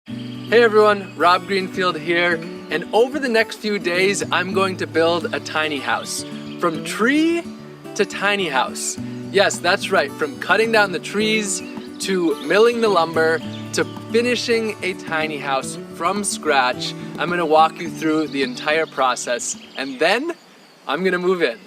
Hey everyone, Rob Greenfield here, and over the next few days I'm going to build a tiny house. From tree to tiny house. Yes, that's right, from cutting down the trees to milling the lumber to finishing a tiny house from scratch. I'm gonna walk you through the entire process and then I'm gonna move in.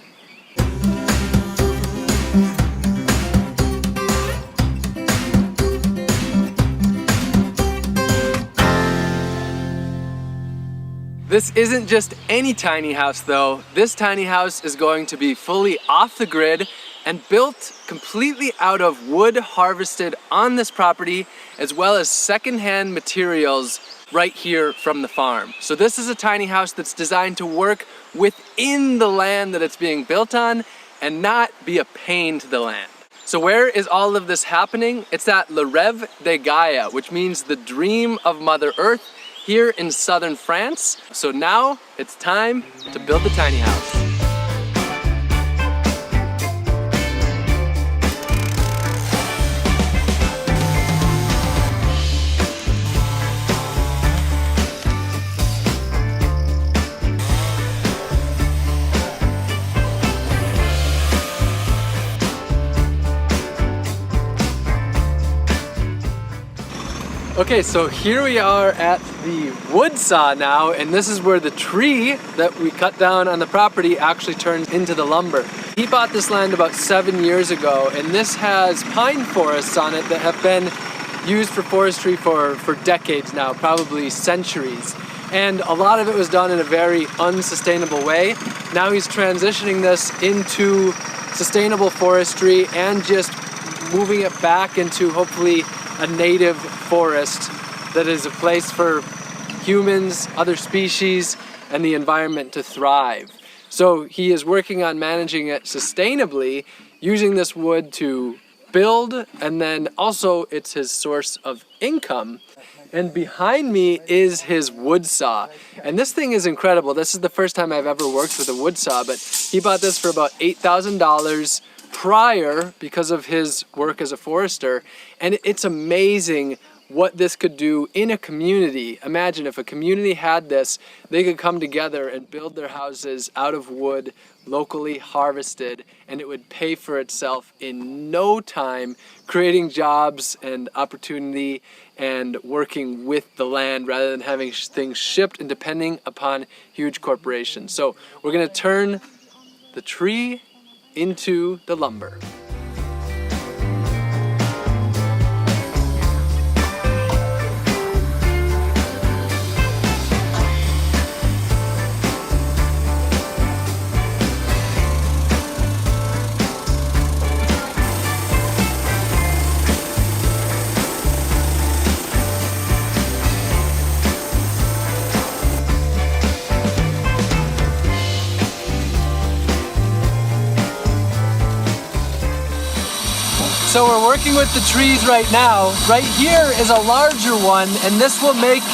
This isn't just any tiny house though. This tiny house is going to be fully off the grid and built completely out of wood harvested on this property, as well as secondhand materials right here from the farm. So this is a tiny house that's designed to work within the land that it's being built on and not be a pain to the land. So where is all of this happening? It's at Le Rêve de Gaia, which means the dream of Mother Earth, here in southern France. So now it's time to build the tiny house. Okay, so here we are at the wood saw now, and this is where the tree that we cut down on the property actually turns into the lumber. He bought this land about 7 years ago, and this has pine forests on it that have been used for forestry for decades now, probably centuries. And a lot of it was done in a very unsustainable way. Now he's transitioning this into sustainable forestry and just moving it back into hopefully a native forest that is a place for humans, other species, and the environment to thrive. So he is working on managing it sustainably, using this wood to build, and then also it's his source of income. And behind me is his wood saw. And this thing is incredible. This is the first time I've ever worked with a wood saw, but he bought this for about $8,000 prior because of his work as a forester. And it's amazing what this could do in a community. Imagine if a community had this, they could come together and build their houses out of wood, locally harvested, and it would pay for itself in no time, creating jobs and opportunity and working with the land rather than having things shipped and depending upon huge corporations. So we're gonna turn the tree into the lumber. So we're working with the trees right now. Right here is a larger one, and this will make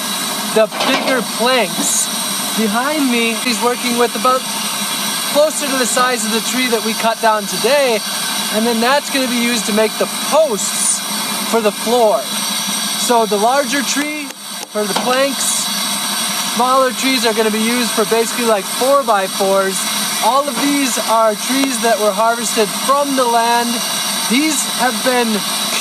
the bigger planks. Behind me, he's working with about closer to the size of the tree that we cut down today, and then that's going to be used to make the posts for the floor. So the larger tree for the planks, smaller trees are going to be used for basically like 4x4s. All of these are trees that were harvested from the land. These have been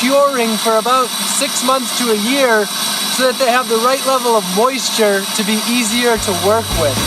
curing for about 6 months to a year so that they have the right level of moisture to be easier to work with.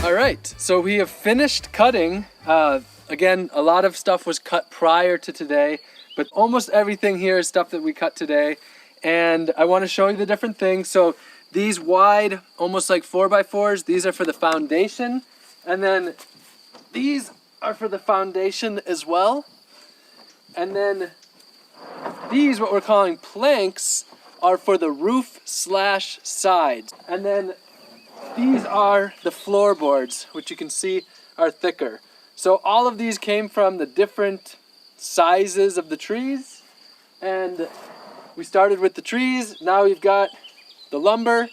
Alright, so we have finished cutting. Again, a lot of stuff was cut prior to today, but almost everything here is stuff that we cut today. And I want to show you the different things. So these wide, almost like 4x4s, these are for the foundation. And then these are for the foundation as well. And then these, what we're calling planks, are for the roof slash sides. And then these are the floorboards, which you can see are thicker. So all of these came from the different sizes of the trees, and we started with the trees. Now we've got the lumber,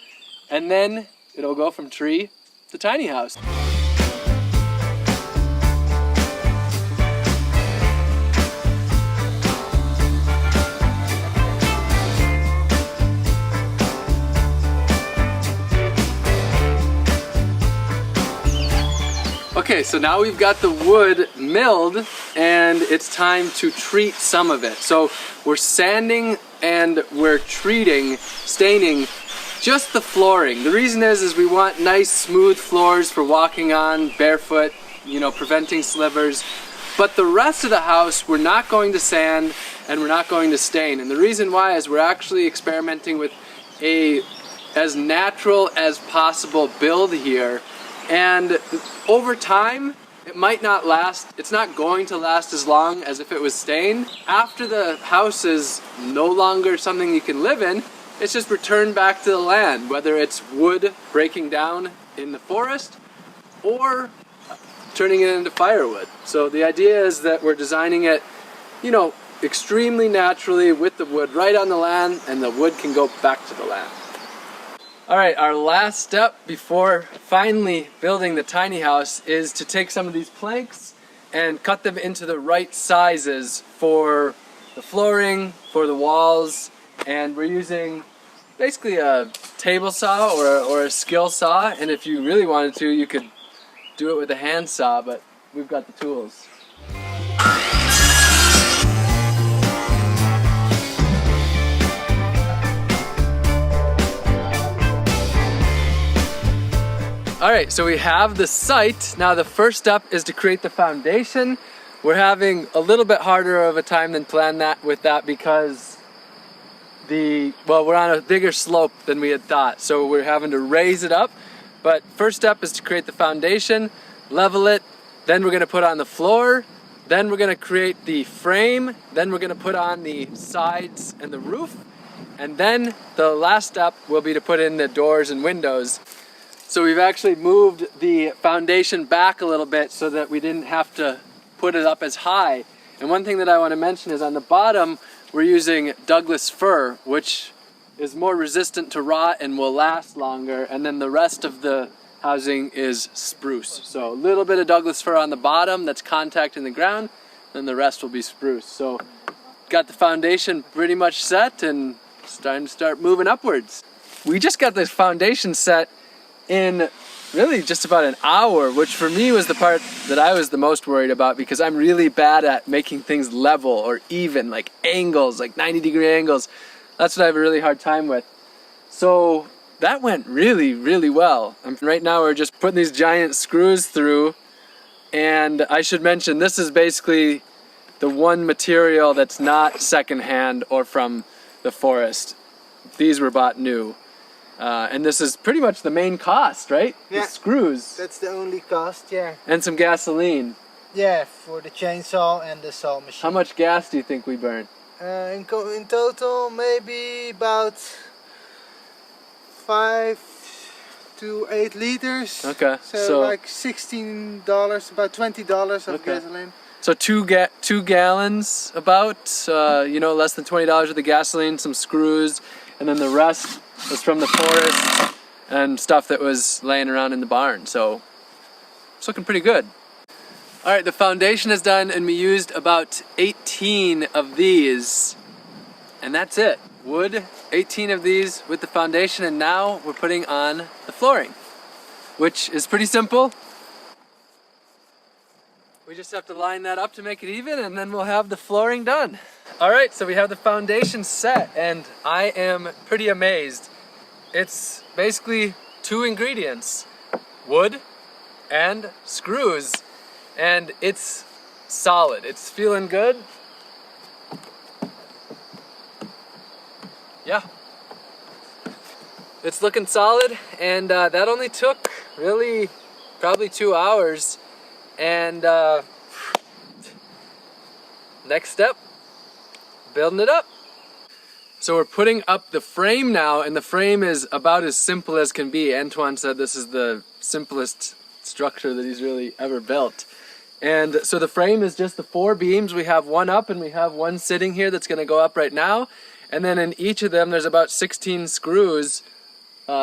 and then it'll go from tree to tiny house. Okay, so now we've got the wood milled and it's time to treat some of it. So we're sanding and we're treating, staining just the flooring. The reason is we want nice smooth floors for walking on barefoot, you know, preventing slivers. But the rest of the house we're not going to sand and we're not going to stain. And the reason why is we're actually experimenting with a as natural as possible build here. And over time, it might not last, it's not going to last as long as if it was stained. After the house is no longer something you can live in, it's just returned back to the land, whether it's wood breaking down in the forest or turning it into firewood. So the idea is that we're designing it, you know, extremely naturally with the wood right on the land, and the wood can go back to the land. All right, our last step before finally building the tiny house is to take some of these planks and cut them into the right sizes for the flooring, for the walls, and we're using basically a table saw or a skill saw, and if you really wanted to, you could do it with a hand saw, but we've got the tools. Alright, so we have the site. Now the first step is to create the foundation. We're having a little bit harder of a time than planned with that because we're on a bigger slope than we had thought. So we're having to raise it up. But first step is to create the foundation, level it, then we're gonna put on the floor, then we're gonna create the frame, then we're gonna put on the sides and the roof, and then the last step will be to put in the doors and windows. So we've actually moved the foundation back a little bit so that we didn't have to put it up as high. And one thing that I want to mention is on the bottom, we're using Douglas fir, which is more resistant to rot and will last longer. And then the rest of the housing is spruce. So a little bit of Douglas fir on the bottom that's contacting the ground, then the rest will be spruce. So got the foundation pretty much set and it's time to start moving upwards. We just got this foundation set in really just about an hour, which for me was the part that I was the most worried about because I'm really bad at making things level or even, like angles, like 90-degree angles. That's what I have a really hard time with. So that went really, really well. Right now we're just putting these giant screws through, and I should mention this is basically the one material that's not secondhand or from the forest. These were bought new. And this is pretty much the main cost, right? Yeah. The screws. That's the only cost, yeah. And some gasoline. Yeah, for the chainsaw and the saw machine. How much gas do you think we burn? In total, maybe about 5 to 8 liters. Okay. So like $16, about $20 of gasoline. So two gallons about, less than $20 worth of gasoline, some screws, and then the rest was from the forest and stuff that was laying around in the barn. So it's looking pretty good. All right, the foundation is done and we used about 18 of these, and that's it. Wood, 18 of these with the foundation, and now we're putting on the flooring, which is pretty simple. We just have to line that up to make it even, and then we'll have the flooring done. All right, so we have the foundation set, and I am pretty amazed. It's basically 2 ingredients, wood and screws, and it's solid. It's feeling good. Yeah. It's looking solid, and that only took really probably 2 hours. And next step, building it up. So we're putting up the frame now, and the frame is about as simple as can be. Antoine said this is the simplest structure that he's really ever built. And so the frame is just the 4 beams. We have one up and we have one sitting here that's going to go up right now. And then in each of them there's about 16 screws,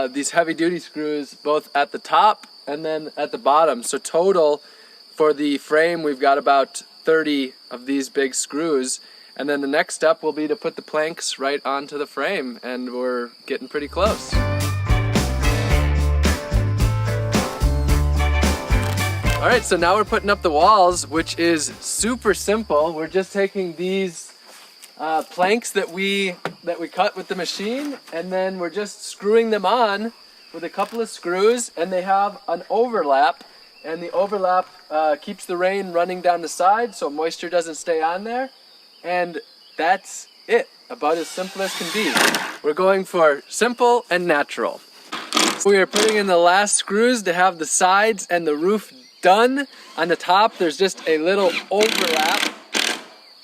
these heavy duty screws, both at the top and then at the bottom. So total for the frame we've got about 30 of these big screws. And then the next step will be to put the planks right onto the frame, and we're getting pretty close. Alright, so now we're putting up the walls, which is super simple. We're just taking these planks that we cut with the machine, and then we're just screwing them on with a couple of screws, and they have an overlap, and the overlap keeps the rain running down the side so moisture doesn't stay on there, and that's it. About as simple as can be. We're going for simple and natural. We are putting in the last screws to have the sides and the roof done. On the top there's just a little overlap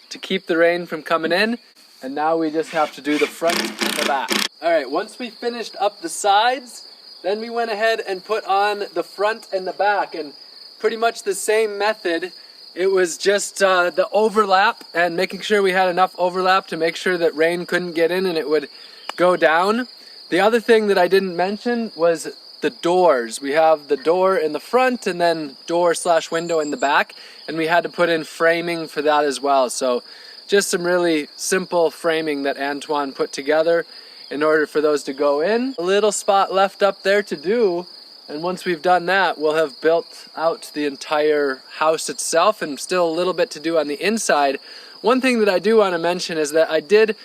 to keep the rain from coming in, and now we just have to do the front and the back. Alright, once we finished up the sides, then we went ahead and put on the front and the back, and pretty much the same method. It was just the overlap and making sure we had enough overlap to make sure that rain couldn't get in and it would go down. The other thing that I didn't mention was the doors. We have the door in the front and then door/window in the back, and we had to put in framing for that as well. So just some really simple framing that Antoine put together in order for those to go in. A little spot left up there to do, and once we've done that, we'll have built out the entire house itself, and still a little bit to do on the inside. One thing that I do want to mention is that I did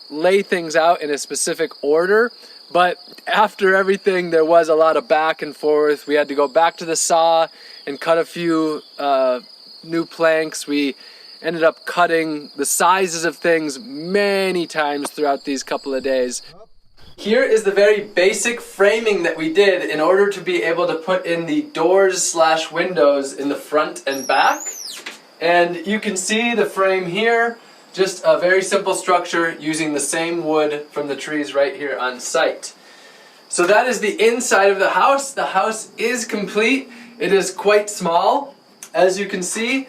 lay things out in a specific order, but after everything there was a lot of back and forth. We had to go back to the saw and cut a few new planks. We ended up cutting the sizes of things many times throughout these couple of days. Here is the very basic framing that we did in order to be able to put in the doors/windows in the front and back. And you can see the frame here, just a very simple structure using the same wood from the trees right here on site. So that is the inside of the house. The house is complete. It is quite small, as you can see.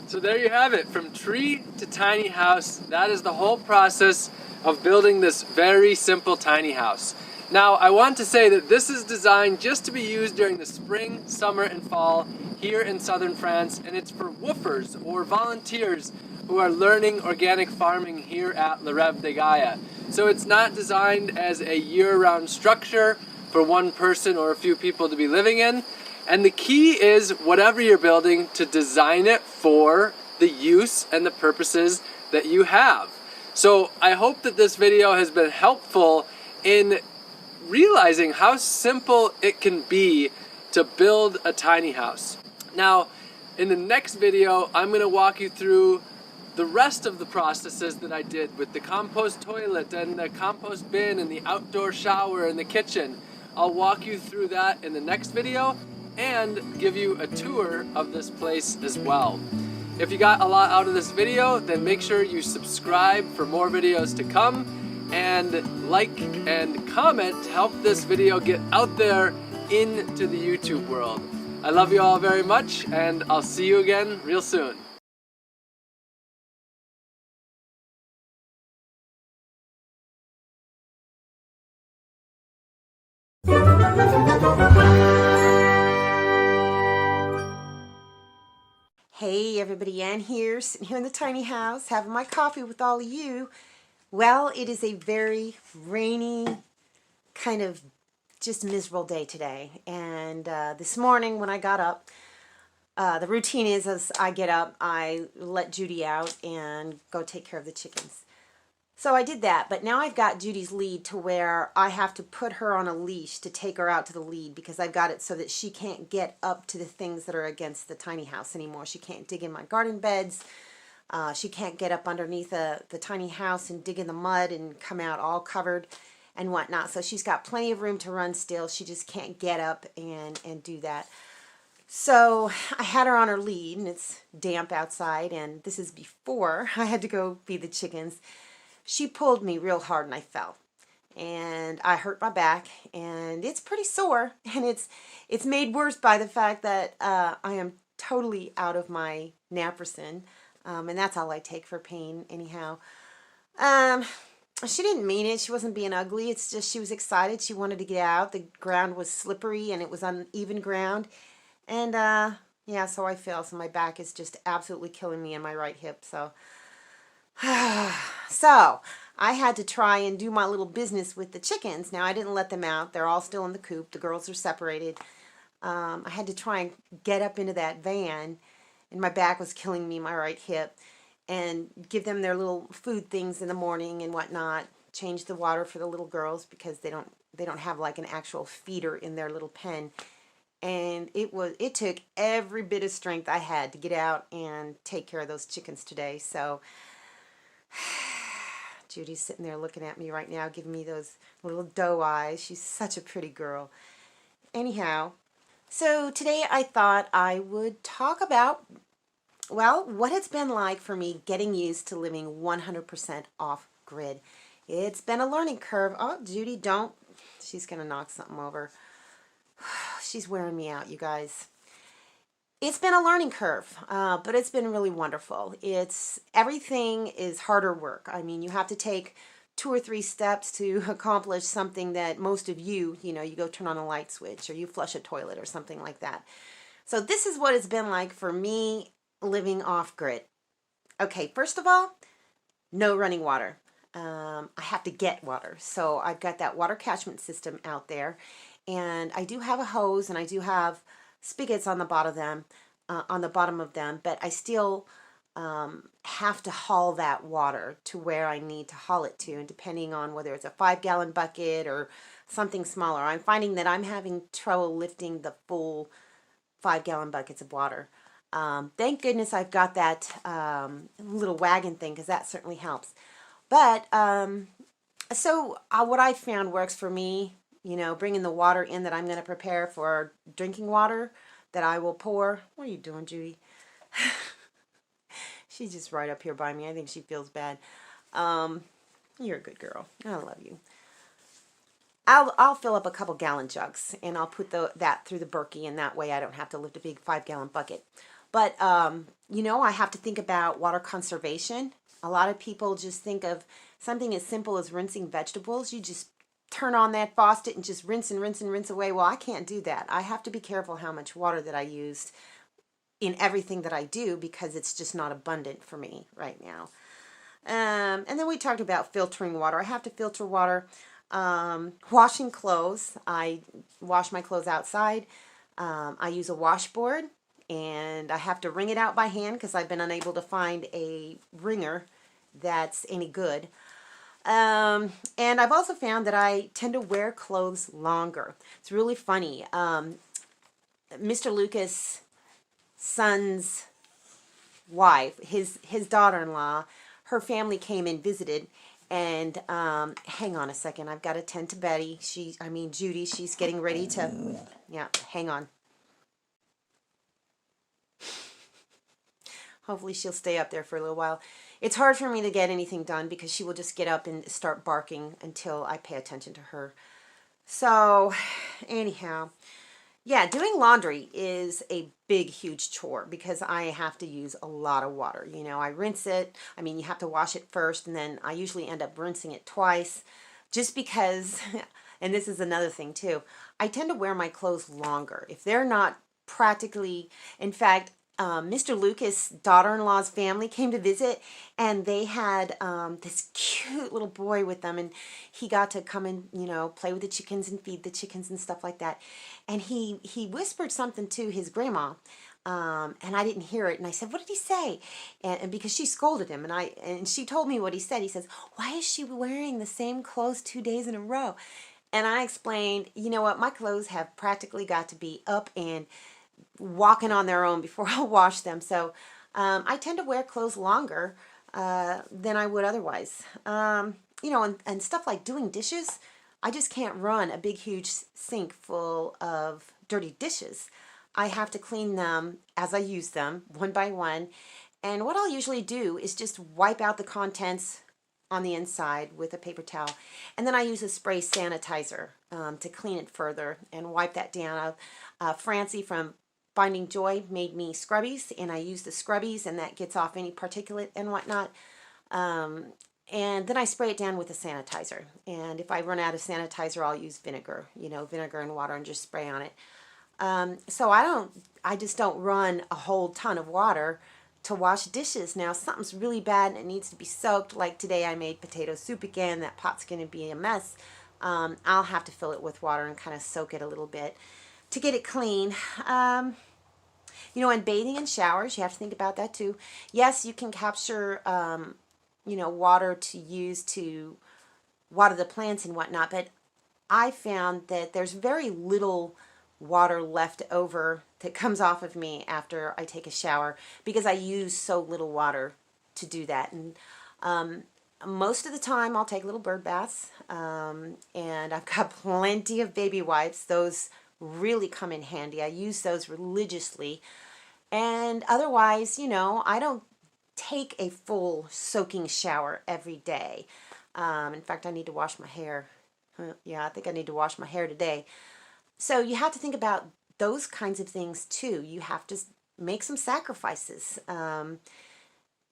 So there you have it, from tree to tiny house. That is the whole process of building this very simple tiny house. Now, I want to say that this is designed just to be used during the spring, summer, and fall here in southern France, and it's for woofers or volunteers who are learning organic farming here at Le Rêve de Gaia. So it's not designed as a year-round structure for one person or a few people to be living in. And the key is, whatever you're building, to design it for the use and the purposes that you have. So I hope that this video has been helpful in realizing how simple it can be to build a tiny house. Now, in the next video, I'm going to walk you through the rest of the processes that I did with the compost toilet and the compost bin and the outdoor shower and the kitchen. I'll walk you through that in the next video and give you a tour of this place as well. If you got a lot out of this video, then make sure you subscribe for more videos to come, and like and comment to help this video get out there into the YouTube world. I love you all very much, and I'll see you again real soon. Hey everybody, Ann here, sitting here in the tiny house, having my coffee with all of you. Well, it is a very rainy, kind of just miserable day today. And this morning when I got up, the routine is, as I get up, I let Judy out and go take care of the chickens. So I did that, but now I've got Judy's lead to where I have to put her on a leash to take her out to the lead, because I've got it so that she can't get up to the things that are against the tiny house anymore. She can't dig in my garden beds. She can't get up underneath the tiny house and dig in the mud and come out all covered and whatnot. So she's got plenty of room to run still. She just can't get up and do that. So I had her on her lead, and it's damp outside, and this is before I had to go feed the chickens. She pulled me real hard and I fell, and I hurt my back, and it's pretty sore, and it's made worse by the fact that I am totally out of my naproxen, and that's all I take for pain anyhow. Um, she didn't mean it. She wasn't being ugly. It's just she was excited. She wanted to get out. The ground was slippery and it was uneven ground. And yeah, so I fell. So my back is just absolutely killing me in my right hip. So, so I had to try and do my little business with the chickens. Now I didn't let them out. They're all still in the coop. The girls are separated. I had to try and get up into that van, and my back was killing me, my right hip, and give them their little food things in the morning and whatnot. Change the water for the little girls because they don't have like an actual feeder in their little pen. And it took every bit of strength I had to get out and take care of those chickens today. So Judy's sitting there looking at me right now, giving me those little doe eyes. She's such a pretty girl. Anyhow, so today I thought I would talk about, well, what it's been like for me getting used to living 100% off grid. It's been a learning curve. Oh, Judy, don't. She's going to knock something over. She's wearing me out, you guys. It's been a learning curve, but it's been really wonderful. Everything is harder work. I mean, you have to take 2 or 3 steps to accomplish something that most of you go turn on a light switch or you flush a toilet or something like that. So this is what it's been like for me living off grid. Okay, first of all, no running water. I have to get water. So I've got that water catchment system out there, and I do have a hose and I do have spigots on the bottom of them, but I still have to haul that water to where I need to haul it to, and depending on whether it's a 5-gallon bucket or something smaller. I'm finding that I'm having trouble lifting the full 5-gallon buckets of water. Thank goodness I've got that little wagon thing, because that certainly helps. But what I found works for me, bringing the water in that I'm going to prepare for drinking water that I will pour. What are you doing, Judy? She's just right up here by me. I think she feels bad. You're a good girl. I love you. I'll fill up a couple gallon jugs and I'll put that through the Berkey, and that way I don't have to lift a big 5-gallon bucket. But I have to think about water conservation. A lot of people just think of something as simple as rinsing vegetables. You just turn on that faucet and just rinse and rinse and rinse away. Well, I can't do that. I have to be careful how much water that I use in everything that I do, because it's just not abundant for me right now. And then we talked about filtering water. I have to filter water. Washing clothes. I wash my clothes outside. I use a washboard, and I have to wring it out by hand because I've been unable to find a wringer that's any good. And I've also found that I tend to wear clothes longer. It's really funny. Mr. Lucas' son's wife, his daughter-in-law, her family came and visited, and hang on a second, I've got to tend to Betty. Judy, she's getting ready to, yeah, hang on. Hopefully she'll stay up there for a little while. It's hard for me to get anything done because she will just get up and start barking until I pay attention to her. So, anyhow, yeah, doing laundry is a big, huge chore because I have to use a lot of water. I rinse it. You have to wash it first, and then I usually end up rinsing it twice just because, and this is another thing too, I tend to wear my clothes longer. If they're not practically, in fact, Mr. Lucas' daughter-in-law's family came to visit, and they had this cute little boy with them, and he got to come and play with the chickens and feed the chickens and stuff like that. And he whispered something to his grandma, and I didn't hear it, and I said, "What did he say?" And because she scolded him, and she told me what he said. He says, "Why is she wearing the same clothes 2 days in a row?" And I explained, you know what, my clothes have practically got to be up and walking on their own before I'll wash them. So I tend to wear clothes longer than I would otherwise. And stuff like doing dishes, I just can't run a big huge sink full of dirty dishes. I have to clean them as I use them, one by one. And what I'll usually do is just wipe out the contents on the inside with a paper towel, and then I use a spray sanitizer to clean it further and wipe that down. Francie from Finding Joy made me scrubbies, and I use the scrubbies, and that gets off any particulate and whatnot. And then I spray it down with a sanitizer. And if I run out of sanitizer, I'll use vinegar, vinegar and water, and just spray on it. So I just don't run a whole ton of water to wash dishes. Now, if something's really bad and it needs to be soaked, like today I made potato soup again, that pot's going to be a mess. I'll have to fill it with water and kind of soak it a little bit to get it clean. And bathing and showers, you have to think about that too. Yes, you can capture, water to use to water the plants and whatnot, but I found that there's very little water left over that comes off of me after I take a shower because I use so little water to do that. And most of the time I'll take little bird baths, and I've got plenty of baby wipes. Those really come in handy. I use those religiously. And otherwise, I don't take a full soaking shower every day. In fact, I need to wash my hair. Yeah, I think I need to wash my hair today. So you have to think about those kinds of things too. You have to make some sacrifices. But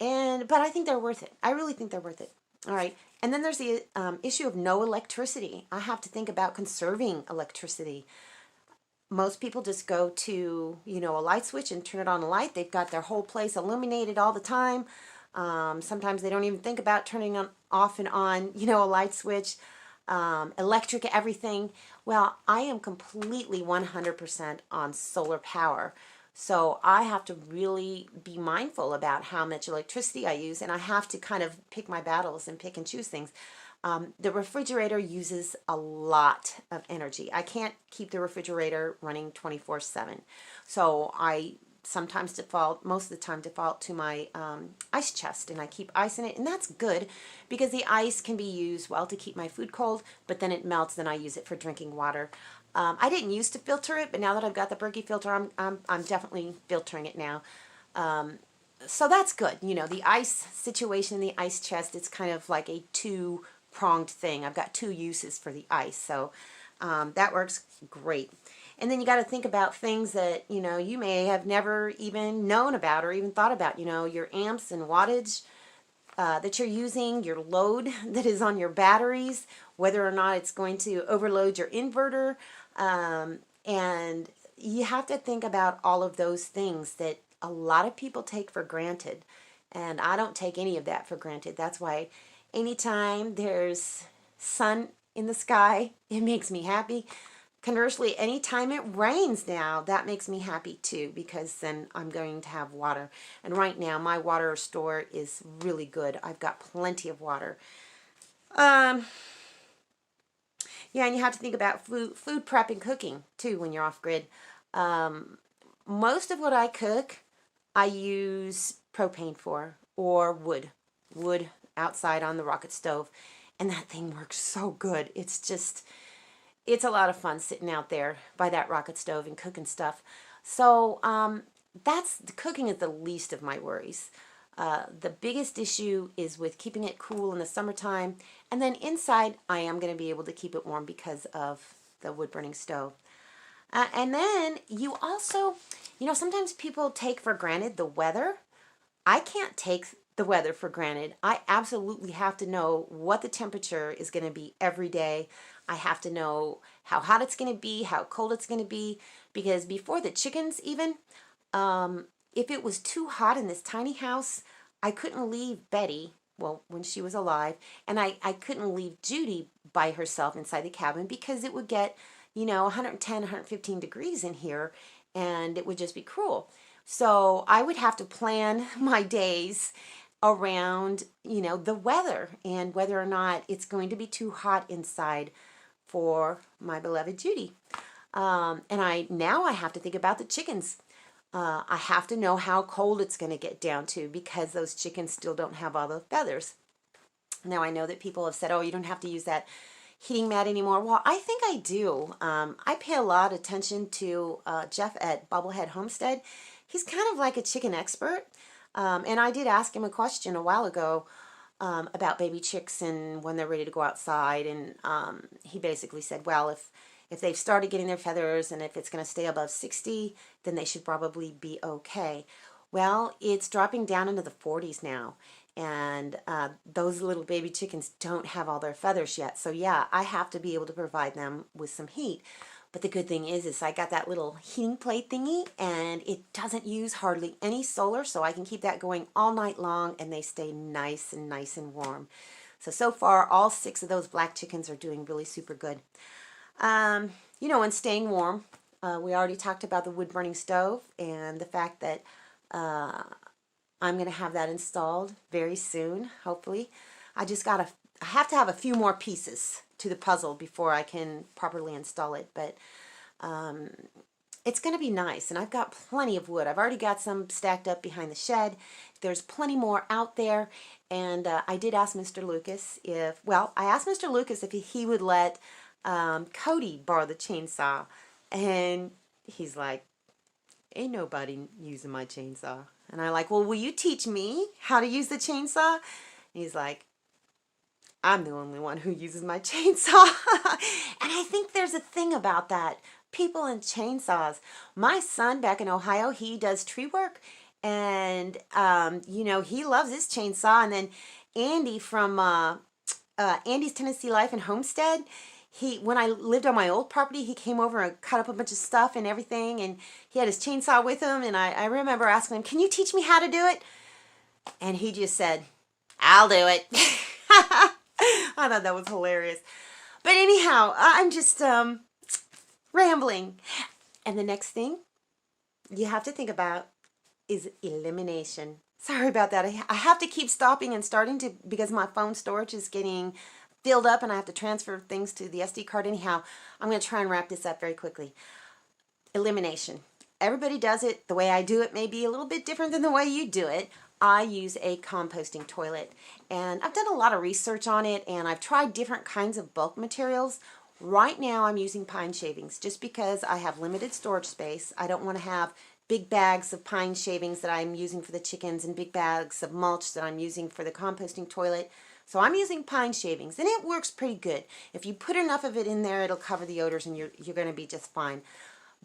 I think they're worth it. I really think they're worth it. All right. And then there's the issue of no electricity. I have to think about conserving electricity. Most people just go to, a light switch and turn it on a light. They've got their whole place illuminated all the time. Sometimes they don't even think about turning on, off and on, a light switch. Electric everything. Well, I am completely 100% on solar power. So I have to really be mindful about how much electricity I use, and I have to kind of pick my battles and pick and choose things. The refrigerator uses a lot of energy. I can't keep the refrigerator running 24/7. So I sometimes most of the time default to my ice chest, and I keep ice in it, and that's good because the ice can be used to keep my food cold, but then it melts, then I use it for drinking water. I didn't used to filter it, but now that I've got the Berkey filter, I'm definitely filtering it now. So that's good. The ice situation, the ice chest, it's kind of like a two-pronged thing. I've got two uses for the ice, so that works great. And then you got to think about things that, you may have never even known about or even thought about, your amps and wattage that you're using, your load that is on your batteries, whether or not it's going to overload your inverter. And you have to think about all of those things that a lot of people take for granted. And I don't take any of that for granted. That's why anytime there's sun in the sky, it makes me happy. Conversely, anytime it rains now, that makes me happy too, because then I'm going to have water. And right now, my water store is really good. I've got plenty of water. Yeah, and you have to think about food prep and cooking too when you're off grid. Most of what I cook, I use propane for, or wood outside on the rocket stove. And that thing works so good. It's a lot of fun sitting out there by that rocket stove and cooking stuff. So the cooking is the least of my worries. The biggest issue is with keeping it cool in the summertime. And then inside, I am going to be able to keep it warm because of the wood burning stove. And then you also, sometimes people take for granted the weather. I can't take the weather for granted. I absolutely have to know what the temperature is going to be every day. I have to know how hot it's going to be, how cold it's going to be, because before the chickens even, if it was too hot in this tiny house, I couldn't leave Betty, when she was alive, and I couldn't leave Judy by herself inside the cabin because it would get, 110, 115 degrees in here, and it would just be cruel. So I would have to plan my days around, the weather and whether or not it's going to be too hot inside for my beloved Judy. And now I have to think about the chickens. I have to know how cold it's going to get down to because those chickens still don't have all the feathers. Now I know that people have said, oh, you don't have to use that heating mat anymore. Well, I think I do. I pay a lot of attention to Jeff at Bubblehead Homestead. He's kind of like a chicken expert. And I did ask him a question a while ago about baby chicks and when they're ready to go outside. And he basically said, well, If they've started getting their feathers and if it's going to stay above 60, then they should probably be okay. Well, it's dropping down into the 40s now, and those little baby chickens don't have all their feathers yet. So yeah, I have to be able to provide them with some heat. But the good thing is I got that little heating plate thingy, and it doesn't use hardly any solar, so I can keep that going all night long, and they stay nice and warm. So far, all 6 of those black chickens are doing really super good. You know, and staying warm. We already talked about the wood-burning stove and the fact that I'm going to have that installed very soon, hopefully. I have to have a few more pieces to the puzzle before I can properly install it, but it's going to be nice, and I've got plenty of wood. I've already got some stacked up behind the shed. There's plenty more out there, and I did ask Mr. Lucas I asked Mr. Lucas if he would let Cody borrow the chainsaw, and he's like, ain't nobody using my chainsaw. And I'm like, well, will you teach me how to use the chainsaw? And he's like, I'm the only one who uses my chainsaw. And I think there's a thing about that. People and chainsaws. My son back in Ohio, he does tree work, and you know, he loves his chainsaw. And then Andy from Andy's Tennessee Life and Homestead, when I lived on my old property, he came over and cut up a bunch of stuff and everything, and he had his chainsaw with him, and I remember asking him, can you teach me how to do it? And he just said, I'll do it. I thought that was hilarious. But anyhow, I'm just rambling. And the next thing you have to think about is elimination. Sorry about that. I have to keep stopping and starting to, because my phone storage is getting filled up and I have to transfer things to the SD card. Anyhow, I'm going to try and wrap this up very quickly. Elimination. Everybody does it. The way I do it may be a little bit different than the way you do it. I use a composting toilet, and I've done a lot of research on it, and I've tried different kinds of bulk materials. Right now I'm using pine shavings just because I have limited storage space. I don't want to have big bags of pine shavings that I'm using for the chickens and big bags of mulch that I'm using for the composting toilet. So I'm using pine shavings, and it works pretty good. If you put enough of it in there, it'll cover the odors, and you're going to be just fine.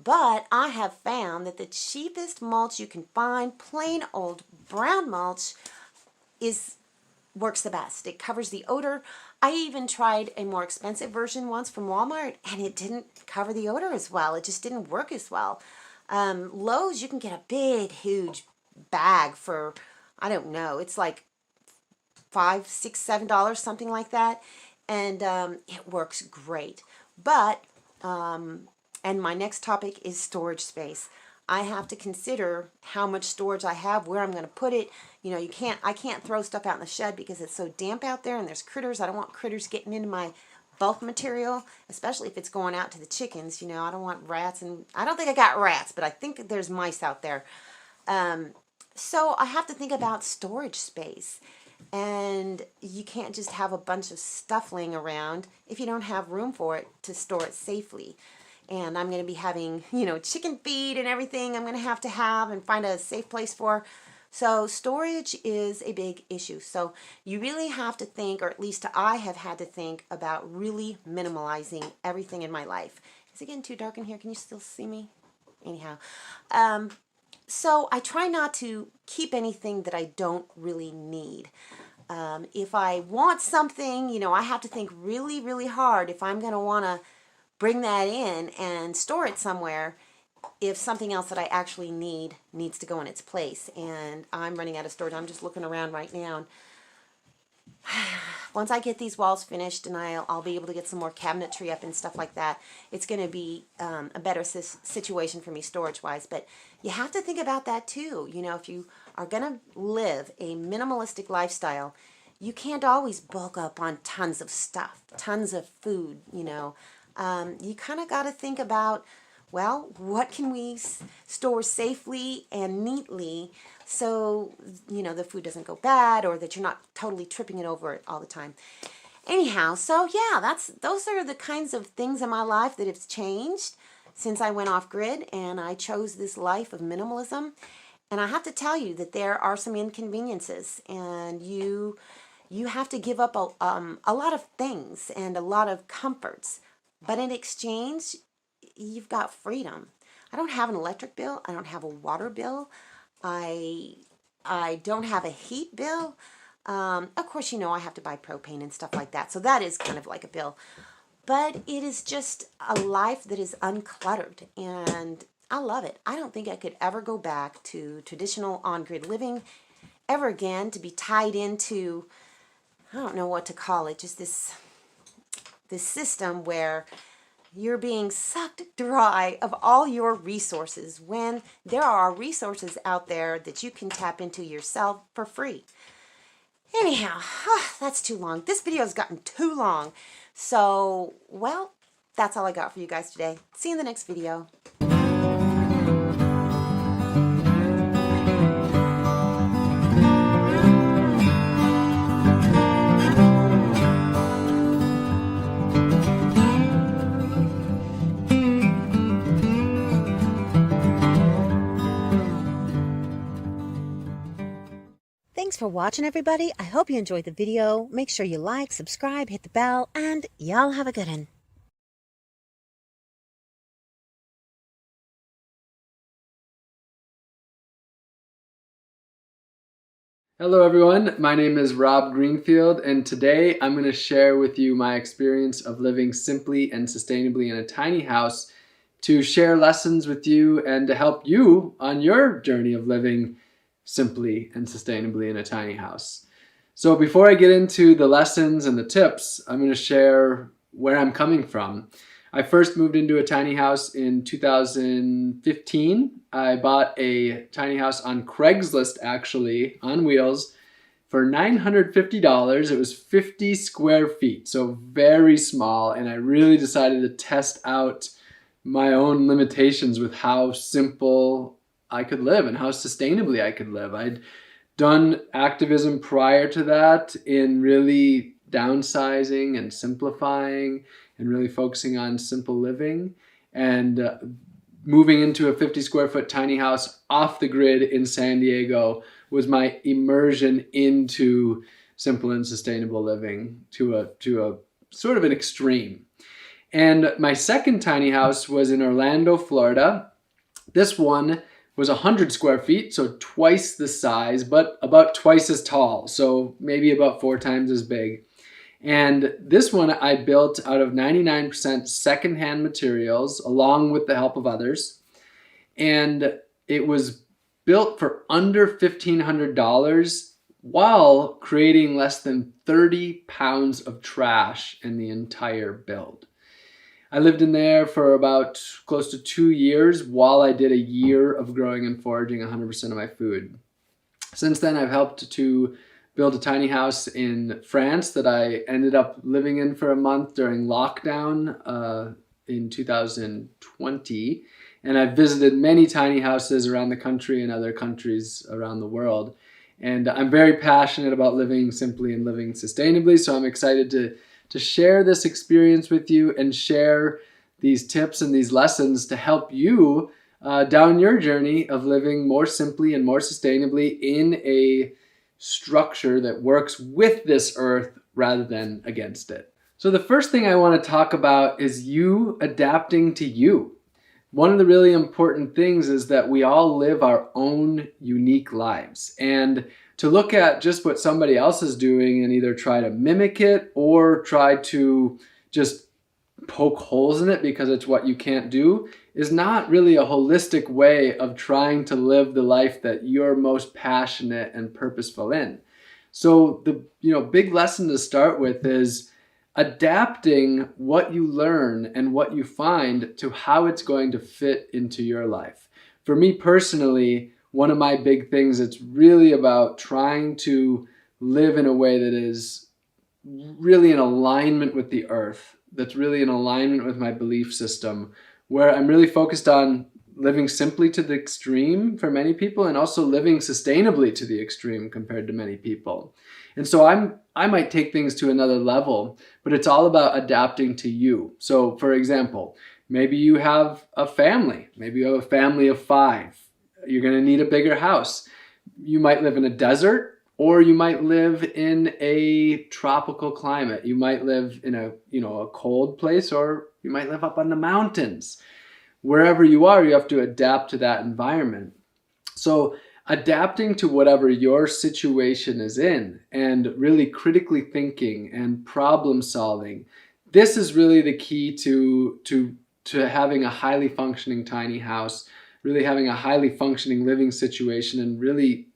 But I have found that the cheapest mulch you can find, plain old brown mulch, works the best. It covers the odor. I even tried a more expensive version once from Walmart, and it didn't cover the odor as well. It just didn't work as well. Lowe's, you can get a big, huge bag for, I don't know, it's like $5, $6, $7, something like that, and it works great. But and my next topic is storage space. I have to consider how much storage I have, where I'm going to put it. You know, I can't throw stuff out in the shed because it's so damp out there and there's critters. I don't want critters getting into my bulk material, especially if it's going out to the chickens. You know, I don't want rats, and I don't think I got rats, but I think there's mice out there. So I have to think about storage space. And you can't just have a bunch of stuff laying around if you don't have room for it to store it safely. And I'm going to be having, you know, chicken feed and everything I'm going to have and find a safe place for. So storage is a big issue. So you really have to think, or at least I have had to think about really minimalizing everything in my life. Is it getting too dark in here? Can you still see me? Anyhow, so I try not to keep anything that I don't really need. If I want something, you know, I have to think really, really hard if I'm going to want to bring that in and store it somewhere if something else that I actually need needs to go in its place. And I'm running out of storage. I'm just looking around right now. Once I get these walls finished and I'll be able to get some more cabinetry up and stuff like that, it's going to be a better situation for me storage-wise. But you have to think about that too. You know, if you are going to live a minimalistic lifestyle, you can't always bulk up on tons of stuff, tons of food, you know. You kind of got to think about, well, what can we store safely and neatly so, you know, the food doesn't go bad or that you're not totally tripping it over it all the time. Anyhow, so yeah, those are the kinds of things in my life that have changed since I went off grid and I chose this life of minimalism. And I have to tell you that there are some inconveniences, and you have to give up a lot of things and a lot of comforts but in exchange, you've got freedom. I don't have an electric bill. I don't have a water bill. I don't have a heat bill. Of course, you know, I have to buy propane and stuff like that. So that is kind of like a bill. But it is just a life that is uncluttered, and I love it. I don't think I could ever go back to traditional on-grid living ever again, to be tied into, I don't know what to call it, just this system where you're being sucked dry of all your resources when there are resources out there that you can tap into yourself for free. Anyhow, that's too long. This video has gotten too long. So, well, that's all I got for you guys today. See you in the next video. Thanks for watching, everybody. I hope you enjoyed the video. Make sure you like, subscribe, hit the bell, and y'all have a good one. Hello everyone, my name is Rob Greenfield, and today I'm going to share with you my experience of living simply and sustainably in a tiny house, to share lessons with you and to help you on your journey of living simply and sustainably in a tiny house. So before I get into the lessons and the tips, I'm going to share where I'm coming from. I first moved into a tiny house in 2015. I bought a tiny house on Craigslist, actually, on wheels, for $950. It was 50 square feet, so very small, and I really decided to test out my own limitations with how simple I could live and how sustainably I could live. I'd done activism prior to that in really downsizing and simplifying and really focusing on simple living, and moving into a 50 square foot tiny house off the grid in San Diego was my immersion into simple and sustainable living to a sort of an extreme. And my second tiny house was in Orlando, Florida. This one was 100 square feet, so twice the size, but about twice as tall, so maybe about 4 times as big. And this one I built out of 99% secondhand materials, along with the help of others. And it was built for under $1,500 while creating less than 30 pounds of trash in the entire build. I lived in there for about close to 2 years while I did a year of growing and foraging 100% of my food. Since then, I've helped to build a tiny house in France that I ended up living in for a month during lockdown in 2020. And I've visited many tiny houses around the country and other countries around the world. And I'm very passionate about living simply and living sustainably, so I'm excited to share this experience with you and share these tips and these lessons to help you down your journey of living more simply and more sustainably in a structure that works with this earth rather than against it. So the first thing I want to talk about is you adapting to you. One of the really important things is that we all live our own unique lives, and to look at just what somebody else is doing and either try to mimic it or try to just poke holes in it because it's what you can't do is not really a holistic way of trying to live the life that you're most passionate and purposeful in. So the big lesson to start with is adapting what you learn and what you find to how it's going to fit into your life. For me personally, one of my big things, it's really about trying to live in a way that is really in alignment with the earth, that's really in alignment with my belief system, where I'm really focused on living simply to the extreme for many people and also living sustainably to the extreme compared to many people. And so I might take things to another level, but it's all about adapting to you. So for example, maybe you have a family, maybe you have a family of 5. You're going to need a bigger house. You might live in a desert Or you might live in a tropical climate. You might live in a, a cold place, or you might live up on the mountains. Wherever you are, you have to adapt to that environment. So adapting to whatever your situation is in and really critically thinking and problem solving, this is really the key to having a highly functioning tiny house, really having a highly functioning living situation, and really,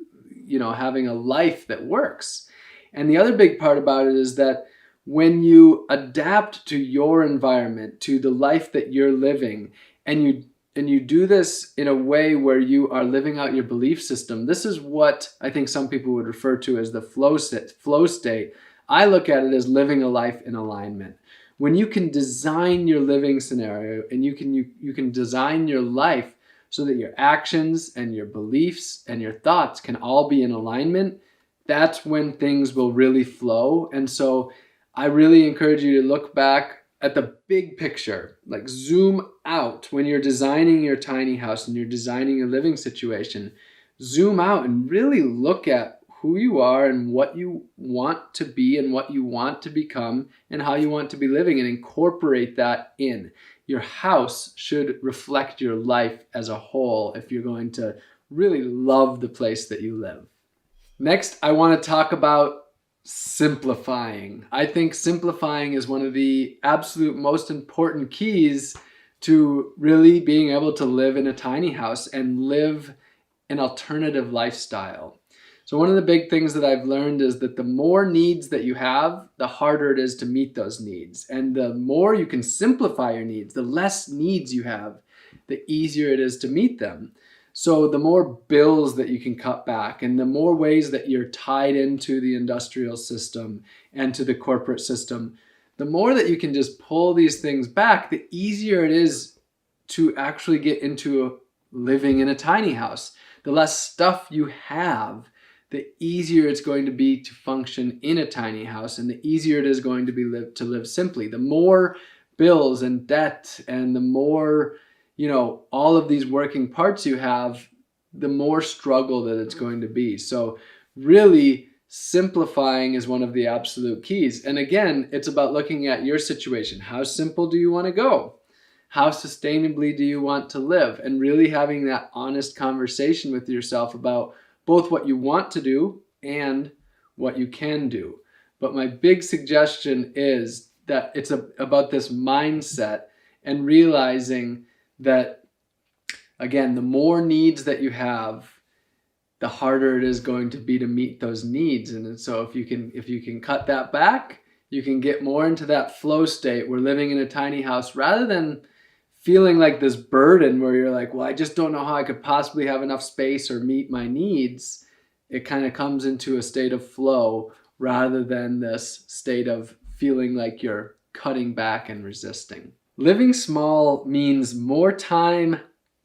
having a life that works. And the other big part about it is that when you adapt to your environment, to the life that you're living, and you do this in a way where you are living out your belief system, this is what I think some people would refer to as the flow state. I look at it as living a life in alignment. When you can design your living scenario and you can design your life so that your actions and your beliefs and your thoughts can all be in alignment, that's when things will really flow. And so I really encourage you to look back at the big picture, like zoom out when you're designing your tiny house and you're designing your living situation. Zoom out and really look at who you are and what you want to be and what you want to become and how you want to be living, and incorporate that in. Your house should reflect your life as a whole if you're going to really love the place that you live. Next, I want to talk about simplifying. I think simplifying is one of the absolute most important keys to really being able to live in a tiny house and live an alternative lifestyle. So one of the big things that I've learned is that the more needs that you have, the harder it is to meet those needs. And the more you can simplify your needs, the less needs you have, the easier it is to meet them. So the more bills that you can cut back, and the more ways that you're tied into the industrial system and to the corporate system, the more that you can just pull these things back, the easier it is to actually get into living in a tiny house. The less stuff you have, the easier it's going to be to function in a tiny house, and the easier it is going to be to live simply. The more bills and debt and the more, all of these working parts you have, the more struggle that it's going to be. So really simplifying is one of the absolute keys. And again, it's about looking at your situation. How simple do you want to go? How sustainably do you want to live? And really having that honest conversation with yourself about both what you want to do and what you can do. But my big suggestion is that it's about this mindset and realizing that, again, the more needs that you have, the harder it is going to be to meet those needs. And so if you can cut that back, you can get more into that flow state. We're living in a tiny house rather than feeling like this burden where you're like, well, I just don't know how I could possibly have enough space or meet my needs. It kind of comes into a state of flow rather than this state of feeling like you're cutting back and resisting. Living small means more time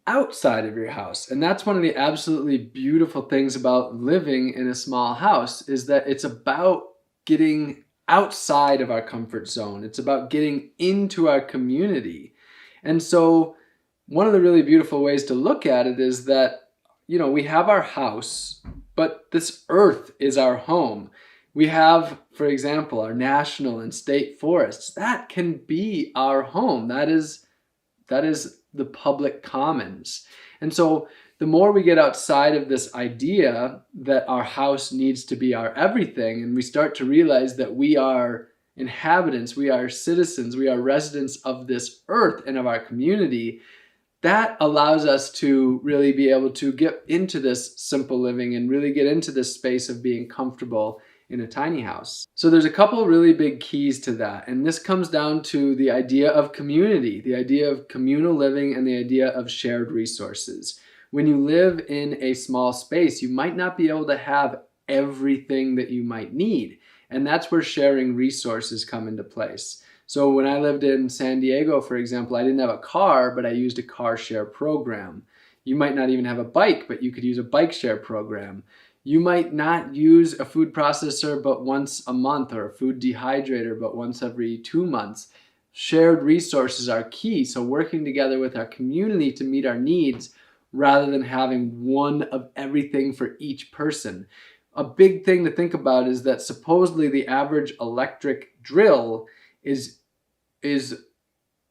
outside of your house. And that's one of the absolutely beautiful things about living in a small house, is that it's about getting outside of our comfort zone. It's about getting into our community. And so one of the really beautiful ways to look at it is that, we have our house, but this earth is our home. We have, for example, our national and state forests. That can be our home. That is the public commons. And so the more we get outside of this idea that our house needs to be our everything, and we start to realize that we are inhabitants, we are citizens, we are residents of this earth and of our community, that allows us to really be able to get into this simple living and really get into this space of being comfortable in a tiny house. So there's a couple really big keys to that, and this comes down to the idea of community, the idea of communal living, and the idea of shared resources. When you live in a small space, you might not be able to have everything that you might need. And that's where sharing resources come into place. So when I lived in San Diego, for example, I didn't have a car, but I used a car share program. You might not even have a bike, but you could use a bike share program. You might not use a food processor but once a month, or a food dehydrator but once every 2 months. Shared resources are key. So working together with our community to meet our needs rather than having one of everything for each person. a big thing to think about is that supposedly the average electric drill is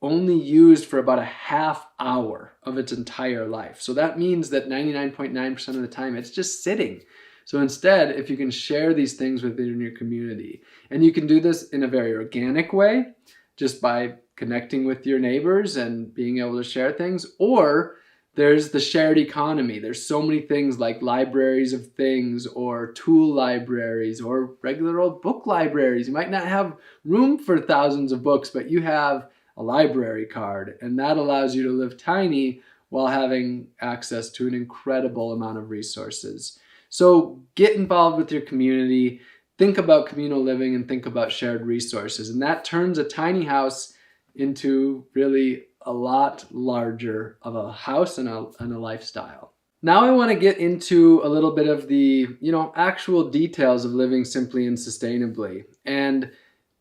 only used for about a half hour of its entire life. So that means that 99.9% of the time it's just sitting. So instead, if you can share these things within your community, and you can do this in a very organic way, just by connecting with your neighbors and being able to share things, or there's the shared economy. There's so many things like libraries of things, or tool libraries, or regular old book libraries. You might not have room for thousands of books, but you have a library card, and that allows you to live tiny while having access to an incredible amount of resources. So get involved with your community, think about communal living, and think about shared resources. And that turns a tiny house into really a lot larger of a house and a lifestyle. Now I want to get into a little bit of the, actual details of living simply and sustainably. And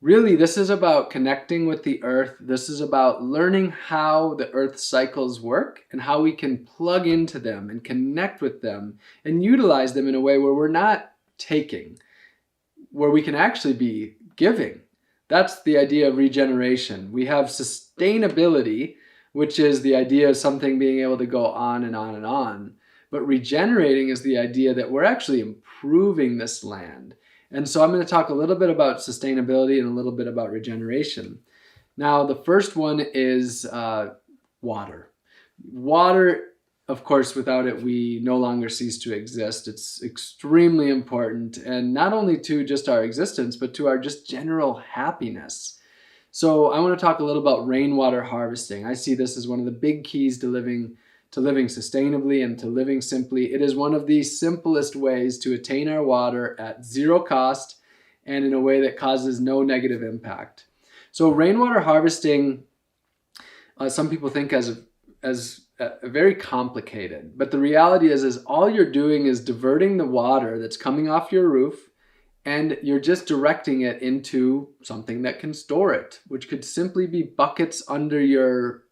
really, this is about connecting with the earth. This is about learning how the earth cycles work and how we can plug into them and connect with them and utilize them in a way where we're not taking, where we can actually be giving. That's the idea of regeneration. We have sustainability, which is the idea of something being able to go on and on and on. But regenerating is the idea that we're actually improving this land. And so I'm going to talk a little bit about sustainability and a little bit about regeneration. Now, the first one is water. Water, of course, without it, we no longer cease to exist. It's extremely important, and not only to just our existence, but to our just general happiness. So I want to talk a little about rainwater harvesting. I see this as one of the big keys to living sustainably and to living simply. It is one of the simplest ways to attain our water at zero cost and in a way that causes no negative impact. So rainwater harvesting, some people think as very complicated, but the reality is all you're doing is diverting the water that's coming off your roof, and you're just directing it into something that can store it, which could simply be buckets under your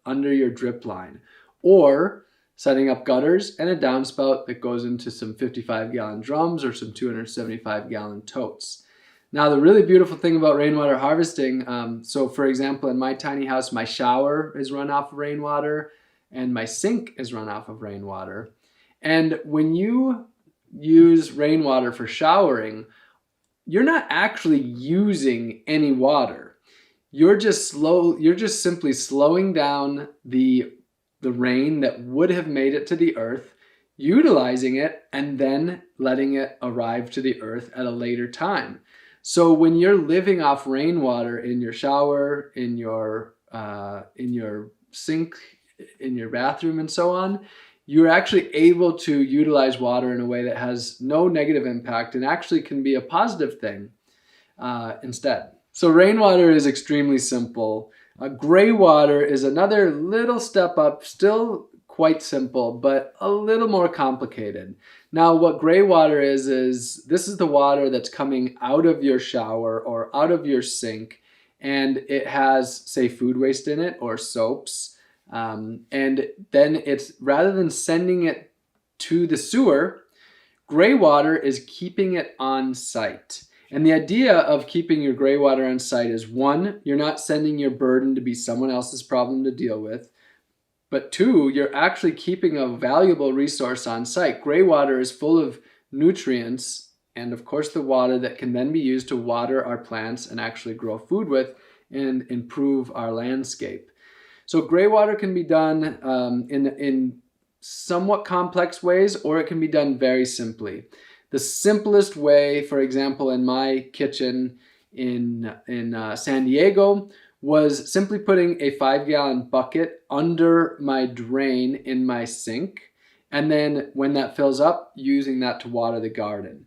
drip line, or setting up gutters and a downspout that goes into some 55-gallon drums or some 275-gallon totes. Now, the really beautiful thing about rainwater harvesting, so for example, in my tiny house, my shower is run off of rainwater and my sink is run off of rainwater. And when you use rainwater for showering, you're not actually using any water. You're just simply slowing down the rain that would have made it to the earth, utilizing it, and then letting it arrive to the earth at a later time. So when you're living off rainwater in your shower, in your sink, in your bathroom, and so on, you're actually able to utilize water in a way that has no negative impact and actually can be a positive thing instead. So rainwater is extremely simple. Gray water is another little step up, still quite simple, but a little more complicated. Now, what gray water is this is the water that's coming out of your shower or out of your sink, and it has, say, food waste in it or soaps. And then it's, rather than sending it to the sewer, gray water is keeping it on site. And the idea of keeping your gray water on site is, one, you're not sending your burden to be someone else's problem to deal with. But two, you're actually keeping a valuable resource on site. Gray water is full of nutrients and, of course, the water that can then be used to water our plants and actually grow food with and improve our landscape. So gray water can be done in somewhat complex ways, or it can be done very simply. The simplest way, for example, in my kitchen in San Diego, was simply putting a 5-gallon bucket under my drain in my sink, and then when that fills up, using that to water the garden.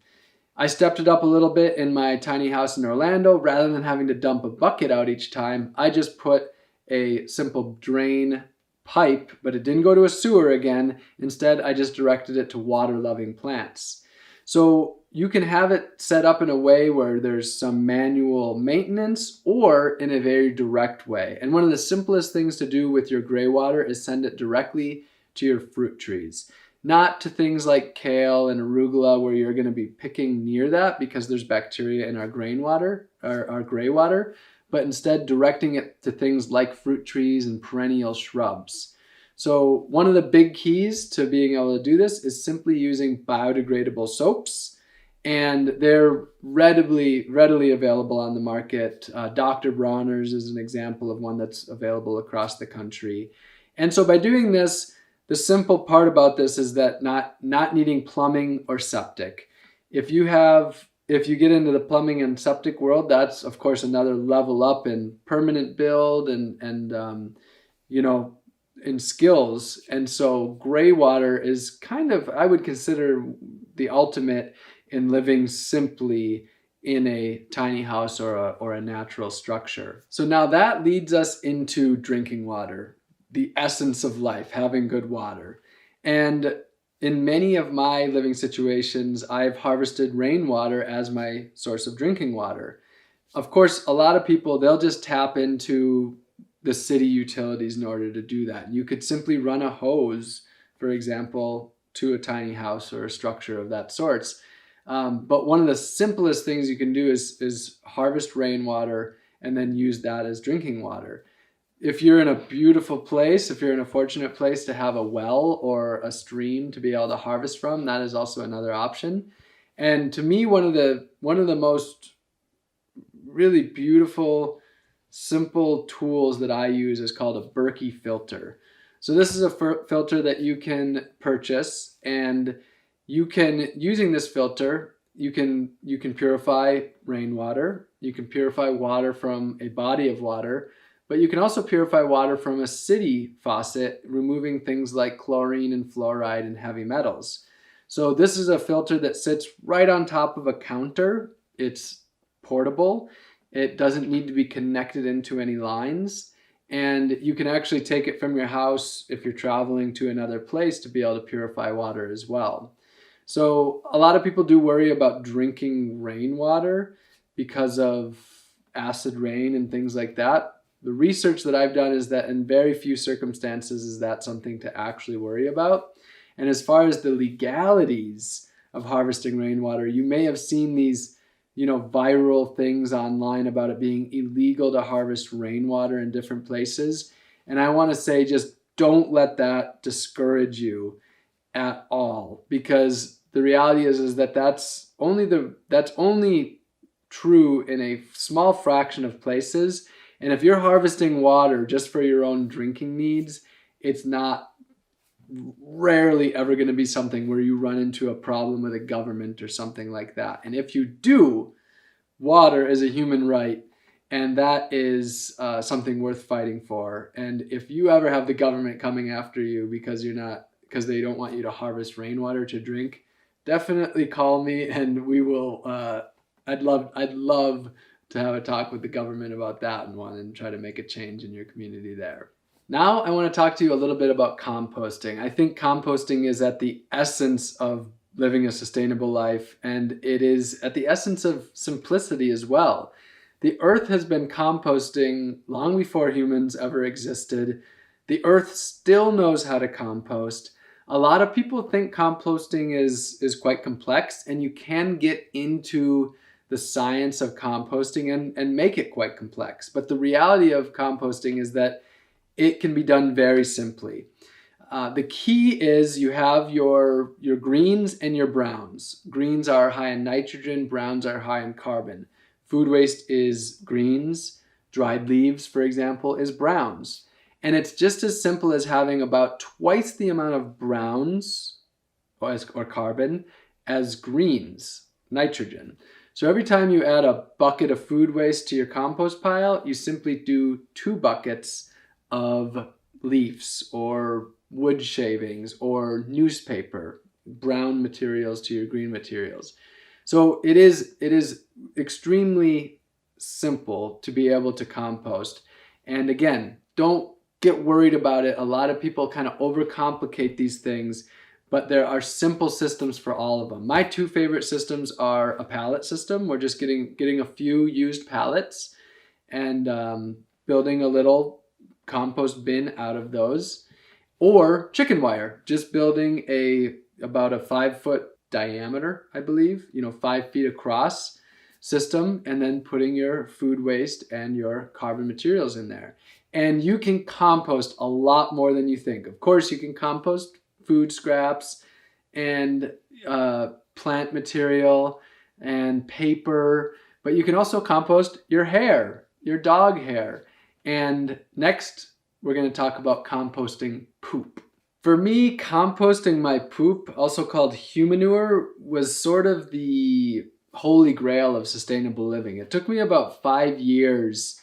I stepped it up a little bit in my tiny house in Orlando. Rather than having to dump a bucket out each time, I just put a simple drain pipe, but it didn't go to a sewer again. Instead, I just directed it to water-loving plants. So you can have it set up in a way where there's some manual maintenance, or in a very direct way. And one of the simplest things to do with your gray water is send it directly to your fruit trees. not to things like kale and arugula where you're going to be picking near that because there's bacteria in our grain water, our gray water, but instead directing it to things like fruit trees and perennial shrubs. So one of the big keys to being able to do this is simply using biodegradable soaps, and they're readily available on the market. Dr. Bronner's is an example of one that's available across the country. And so by doing this, the simple part about this is that not needing plumbing or septic. If you get into the plumbing and septic world, that's of course another level up in permanent build and in skills. And so gray water is kind of, I would consider, the ultimate in living simply in a tiny house or a natural structure. So now that leads us into drinking water, the essence of life, having good water. And in many of my living situations, I've harvested rainwater as my source of drinking water. Of course, a lot of people, they'll just tap into the city utilities in order to do that. You could simply run a hose, for example, to a tiny house or a structure of that sorts. But one of the simplest things you can do is harvest rainwater and then use that as drinking water. If you're in a beautiful place, if you're in a fortunate place to have a well or a stream to be able to harvest from, that is also another option. And to me, one of the most really beautiful, simple tools that I use is called a Berkey filter. So this is a filter that you can purchase, and using this filter, you can purify rainwater, you can purify water from a body of water, but you can also purify water from a city faucet, removing things like chlorine and fluoride and heavy metals. So this is a filter that sits right on top of a counter. It's portable. It doesn't need to be connected into any lines. And you can actually take it from your house if you're traveling to another place to be able to purify water as well. So a lot of people do worry about drinking rainwater because of acid rain and things like that. The research that I've done is that in very few circumstances is that something to actually worry about. And as far as the legalities of harvesting rainwater, you may have seen these, viral things online about it being illegal to harvest rainwater in different places. And I want to say, just don't let that discourage you at all, because the reality is that that's only true in a small fraction of places. And if you're harvesting water just for your own drinking needs, it's rarely ever going to be something where you run into a problem with a government or something like that. And if you do, water is a human right, and that is something worth fighting for. And if you ever have the government coming after you because they don't want you to harvest rainwater to drink, definitely call me, and we will. I'd love to have a talk with the government about that and try to make a change in your community there. Now I want to talk to you a little bit about composting. I think composting is at the essence of living a sustainable life, and it is at the essence of simplicity as well. The earth has been composting long before humans ever existed. The earth still knows how to compost. A lot of people think composting is quite complex, and you can get into the science of composting and make it quite complex. But the reality of composting is that it can be done very simply. The key is you have your greens and your browns. Greens are high in nitrogen, browns are high in carbon. Food waste is greens. Dried leaves, for example, is browns. And it's just as simple as having about twice the amount of browns or carbon as greens, nitrogen. So every time you add a bucket of food waste to your compost pile, you simply do 2 buckets of leaves or wood shavings or newspaper, brown materials to your green materials. So it is extremely simple to be able to compost. And again, don't get worried about it. A lot of people kind of overcomplicate these things, but there are simple systems for all of them. My 2 favorite systems are a pallet system. We're just getting a few used pallets and building a little compost bin out of those. or chicken wire, just building about a 5-foot diameter, I believe, 5 feet across system, and then putting your food waste and your carbon materials in there. And you can compost a lot more than you think. Of course, you can compost food scraps and plant material and paper, but you can also compost your hair, your dog hair. And next, we're going to talk about composting poop. For me, composting my poop, also called humanure, was sort of the holy grail of sustainable living. It took me about 5 years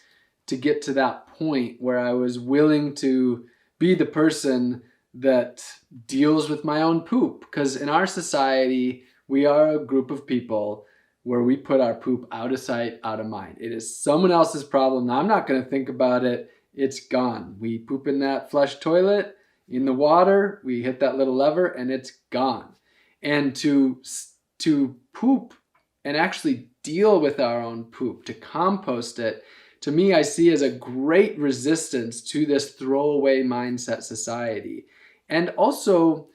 to get to that point where I was willing to be the person that deals with my own poop. Because in our society, we are a group of people where we put our poop out of sight, out of mind. It is someone else's problem. Now, I'm not going to think about it. It's gone. We poop in that flush toilet, in the water, we hit that little lever, and it's gone. And to poop and actually deal with our own poop, to compost it, to me, I see as a great resistance to this throwaway mindset society. And also,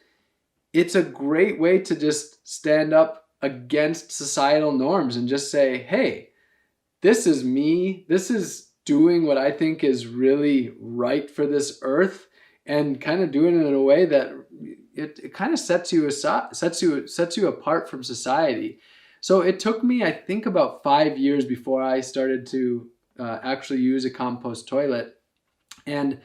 it's a great way to just stand up against societal norms and just say, hey, this is me. This is doing what I think is really right for this earth, and kind of doing it in a way that it kind of sets you apart from society. So it took me, I think, about 5 years before I started to actually use a compost toilet. And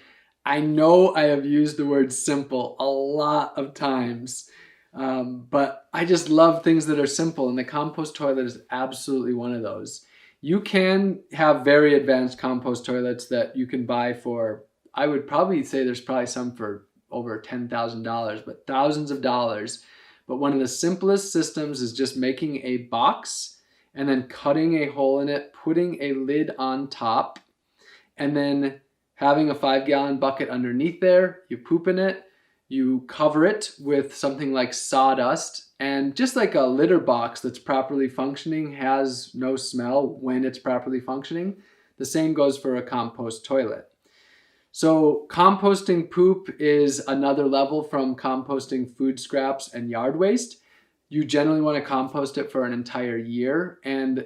I know I have used the word simple a lot of times, but I just love things that are simple, and the compost toilet is absolutely one of those. You can have very advanced compost toilets that you can buy for, I would probably say there's probably some for over $10,000, but thousands of dollars. But one of the simplest systems is just making a box and then cutting a hole in it, putting a lid on top, and then having a 5-gallon bucket underneath there. You poop in it, you cover it with something like sawdust, and just like a litter box that's properly functioning has no smell when it's properly functioning, the same goes for a compost toilet. So composting poop is another level from composting food scraps and yard waste. You generally want to compost it for an entire year. And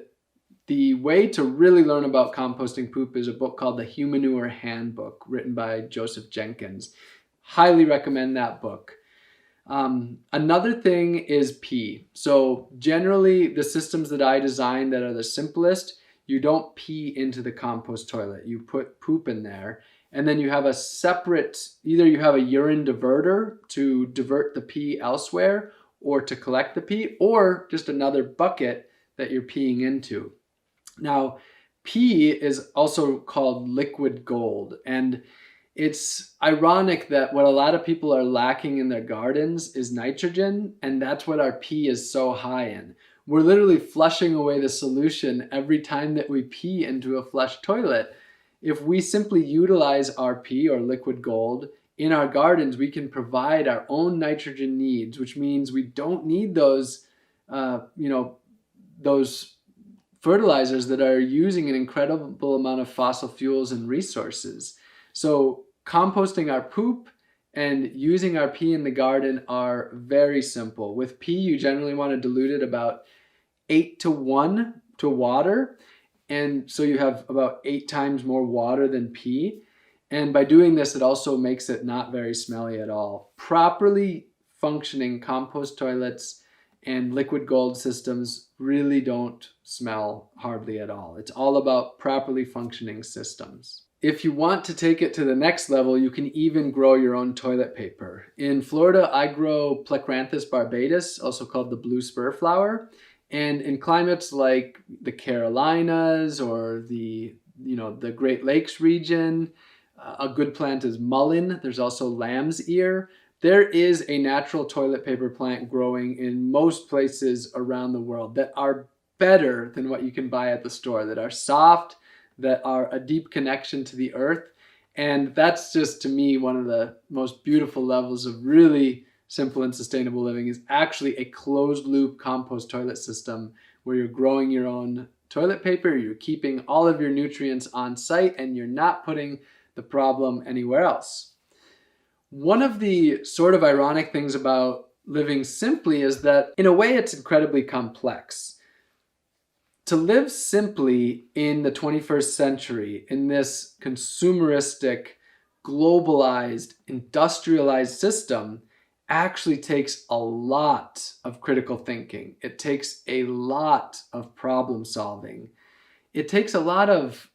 the way to really learn about composting poop is a book called The Humanure Handbook, written by Joseph Jenkins. Highly recommend that book. Another thing is pee. So generally the systems that I design that are the simplest, you don't pee into the compost toilet. You put poop in there. And then you have a separate, either you have a urine diverter to divert the pee elsewhere or to collect the pee, or just another bucket that you're peeing into. Now, pee is also called liquid gold. And it's ironic that what a lot of people are lacking in their gardens is nitrogen, and that's what our pee is so high in. We're literally flushing away the solution every time that we pee into a flush toilet. If we simply utilize our pee or liquid gold in our gardens, we can provide our own nitrogen needs, which means we don't need those fertilizers that are using an incredible amount of fossil fuels and resources. So composting our poop and using our pee in the garden are very simple. With pee, you generally want to dilute it about 8-to-1 to water. And so you have about 8 times more water than pee. And by doing this, it also makes it not very smelly at all. Properly functioning compost toilets and liquid gold systems really don't smell hardly at all. It's all about properly functioning systems. If you want to take it to the next level, you can even grow your own toilet paper. In Florida, I grow Plecranthus barbatus, also called the blue spur flower. And in climates like the Carolinas or the Great Lakes region, a good plant is mullein. There's also lamb's ear. There is a natural toilet paper plant growing in most places around the world that are better than what you can buy at the store, that are soft, that are a deep connection to the earth. And that's just, to me, one of the most beautiful levels of really simple and sustainable living, is actually a closed loop compost toilet system where you're growing your own toilet paper, you're keeping all of your nutrients on site, and you're not putting the problem anywhere else. One of the sort of ironic things about living simply is that in a way it's incredibly complex. To live simply in the 21st century, in this consumeristic, globalized, industrialized system, actually takes a lot of critical thinking. It takes a lot of problem solving. It takes a lot of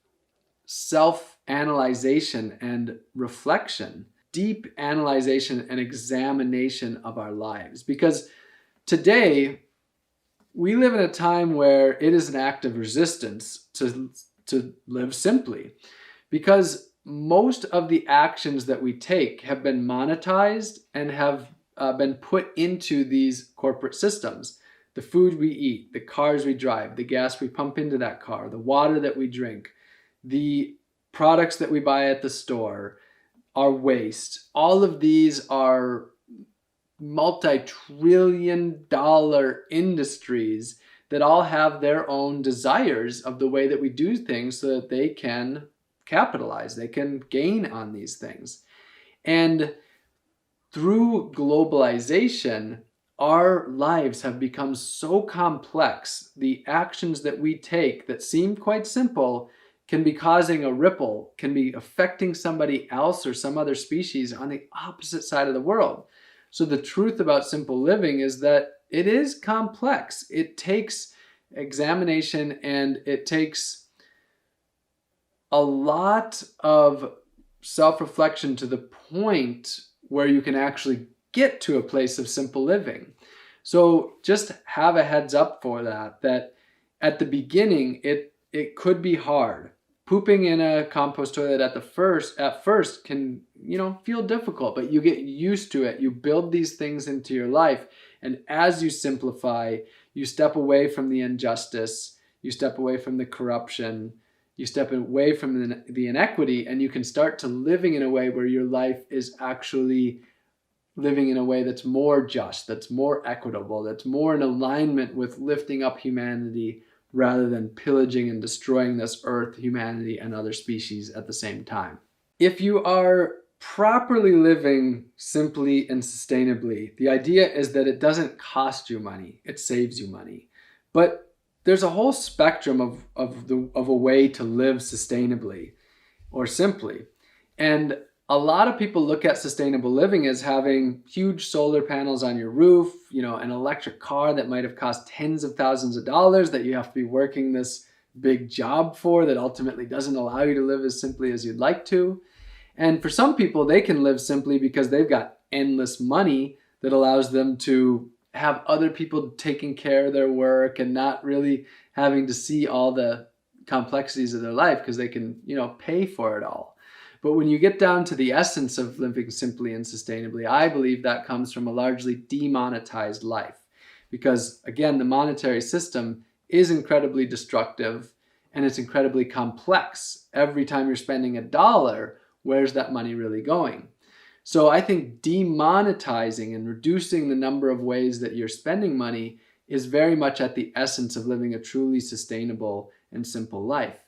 self-analyzation and reflection, deep analyzation and examination of our lives. Because today, we live in a time where it is an act of resistance to live simply. Because most of the actions that we take have been monetized and have been put into these corporate systems. The food we eat, the cars we drive, the gas we pump into that car, the water that we drink, the products that we buy at the store, our waste. All of these are multi-trillion-dollar industries that all have their own desires of the way that we do things so that they can capitalize, they can gain on these things. And through globalization, our lives have become so complex. The actions that we take that seem quite simple can be causing a ripple, can be affecting somebody else or some other species on the opposite side of the world. So the truth about simple living is that it is complex. It takes examination and it takes a lot of self-reflection to the point where you can actually get to a place of simple living. So just have a heads up for that at the beginning, it could be hard. Pooping in a compost toilet at first can, feel difficult, but you get used to it. You build these things into your life. And as you simplify, you step away from the injustice, you step away from the corruption, you step away from the inequity, and you can start to living in a way where your life is actually living in a way that's more just, that's more equitable, that's more in alignment with lifting up humanity rather than pillaging and destroying this earth, humanity, and other species at the same time. If you are properly living simply and sustainably, the idea is that it doesn't cost you money, it saves you money. But there's a whole spectrum of a way to live sustainably or simply. And a lot of people look at sustainable living as having huge solar panels on your roof, an electric car that might have cost tens of thousands of dollars that you have to be working this big job for that ultimately doesn't allow you to live as simply as you'd like to. And for some people, they can live simply because they've got endless money that allows them to have other people taking care of their work and not really having to see all the complexities of their life because they can, pay for it all. But when you get down to the essence of living simply and sustainably, I believe that comes from a largely demonetized life. Because again, the monetary system is incredibly destructive and it's incredibly complex. Every time you're spending $1, where's that money really going? So I think demonetizing and reducing the number of ways that you're spending money is very much at the essence of living a truly sustainable and simple life.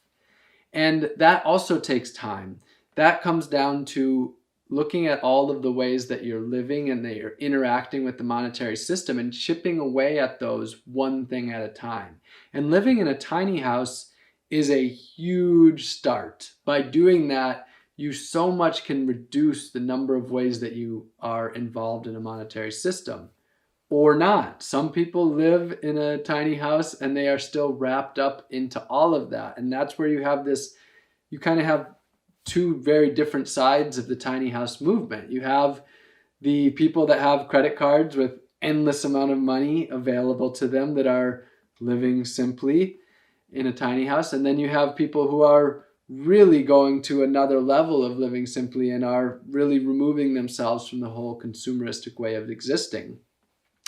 And that also takes time. That comes down to looking at all of the ways that you're living and that you're interacting with the monetary system and chipping away at those one thing at a time. And living in a tiny house is a huge start. By doing that, you so much can reduce the number of ways that you are involved in a monetary system. Or not. Some people live in a tiny house and they are still wrapped up into all of that. And that's where you kind of have two very different sides of the tiny house movement. You have the people that have credit cards with endless amount of money available to them that are living simply in a tiny house. And then you have people who are really going to another level of living simply and are really removing themselves from the whole consumeristic way of existing.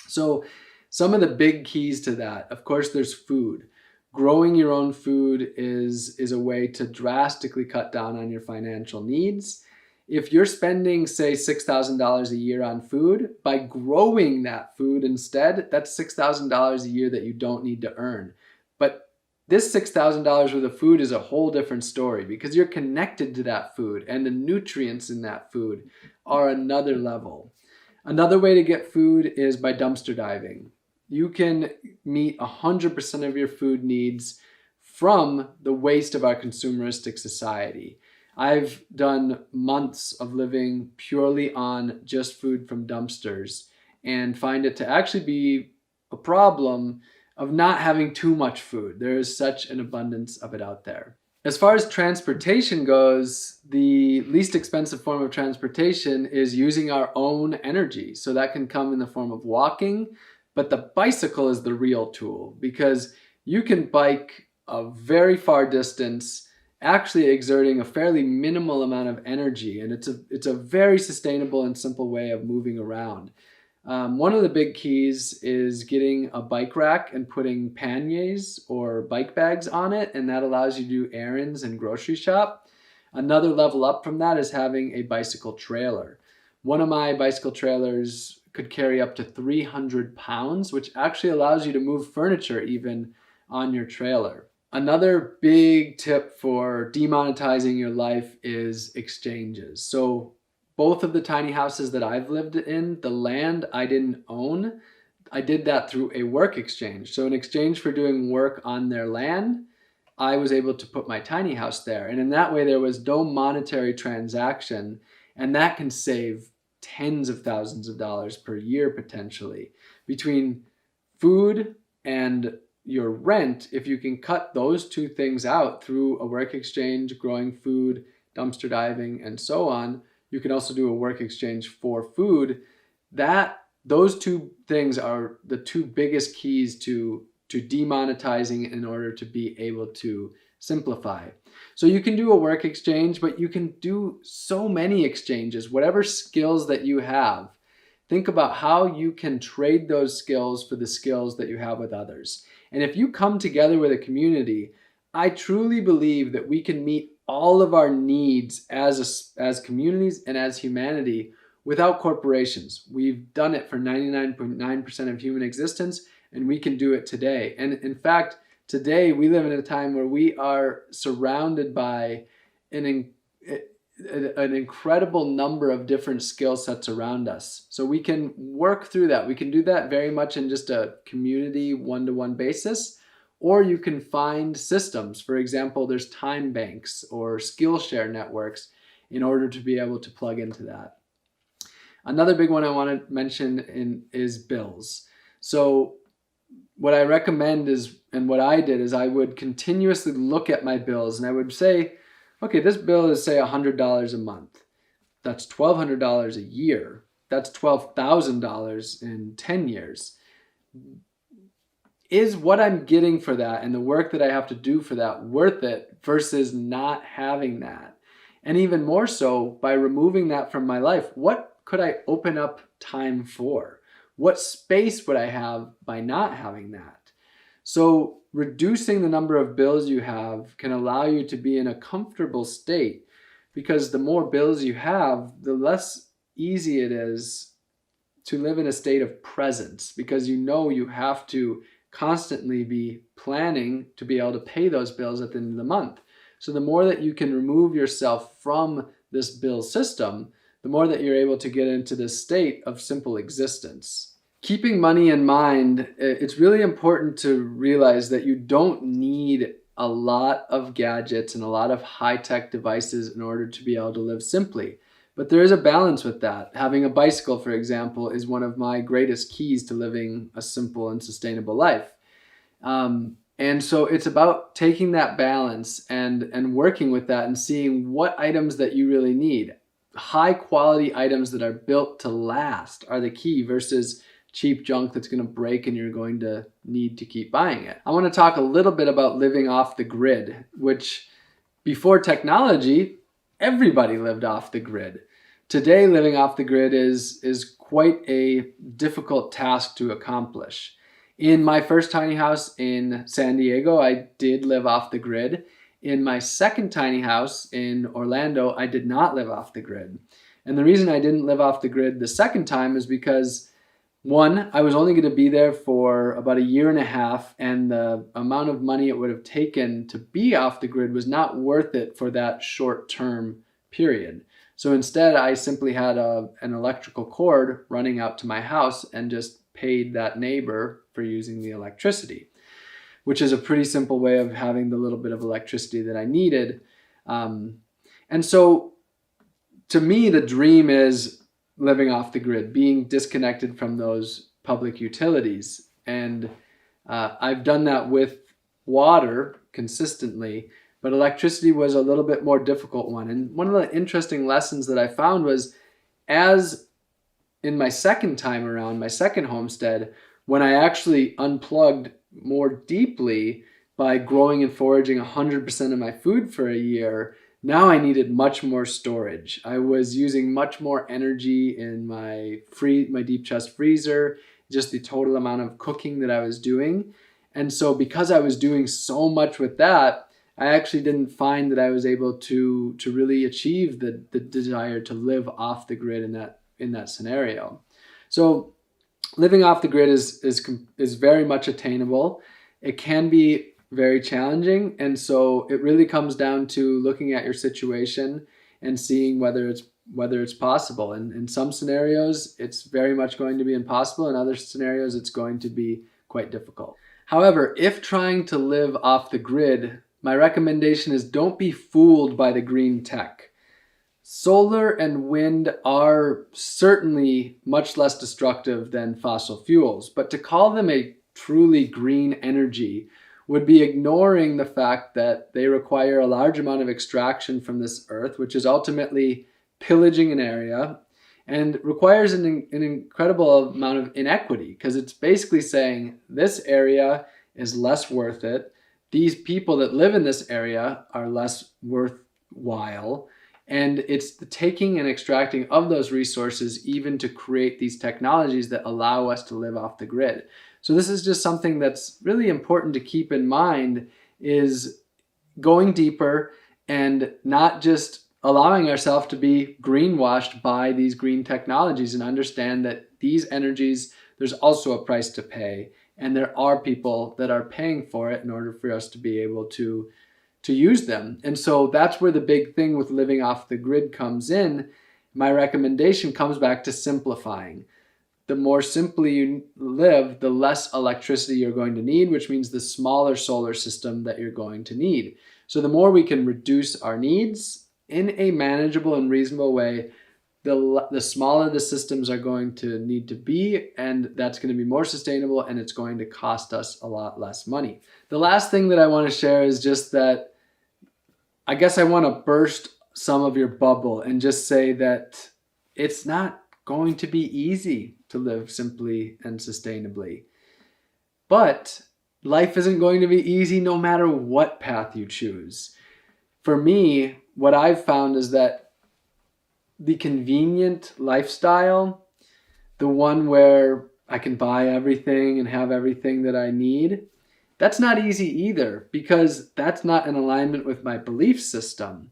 So some of the big keys to that, of course, there's food. Growing your own food is a way to drastically cut down on your financial needs. If you're spending, say, $6,000 a year on food, by growing that food instead, that's $6,000 a year that you don't need to earn. But This $6,000 worth of food is a whole different story because you're connected to that food and the nutrients in that food are another level. Another way to get food is by dumpster diving. You can meet 100% of your food needs from the waste of our consumeristic society. I've done months of living purely on just food from dumpsters and find it to actually be a problem of not having too much food. There is such an abundance of it out there. As far as transportation goes, the least expensive form of transportation is using our own energy. So that can come in the form of walking, but the bicycle is the real tool because you can bike a very far distance, actually exerting a fairly minimal amount of energy. And it's a very sustainable and simple way of moving around. One of the big keys is getting a bike rack and putting panniers or bike bags on it, and that allows you to do errands and grocery shop. Another level up from that is having a bicycle trailer. One of my bicycle trailers could carry up to 300 pounds, which actually allows you to move furniture even on your trailer. Another big tip for demonetizing your life is exchanges. So both of the tiny houses that I've lived in, the land I didn't own, I did that through a work exchange. So in exchange for doing work on their land, I was able to put my tiny house there. And in that way, there was no monetary transaction. And that can save tens of thousands of dollars per year potentially. Between food and your rent, if you can cut those two things out through a work exchange, growing food, dumpster diving, and so on, you can also do a work exchange for food. Those two things are the two biggest keys to demonetizing in order to be able to simplify. So you can do a work exchange, but you can do so many exchanges, whatever skills that you have. Think about how you can trade those skills for the skills that you have with others. And if you come together with a community, I truly believe that we can meet all of our needs as communities and as humanity without corporations. We've done it for 99.9% of human existence, and we can do it today. And in fact, today we live in a time where we are surrounded by an incredible number of different skill sets around us. So we can work through that. We can do that very much in just a community one-to-one basis. Or you can find systems. For example, there's time banks or Skillshare networks in order to be able to plug into that. Another big one I want to mention is bills. So what I recommend is, and what I did is I would continuously look at my bills and I would say, okay, this bill is say $100 a month. That's $1,200 a year. That's $12,000 in 10 years. Is what I'm getting for that and the work that I have to do for that worth it versus not having that? And even more so, by removing that from my life, what could I open up time for? What space would I have by not having that? So reducing the number of bills you have can allow you to be in a comfortable state, because the more bills you have, the less easy it is to live in a state of presence, because you know you have to constantly be planning to be able to pay those bills at the end of the month. So the more that you can remove yourself from this bill system, the more that you're able to get into this state of simple existence. Keeping money in mind, it's really important to realize that you don't need a lot of gadgets and a lot of high-tech devices in order to be able to live simply. But there is a balance with that. Having a bicycle, for example, is one of my greatest keys to living a simple and sustainable life. And so it's about taking that balance and working with that and seeing what items that you really need. High quality items that are built to last are the key versus cheap junk that's going to break and you're going to need to keep buying it. I want to talk a little bit about living off the grid, which before technology, everybody lived off the grid. Today, living off the grid is quite a difficult task to accomplish. In my first tiny house in San Diego, I did live off the grid. In my second tiny house in Orlando, I did not live off the grid. And the reason I didn't live off the grid the second time is because One, I was only going to be there for about a year and a half, and the amount of money it would have taken to be off the grid was not worth it for that short-term period. So instead, I simply had an electrical cord running out to my house and just paid that neighbor for using the electricity, which is a pretty simple way of having the little bit of electricity that I needed. And so to me, the dream is living off the grid, being disconnected from those public utilities. And I've done that with water consistently, but electricity was a little bit more difficult one. And one of the interesting lessons that I found was, as in my second time around, my second homestead, when I actually unplugged more deeply by growing and foraging 100% of my food for a year, now I needed much more storage. I was using much more energy in my deep chest freezer, just the total amount of cooking that I was doing. And so because I was doing so much with that, I actually didn't find that I was able to really achieve the desire to live off the grid in that scenario. So living off the grid is very much attainable. It can be very challenging, and so it really comes down to looking at your situation and seeing whether it's possible. And in some scenarios, it's very much going to be impossible. In other scenarios, it's going to be quite difficult. However, if trying to live off the grid, my recommendation is don't be fooled by the green tech. Solar and wind are certainly much less destructive than fossil fuels, but to call them a truly green energy would be ignoring the fact that they require a large amount of extraction from this earth, which is ultimately pillaging an area, and requires an incredible amount of inequity, because it's basically saying this area is less worth it. These people that live in this area are less worthwhile. And it's the taking and extracting of those resources even to create these technologies that allow us to live off the grid. So this is just something that's really important to keep in mind, is going deeper and not just allowing ourselves to be greenwashed by these green technologies, and understand that these energies, there's also a price to pay. And there are people that are paying for it in order for us to be able to use them. And so that's where the big thing with living off the grid comes in. My recommendation comes back to simplifying. The more simply you live, the less electricity you're going to need, which means the smaller solar system that you're going to need. So the more we can reduce our needs in a manageable and reasonable way, the smaller the systems are going to need to be, and that's going to be more sustainable, and it's going to cost us a lot less money. The last thing that I want to share is just that I guess I want to burst some of your bubble and just say that it's not going to be easy to live simply and sustainably. But life isn't going to be easy no matter what path you choose. For me, what I've found is that the convenient lifestyle, the one where I can buy everything and have everything that I need, that's not easy either, because that's not in alignment with my belief system.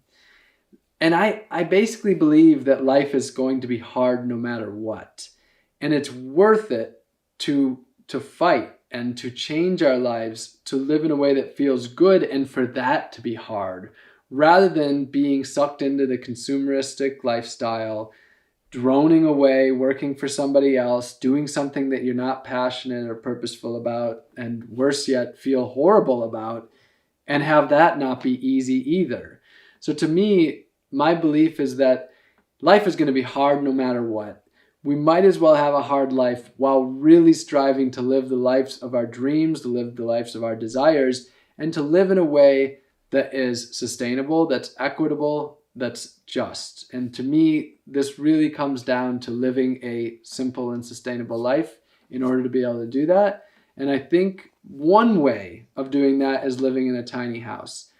And I basically believe that life is going to be hard no matter what. And it's worth it to fight and to change our lives to live in a way that feels good, and for that to be hard, rather than being sucked into the consumeristic lifestyle, droning away, working for somebody else, doing something that you're not passionate or purposeful about, and worse yet, feel horrible about, and have that not be easy either. So to me, my belief is that life is going to be hard no matter what. We might as well have a hard life while really striving to live the lives of our dreams, to live the lives of our desires, and to live in a way that is sustainable, that's equitable, that's just. And to me, this really comes down to living a simple and sustainable life in order to be able to do that. And I think one way of doing that is living in a tiny house.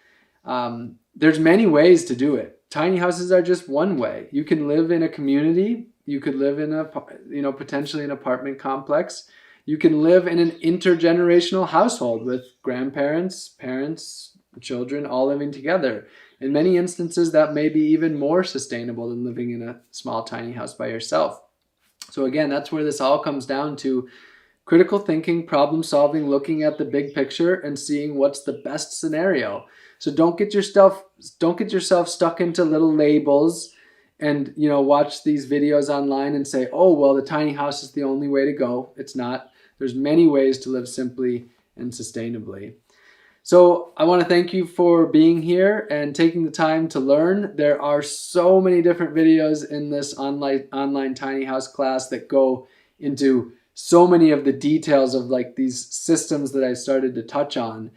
There's many ways to do it. Tiny houses are just one way. You can live in a community. You could live in potentially an apartment complex. You can live in an intergenerational household with grandparents, parents, children all living together. In many instances, that may be even more sustainable than living in a small tiny house by yourself. So again, that's where this all comes down to: critical thinking, problem solving, looking at the big picture and seeing what's the best scenario. So don't get yourself stuck into little labels and, you know, watch these videos online and say, oh, well, the tiny house is the only way to go. It's not. There's many ways to live simply and sustainably. So I want to thank you for being here and taking the time to learn. There are so many different videos in this online tiny house class that go into so many of the details of like these systems that I started to touch on.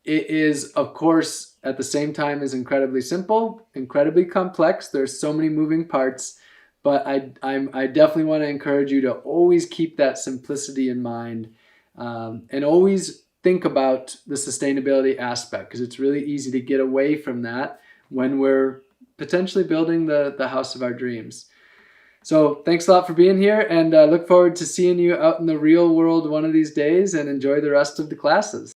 It is, of course, at the same time is incredibly simple, incredibly complex. There's so many moving parts, but I definitely want to encourage you to always keep that simplicity in mind, and always think about the sustainability aspect, because it's really easy to get away from that when we're potentially building the house of our dreams. So thanks a lot for being here, and look forward to seeing you out in the real world one of these days, and enjoy the rest of the classes.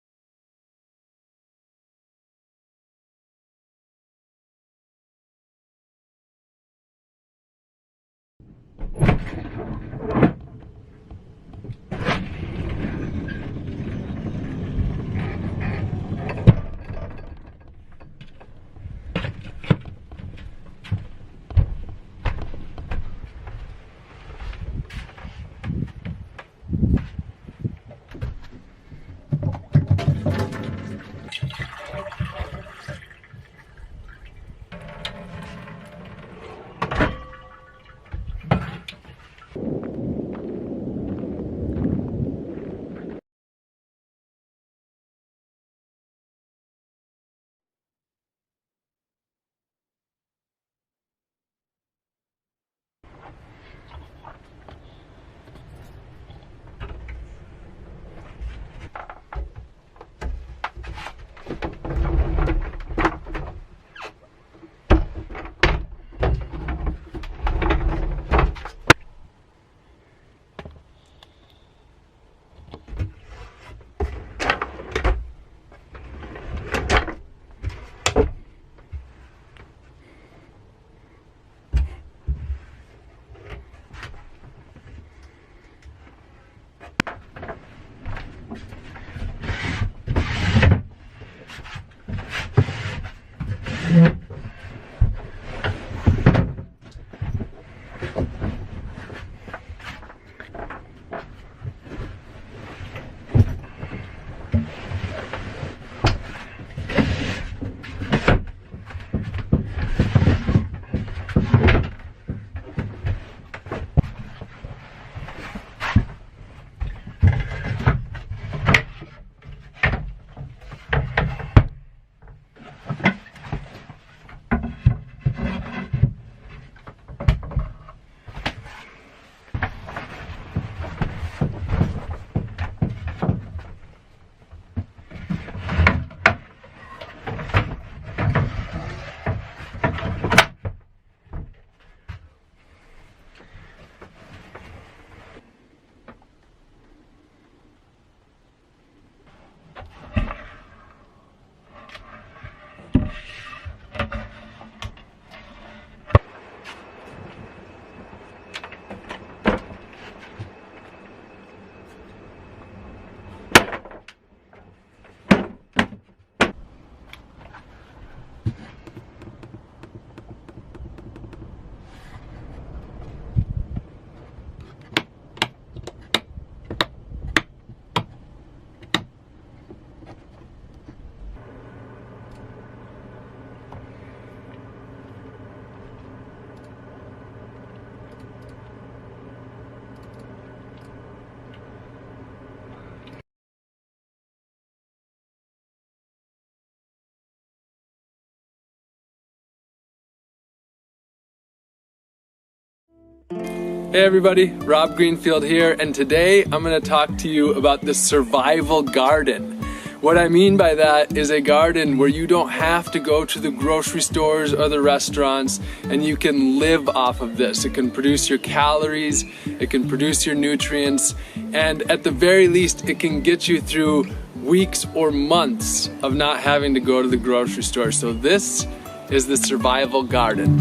Hey everybody, Rob Greenfield here, and today I'm going to talk to you about the survival garden. What I mean by that is a garden where you don't have to go to the grocery stores or the restaurants, and you can live off of this. It can produce your calories, it can produce your nutrients, and at the very least it can get you through weeks or months of not having to go to the grocery store. So this is the survival garden.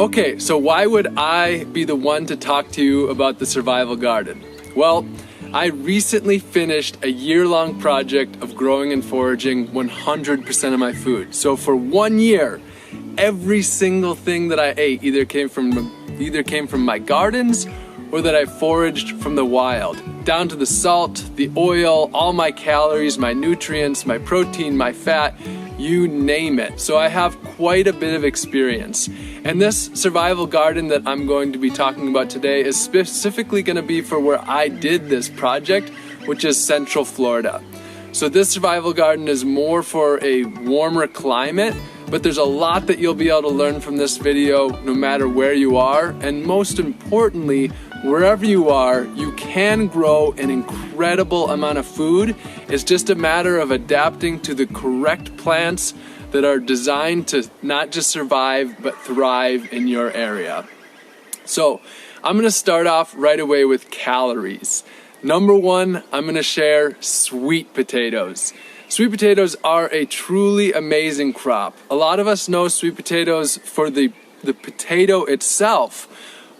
Okay, so why would I be the one to talk to you about the survival garden? Well, I recently finished a year-long project of growing and foraging 100% of my food. So for 1 year, every single thing that I ate either came from my gardens or that I foraged from the wild. Down to the salt, the oil, all my calories, my nutrients, my protein, my fat, you name it. So I have quite a bit of experience. And this survival garden that I'm going to be talking about today is specifically going to be for where I did this project, which is Central Florida. So this survival garden is more for a warmer climate, but there's a lot that you'll be able to learn from this video no matter where you are. And most importantly, wherever you are, you can grow an incredible amount of food. It's just a matter of adapting to the correct plants that are designed to not just survive, but thrive in your area. So I'm gonna start off right away with calories. Number one, I'm gonna share sweet potatoes. Sweet potatoes are a truly amazing crop. A lot of us know sweet potatoes for the potato itself,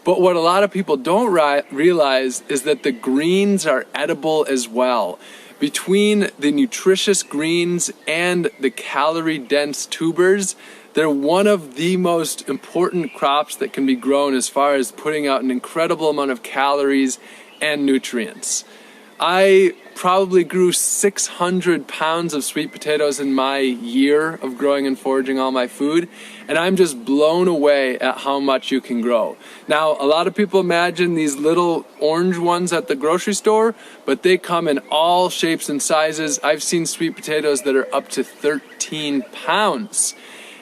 but what a lot of people don't realize is that the greens are edible as well. Between the nutritious greens and the calorie-dense tubers, they're one of the most important crops that can be grown as far as putting out an incredible amount of calories and nutrients. I probably grew 600 pounds of sweet potatoes in my year of growing and foraging all my food, and I'm just blown away at how much you can grow. Now, a lot of people imagine these little orange ones at the grocery store, but they come in all shapes and sizes. I've seen sweet potatoes that are up to 13 pounds.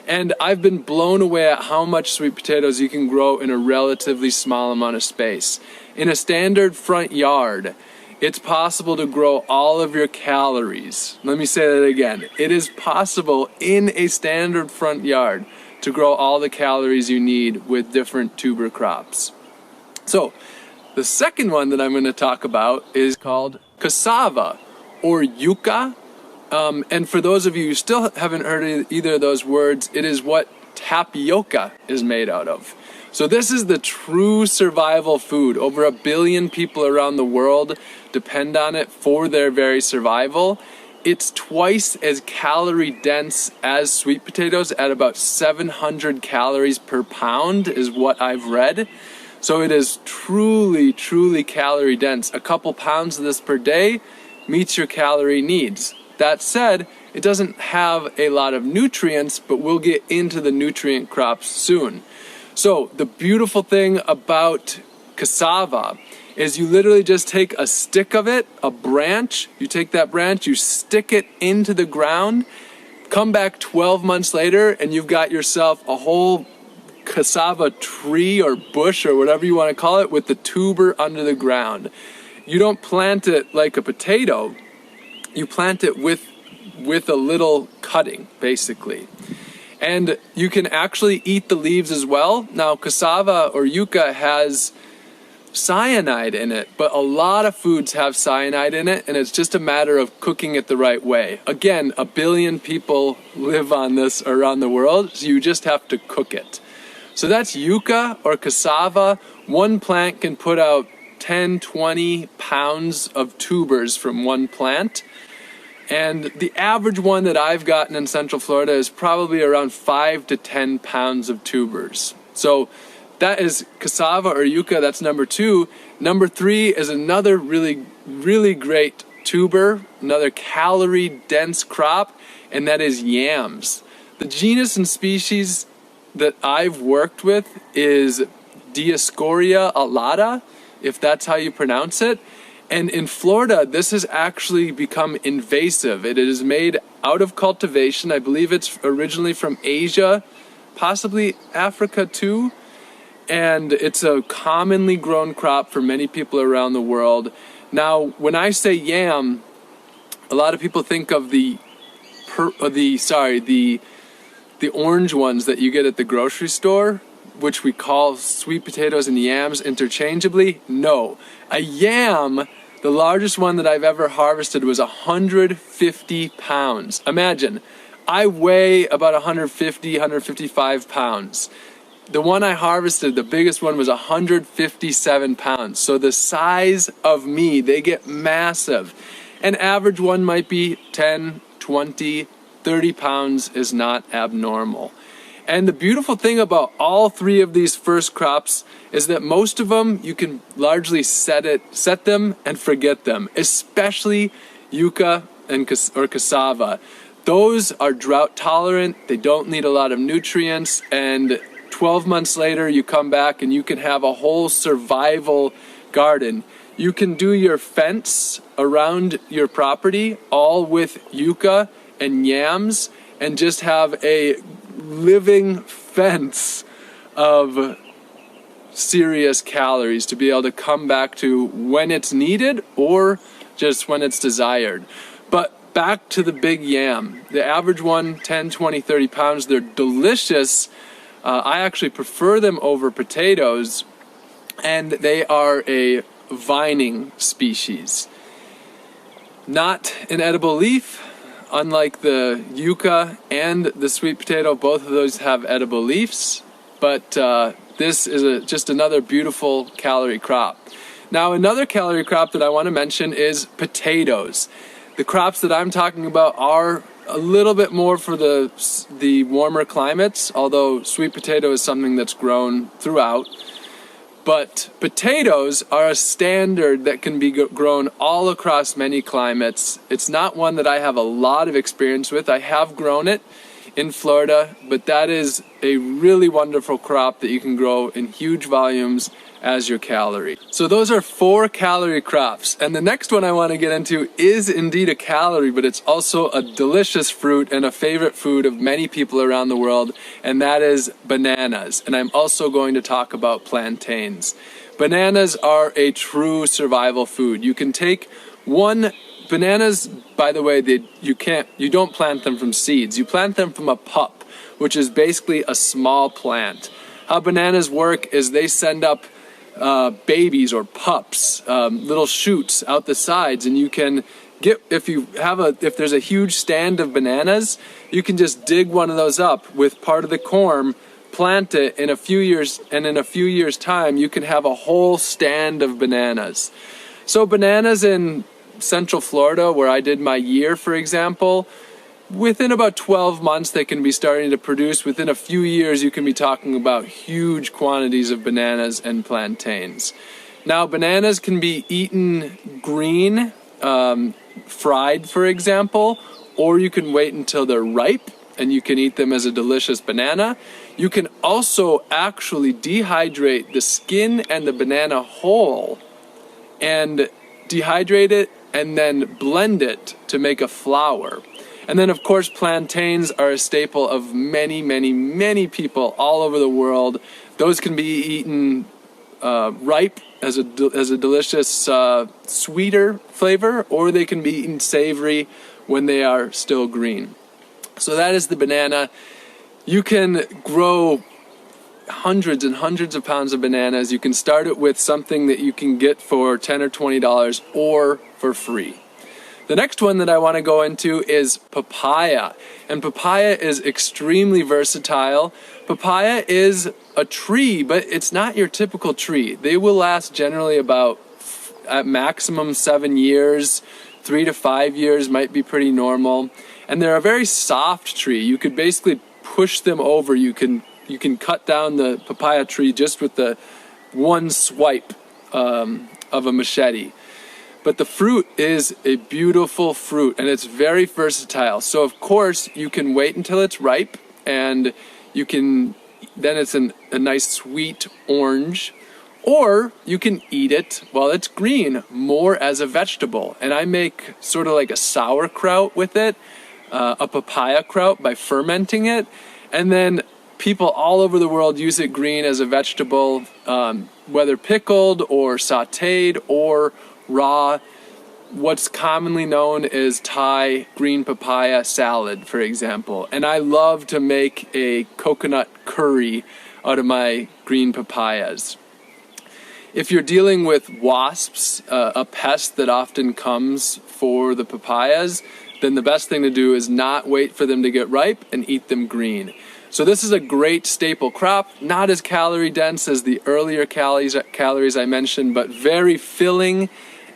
And I've been blown away at how much sweet potatoes you can grow in a relatively small amount of space. In a standard front yard, it's possible to grow all of your calories. Let me say that again. It is possible in a standard front yard to grow all the calories you need with different tuber crops. So, the second one that I'm going to talk about is called cassava or yucca. And for those of you who still haven't heard either of those words, it is what tapioca is made out of. So this is the true survival food. Over 1 billion people around the world depend on it for their very survival. It's twice as calorie dense as sweet potatoes at about 700 calories per pound is what I've read. So it is truly, truly calorie dense. A couple pounds of this per day meets your calorie needs. That said, it doesn't have a lot of nutrients, but we'll get into the nutrient crops soon. So the beautiful thing about cassava is you literally just take a stick of it, a branch, you take that branch, you stick it into the ground, come back 12 months later, and you've got yourself a whole cassava tree or bush or whatever you want to call it with the tuber under the ground. You don't plant it like a potato, you plant it with a little cutting, basically. And you can actually eat the leaves as well. Now, cassava or yucca has cyanide in it, but a lot of foods have cyanide in it, and it's just a matter of cooking it the right way. Again, 1 billion people live on this around the world, so you just have to cook it. So that's yucca or cassava. One plant can put out 10, 20 pounds of tubers from one plant. And the average one that I've gotten in Central Florida is probably around 5 to 10 pounds of tubers. So that is cassava or yucca, that's number 2. Number 3 is another really, really great tuber, another calorie-dense crop, and that is yams. The genus and species that I've worked with is Dioscorea alata, if that's how you pronounce it. And in Florida, this has actually become invasive. It is made out of cultivation. I believe it's originally from Asia, possibly Africa too. And it's a commonly grown crop for many people around the world. Now, when I say yam, a lot of people think of the orange ones that you get at the grocery store, which we call sweet potatoes and yams interchangeably. No, a yam, the largest one that I've ever harvested was 150 pounds. Imagine, I weigh about 150, 155 pounds. the one I harvested, the biggest one was 157 pounds. So the size of me, they get massive. An average one might be 10, 20, 30 pounds is not abnormal. And the beautiful thing about all three of these first crops is that most of them, you can largely set them and forget them, especially yucca or cassava. Those are drought tolerant, they don't need a lot of nutrients, and 12 months later you come back and you can have a whole survival garden. You can do your fence around your property all with yucca and yams and just have a living fence of serious calories to be able to come back to when it's needed or just when it's desired. But back to the big yam. The average one, 10, 20, 30 pounds. They're delicious. I actually prefer them over potatoes, and they are a vining species. Not an edible leaf. Unlike the yucca and the sweet potato, both of those have edible leaves, but this is just another beautiful calorie crop. Now, another calorie crop that I want to mention is potatoes. The crops that I'm talking about are a little bit more for the warmer climates, although sweet potato is something that's grown throughout. But potatoes are a standard that can be grown all across many climates. It's not one that I have a lot of experience with. I have grown it in Florida, but that is a really wonderful crop that you can grow in huge volumes as your calorie. So those are 4 calorie crops. And the next one I want to get into is indeed a calorie, but it's also a delicious fruit and a favorite food of many people around the world, and that is bananas. And I'm also going to talk about plantains. Bananas are a true survival food. You can take bananas, by the way, you don't plant them from seeds. You plant them from a pup, which is basically a small plant. How bananas work is they send up babies or pups, little shoots out the sides, and you can get, if there's a huge stand of bananas, you can just dig one of those up with part of the corm, plant it in a few years, and in a few years time you can have a whole stand of bananas. So bananas in Central Florida, where I did my year, for example, within about 12 months they can be starting to produce. Within a few years you can be talking about huge quantities of bananas and plantains. Now, bananas can be eaten green, fried for example, or you can wait until they're ripe and you can eat them as a delicious banana. You can also actually dehydrate the skin and the banana whole and dehydrate it and then blend it to make a flour. And then, of course, plantains are a staple of many, many, many people all over the world. Those can be eaten ripe as a delicious sweeter flavor, or they can be eaten savory when they are still green. So that is the banana. You can grow hundreds and hundreds of pounds of bananas. You can start it with something that you can get for $10 or $20 or for free. The next one that I want to go into is papaya. And papaya is extremely versatile. Papaya is a tree, but it's not your typical tree. They will last generally about, at maximum, 7 years. 3 to 5 years might be pretty normal. And they're a very soft tree. You could basically push them over. You can cut down the papaya tree just with the one swipe of a machete. But the fruit is a beautiful fruit, and it's very versatile. So of course you can wait until it's ripe, and then it's a nice sweet orange, or you can eat it while it's green, more as a vegetable. And I make sort of like a sauerkraut with it, a papaya kraut, by fermenting it, and then people all over the world use it green as a vegetable, whether pickled or sauteed or raw. What's commonly known as Thai green papaya salad, for example. And I love to make a coconut curry out of my green papayas. If you're dealing with wasps, a pest that often comes for the papayas, then the best thing to do is not wait for them to get ripe and eat them green. So this is a great staple crop, not as calorie dense as the earlier calories I mentioned, but very filling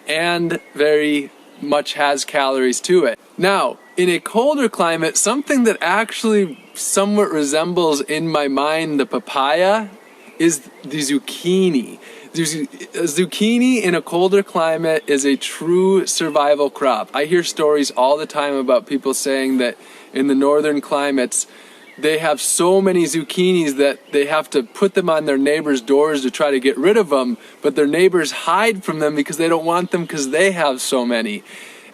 and very much has calories to it. Now, in a colder climate, something that actually somewhat resembles in my mind the papaya is the zucchini. Zucchini in a colder climate is a true survival crop. I hear stories all the time about people saying that in the northern climates, they have so many zucchinis that they have to put them on their neighbors' doors to try to get rid of them, but their neighbors hide from them because they don't want them because they have so many.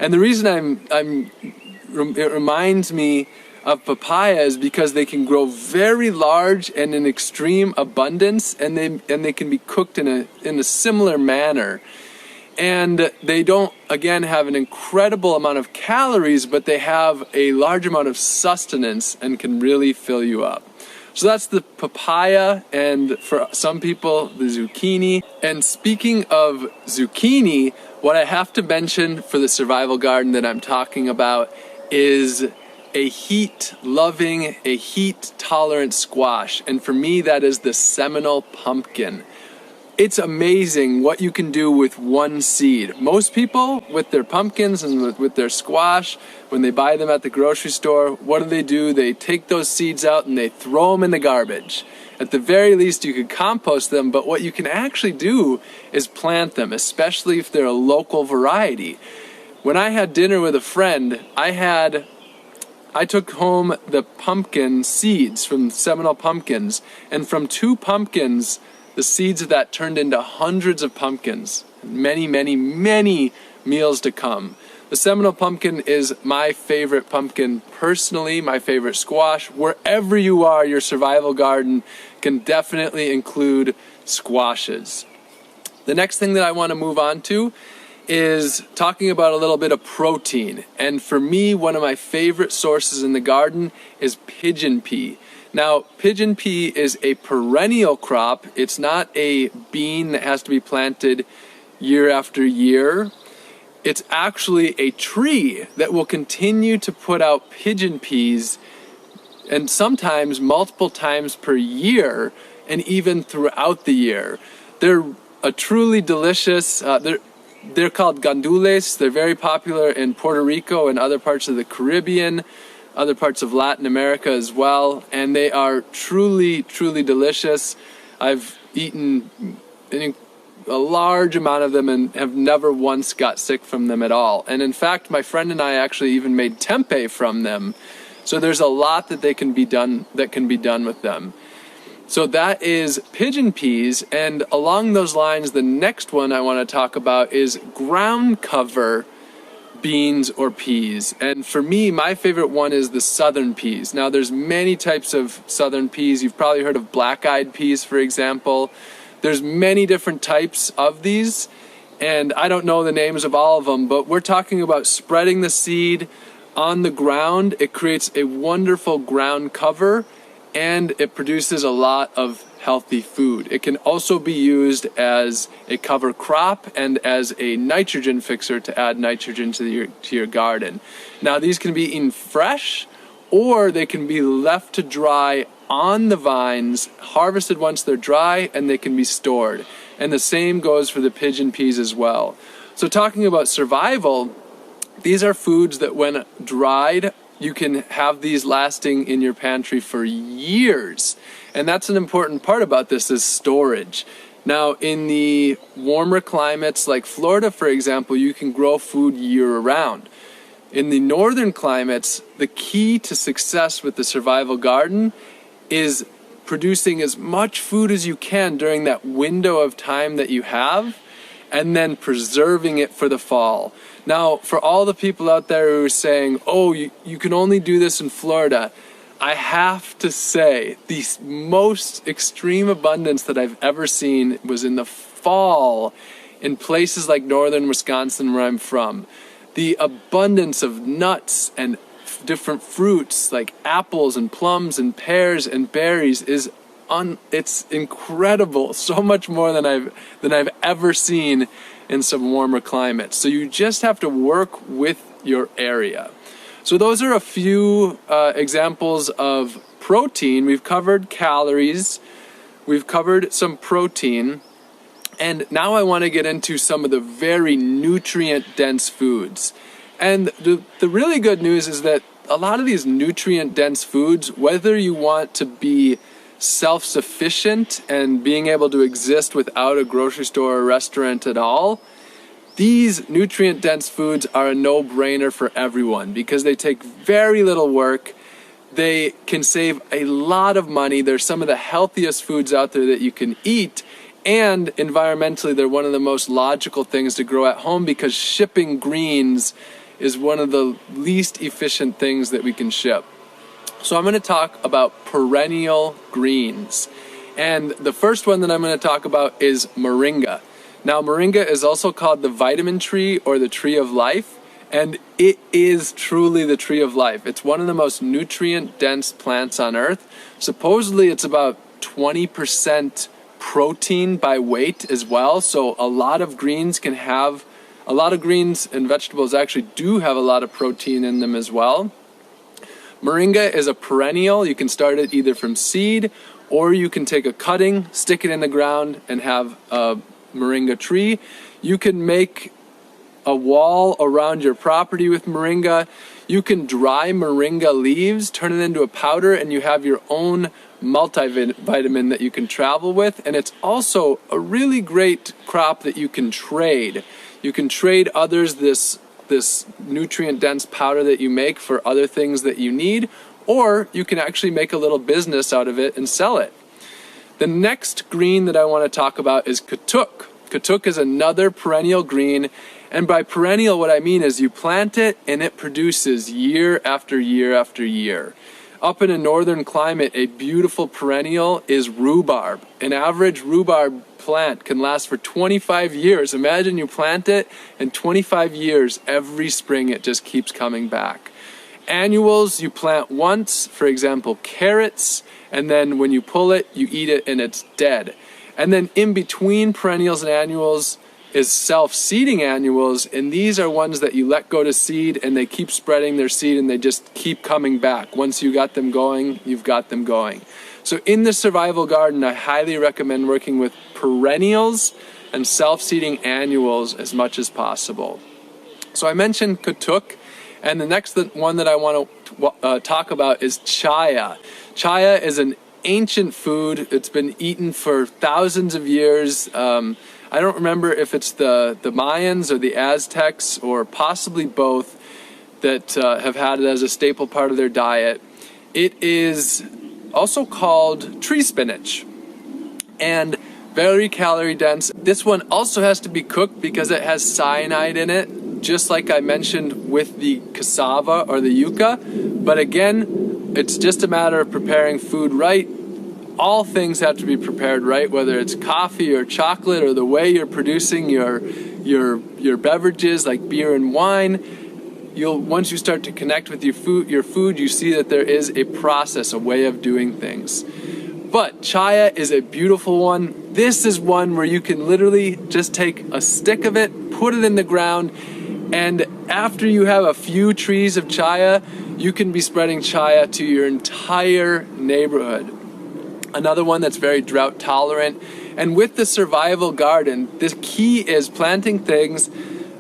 And the reason it reminds me of papaya is because they can grow very large and in extreme abundance, and they can be cooked in a similar manner. And they don't, again, have an incredible amount of calories, but they have a large amount of sustenance and can really fill you up. So that's the papaya, and for some people, the zucchini. And speaking of zucchini, what I have to mention for the survival garden that I'm talking about is a heat-loving, a heat-tolerant squash. And for me, that is the Seminole pumpkin. It's amazing what you can do with one seed. Most people, with their pumpkins and with their squash, when they buy them at the grocery store, what do? They take those seeds out and they throw them in the garbage. At the very least, you could compost them, but what you can actually do is plant them, especially if they're a local variety. When I had dinner with a friend, I took home the pumpkin seeds from Seminole pumpkins, and from 2 pumpkins, the seeds of that turned into hundreds of pumpkins, many, many, many meals to come. The Seminole pumpkin is my favorite pumpkin personally, my favorite squash. Wherever you are, your survival garden can definitely include squashes. The next thing that I want to move on to is talking about a little bit of protein. And for me, one of my favorite sources in the garden is pigeon pea. Now, pigeon pea is a perennial crop. It's not a bean that has to be planted year after year. It's actually a tree that will continue to put out pigeon peas, and sometimes multiple times per year, and even throughout the year. They're a truly delicious, they're called gandules. They're very popular in Puerto Rico and other parts of the Caribbean, other parts of Latin America as well, and they are truly, truly delicious. I've eaten a large amount of them and have never once got sick from them at all. And in fact, my friend and I actually even made tempeh from them. So there's a lot that can be done with them. So that is pigeon peas, and along those lines, the next one I want to talk about is ground cover beans or peas. And for me, my favorite one is the southern peas. Now, there's many types of southern peas. You've probably heard of black-eyed peas, for example. There's many different types of these, and I don't know the names of all of them, but we're talking about spreading the seed on the ground. It creates a wonderful ground cover, and it produces a lot of healthy food. It can also be used as a cover crop and as a nitrogen fixer to add nitrogen to your garden. Now, these can be eaten fresh, or they can be left to dry on the vines, harvested once they're dry, and they can be stored. And the same goes for the pigeon peas as well. So talking about survival, these are foods that when dried, you can have these lasting in your pantry for years. And that's an important part about this, is storage. Now, in the warmer climates like Florida, for example, you can grow food year-round. In the northern climates, the key to success with the survival garden is producing as much food as you can during that window of time that you have, and then preserving it for the fall. Now, for all the people out there who are saying, oh, you can only do this in Florida, I have to say, the most extreme abundance that I've ever seen was in the fall in places like northern Wisconsin, where I'm from. The abundance of nuts and different fruits like apples and plums and pears and berries is it's incredible. So much more than I've ever seen in some warmer climates. So you just have to work with your area. So those are a few examples of protein. We've covered calories, we've covered some protein, and now I want to get into some of the very nutrient-dense foods. And the really good news is that a lot of these nutrient-dense foods, whether you want to be self-sufficient and being able to exist without a grocery store or restaurant at all, these nutrient-dense foods are a no-brainer for everyone because they take very little work. They can save a lot of money. They're some of the healthiest foods out there that you can eat. And environmentally, they're one of the most logical things to grow at home because shipping greens is one of the least efficient things that we can ship. So I'm going to talk about perennial greens. And the first one that I'm going to talk about is moringa. Now, moringa is also called the vitamin tree or the tree of life, and it is truly the tree of life. It's one of the most nutrient-dense plants on earth. Supposedly, it's about 20% protein by weight as well, so a lot of greens and vegetables actually do have a lot of protein in them as well. Moringa is a perennial. You can start it either from seed, or you can take a cutting, stick it in the ground, and have a moringa tree. You can make a wall around your property with moringa. You can dry moringa leaves, turn it into a powder, and you have your own multivitamin that you can travel with. And it's also a really great crop that you can trade. You can trade others this nutrient-dense powder that you make for other things that you need, or you can actually make a little business out of it and sell it. The next green that I want to talk about is katuk. Katuk is another perennial green, and by perennial what I mean is you plant it and it produces year after year after year. Up in a northern climate, a beautiful perennial is rhubarb. An average rhubarb plant can last for 25 years. Imagine you plant it and 25 years, every spring it just keeps coming back. Annuals you plant once, for example carrots, and then when you pull it, you eat it and it's dead. And then in between perennials and annuals is self-seeding annuals, and these are ones that you let go to seed and they keep spreading their seed and they just keep coming back. Once you got them going, you've got them going. So in the survival garden, I highly recommend working with perennials and self-seeding annuals as much as possible. So I mentioned katuk, and the next one that I want to talk about is chaya. Chaya is an ancient food. It's been eaten for thousands of years. I don't remember if it's the Mayans or the Aztecs or possibly both that have had it as a staple part of their diet. It is also called tree spinach and very calorie dense. This one also has to be cooked because it has cyanide in it, just like I mentioned with the cassava or the yucca. But again, it's just a matter of preparing food right. All things have to be prepared right, whether it's coffee or chocolate or the way you're producing your beverages like beer and wine. Once you start to connect with your food, you see that there is a process, a way of doing things. But chaya is a beautiful one. This is one where you can literally just take a stick of it, put it in the ground, and after you have a few trees of chaya, you can be spreading chaya to your entire neighborhood. Another one that's very drought tolerant. And with the survival garden, the key is planting things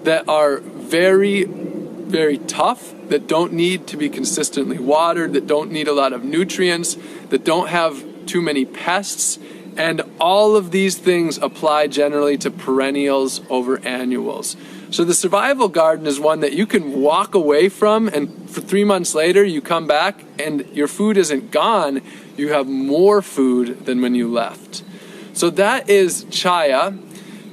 that are very, very tough, that don't need to be consistently watered, that don't need a lot of nutrients, that don't have too many pests. And all of these things apply generally to perennials over annuals. So the survival garden is one that you can walk away from, and for 3 months later you come back and your food isn't gone. You have more food than when you left. So that is chaya.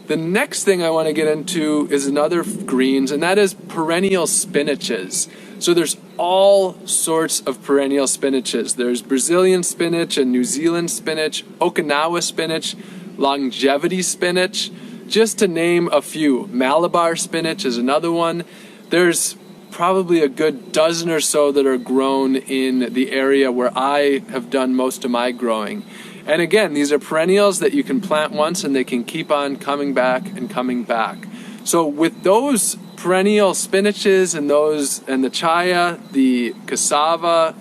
The next thing I want to get into is another greens, and that is perennial spinaches. So there's all sorts of perennial spinaches. There's Brazilian spinach and New Zealand spinach, Okinawa spinach, longevity spinach, just to name a few. Malabar spinach is another one. There's probably a good dozen or so that are grown in the area where I have done most of my growing. And again, these are perennials that you can plant once and they can keep on coming back and coming back. So with those perennial spinaches and those, and the chaya, the cassava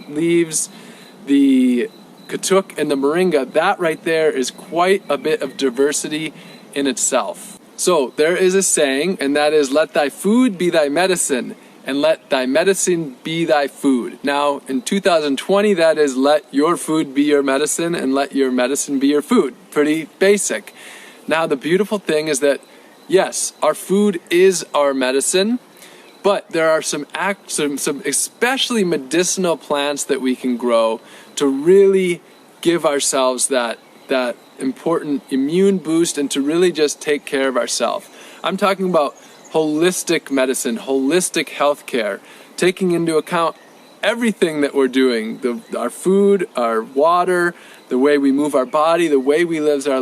leaves, the katuk, and the moringa, that right there is quite a bit of diversity in itself. So there is a saying, and that is, let thy food be thy medicine, and let thy medicine be thy food. Now, in 2020, that is, let your food be your medicine, and let your medicine be your food. Pretty basic. Now, the beautiful thing is that, yes, our food is our medicine, but there are some especially medicinal plants that we can grow to really give ourselves that important immune boost and to really just take care of ourselves. I'm talking about holistic medicine, holistic healthcare, taking into account everything that we're doing, our food, our water, the way we move our body, the way we live our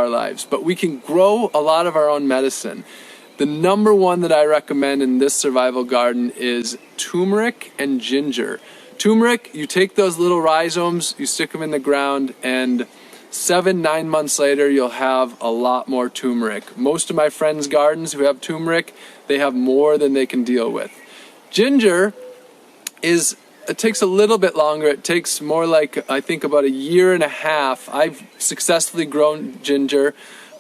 lives. But we can grow a lot of our own medicine. The number one that I recommend in this survival garden is turmeric and ginger. Turmeric, you take those little rhizomes, you stick them in the ground, and 7-9 months later, you'll have a lot more turmeric. Most of my friends' gardens who have turmeric, they have more than they can deal with. Ginger it takes a little bit longer. It takes more like, I think, about 1.5 years. I've successfully grown ginger,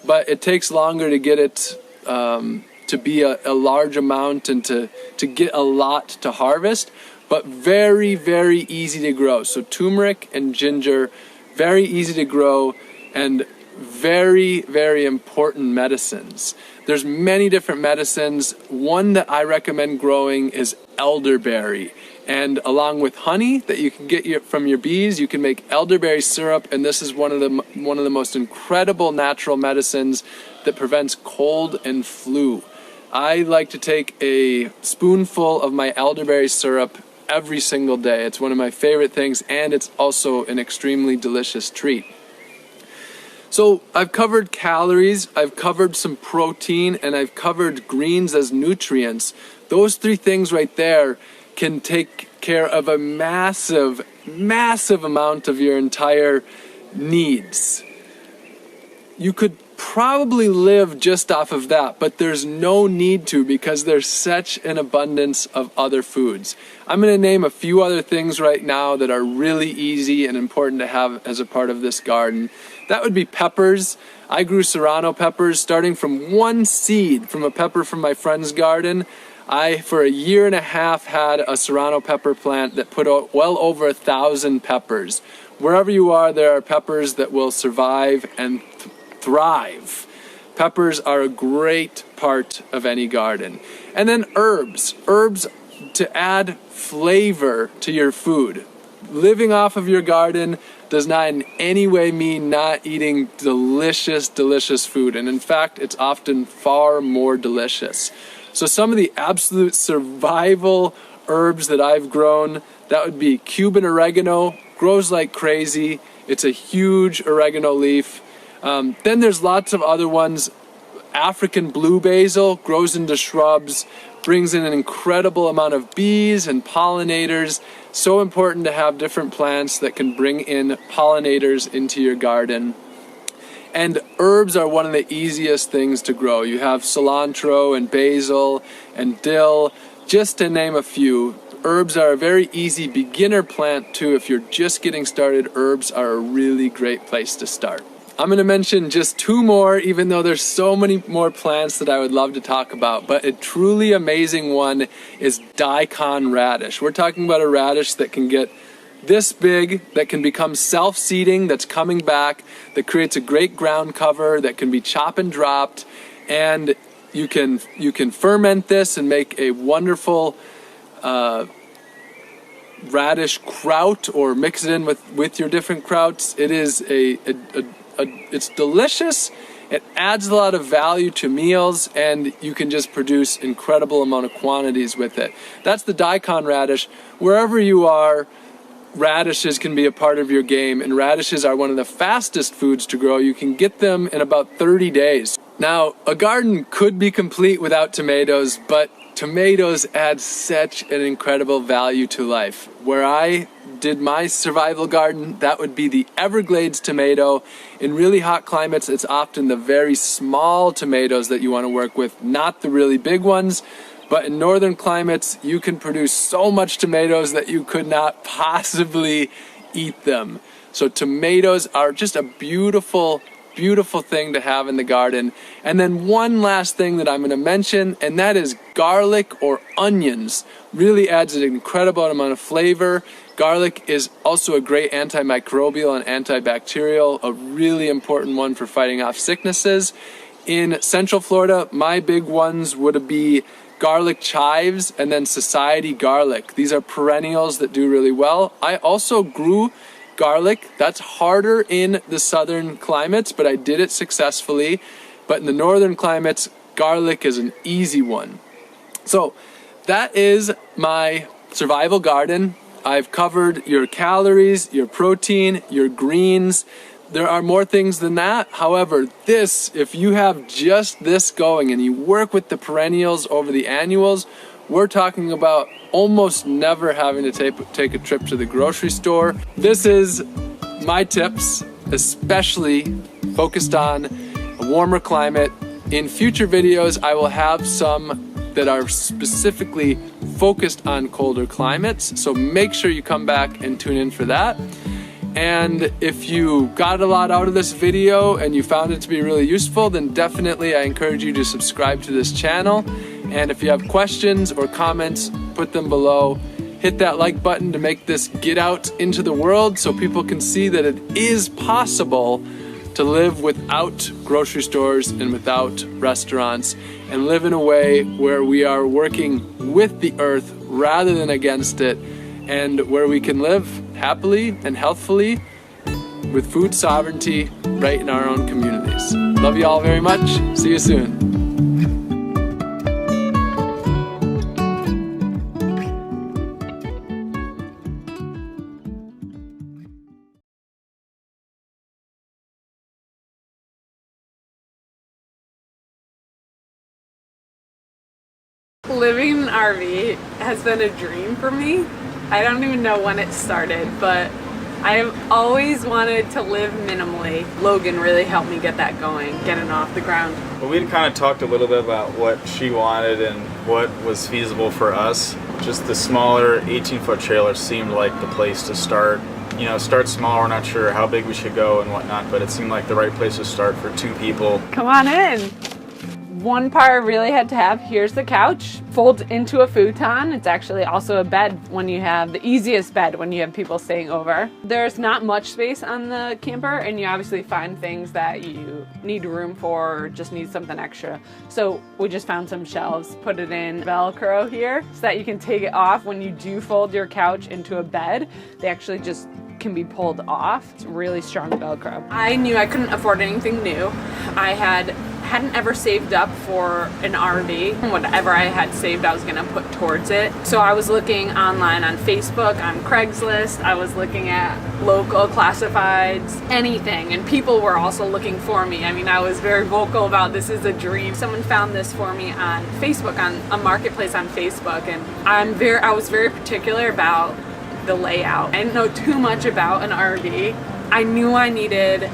but it takes longer to get it to be a large amount and to get a lot to harvest, but very, very easy to grow. So turmeric and ginger, very easy to grow and very, very important medicines. There's many different medicines. One that I recommend growing is elderberry. And along with honey that you can get from your bees, you can make elderberry syrup, and this is one of the most incredible natural medicines that prevents cold and flu. I like to take a spoonful of my elderberry syrup every single day. It's one of my favorite things, and it's also an extremely delicious treat. So I've covered calories, I've covered some protein, and I've covered greens as nutrients. Those three things right there can take care of a massive, massive amount of your entire needs. You could probably live just off of that, but there's no need to because there's such an abundance of other foods. I'm going to name a few other things right now that are really easy and important to have as a part of this garden. That would be peppers. I grew serrano peppers starting from one seed from a pepper from my friend's garden. I, for 1.5 years, had a serrano pepper plant that put out well over 1,000 peppers. Wherever you are, there are peppers that will survive and thrive. Peppers are a great part of any garden. And then herbs. Herbs to add flavor to your food. Living off of your garden does not in any way mean not eating delicious, delicious food. And in fact, it's often far more delicious. So some of the absolute survival herbs that I've grown, that would be Cuban oregano, grows like crazy. It's a huge oregano leaf. Then there's lots of other ones. African blue basil grows into shrubs, brings in an incredible amount of bees and pollinators. So important to have different plants that can bring in pollinators into your garden. And herbs are one of the easiest things to grow. You have cilantro and basil and dill, just to name a few. Herbs are a very easy beginner plant too. If you're just getting started, herbs are a really great place to start. I'm going to mention just 2 more, even though there's so many more plants that I would love to talk about. But a truly amazing one is daikon radish. We're talking about a radish that can get this big, that can become self-seeding, that's coming back, that creates a great ground cover, that can be chop and dropped, and you can ferment this and make a wonderful radish kraut, or mix it in with your different krauts. It is it's delicious. It adds a lot of value to meals, and you can just produce incredible amount of quantities with it. That's the daikon radish. Wherever you are, radishes can be a part of your game, and radishes are one of the fastest foods to grow. You can get them in about 30 days. Now, a garden could be complete without tomatoes, but tomatoes add such an incredible value to life. Where I did my survival garden, that would be the Everglades tomato. In really hot climates, it's often the very small tomatoes that you want to work with, not the really big ones. But in northern climates, you can produce so much tomatoes that you could not possibly eat them. So tomatoes are just a beautiful, beautiful thing to have in the garden. And then one last thing that I'm going to mention, and that is garlic or onions. Really adds an incredible amount of flavor. Garlic is also a great antimicrobial and antibacterial, a really important one for fighting off sicknesses. In Central Florida, my big ones would be garlic chives and then society garlic. These are perennials that do really well. I also grew garlic. That's harder in the southern climates, but I did it successfully. But in the northern climates, garlic is an easy one. So that is my survival garden. I've covered your calories, your protein, your greens. There are more things than that. However, this, if you have just this going and you work with the perennials over the annuals, we're talking about almost never having to take a trip to the grocery store. This is my tips, especially focused on a warmer climate. In future videos, I will have some that are specifically focused on colder climates. So make sure you come back and tune in for that. And if you got a lot out of this video and you found it to be really useful, then definitely I encourage you to subscribe to this channel. And if you have questions or comments, put them below. Hit that like button to make this get out into the world so people can see that it is possible to live without grocery stores and without restaurants and live in a way where we are working with the earth rather than against it, and where we can live happily and healthfully with food sovereignty right in our own communities. Love you all very much. See you soon. Living in an RV has been a dream for me. I don't even know when it started, but I've always wanted to live minimally. Logan really helped me get that going, getting off the ground. Well, we'd kind of talked a little bit about what she wanted and what was feasible for us. Just the smaller 18-foot trailer seemed like the place to start. You know, start small. We're not sure how big we should go and whatnot, but it seemed like the right place to start for 2 people. Come on in. One part I really had to have, here's the couch, folds into a futon. It's actually also a bed when you have the easiest bed when you have people staying over. There's not much space on the camper, and you obviously find things that you need room for or just need something extra. So we just found some shelves, put it in Velcro here so that you can take it off when you do fold your couch into a bed. They actually just can be pulled off. It's really strong Velcro. I knew I couldn't afford anything new. I hadn't ever saved up for an RV. Whatever I had saved, I was gonna put towards it. So I was looking online on Facebook, on Craigslist. I was looking at local classifieds, anything. And people were also looking for me. I mean, I was very vocal about this is a dream. Someone found this for me on Facebook, on a marketplace on Facebook. And I was very particular about the layout. I didn't know too much about an RV. I knew I needed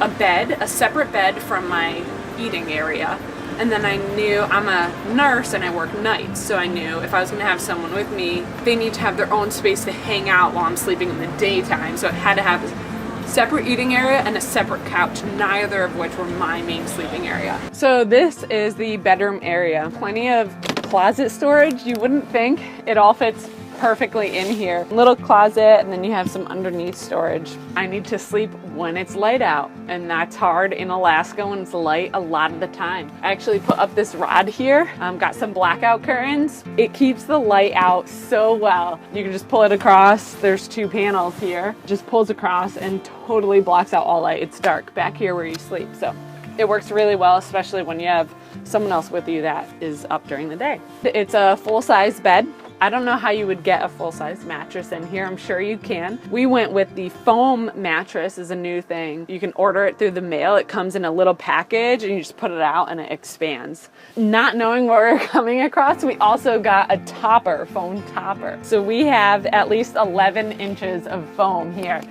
a bed, a separate bed from my eating area. And then I knew I'm a nurse and I work nights, so I knew if I was going to have someone with me, they need to have their own space to hang out while I'm sleeping in the daytime. So it had to have a separate eating area and a separate couch, neither of which were my main sleeping area. So this is the bedroom area. Plenty of closet storage. You wouldn't think. It all fits perfectly in here. Little closet, and then you have some underneath storage. I need to sleep when it's light out, and that's hard in Alaska when it's light a lot of the time. I actually put up this rod here, got some blackout curtains. It keeps the light out so well. You can just pull it across. There's 2 panels here. Just pulls across and totally blocks out all light. It's dark back here where you sleep, so it works really well, especially when you have someone else with you that is up during the day. It's a full-size bed. I don't know how you would get a full-size mattress in here. I'm sure you can. We went with the foam mattress, is a new thing. You can order it through the mail. It comes in a little package and you just put it out and it expands. Not knowing what we're coming across, we also got a topper, foam topper. So we have at least 11 inches of foam here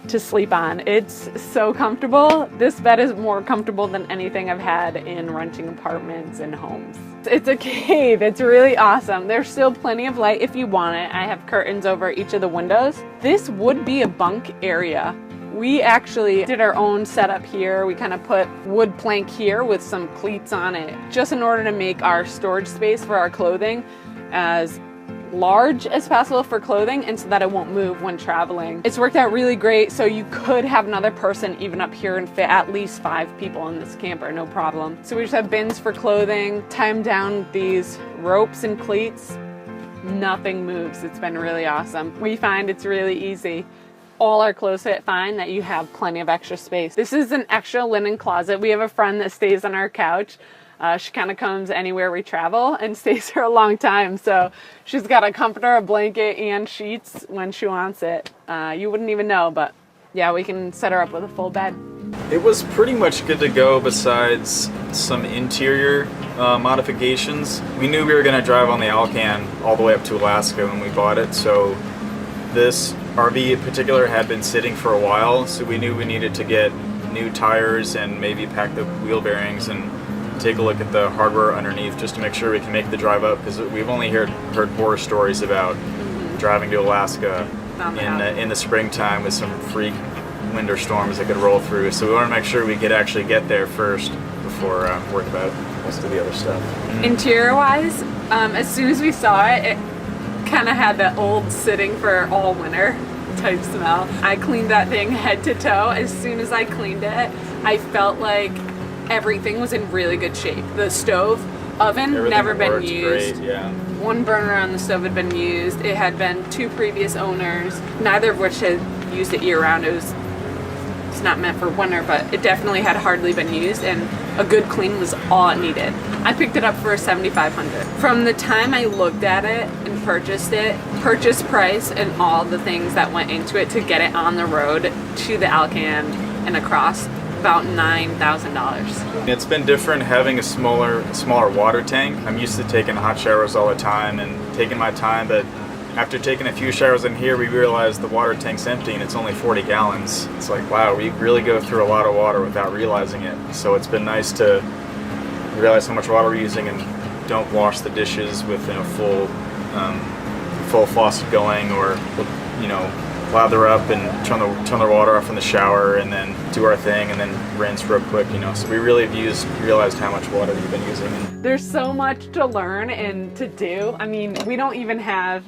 to sleep on. It's so comfortable. This bed is more comfortable than anything I've had in renting apartments and homes. It's a cave. It's really awesome. There's still plenty of light if you want it. I have curtains over each of the windows. This would be a bunk area. We actually did our own setup here. We kind of put wood plank here with some cleats on it, just in order to make our storage space for our clothing as large as possible for clothing, and so that it won't move when traveling. It's worked out really great, so you could have another person even up here and fit at least 5 people in this camper, no problem. So we just have bins for clothing, tie them down with these ropes and cleats. Nothing moves. It's been really awesome. We find it's really easy. All our clothes fit fine, that you have plenty of extra space. This is an extra linen closet. We have a friend that stays on our couch. She kind of comes anywhere we travel and stays here a long time. So she's got a comforter, a blanket, and sheets when she wants it. You wouldn't even know, but yeah, we can set her up with a full bed. It was pretty much good to go besides some interior modifications. We knew we were going to drive on the Alcan all the way up to Alaska when we bought it. So this RV in particular had been sitting for a while. So we knew we needed to get new tires and maybe pack the wheel bearings and take a look at the hardware underneath just to make sure we can make the drive up, because we've only heard horror stories about driving to Alaska in the springtime with some freak winter storms that could roll through. So we want to make sure we could actually get there first before worry about most of the other stuff. Interior wise, as soon as we saw it, it kind of had that old sitting for all winter type smell. I cleaned that thing head to toe. As soon as I cleaned it, I felt like everything was in really good shape. The stove, oven, Everything never been worked used. Great, yeah. One burner on the stove had been used. It had been 2 previous owners, neither of which had used it year round. It's not meant for winter, but it definitely had hardly been used, and a good clean was all it needed. I picked it up for $7,500. From the time I looked at it and purchased it, purchase price and all the things that went into it to get it on the road to the Alcan and across, about $9,000. It's been different having a smaller water tank. I'm used to taking hot showers all the time and taking my time, but after taking a few showers in here, we realized the water tank's empty and it's only 40 gallons. It's like, wow, we really go through a lot of water without realizing it. So it's been nice to realize how much water we're using and don't wash the dishes with full faucet going, or lather up and turn the water off in the shower and then do our thing and then rinse real quick, So we really realized how much water we've been using. There's so much to learn and to do. I mean, we don't even have,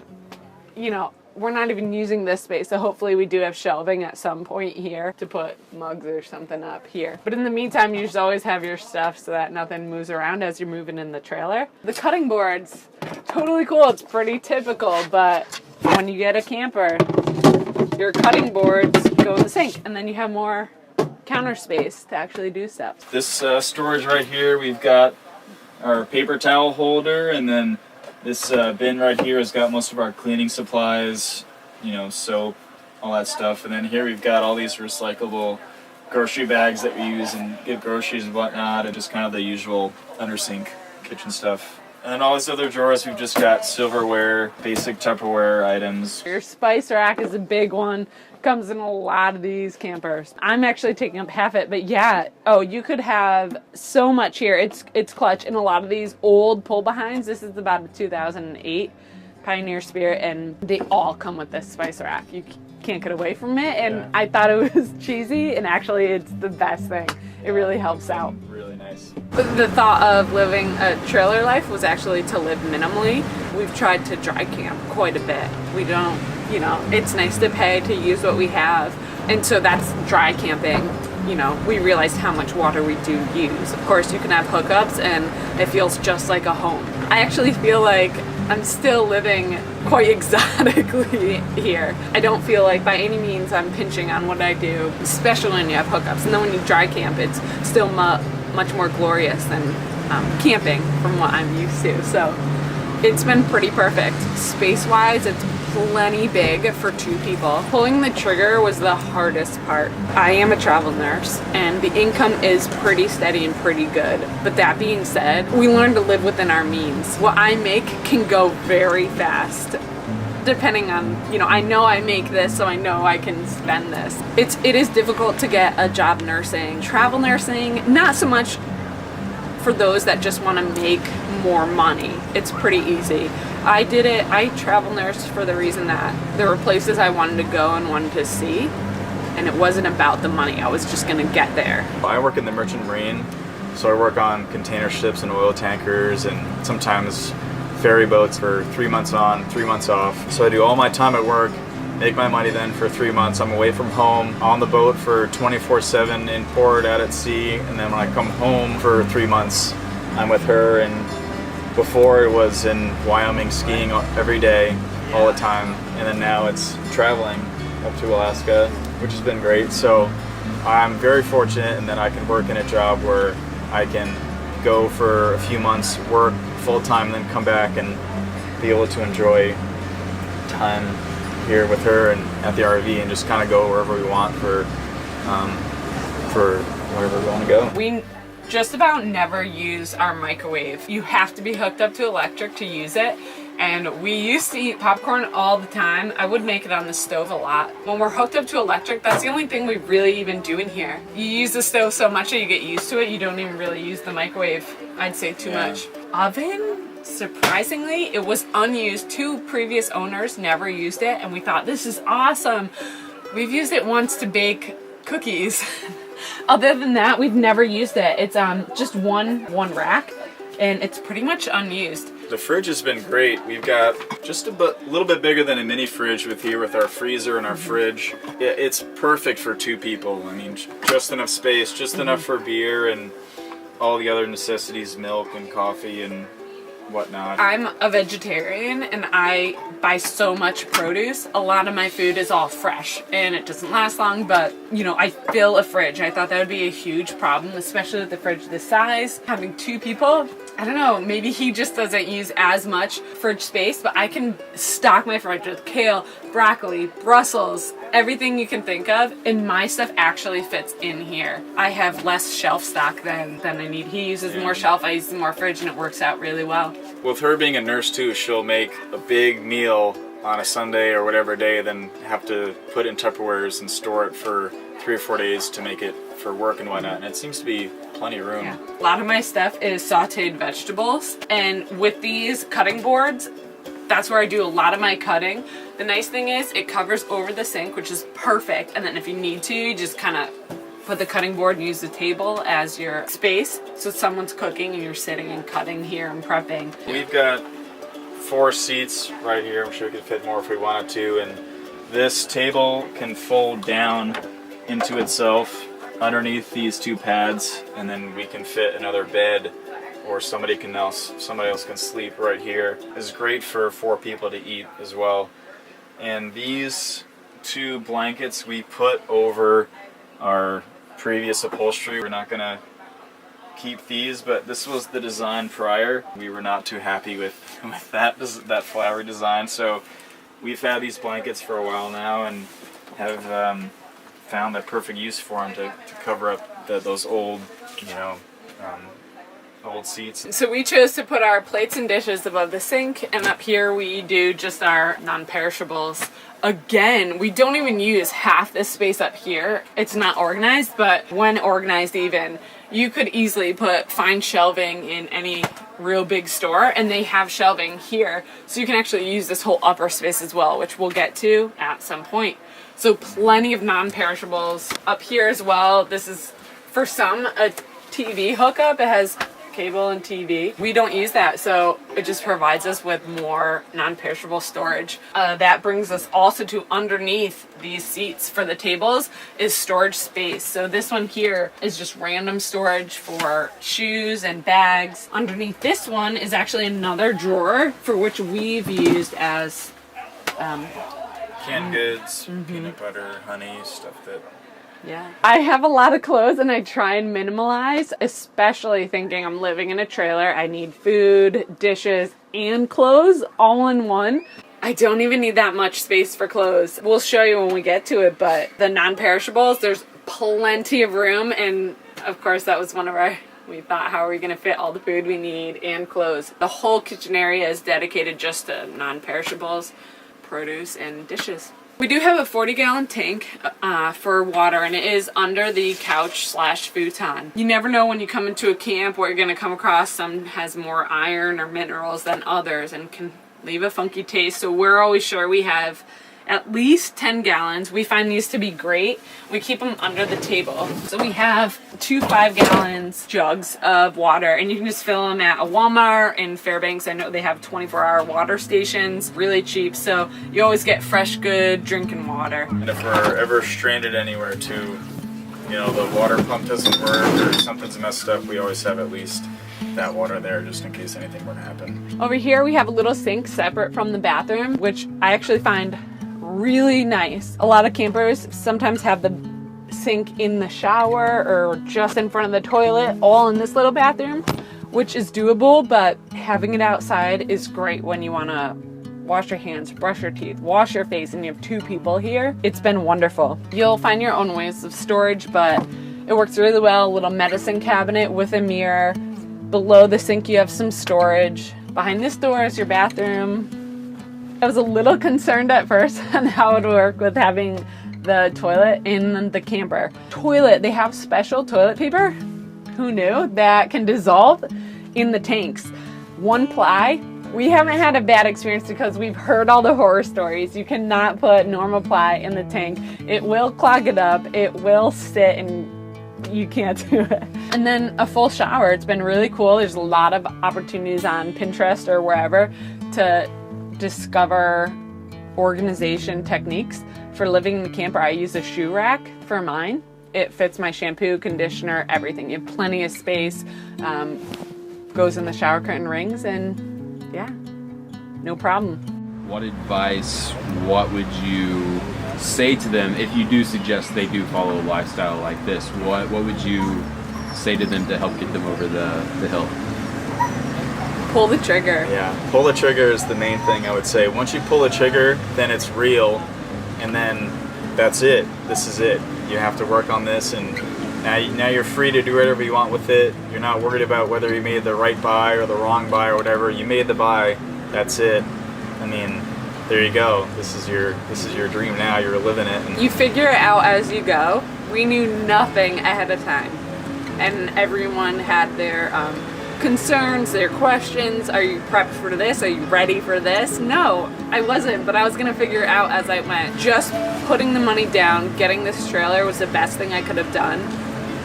we're not even using this space, so hopefully we do have shelving at some point here to put mugs or something up here. But in the meantime, you just always have your stuff so that nothing moves around as you're moving in the trailer. The cutting board's totally cool. It's pretty typical, but when you get a camper, your cutting boards go in the sink, and then you have more counter space to actually do stuff. This storage right here, we've got our paper towel holder, and then this bin right here has got most of our cleaning supplies, soap, all that stuff. And then here we've got all these recyclable grocery bags that we use and get groceries and whatnot, and just kind of the usual under sink kitchen stuff. And then all these other drawers, we've just got silverware, basic Tupperware items. Your spice rack is a big one. Comes in a lot of these campers. I'm actually taking up half it, but yeah. Oh, you could have so much here. It's clutch. In a lot of these old pull-behinds, this is about a 2008 Pioneer Spirit, and they all come with this spice rack. You can't get away from it, and yeah. I thought it was cheesy, and actually it's the best thing. It really helps out. Really nice. The thought of living a trailer life was actually to live minimally. We've tried to dry camp quite a bit. We don't, it's nice to pay to use what we have. And so that's dry camping. We realized how much water we do use. Of course, you can have hookups and it feels just like a home. I actually feel like I'm still living quite exotically here. I don't feel like by any means I'm pinching on what I do, especially when you have hookups. And then when you dry camp, it's still much more glorious than camping from what I'm used to. So It's been pretty perfect. Space-wise, it's plenty big for 2 people. Pulling the trigger was the hardest part. I am a travel nurse and the income is pretty steady and pretty good. But that being said, we learn to live within our means. What I make can go very fast. Depending on, I know I make this, so I know I can spend this. It is difficult to get a job nursing. Travel nursing, not so much for those that just want to make more money. It's pretty easy. I travel nursed for the reason that there were places I wanted to go and wanted to see, and it wasn't about the money. I was just gonna get there. I work in the merchant marine, so I work on container ships and oil tankers and sometimes ferry boats for 3 months on, 3 months off. So I do all my time at work, make my money then for 3 months. I'm away from home, on the boat for 24/7, in port, out at sea, and then when I come home for 3 months, I'm with her. And before it was in Wyoming skiing every day, all the time, and then now it's traveling up to Alaska, which has been great. So I'm very fortunate in that I can work in a job where I can go for a few months, work full-time, then come back and be able to enjoy time here with her and at the RV and just kind of go wherever we want for wherever we want to go. We just about never use our microwave. You have to be hooked up to electric to use it. And we used to eat popcorn all the time. I would make it on the stove a lot. When we're hooked up to electric, that's the only thing we really even do in here. You use the stove so much that you get used to it, you don't even really use the microwave. I'd say too much. Oven, surprisingly, it was unused. 2 previous owners never used it, and we thought, this is awesome. We've used it once to bake cookies. Other than that, we've never used it. It's just one rack, and it's pretty much unused. The fridge has been great. We've got just a little bit bigger than a mini fridge with our freezer and our fridge. It's perfect for 2 people. I mean, just enough space, just enough for beer and all the other necessities, milk and coffee and whatnot. I'm a vegetarian and I buy so much produce. A lot of my food is all fresh and it doesn't last long, but I fill a fridge. I thought that would be a huge problem, especially with the fridge this size. Having 2 people, I don't know, maybe he just doesn't use as much fridge space, but I can stock my fridge with kale, broccoli, Brussels, everything you can think of, and my stuff actually fits in here. I have less shelf stock than I need. He uses more shelf, I use more fridge, and it works out really well. With her being a nurse too, she'll make a big meal on a Sunday or whatever day, then have to put it in Tupperwares and store it for 3 or 4 days to make it for work and whatnot, and it seems to be plenty of room. Yeah. A lot of my stuff is sauteed vegetables, and with these cutting boards, that's where I do a lot of my cutting. The nice thing is it covers over the sink, which is perfect, and then if you need to, you just kind of put the cutting board and use the table as your space. So someone's cooking and you're sitting and cutting here and prepping. We've got 4 seats right here. I'm sure we could fit more if we wanted to, and this table can fold down into itself underneath these 2 pads, and then we can fit another bed, or somebody else can sleep right here. It's great for 4 people to eat as well. And these 2 blankets we put over our previous upholstery. We're not gonna keep these, but this was the design prior. We were not too happy with that flowery design, so we've had these blankets for a while now and have found the perfect use for them to cover up those old, old seats. So we chose to put our plates and dishes above the sink, and up here we do just our non-perishables. Again, we don't even use half this space up here. It's not organized, but when organized even, you could easily put fine shelving in any real big store, and they have shelving here. So you can actually use this whole upper space as well, which we'll get to at some point. So plenty of non-perishables up here as well. This is, for some, a TV hookup. It has cable and TV. We don't use that, so it just provides us with more non-perishable storage. That brings us also to underneath these seats for the tables is storage space. So this one here is just random storage for shoes and bags. Underneath this one is actually another drawer for which we've used as canned goods, peanut butter, honey, stuff that Yeah. I have a lot of clothes and I try and minimalize, especially thinking I'm living in a trailer. I need food, dishes, and clothes all in one. I don't even need that much space for clothes. We'll show you when we get to it, but the non-perishables, there's plenty of room, and of course that was one of our, we thought, how are we going to fit all the food we need and clothes? The whole kitchen area is dedicated just to non-perishables, produce, and dishes. We do have a 40-gallon tank for water, and it is under the couch/futon. You never know when you come into a camp what you're going to come across. Some has more iron or minerals than others and can leave a funky taste, so we're always sure we have at least 10 gallons. We find these to be great. We keep them under the table. So we have 2 5-gallon jugs of water, and you can just fill them at a Walmart in Fairbanks. I know they have 24-hour water stations, really cheap, so you always get fresh, good drinking water. And if we're ever stranded anywhere too, you know, the water pump doesn't work or something's messed up, we always have at least that water there just in case anything were to happen. Over here we have a little sink separate from the bathroom, which I actually find really nice. A lot of campers sometimes have the sink in the shower or just in front of the toilet, all in this little bathroom, which is doable, but having it outside is great when you want to wash your hands, brush your teeth, wash your face, and you have 2 people here. It's been wonderful. You'll find your own ways of storage, but it works really well. A little medicine cabinet with a mirror. Below the sink you have some storage. Behind this door is your bathroom. I was a little concerned at first on how it would work with having the toilet in the camper. Toilet, they have special toilet paper, who knew, that can dissolve in the tanks. 1 ply. We haven't had a bad experience because we've heard all the horror stories. You cannot put normal ply in the tank. It will clog it up, it will sit, and you can't do it. And then a full shower. It's been really cool. There's a lot of opportunities on Pinterest or wherever to discover organization techniques for living in the camper. I use a shoe rack for mine. It fits my shampoo, conditioner, everything. You have plenty of space. Goes in the shower curtain rings, and yeah, no problem. What advice, what would you say to them if you do suggest they do follow a lifestyle like this? What would you say to them to help get them over the hill? Pull the trigger. Yeah, pull the trigger is the main thing I would say. Once you pull the trigger, then it's real, and then that's it. This is it. You have to work on this, and now you're free to do whatever you want with it. You're not worried about whether you made the right buy or the wrong buy or whatever. You made the buy. That's it. I mean, there you go. This is your dream now. You're living it. And you figure it out as you go. We knew nothing ahead of time, and everyone had their concerns, their questions. Are you prepped for this? Are you ready for this? No, I wasn't, but I was gonna figure it out as I went. Just putting the money down, getting this trailer was the best thing I could have done,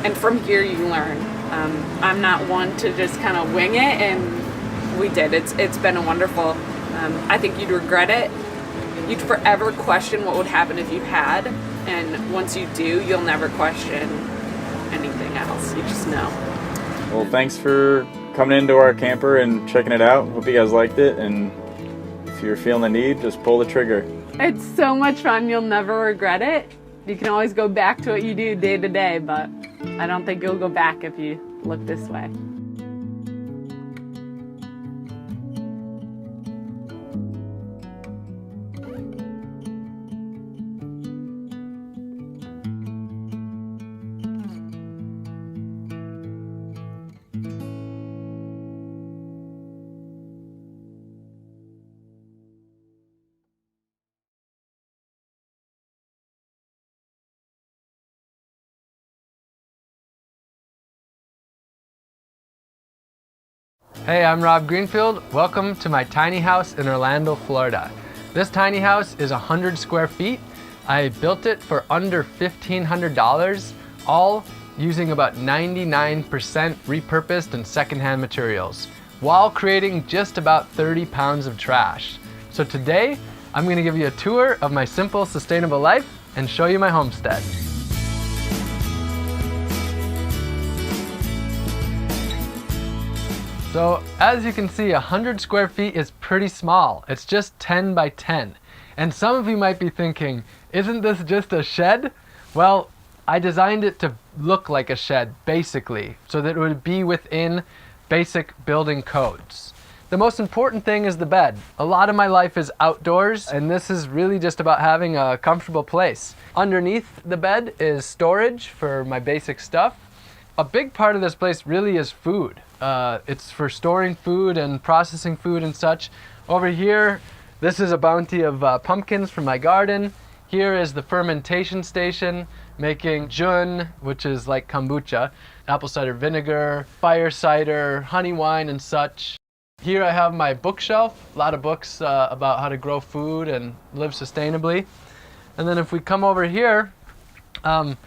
and from here you learn. I'm not one to just kind of wing it, and we did. It's been a wonderful. I think you'd regret it. You'd forever question what would happen if you had, and once you do, you'll never question anything else. You just know. well, thanks for coming into our camper and checking it out. Hope you guys liked it, and if you're feeling the need, just pull the trigger. It's so much fun. You'll never regret it. You can always go back to what you do day to day, but I don't think you'll go back if you look this way. Hey, I'm Rob Greenfield. Welcome to my tiny house in Orlando, Florida. This tiny house is 100 square feet. I built it for under $1,500, all using about 99% repurposed and secondhand materials, while creating just about 30 pounds of trash. So today, I'm gonna give you a tour of my simple, sustainable life and show you my homestead. So as you can see, 100 square feet is pretty small. It's just 10 by 10. And some of you might be thinking, isn't this just a shed? Well, I designed it to look like a shed, basically, so that it would be within basic building codes. The most important thing is the bed. A lot of my life is outdoors, and this is really just about having a comfortable place. Underneath the bed is storage for my basic stuff. A big part of this place really is food. It's for storing food and processing food and such. Over here, this is a bounty of pumpkins from my garden. Here is the fermentation station, making jun, which is like kombucha, apple cider vinegar, fire cider, honey wine, and such. Here I have my bookshelf, a lot of books about how to grow food and live sustainably. And then if we come over here, a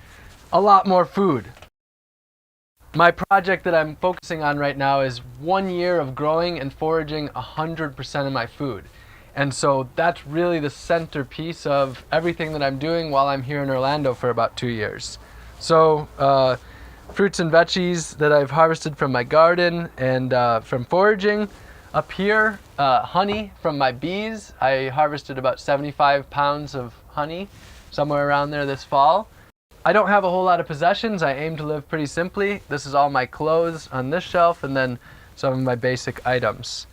lot more food. My project that I'm focusing on right now is 1 year of growing and foraging 100% of my food. And so that's really the centerpiece of everything that I'm doing while I'm here in Orlando for about 2 years. So fruits and veggies that I've harvested from my garden and from foraging. Up here, honey from my bees. I harvested about 75 pounds of honey, somewhere around there this fall. I don't have a whole lot of possessions. I aim to live pretty simply. This is all my clothes on this shelf, and then some of my basic items.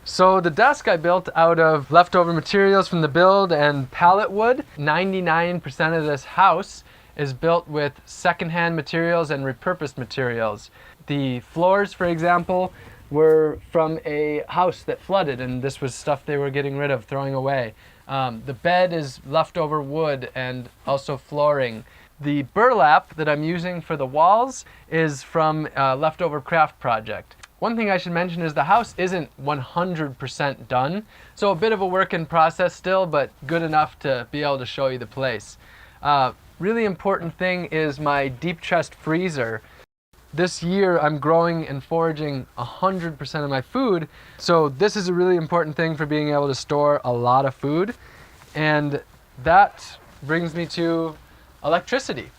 So the desk I built out of leftover materials from the build and pallet wood. 99% of this house is built with secondhand materials and repurposed materials. The floors, for example, were from a house that flooded, and this was stuff they were getting rid of, throwing away. The bed is leftover wood and also flooring. The burlap that I'm using for the walls is from a leftover craft project. One thing I should mention is the house isn't 100% done, so a bit of a work in process still, but good enough to be able to show you the place. Really important thing is my deep chest freezer. This year I'm growing and foraging 100% of my food, so this is a really important thing for being able to store a lot of food. And that brings me to electricity.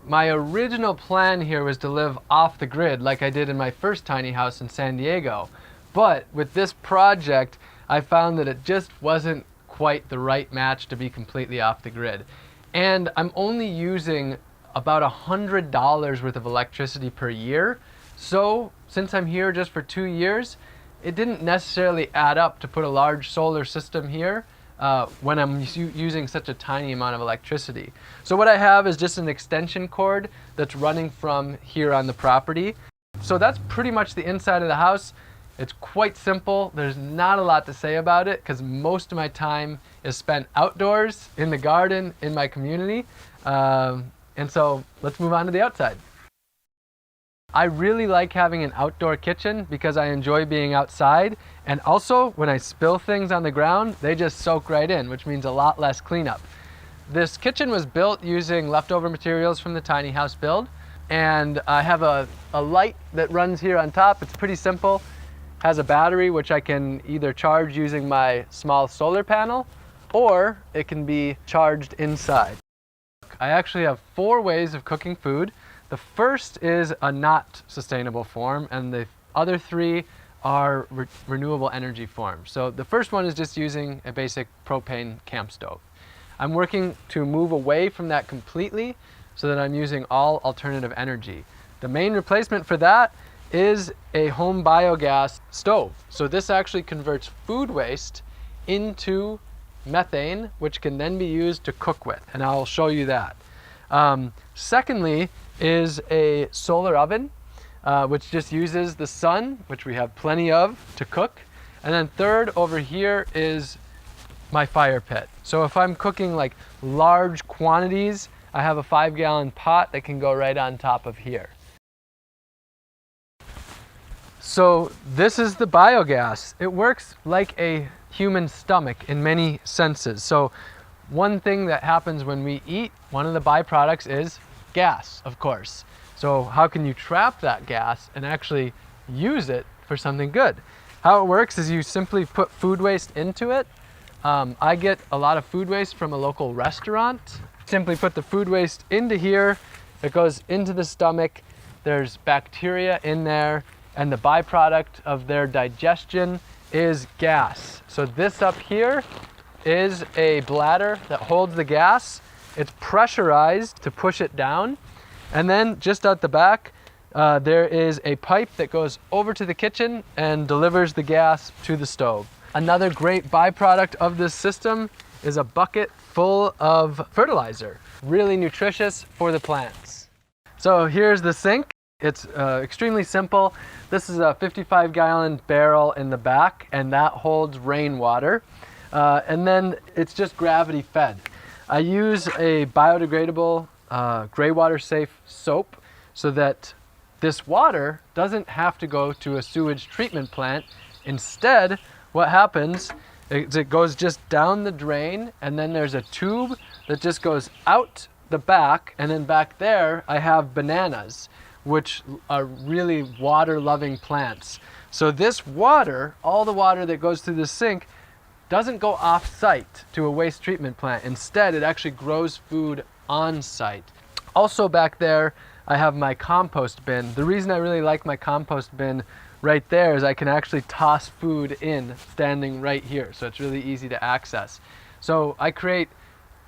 My original plan here was to live off the grid like I did in my first tiny house in San Diego. But with this project, I found that it just wasn't quite the right match to be completely off the grid. And I'm only using about $100 worth of electricity per year. So since I'm here just for 2 years, it didn't necessarily add up to put a large solar system here when I'm using such a tiny amount of electricity. So what I have is just an extension cord that's running from here on the property. So that's pretty much the inside of the house. It's quite simple. There's not a lot to say about it because most of my time is spent outdoors, in the garden, in my community. And so let's move on to the outside. I really like having an outdoor kitchen because I enjoy being outside, and also when I spill things on the ground, they just soak right in, which means a lot less cleanup. This kitchen was built using leftover materials from the tiny house build, and I have a light that runs here on top. It's pretty simple. Has a battery which I can either charge using my small solar panel, or it can be charged inside. I actually have 4 ways of cooking food. The first is a not sustainable form, and the other 3 are renewable energy forms. So the first one is just using a basic propane camp stove. I'm working to move away from that completely so that I'm using all alternative energy. The main replacement for that is a home biogas stove. So this actually converts food waste into methane, which can then be used to cook with, and I'll show you that. Secondly is a solar oven, which just uses the sun, which we have plenty of, to cook. And then third over here is my fire pit. So if I'm cooking like large quantities, I have a 5-gallon pot that can go right on top of here. So this is the biogas. It works like a human stomach in many senses. So one thing that happens when we eat, one of the byproducts is gas, of course. So how can you trap that gas and actually use it for something good? How it works is you simply put food waste into it. I get a lot of food waste from a local restaurant. Simply put the food waste into here. It goes into the stomach. There's bacteria in there, and the byproduct of their digestion is gas. So this up here is a bladder that holds the gas, It's pressurized to push it down. And then just out the back, there is a pipe that goes over to the kitchen and delivers the gas to the stove. Another great byproduct of this system is a bucket full of fertilizer, really nutritious for the plants. So here's the sink. It's extremely simple. This is a 55-gallon barrel in the back, and that holds rainwater. And then it's just gravity fed. I use a biodegradable gray water safe soap so that this water doesn't have to go to a sewage treatment plant. Instead, what happens is it goes just down the drain, and then there's a tube that just goes out the back, and then back there I have bananas, which are really water-loving plants. So this water, all the water that goes through the sink, doesn't go off-site to a waste treatment plant. Instead, it actually grows food on-site. Also back there, I have my compost bin. The reason I really like my compost bin right there is I can actually toss food in standing right here. So it's really easy to access. So I create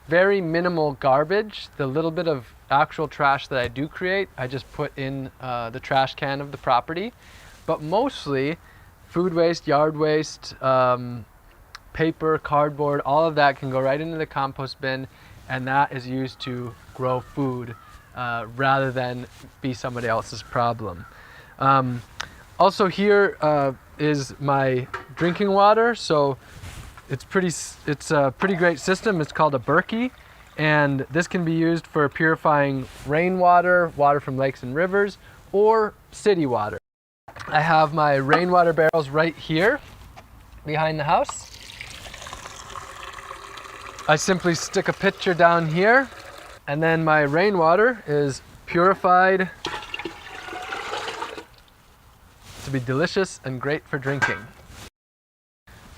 very minimal garbage. The little bit of actual trash that I do create, I just put in the trash can of the property. But mostly food waste, yard waste, paper, cardboard, all of that can go right into the compost bin, and that is used to grow food rather than be somebody else's problem. Also here is my drinking water. So it's a pretty great system. It's called a Berkey, and this can be used for purifying rainwater, water from lakes and rivers, or city water. I have my rainwater barrels right here behind the house. I simply stick a pitcher down here, and then my rainwater is purified to be delicious and great for drinking.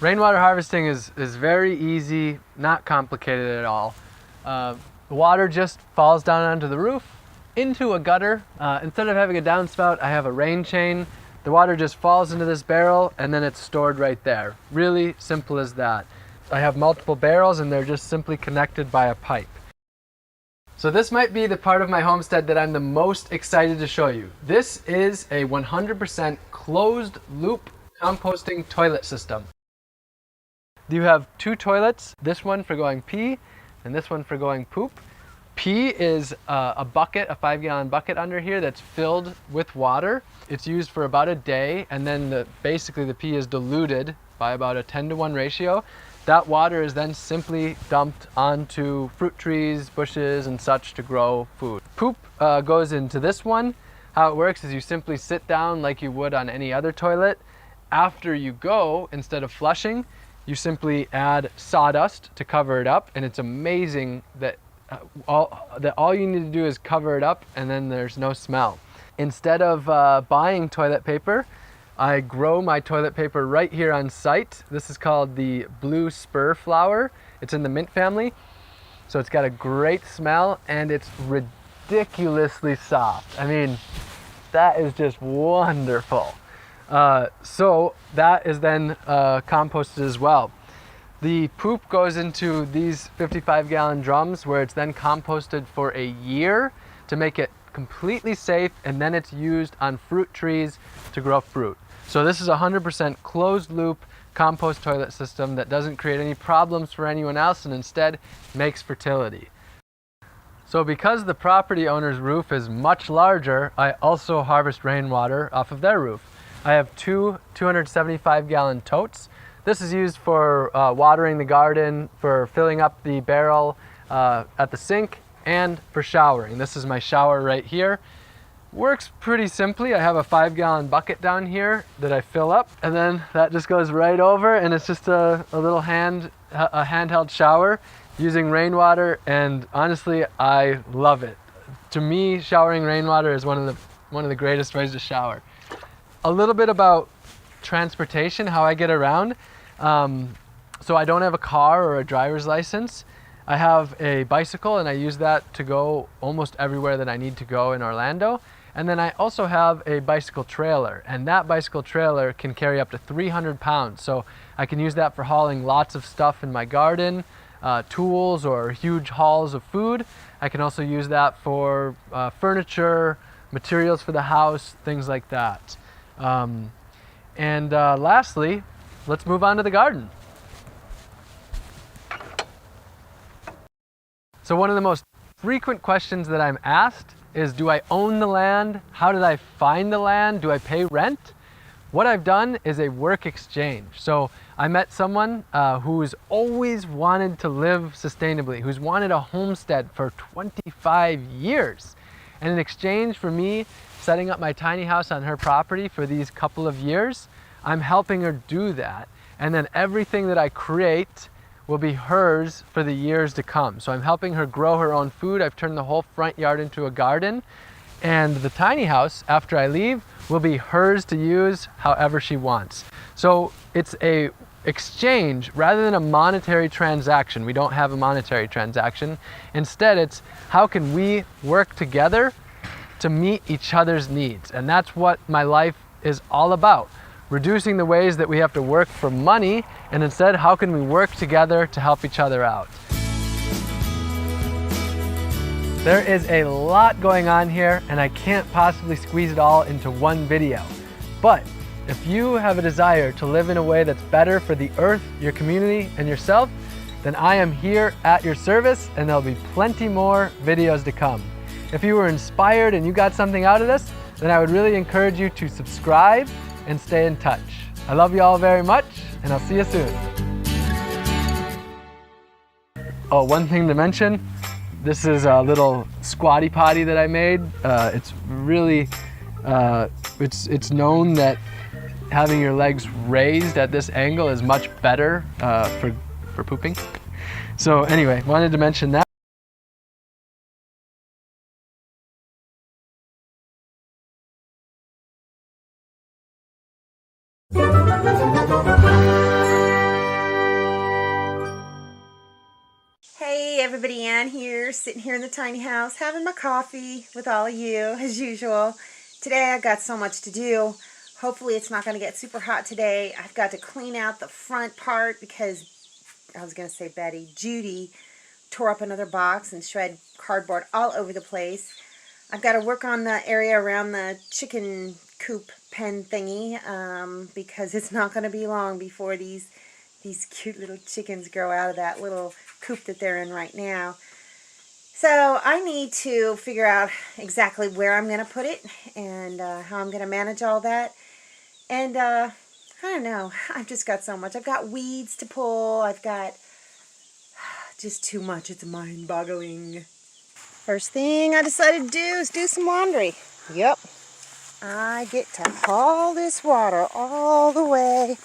Rainwater harvesting is very easy, not complicated at all. The water just falls down onto the roof, into a gutter. Instead of having a downspout, I have a rain chain. The water just falls into this barrel, and then it's stored right there. Really simple as that. I have multiple barrels, and they're just simply connected by a pipe. So this might be the part of my homestead that I'm the most excited to show you. This is a 100% closed loop composting toilet system. You have two toilets, this one for going pee and this one for going poop. Pee is a bucket, a 5-gallon bucket under here that's filled with water. It's used for about a day, and then basically the pee is diluted by about a 10-to-1 ratio. That water is then simply dumped onto fruit trees, bushes, and such to grow food. Poop goes into this one. How it works is you simply sit down like you would on any other toilet. After you go, instead of flushing, you simply add sawdust to cover it up, and it's amazing that all you need to do is cover it up, and then there's no smell. Instead of buying toilet paper, I grow my toilet paper right here on site. This is called the blue spur flower. It's in the mint family. So it's got a great smell, and it's ridiculously soft. I mean, that is just wonderful. So that is then composted as well. The poop goes into these 55-gallon drums where it's then composted for a year to make it completely safe, and then it's used on fruit trees to grow fruit. So this is a 100% closed loop compost toilet system that doesn't create any problems for anyone else, and instead makes fertility. So because the property owner's roof is much larger, I also harvest rainwater off of their roof. I have two 275-gallon totes. This is used for watering the garden, for filling up the barrel at the sink, and for showering. This is my shower right here. Works pretty simply. I have a 5-gallon bucket down here that I fill up, and then that just goes right over, and it's just a little handheld shower using rainwater, and honestly, I love it. To me, showering rainwater is one of the greatest ways to shower. A little bit about transportation, how I get around. So I don't have a car or a driver's license. I have a bicycle, and I use that to go almost everywhere that I need to go in Orlando. And then I also have a bicycle trailer, and that bicycle trailer can carry up to 300 pounds. So I can use that for hauling lots of stuff in my garden, tools or huge hauls of food. I can also use that for furniture, materials for the house, things like that. Lastly, let's move on to the garden. So one of the most frequent questions that I'm asked is, do I own the land? How did I find the land? Do I pay rent? What I've done is a work exchange. So I met someone who's always wanted to live sustainably, who's wanted a homestead for 25 years. And in exchange for me setting up my tiny house on her property for these couple of years, I'm helping her do that. And then everything that I create will be hers for the years to come. So I'm helping her grow her own food. I've turned the whole front yard into a garden. And the tiny house, after I leave, will be hers to use however she wants. So it's a exchange rather than a monetary transaction. We don't have a monetary transaction. Instead, it's how can we work together to meet each other's needs? And that's what my life is all about. Reducing the ways that we have to work for money, and instead, how can we work together to help each other out? There is a lot going on here, and I can't possibly squeeze it all into one video. But if you have a desire to live in a way that's better for the earth, your community, and yourself, then I am here at your service, and there'll be plenty more videos to come. If you were inspired and you got something out of this, then I would really encourage you to subscribe and stay in touch. I love you all very much, and I'll see you soon. Oh, one thing to mention, this is a little squatty potty that I made. It's really, it's known that having your legs raised at this angle is much better for pooping. So anyway, wanted to mention that. Hey everybody, Ann here, sitting here in the tiny house having my coffee with all of you as usual. Today I've got so much to do. Hopefully it's not going to get super hot today. I've got to clean out the front part because, I was going to say Betty, Judy tore up another box and shred cardboard all over the place. I've got to work on the area around the chicken coop pen thingy because it's not going to be long before these cute little chickens grow out of that little coop that they're in right now. So I need to figure out exactly where I'm going to put it and how I'm going to manage all that. And I don't know, I've just got so much. I've got weeds to pull. I've got just too much. It's mind-boggling. First thing I decided to do is do some laundry. Yep. I get to haul this water all the way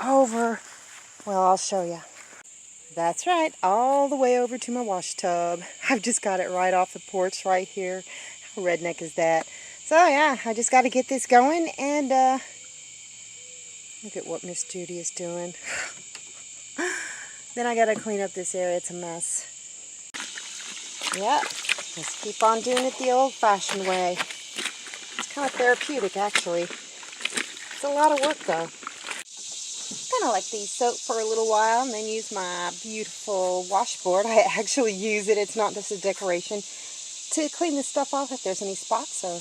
over. Well, I'll show you. That's right, all the way over to my wash tub. I've just got it right off the porch right here. How redneck is that? So yeah, I just got to get this going and look at what Miss Judy is doing. Then I got to clean up this area. It's a mess. Yep, let's keep on doing it the old-fashioned way. It's kind of therapeutic, actually. It's a lot of work, though. Kind of like these soap for a little while and then use my beautiful washboard. I actually use it, it's not just a decoration, to clean this stuff off if there's any spots or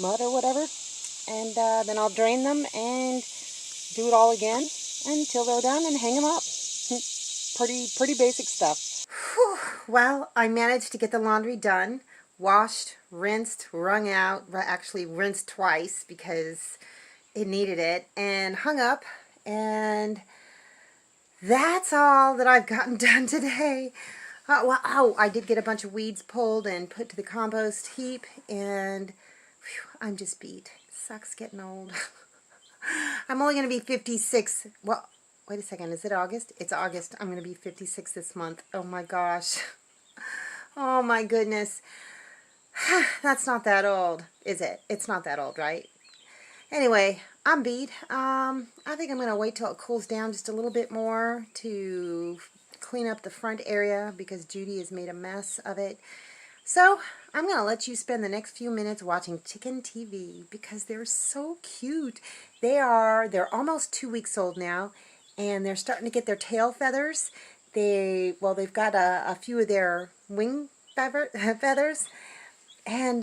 mud or whatever. And then I'll drain them and do it all again until they're done and hang them up. Pretty basic stuff. Whew. Well, I managed to get the laundry done, washed, rinsed, wrung out, actually rinsed twice because it needed it, and hung up. And that's all that I've gotten done today. I did get a bunch of weeds pulled and put to the compost heap, and whew, I'm just beat. It sucks getting old. I'm only going to be 56. Well, wait a second. Is it August? It's August. I'm going to be 56 this month. Oh my gosh. Oh my goodness. That's not that old, is it? It's not that old, right? Anyway, I'm beat. I think I'm going to wait till it cools down just a little bit more to clean up the front area because Judy has made a mess of it. So I'm going to let you spend the next few minutes watching Chicken TV because they're so cute. They're almost 2 weeks old now, and they're starting to get their tail feathers. They've got a few of their wing feathers, and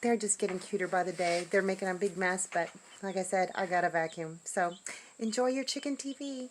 they're just getting cuter by the day. They're making a big mess, but like I said, I got a vacuum. So enjoy your chicken TV.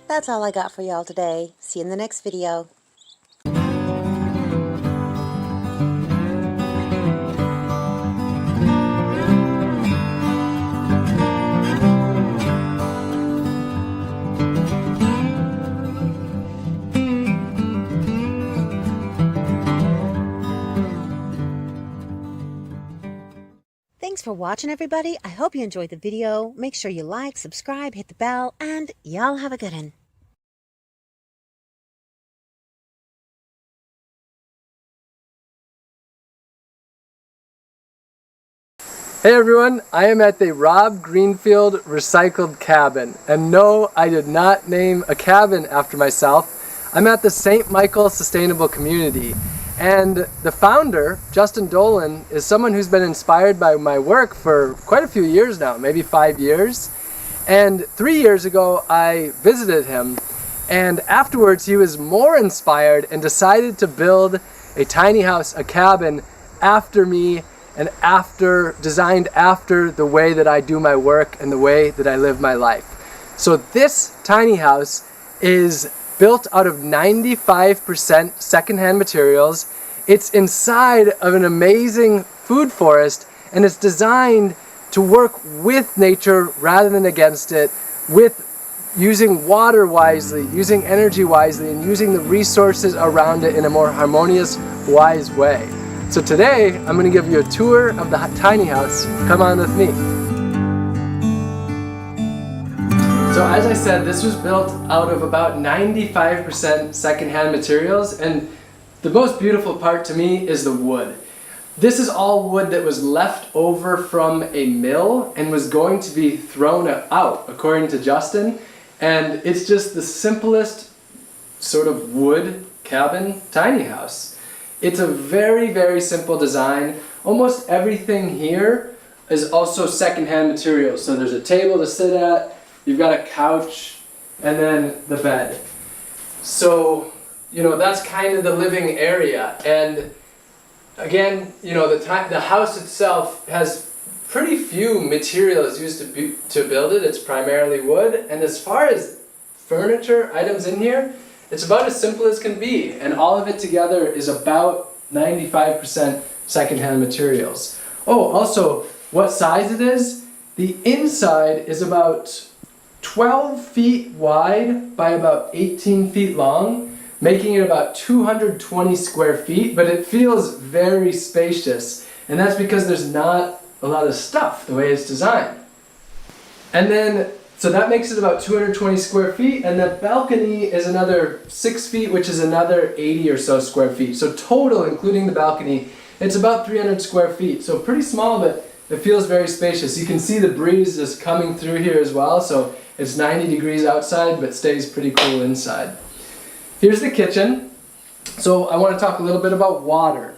That's all I got for y'all today. See you in the next video. Thanks for watching, everybody. I hope you enjoyed the video. Make sure you like, subscribe, hit the bell, and y'all have a good one. Hey everyone, I am at the Rob Greenfield Recycled Cabin. And no, I did not name a cabin after myself. I'm at the St. Michael Sustainable Community. And the founder, Justin Dolan, is someone who's been inspired by my work for quite a few years now, maybe 5 years. And 3 years ago, I visited him. And afterwards, he was more inspired and decided to build a tiny house, a cabin, after me and designed after the way that I do my work and the way that I live my life. So this tiny house is built out of 95% secondhand materials. It's inside of an amazing food forest, and it's designed to work with nature rather than against it, with using water wisely, using energy wisely, and using the resources around it in a more harmonious, wise way. So today, I'm going to give you a tour of the tiny house. Come on with me. So as I said, this was built out of about 95% secondhand materials, and the most beautiful part to me is the wood. This is all wood that was left over from a mill and was going to be thrown out, according to Justin, and it's just the simplest sort of wood cabin tiny house. It's a very, very simple design. Almost everything here is also secondhand materials. So there's a table to sit at, you've got a couch, and then the bed. So, you know, that's kind of the living area. And again, you know, the house itself has pretty few materials used to build it. It's primarily wood. And as far as furniture items in here, it's about as simple as can be. And all of it together is about 95% secondhand materials. Oh, also, what size it is? The inside is about 12 feet wide by about 18 feet long, making it about 220 square feet, but it feels very spacious. And that's because there's not a lot of stuff the way it's designed. And then, so that makes it about 220 square feet, and the balcony is another 6 feet, which is another 80 or so square feet. So total, including the balcony, it's about 300 square feet. So pretty small, but it feels very spacious. You can see the breeze is coming through here as well, so it's 90 degrees outside, but stays pretty cool inside. Here's the kitchen. So I want to talk a little bit about water.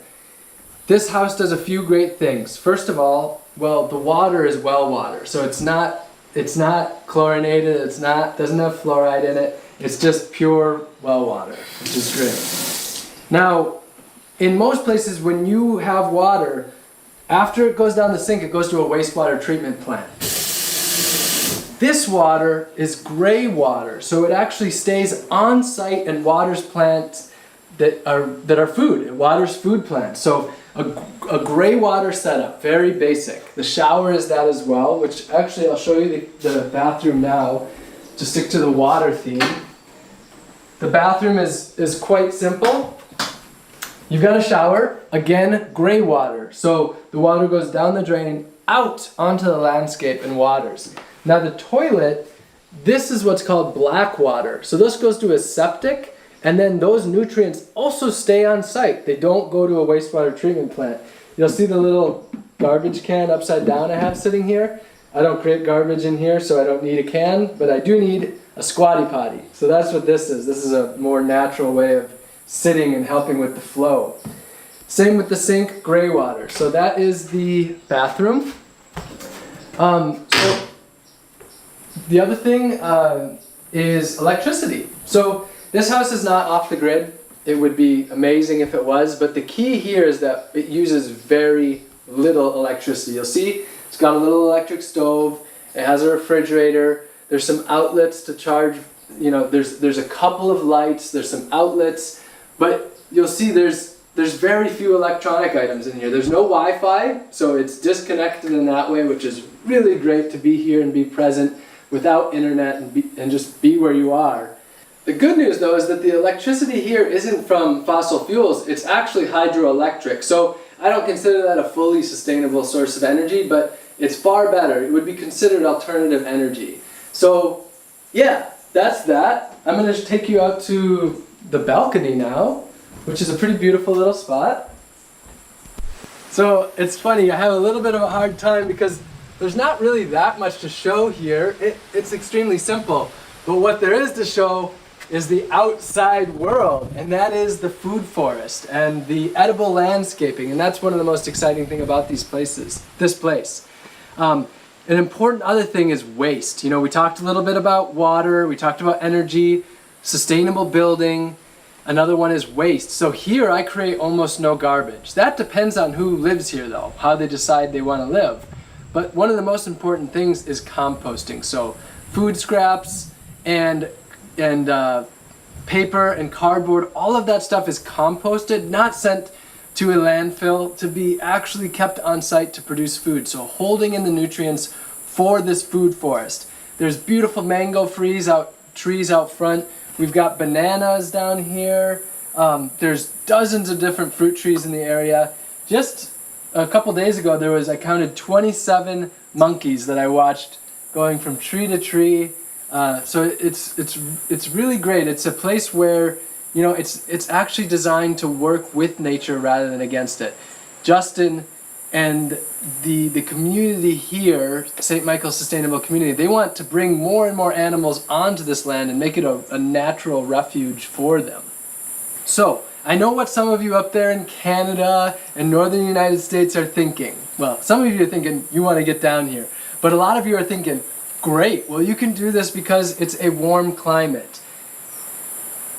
This house does a few great things. First of all, well, the water is well water. So it's not chlorinated, doesn't have fluoride in it. It's just pure well water, which is great. Now, in most places when you have water, after it goes down the sink, it goes to a wastewater treatment plant. This water is gray water, so it actually stays on site and waters plants that are food. It waters food plants. So a gray water setup, very basic. The shower is that as well, which actually I'll show you the bathroom now to stick to the water theme. The bathroom is quite simple. You've got a shower, again, gray water. So the water goes down the drain, out onto the landscape and waters. Now the toilet, this is what's called black water. So this goes to a septic, and then those nutrients also stay on site. They don't go to a wastewater treatment plant. You'll see the little garbage can upside down I have sitting here. I don't create garbage in here, so I don't need a can, but I do need a squatty potty. So that's what this is. This is a more natural way of sitting and helping with the flow. Same with the sink, gray water. So that is the bathroom. So the other thing is electricity. So this house is not off the grid. It would be amazing if it was, but the key here is that it uses very little electricity. You'll see it's got a little electric stove. It has a refrigerator. There's some outlets to charge you know, there's a couple of lights, there's some outlets, but you'll see there's very few electronic items in here. There's no Wi-Fi, so it's disconnected in that way, which is really great to be here and be present without internet and just be where you are. The good news though is that the electricity here isn't from fossil fuels, it's actually hydroelectric. So I don't consider that a fully sustainable source of energy, but it's far better. It would be considered alternative energy. So yeah, that's that. I'm going to take you out to the balcony now, which is a pretty beautiful little spot. So it's funny, I have a little bit of a hard time because there's not really that much to show here. It's extremely simple. But what there is to show is the outside world, and that is the food forest and the edible landscaping, and that's one of the most exciting thing about this place. An important other thing is waste. You know, we talked a little bit about water, we talked about energy, sustainable building. Another one is waste. So here I create almost no garbage. That depends on who lives here though, how they decide they want to live. But one of the most important things is composting. So food scraps and paper and cardboard, all of that stuff is composted, not sent to a landfill to be actually kept on site to produce food. So holding in the nutrients for this food forest. There's beautiful mango trees out front. We've got bananas down here. There's dozens of different fruit trees in the area. Just a couple days ago, I counted 27 monkeys that I watched going from tree to tree. So it's really great. It's a place where, you know, it's actually designed to work with nature rather than against it. Justin and the community here, St. Michael's Sustainable Community, they want to bring more and more animals onto this land and make it a natural refuge for them. So, I know what some of you up there in Canada and northern United States are thinking. Well, some of you are thinking you want to get down here. But a lot of you are thinking, great, well you can do this because it's a warm climate.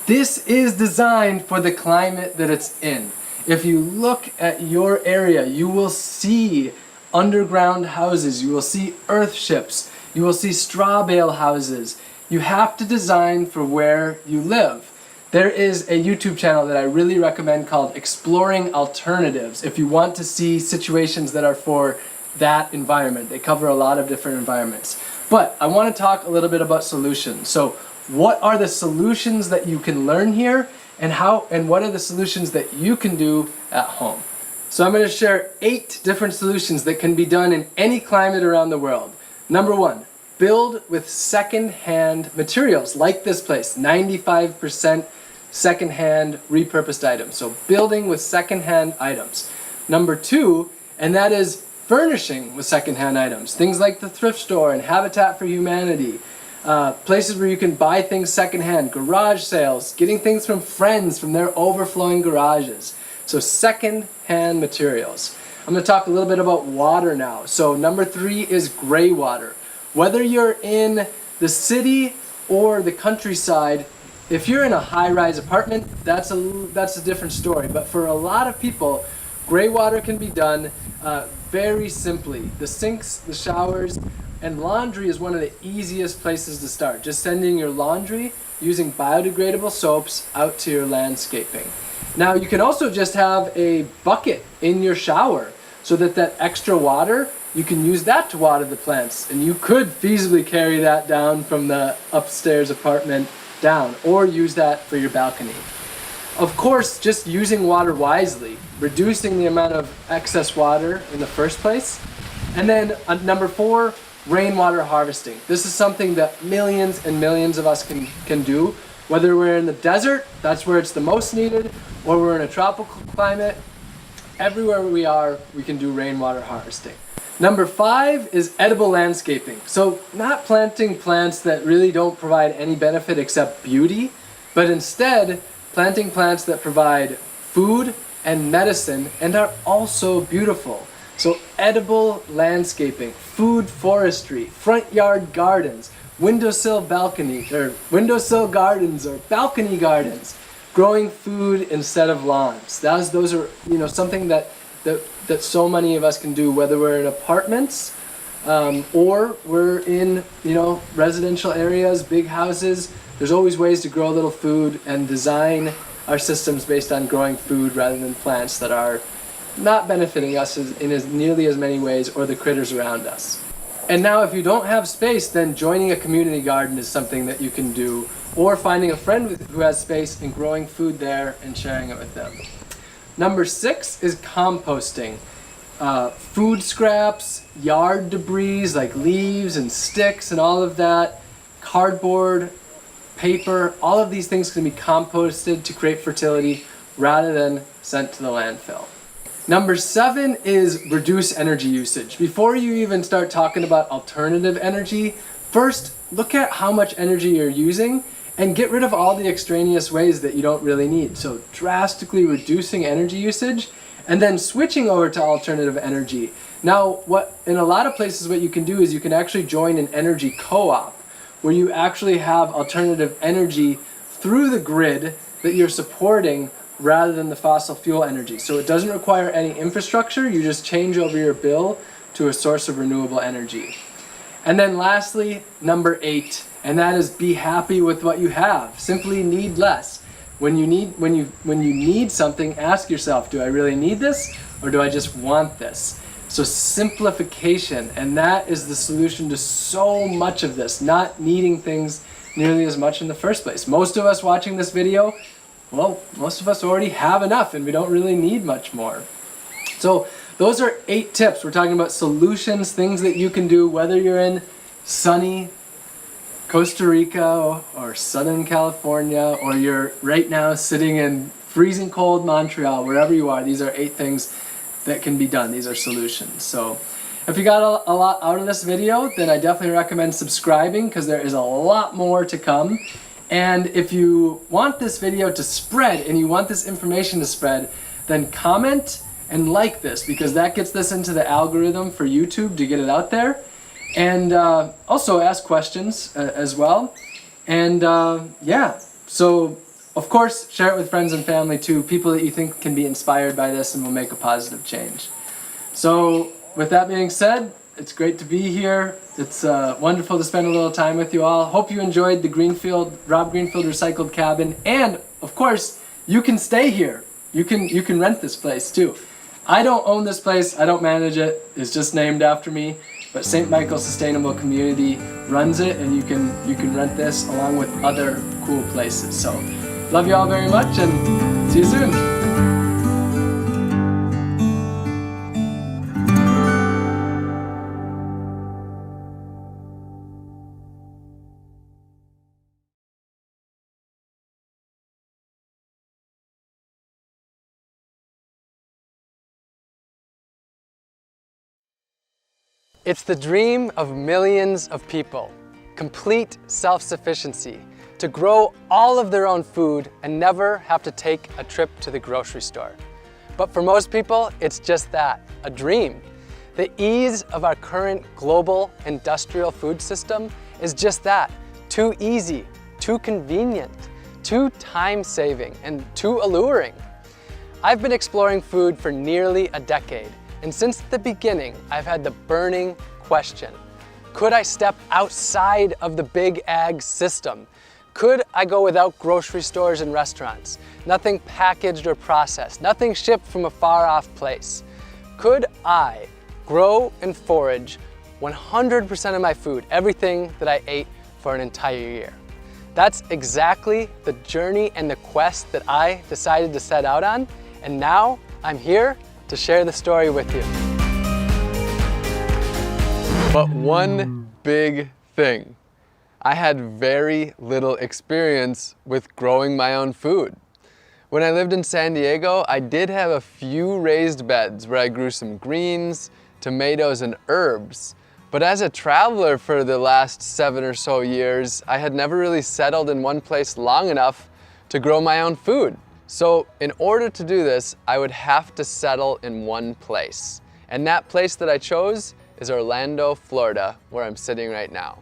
This is designed for the climate that it's in. If you look at your area, you will see underground houses, you will see earth ships, you will see straw bale houses. You have to design for where you live. There is a YouTube channel that I really recommend called Exploring Alternatives if you want to see situations that are for that environment. They cover a lot of different environments. But I want to talk a little bit about solutions. So what are the solutions that you can learn here? And what are the solutions that you can do at home? So I'm going to share 8 different solutions that can be done in any climate around the world. Number 1, build with second-hand materials, like this place, 95% second-hand repurposed items. So building with second-hand items. Number 2, and that is furnishing with second-hand items. Things like the thrift store and Habitat for Humanity. Places where you can buy things secondhand, garage sales, getting things from friends from their overflowing garages. So second-hand materials. I'm going to talk a little bit about water now. So number 3 is gray water. Whether you're in the city or the countryside, if you're in a high-rise apartment, that's a different story. But for a lot of people, gray water can be done very simply. The sinks, the showers, and laundry is one of the easiest places to start. Just sending your laundry using biodegradable soaps out to your landscaping. Now you can also just have a bucket in your shower so that extra water, you can use that to water the plants. And you could feasibly carry that down from the upstairs apartment down or use that for your balcony. Of course, just using water wisely, reducing the amount of excess water in the first place. And then number 4, rainwater harvesting. This is something that millions and millions of us can do. Whether we're in the desert, that's where it's the most needed, or we're in a tropical climate, everywhere we are, we can do rainwater harvesting. Number 5 is edible landscaping. So not planting plants that really don't provide any benefit except beauty, but instead planting plants that provide food and medicine and are also beautiful. So edible landscaping, food forestry, front yard gardens, windowsill gardens or balcony gardens, growing food instead of lawns. Those are something that so many of us can do, whether we're in apartments or we're in residential areas, big houses. There's always ways to grow a little food and design our systems based on growing food rather than plants that are not benefiting us in as nearly as many ways or the critters around us. And now if you don't have space, then joining a community garden is something that you can do, or finding a friend who has space and growing food there and sharing it with them. Number 6 is composting. Food scraps, yard debris like leaves and sticks and all of that, cardboard, paper, all of these things can be composted to create fertility rather than sent to the landfill. Number 7 is reduce energy usage. Before you even start talking about alternative energy, first look at how much energy you're using and get rid of all the extraneous ways that you don't really need. So drastically reducing energy usage and then switching over to alternative energy. Now, in a lot of places what you can do is you can actually join an energy co-op where you actually have alternative energy through the grid that you're supporting rather than the fossil fuel energy. So it doesn't require any infrastructure, you just change over your bill to a source of renewable energy. And then lastly, number 8, and that is be happy with what you have. Simply need less. When you need something, ask yourself, do I really need this or do I just want this? So simplification, and that is the solution to so much of this, not needing things nearly as much in the first place. Most of us watching this video, well, most of us already have enough and we don't really need much more. So those are 8 tips. We're talking about solutions, things that you can do, whether you're in sunny Costa Rica or Southern California, or you're right now sitting in freezing cold Montreal, wherever you are. These are 8 things that can be done. These are solutions. So if you got a lot out of this video, then I definitely recommend subscribing because there is a lot more to come. And if you want this video to spread and you want this information to spread, then comment and like this because that gets this into the algorithm for YouTube to get it out there. And also ask questions as well. And yeah, so of course share it with friends and family too, people that you think can be inspired by this and will make a positive change. So with that being said, it's great to be here. It's wonderful to spend a little time with you all. Hope you enjoyed the Rob Greenfield Recycled Cabin. And of course, you can stay here. You can rent this place too. I don't own this place. I don't manage it. It's just named after me. But St. Michael Sustainable Community runs it, and you can rent this along with other cool places. So love you all very much, and see you soon. It's the dream of millions of people, complete self-sufficiency, to grow all of their own food and never have to take a trip to the grocery store. But for most people, it's just that, a dream. The ease of our current global industrial food system is just that, too easy, too convenient, too time-saving, and too alluring. I've been exploring food for nearly a decade. And since the beginning, I've had the burning question. Could I step outside of the big ag system? Could I go without grocery stores and restaurants? Nothing packaged or processed, nothing shipped from a far off place. Could I grow and forage 100% of my food, everything that I ate for an entire year? That's exactly the journey and the quest that I decided to set out on, and now I'm here to share the story with you. But one big thing, I had very little experience with growing my own food. When I lived in San Diego, I did have a few raised beds where I grew some greens, tomatoes, and herbs. But as a traveler for the last 7 or so years, I had never really settled in one place long enough to grow my own food. So in order to do this, I would have to settle in one place. And that place that I chose is Orlando, Florida, where I'm sitting right now.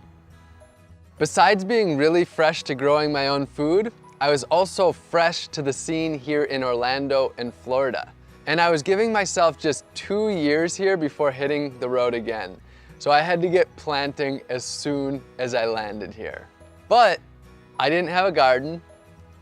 Besides being really fresh to growing my own food, I was also fresh to the scene here in Orlando and Florida. And I was giving myself just 2 years here before hitting the road again. So I had to get planting as soon as I landed here. But I didn't have a garden,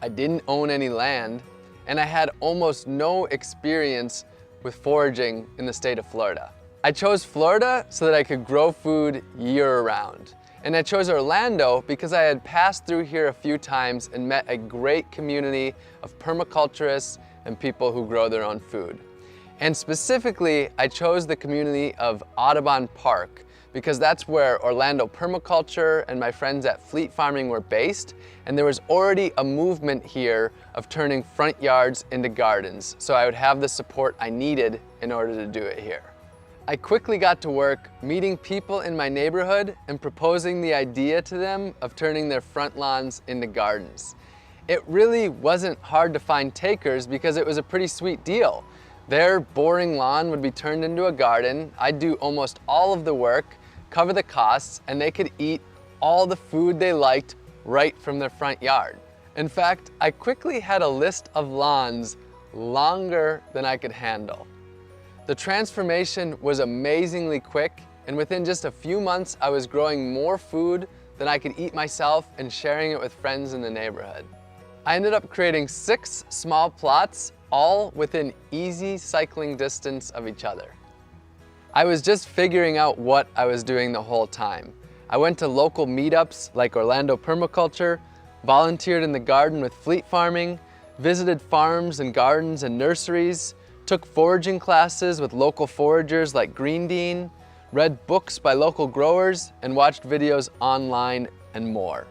I didn't own any land, and I had almost no experience with foraging in the state of Florida. I chose Florida so that I could grow food year-round. And I chose Orlando because I had passed through here a few times and met a great community of permaculturists and people who grow their own food. And specifically, I chose the community of Audubon Park because that's where Orlando Permaculture and my friends at Fleet Farming were based, and there was already a movement here of turning front yards into gardens, so I would have the support I needed in order to do it here. I quickly got to work meeting people in my neighborhood and proposing the idea to them of turning their front lawns into gardens. It really wasn't hard to find takers because it was a pretty sweet deal. Their boring lawn would be turned into a garden, I'd do almost all of the work, cover the costs, and they could eat all the food they liked right from their front yard. In fact, I quickly had a list of lawns longer than I could handle. The transformation was amazingly quick, and within just a few months, I was growing more food than I could eat myself and sharing it with friends in the neighborhood. I ended up creating 6 small plots, all within easy cycling distance of each other. I was just figuring out what I was doing the whole time. I went to local meetups like Orlando Permaculture, volunteered in the garden with Fleet Farming, visited farms and gardens and nurseries, took foraging classes with local foragers like Green Dean, read books by local growers, and watched videos online and more.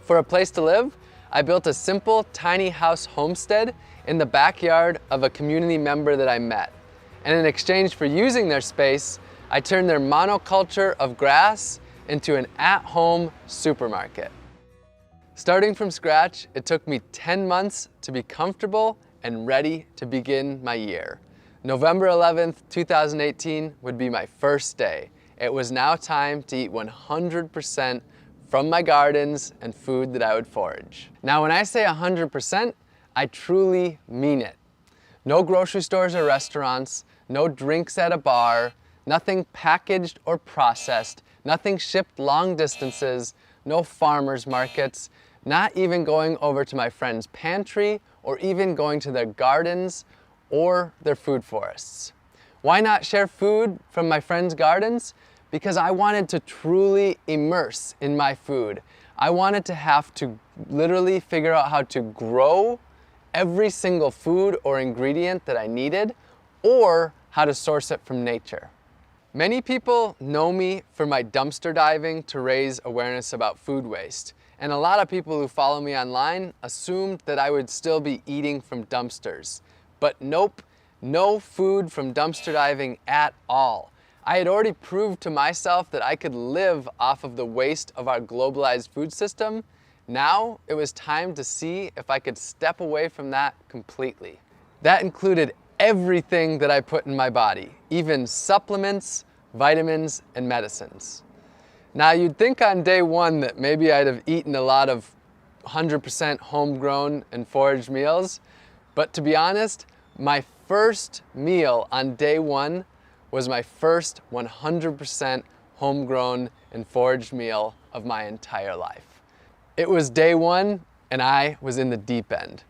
For a place to live, I built a simple tiny house homestead in the backyard of a community member that I met. And in exchange for using their space, I turned their monoculture of grass into an at-home supermarket. Starting from scratch, it took me 10 months to be comfortable and ready to begin my year. November 11th, 2018 would be my first day. It was now time to eat 100% from my gardens and food that I would forage. Now, when I say 100%, I truly mean it. No grocery stores or restaurants, no drinks at a bar, nothing packaged or processed, nothing shipped long distances, no farmers markets, not even going over to my friend's pantry or even going to their gardens or their food forests. Why not share food from my friends' gardens? Because I wanted to truly immerse in my food. I wanted to have to literally figure out how to grow every single food or ingredient that I needed, or how to source it from nature. Many people know me for my dumpster diving to raise awareness about food waste. And a lot of people who follow me online assumed that I would still be eating from dumpsters. But nope, no food from dumpster diving at all. I had already proved to myself that I could live off of the waste of our globalized food system. Now it was time to see if I could step away from that completely. That included everything that I put in my body, even supplements, vitamins, and medicines. Now you'd think on day one that maybe I'd have eaten a lot of 100% homegrown and foraged meals, but to be honest, my first meal on day one was my first 100% homegrown and foraged meal of my entire life. It was day one and I was in the deep end.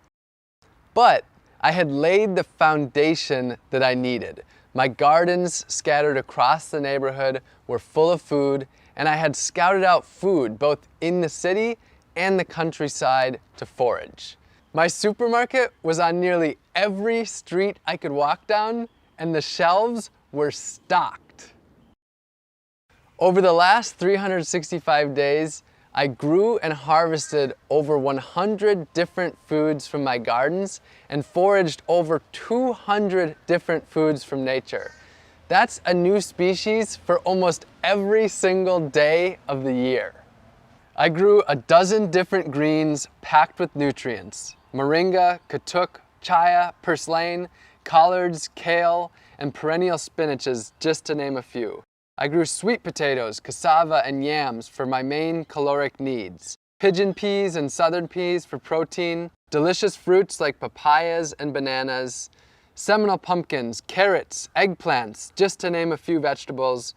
But I had laid the foundation that I needed. My gardens scattered across the neighborhood were full of food, and I had scouted out food both in the city and the countryside to forage. My supermarket was on nearly every street I could walk down, and the shelves were stocked. Over the last 365 days, I grew and harvested over 100 different foods from my gardens and foraged over 200 different foods from nature. That's a new species for almost every single day of the year. I grew a dozen different greens packed with nutrients: moringa, katuk, chaya, purslane, collards, kale, and perennial spinaches, just to name a few. I grew sweet potatoes, cassava, and yams for my main caloric needs, pigeon peas and southern peas for protein, delicious fruits like papayas and bananas, Seminole pumpkins, carrots, eggplants, just to name a few vegetables,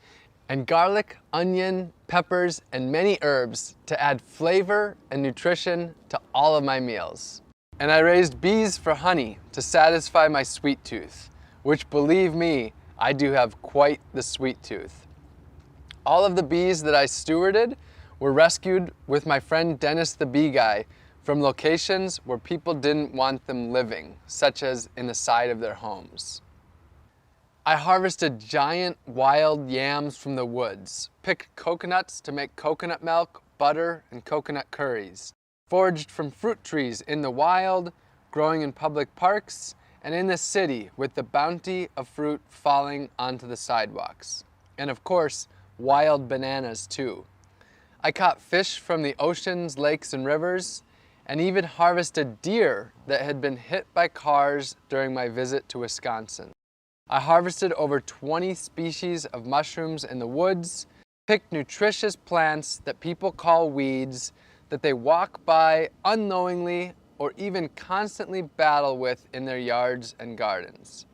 and garlic, onion, peppers, and many herbs to add flavor and nutrition to all of my meals. And I raised bees for honey to satisfy my sweet tooth, which, believe me, I do have quite the sweet tooth. All of the bees that I stewarded were rescued with my friend Dennis the Bee Guy from locations where people didn't want them living, such as in the side of their homes. I harvested giant wild yams from the woods, picked coconuts to make coconut milk, butter, and coconut curries, foraged from fruit trees in the wild, growing in public parks, and in the city with the bounty of fruit falling onto the sidewalks. And of course, wild bananas too. I caught fish from the oceans, lakes, and rivers, and even harvested deer that had been hit by cars during my visit to Wisconsin. I harvested over 20 species of mushrooms in the woods, picked nutritious plants that people call weeds that they walk by unknowingly or even constantly battle with in their yards and gardens.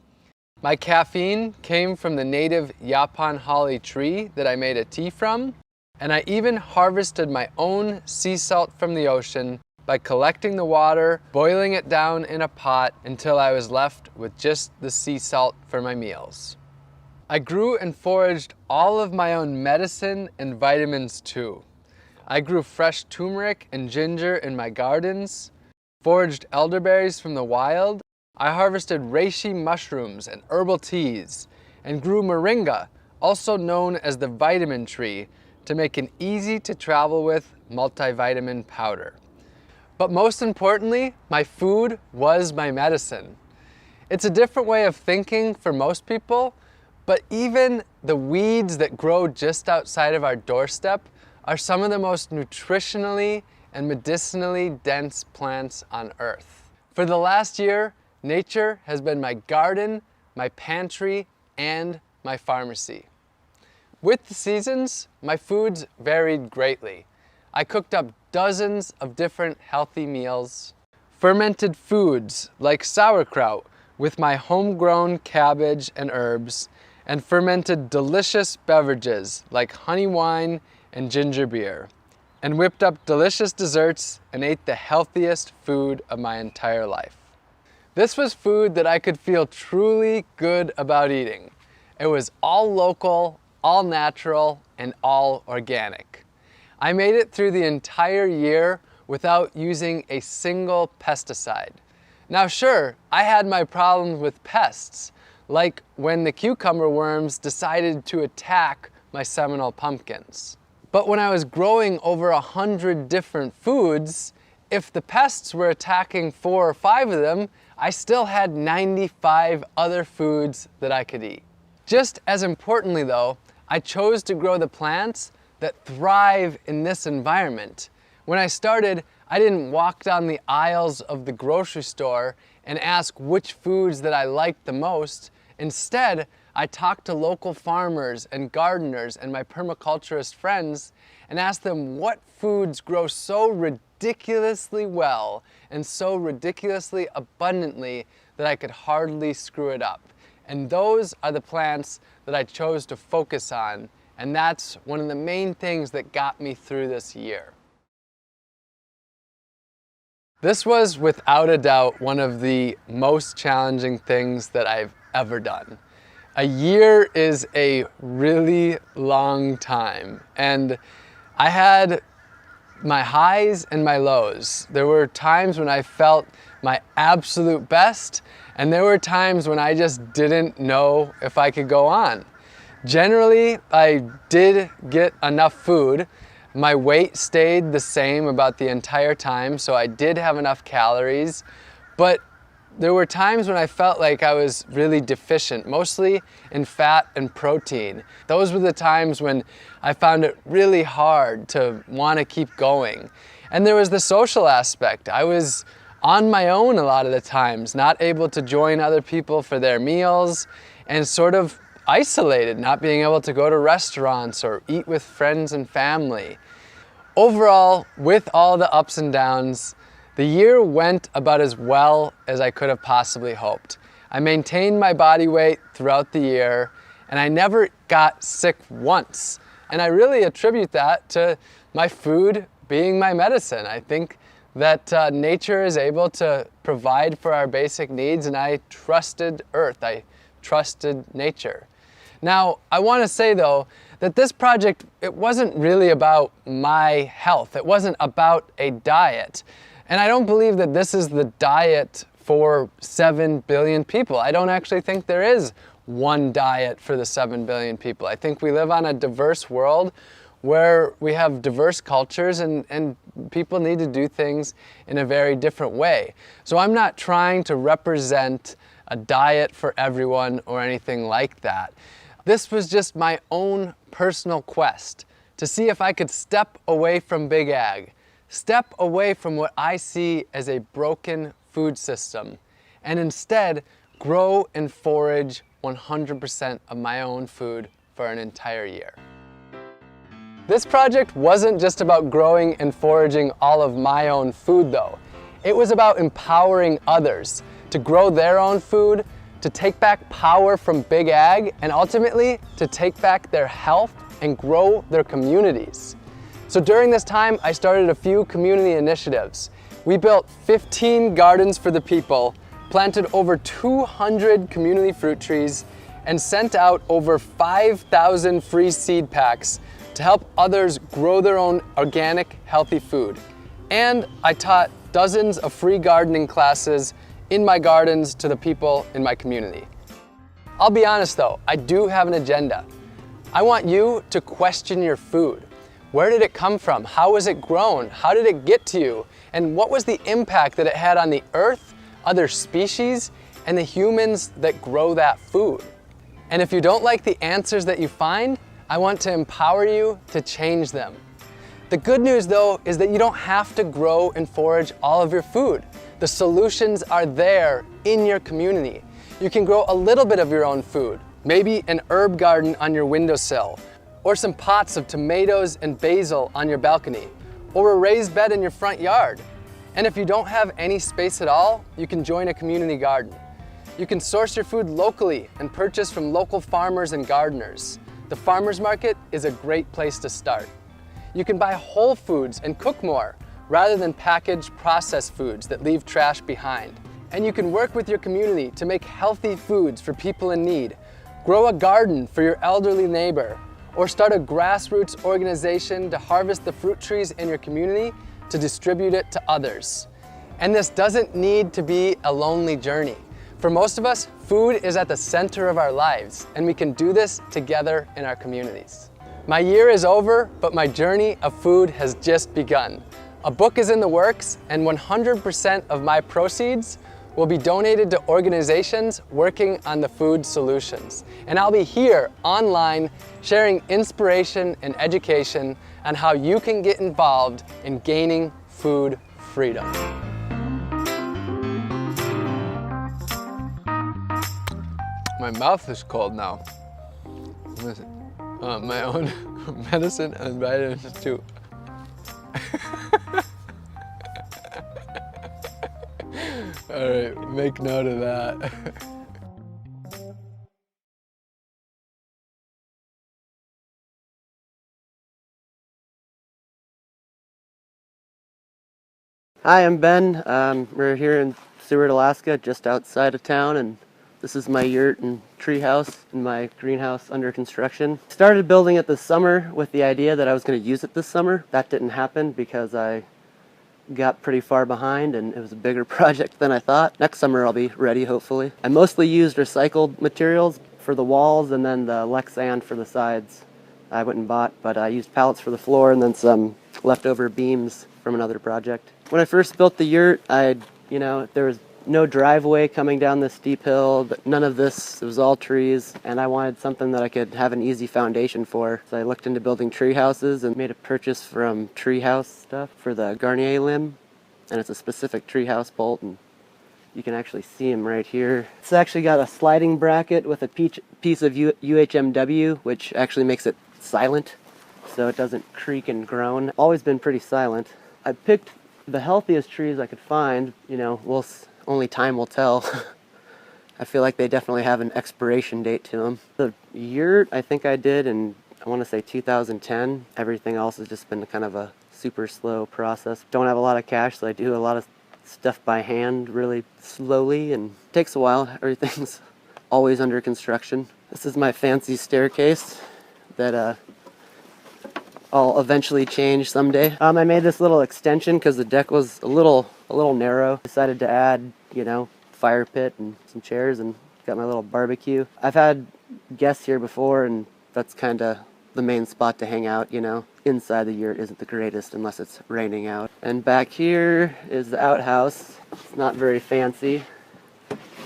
My caffeine came from the native Yaupon holly tree that I made a tea from, and I even harvested my own sea salt from the ocean by collecting the water, boiling it down in a pot until I was left with just the sea salt for my meals. I grew and foraged all of my own medicine and vitamins too. I grew fresh turmeric and ginger in my gardens, foraged elderberries from the wild. I harvested reishi mushrooms and herbal teas, and grew moringa, also known as the vitamin tree, to make an easy to travel with multivitamin powder. But most importantly, my food was my medicine. It's a different way of thinking for most people, but even the weeds that grow just outside of our doorstep are some of the most nutritionally and medicinally dense plants on Earth. For the last year, nature has been my garden, my pantry, and my pharmacy. With the seasons, my foods varied greatly. I cooked up dozens of different healthy meals, fermented foods like sauerkraut with my homegrown cabbage and herbs, and fermented delicious beverages like honey wine and ginger beer, and whipped up delicious desserts and ate the healthiest food of my entire life. This was food that I could feel truly good about eating. It was all local, all natural, and all organic. I made it through the entire year without using a single pesticide. Now sure, I had my problems with pests, like when the cucumber worms decided to attack my Seminole pumpkins. But when I was growing over 100 different foods, if the pests were attacking 4 or 5 of them, I still had 95 other foods that I could eat. Just as importantly though, I chose to grow the plants that thrive in this environment. When I started, I didn't walk down the aisles of the grocery store and ask which foods that I liked the most. Instead, I talked to local farmers and gardeners and my permaculturist friends and asked them what foods grow so ridiculously well and so ridiculously abundantly that I could hardly screw it up. And those are the plants that I chose to focus on. And that's one of the main things that got me through this year. This was without a doubt one of the most challenging things that I've ever done. A year is a really long time, and I had my highs and my lows. There were times when I felt my absolute best, and there were times when I just didn't know if I could go on. Generally, I did get enough food. My weight stayed the same about the entire time, so I did have enough calories, but there were times when I felt like I was really deficient, mostly in fat and protein. Those were the times when I found it really hard to want to keep going. And there was the social aspect. I was on my own a lot of the times, not able to join other people for their meals, and sort of isolated, not being able to go to restaurants or eat with friends and family. Overall, with all the ups and downs, the year went about as well as I could have possibly hoped. I maintained my body weight throughout the year, and I never got sick once. And I really attribute that to my food being my medicine. I think that nature is able to provide for our basic needs, and I trusted Earth. I trusted nature. Now, I want to say though that this project, it wasn't really about my health. It wasn't about a diet. And I don't believe that this is the diet for 7 billion people. I don't actually think there is one diet for the 7 billion people. I think we live on a diverse world where we have diverse cultures and people need to do things in a very different way. So I'm not trying to represent a diet for everyone or anything like that. This was just my own personal quest to see if I could step away from Big Ag, step away from what I see as a broken food system, and instead grow and forage 100% of my own food for an entire year. This project wasn't just about growing and foraging all of my own food though. It was about empowering others to grow their own food, to take back power from Big Ag, and ultimately to take back their health and grow their communities. So during this time, I started a few community initiatives. We built 15 gardens for the people, planted over 200 community fruit trees, and sent out over 5,000 free seed packs to help others grow their own organic, healthy food. And I taught dozens of free gardening classes in my gardens to the people in my community. I'll be honest though, I do have an agenda. I want you to question your food. Where did it come from? How was it grown? How did it get to you? And what was the impact that it had on the earth, other species, and the humans that grow that food? And if you don't like the answers that you find, I want to empower you to change them. The good news though is that you don't have to grow and forage all of your food. The solutions are there in your community. You can grow a little bit of your own food, maybe an herb garden on your windowsill, or some pots of tomatoes and basil on your balcony, or a raised bed in your front yard. And if you don't have any space at all, you can join a community garden. You can source your food locally and purchase from local farmers and gardeners. The farmers market is a great place to start. You can buy whole foods and cook more, rather than packaged processed foods that leave trash behind. And you can work with your community to make healthy foods for people in need, grow a garden for your elderly neighbor, or start a grassroots organization to harvest the fruit trees in your community to distribute it to others. And this doesn't need to be a lonely journey. For most of us, food is at the center of our lives, and we can do this together in our communities. My year is over, but my journey of food has just begun. A book is in the works, and 100% of my proceeds will be donated to organizations working on the food solutions. And I'll be here online sharing inspiration and education on how you can get involved in gaining food freedom. My mouth is cold now. My own medicine and vitamins too. All right, make note of that. Hi, I'm Ben. We're here in Seward, Alaska, just outside of town, and this is my yurt and tree house and my greenhouse under construction. Started building it this summer with the idea that I was going to use it this summer. That didn't happen because I got pretty far behind and it was a bigger project than I thought. Next summer I'll be ready, hopefully. I mostly used recycled materials for the walls and then the Lexan for the sides I went and bought, but I used pallets for the floor and then some leftover beams from another project. When I first built the yurt, there was no driveway coming down this steep hill, but none of this, it was all trees, and I wanted something that I could have an easy foundation for. So I looked into building tree houses and made a purchase from Treehouse stuff for the Garnier limb, and it's a specific treehouse bolt, and you can actually see them right here. It's actually got a sliding bracket with a piece of UHMW, which actually makes it silent, so it doesn't creak and groan. Always been pretty silent. I picked the healthiest trees I could find, only time will tell. I feel like they definitely have an expiration date to them. The yurt I think I did in, I want to say 2010. Everything else has just been kind of a super slow process. Don't have a lot of cash, so I do a lot of stuff by hand really slowly, and it takes a while. Everything's always under construction. This is my fancy staircase that I'll eventually change someday. I made this little extension because the deck was a little narrow. Decided to add, you know, fire pit and some chairs, and got my little barbecue. I've had guests here before, and that's kind of the main spot to hang out, you know. Inside the yurt isn't the greatest unless it's raining out. And back here is the outhouse. It's not very fancy.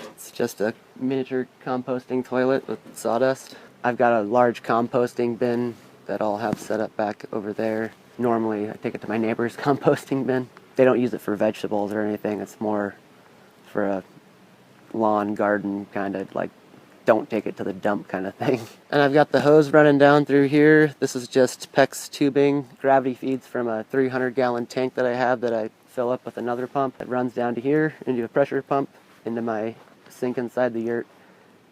It's just a miniature composting toilet with sawdust. I've got a large composting bin that I'll have set up back over there. Normally I take it to my neighbor's composting bin. They don't use it for vegetables or anything. It's more for a lawn garden kind of, like, don't take it to the dump kind of thing. And I've got the hose running down through here. This is just PEX tubing, gravity feeds from a 300-gallon tank that I have that I fill up with another pump. It runs down to here into a pressure pump into my sink inside the yurt,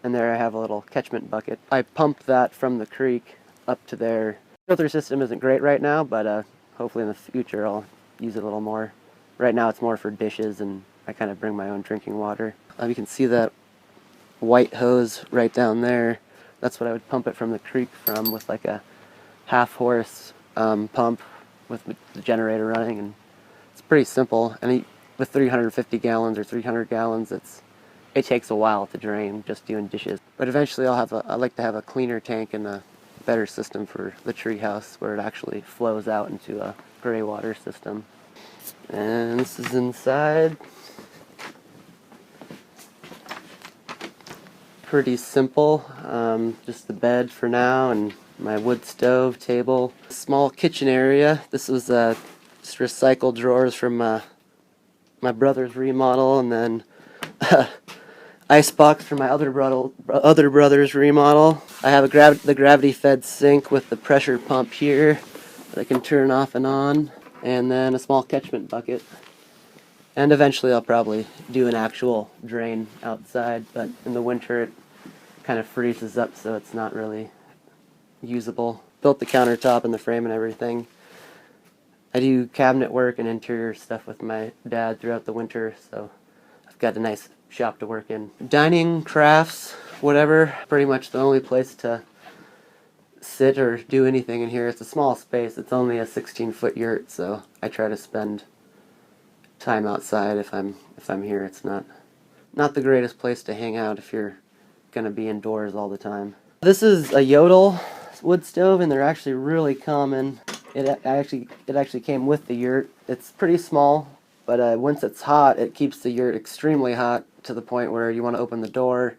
and there I have a little catchment bucket. I pump that from the creek up to there. Filter system isn't great right now, but hopefully in the future I'll use it a little more. Right now it's more for dishes, and I kind of bring my own drinking water. You can see that white hose right down there. That's what I would pump it from the creek from, with like a half-horse pump with the generator running, and it's pretty simple. And with 350 gallons or 300 gallons, it takes a while to drain just doing dishes. But eventually I like to have a cleaner tank and a better system for the tree house where it actually flows out into a gray water system. And this is inside. Pretty simple, just the bed for now and my wood stove, table. Small kitchen area. This was just recycled drawers from my brother's remodel, and then ice box for my other brother's remodel. I have the gravity fed sink with the pressure pump here that I can turn off and on, and then a small catchment bucket. And eventually I'll probably do an actual drain outside, but in the winter it kind of freezes up, so it's not really usable. Built the countertop and the frame and everything. I do cabinet work and interior stuff with my dad throughout the winter, so I've got a nice shop to work in. Dining, crafts, whatever. Pretty much the only place to sit or do anything in here. It's a small space. It's only a 16-foot yurt, so I try to spend time outside if I'm here. It's not the greatest place to hang out if you're gonna be indoors all the time. This is a Yodel wood stove, and they're actually really common. It actually came with the yurt. It's pretty small, but once it's hot, it keeps the yurt extremely hot to the point where you want to open the door,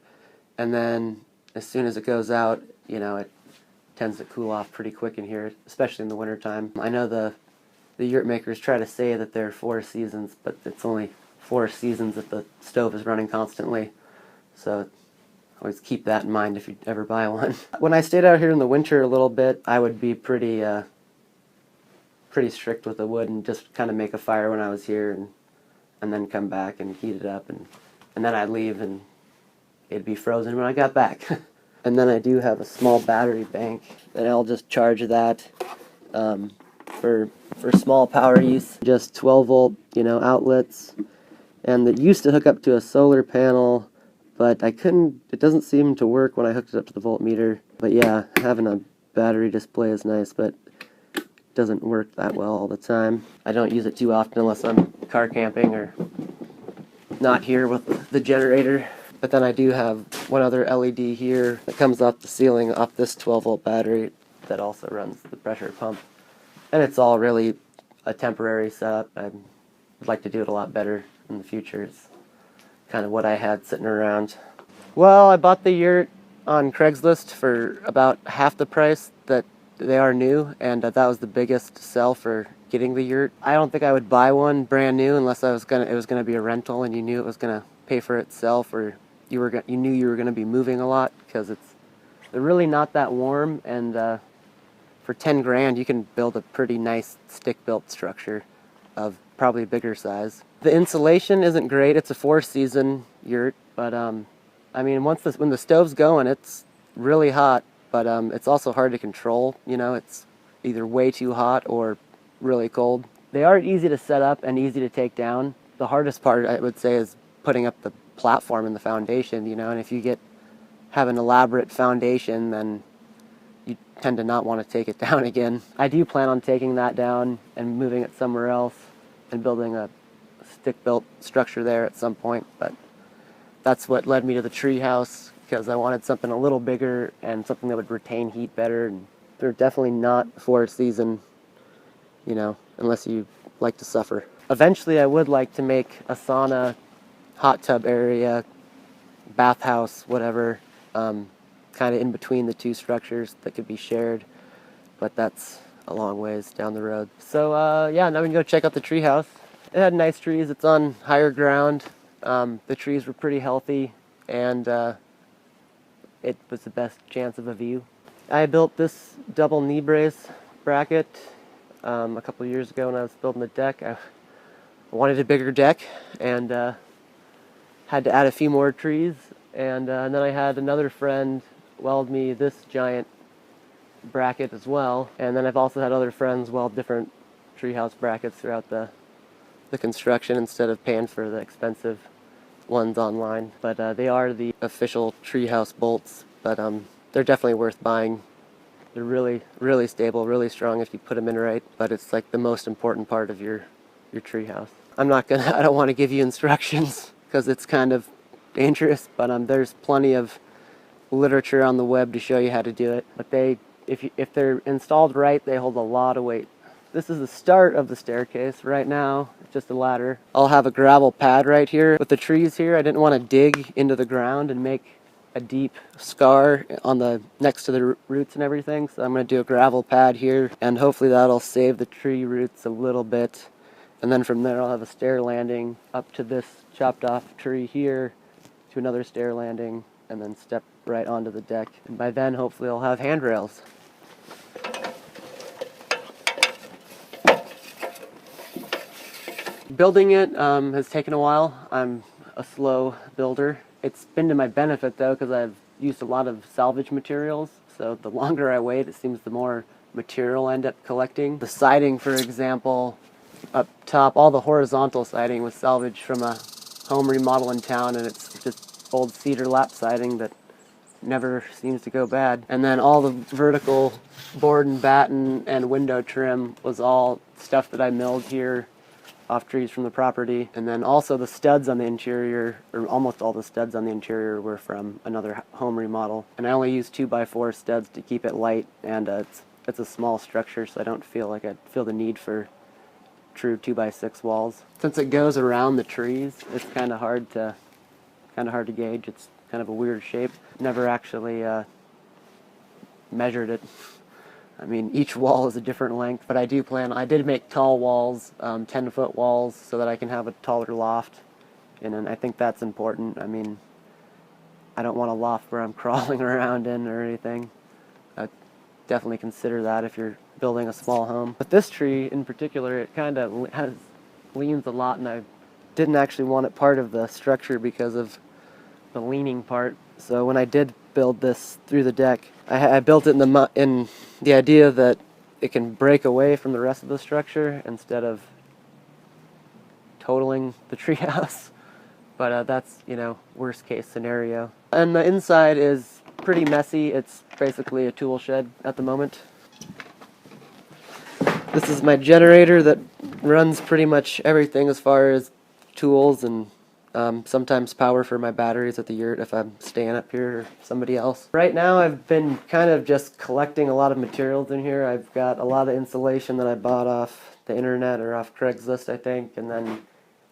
and then as soon as it goes out, you know, it tends to cool off pretty quick in here, especially in the wintertime. I know the yurt makers try to say that they're 4 seasons, but it's only 4 seasons if the stove is running constantly. So always keep that in mind if you ever buy one. When I stayed out here in the winter a little bit, I would be pretty strict with the wood and just kind of make a fire when I was here, and then come back and heat it up, and then I'd leave and it'd be frozen when I got back. And then I do have a small battery bank that I'll just charge that for small power use. Just 12 volt, you know, outlets, and it used to hook up to a solar panel, but I couldn't. It doesn't seem to work when I hooked it up to the voltmeter. But yeah, having a battery display is nice, but it doesn't work that well all the time. I don't use it too often unless I'm car camping or not here with the generator. But then I do have one other LED here that comes off the ceiling off this 12 volt battery that also runs the pressure pump. And it's all really a temporary setup. I'd like to do it a lot better in the future. It's kind of what I had sitting around. Well, I bought the yurt on Craigslist for about half the price that they are new, and that was the biggest sell for getting the yurt. I don't think I would buy one brand new unless it was gonna be a rental and you knew it was gonna pay for itself, or you knew you were gonna be moving a lot, because they're really not that warm, and for 10 grand you can build a pretty nice stick-built structure of probably a bigger size. The insulation isn't great. It's a 4-season yurt, but I mean, when the stove's going, it's really hot, but it's also hard to control. You know, it's either way too hot or really cold. They are easy to set up and easy to take down. The hardest part, I would say, is putting up the platform and the foundation, you know, and if you have an elaborate foundation, then you tend to not want to take it down again. I do plan on taking that down and moving it somewhere else and building a stick-built structure there at some point, but that's what led me to the tree house, because I wanted something a little bigger and something that would retain heat better. And they're definitely not for a season, you know, unless you like to suffer. Eventually I would like to make a sauna, hot tub area, bathhouse, whatever, kind of in between the two structures that could be shared, but that's a long ways down the road. So yeah, now we can go check out the tree house. It had nice trees. It's on higher ground. The trees were pretty healthy, and it was the best chance of a view. I built this double knee brace bracket a couple of years ago when I was building the deck. I wanted a bigger deck and had to add a few more trees, and then I had another friend weld me this giant bracket as well, and then I've also had other friends weld different treehouse brackets throughout the construction instead of paying for the expensive ones online. But they are the official treehouse bolts, but they're definitely worth buying. They're really, really stable, really strong if you put them in right, but it's like the most important part of your treehouse. I don't want to give you instructions because it's kind of dangerous, but there's plenty of literature on the web to show you how to do it. But if they're installed right, they hold a lot of weight. This is the start of the staircase. Right now, it's just a ladder. I'll have a gravel pad right here. With the trees here, I didn't want to dig into the ground and make a deep scar next to the roots and everything, so I'm going to do a gravel pad here, and hopefully that'll save the tree roots a little bit. And then from there I'll have a stair landing up to this chopped off tree here, to another stair landing, and then step right onto the deck. And by then hopefully I'll have handrails. Building it has taken a while. I'm a slow builder. It's been to my benefit though, because I've used a lot of salvage materials, so the longer I wait, it seems the more material I end up collecting. The siding, for example, up top, all the horizontal siding was salvaged from a home remodel in town, and it's just old cedar lap siding that never seems to go bad. And then all the vertical board and batten and window trim was all stuff that I milled here off trees from the property. And then also the studs on the interior, or almost all the studs on the interior, were from another home remodel. And I only use 2x4 studs to keep it light, and it's a small structure, so I don't feel like I feel the need for true 2x6 walls. Since it goes around the trees, it's kind of hard to gauge. It's kind of a weird shape. Never actually measured it. I mean, each wall is a different length, but I did make tall walls, 10-foot walls, so that I can have a taller loft, and I think that's important. I mean, I don't want a loft where I'm crawling around in or anything. I definitely consider that if you're building a small home. But this tree in particular, it kind of leans a lot, and I didn't actually want it part of the structure because of the leaning part. So when I did build this through the deck, I built it in the idea that it can break away from the rest of the structure instead of totaling the treehouse. But that's, worst case scenario. And the inside is pretty messy. It's basically a tool shed at the moment. This is my generator that runs pretty much everything as far as tools and sometimes power for my batteries at the yurt if I'm staying up here or somebody else. Right now I've been kind of just collecting a lot of materials in here. I've got a lot of insulation that I bought off the internet or off Craigslist, I think, and then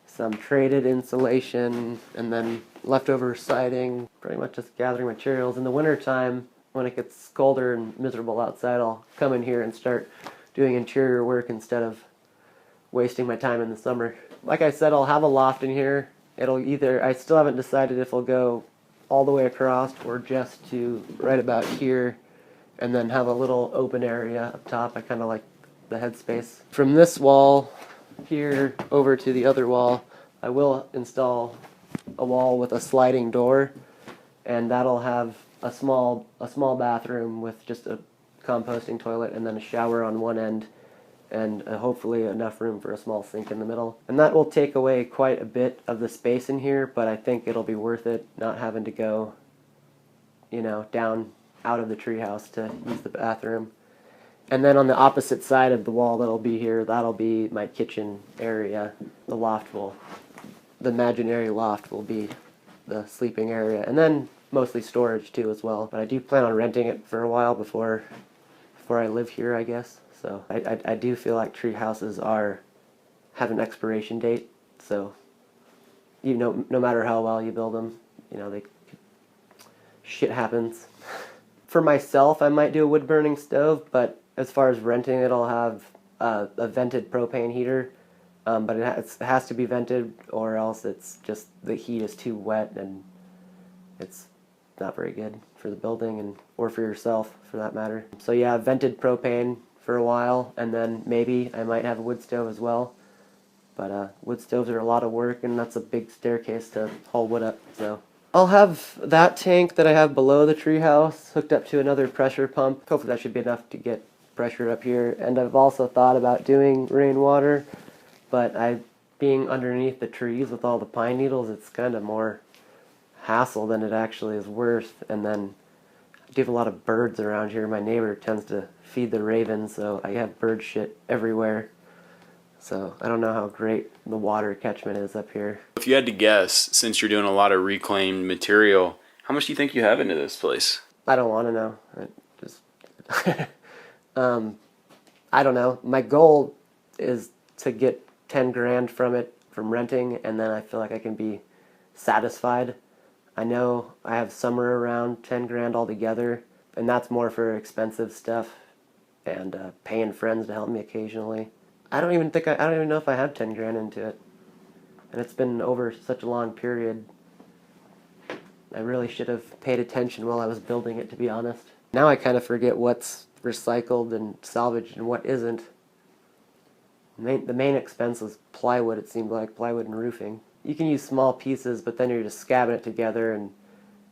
some traded insulation, and then leftover siding. Pretty much just gathering materials. In the wintertime, when it gets colder and miserable outside, I'll come in here and start doing interior work instead of wasting my time in the summer. Like I said, I'll have a loft in here. I still haven't decided if it'll go all the way across or just to right about here, and then have a little open area up top. I kind of like the headspace. From this wall here over to the other wall, I will install a wall with a sliding door, and that'll have a small bathroom with just a composting toilet and then a shower on one end, and hopefully enough room for a small sink in the middle. And that will take away quite a bit of the space in here, but I think it'll be worth it not having to go, you know, down out of the treehouse to use the bathroom. And then on the opposite side of the wall that'll be here, that'll be my kitchen area. The imaginary loft will be the sleeping area, and then mostly storage too as well. But I do plan on renting it for a while before I live here, I guess. So I do feel like tree houses have an expiration date. So no matter how well you build them, you know, shit happens. For myself, I might do a wood burning stove, but as far as renting it, I'll have a vented propane heater. But it has to be vented, or else it's just the heat is too wet and it's not very good for the building or for yourself for that matter. So yeah, vented propane for a while, and then maybe I might have a wood stove as well. But wood stoves are a lot of work, and that's a big staircase to haul wood up. So I'll have that tank that I have below the treehouse hooked up to another pressure pump. Hopefully that should be enough to get pressure up here. And I've also thought about doing rainwater, but being underneath the trees with all the pine needles, it's kind of more hassle than it actually is worth. And then I do have a lot of birds around here. My neighbor tends to feed the ravens, so I have bird shit everywhere. So I don't know how great the water catchment is up here. If you had to guess, since you're doing a lot of reclaimed material, how much do you think you have into this place? I don't want to know. I don't know. My goal is to get 10 grand from it, from renting, and then I feel like I can be satisfied. I know I have somewhere around 10 grand altogether, and that's more for expensive stuff and paying friends to help me occasionally. I don't even know if I have 10 grand into it, and it's been over such a long period. I really should have paid attention while I was building it, to be honest. Now I kind of forget what's recycled and salvaged and what isn't. The main expense was plywood, it seemed like, plywood and roofing. You can use small pieces, but then you're just scabbing it together and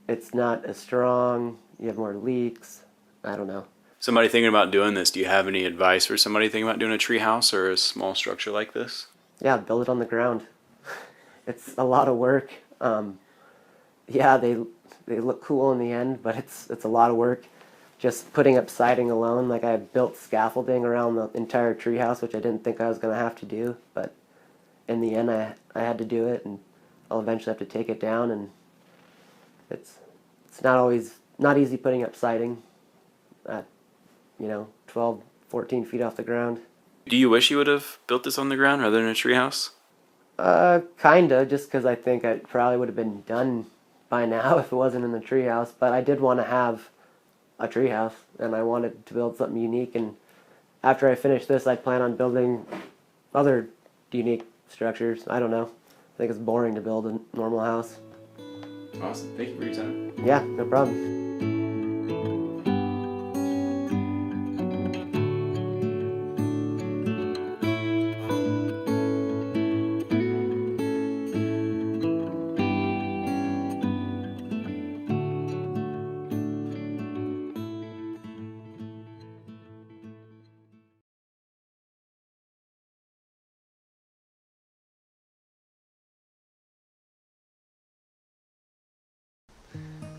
it's not as strong, you have more leaks, I don't know. Somebody thinking about doing this, do you have any advice for somebody thinking about doing a tree house or a small structure like this? Yeah, build it on the ground. It's a lot of work. Yeah, they look cool in the end, but it's a lot of work. Just putting up siding alone, like I built scaffolding around the entire treehouse, which I didn't think I was going to have to do, but in the end I had to do it, and I'll eventually have to take it down, and it's not easy putting up siding at 12, 14 feet off the ground. Do you wish you would have built this on the ground rather than a tree house? Kinda, just because I think it probably would have been done by now if it wasn't in the treehouse, but I did want to have a treehouse, and I wanted to build something unique, and after I finish this, I plan on building other unique structures. I don't know. I think it's boring to build a normal house. Awesome. Thank you for your time. Yeah, no problem.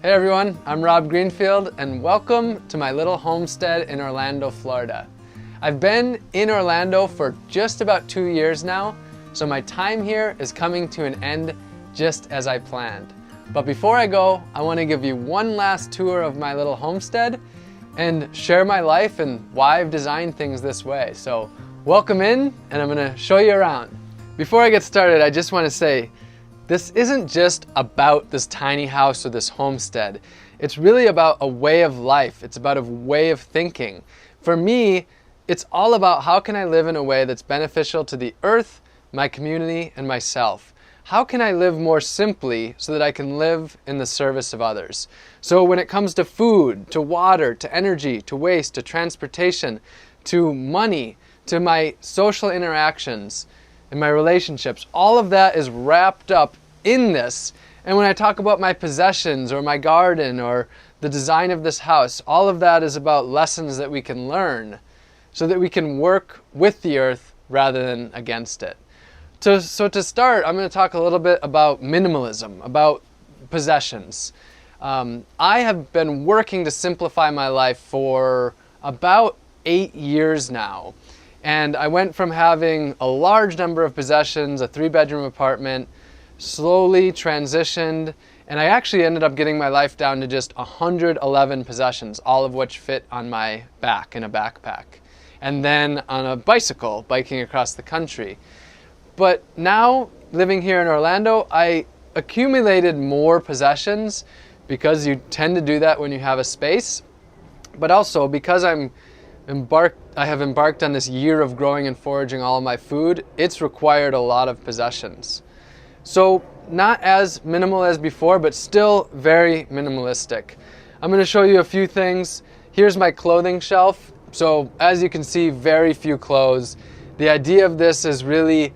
Hey everyone, I'm Rob Greenfield, and welcome to my little homestead in Orlando, Florida. I've been in Orlando for just about 2 years now, so my time here is coming to an end just as I planned. But before I go, I want to give you one last tour of my little homestead and share my life and why I've designed things this way. So welcome in, and I'm going to show you around. Before I get started, I just want to say, this isn't just about this tiny house or this homestead. It's really about a way of life. It's about a way of thinking. For me, it's all about how can I live in a way that's beneficial to the earth, my community, and myself. How can I live more simply so that I can live in the service of others? So when it comes to food, to water, to energy, to waste, to transportation, to money, to my social interactions, in my relationships, all of that is wrapped up in this, And when I talk about my possessions or my garden or the design of this house, all of that is about lessons that we can learn so that we can work with the earth rather than against it. So to start, I'm going to talk a little bit about minimalism, about possessions. I have been working to simplify my life for about 8 years now. And I went from having a large number of possessions, a 3-bedroom apartment, slowly transitioned, and I actually ended up getting my life down to just 111 possessions, all of which fit on my back in a backpack. And then on a bicycle, biking across the country. But now, living here in Orlando, I accumulated more possessions because you tend to do that when you have a space, but also because I have embarked on this year of growing and foraging all of my food, it's required a lot of possessions. So not as minimal as before, but still very minimalistic. I'm going to show you a few things. Here's my clothing shelf. So as you can see, very few clothes. The idea of this is really,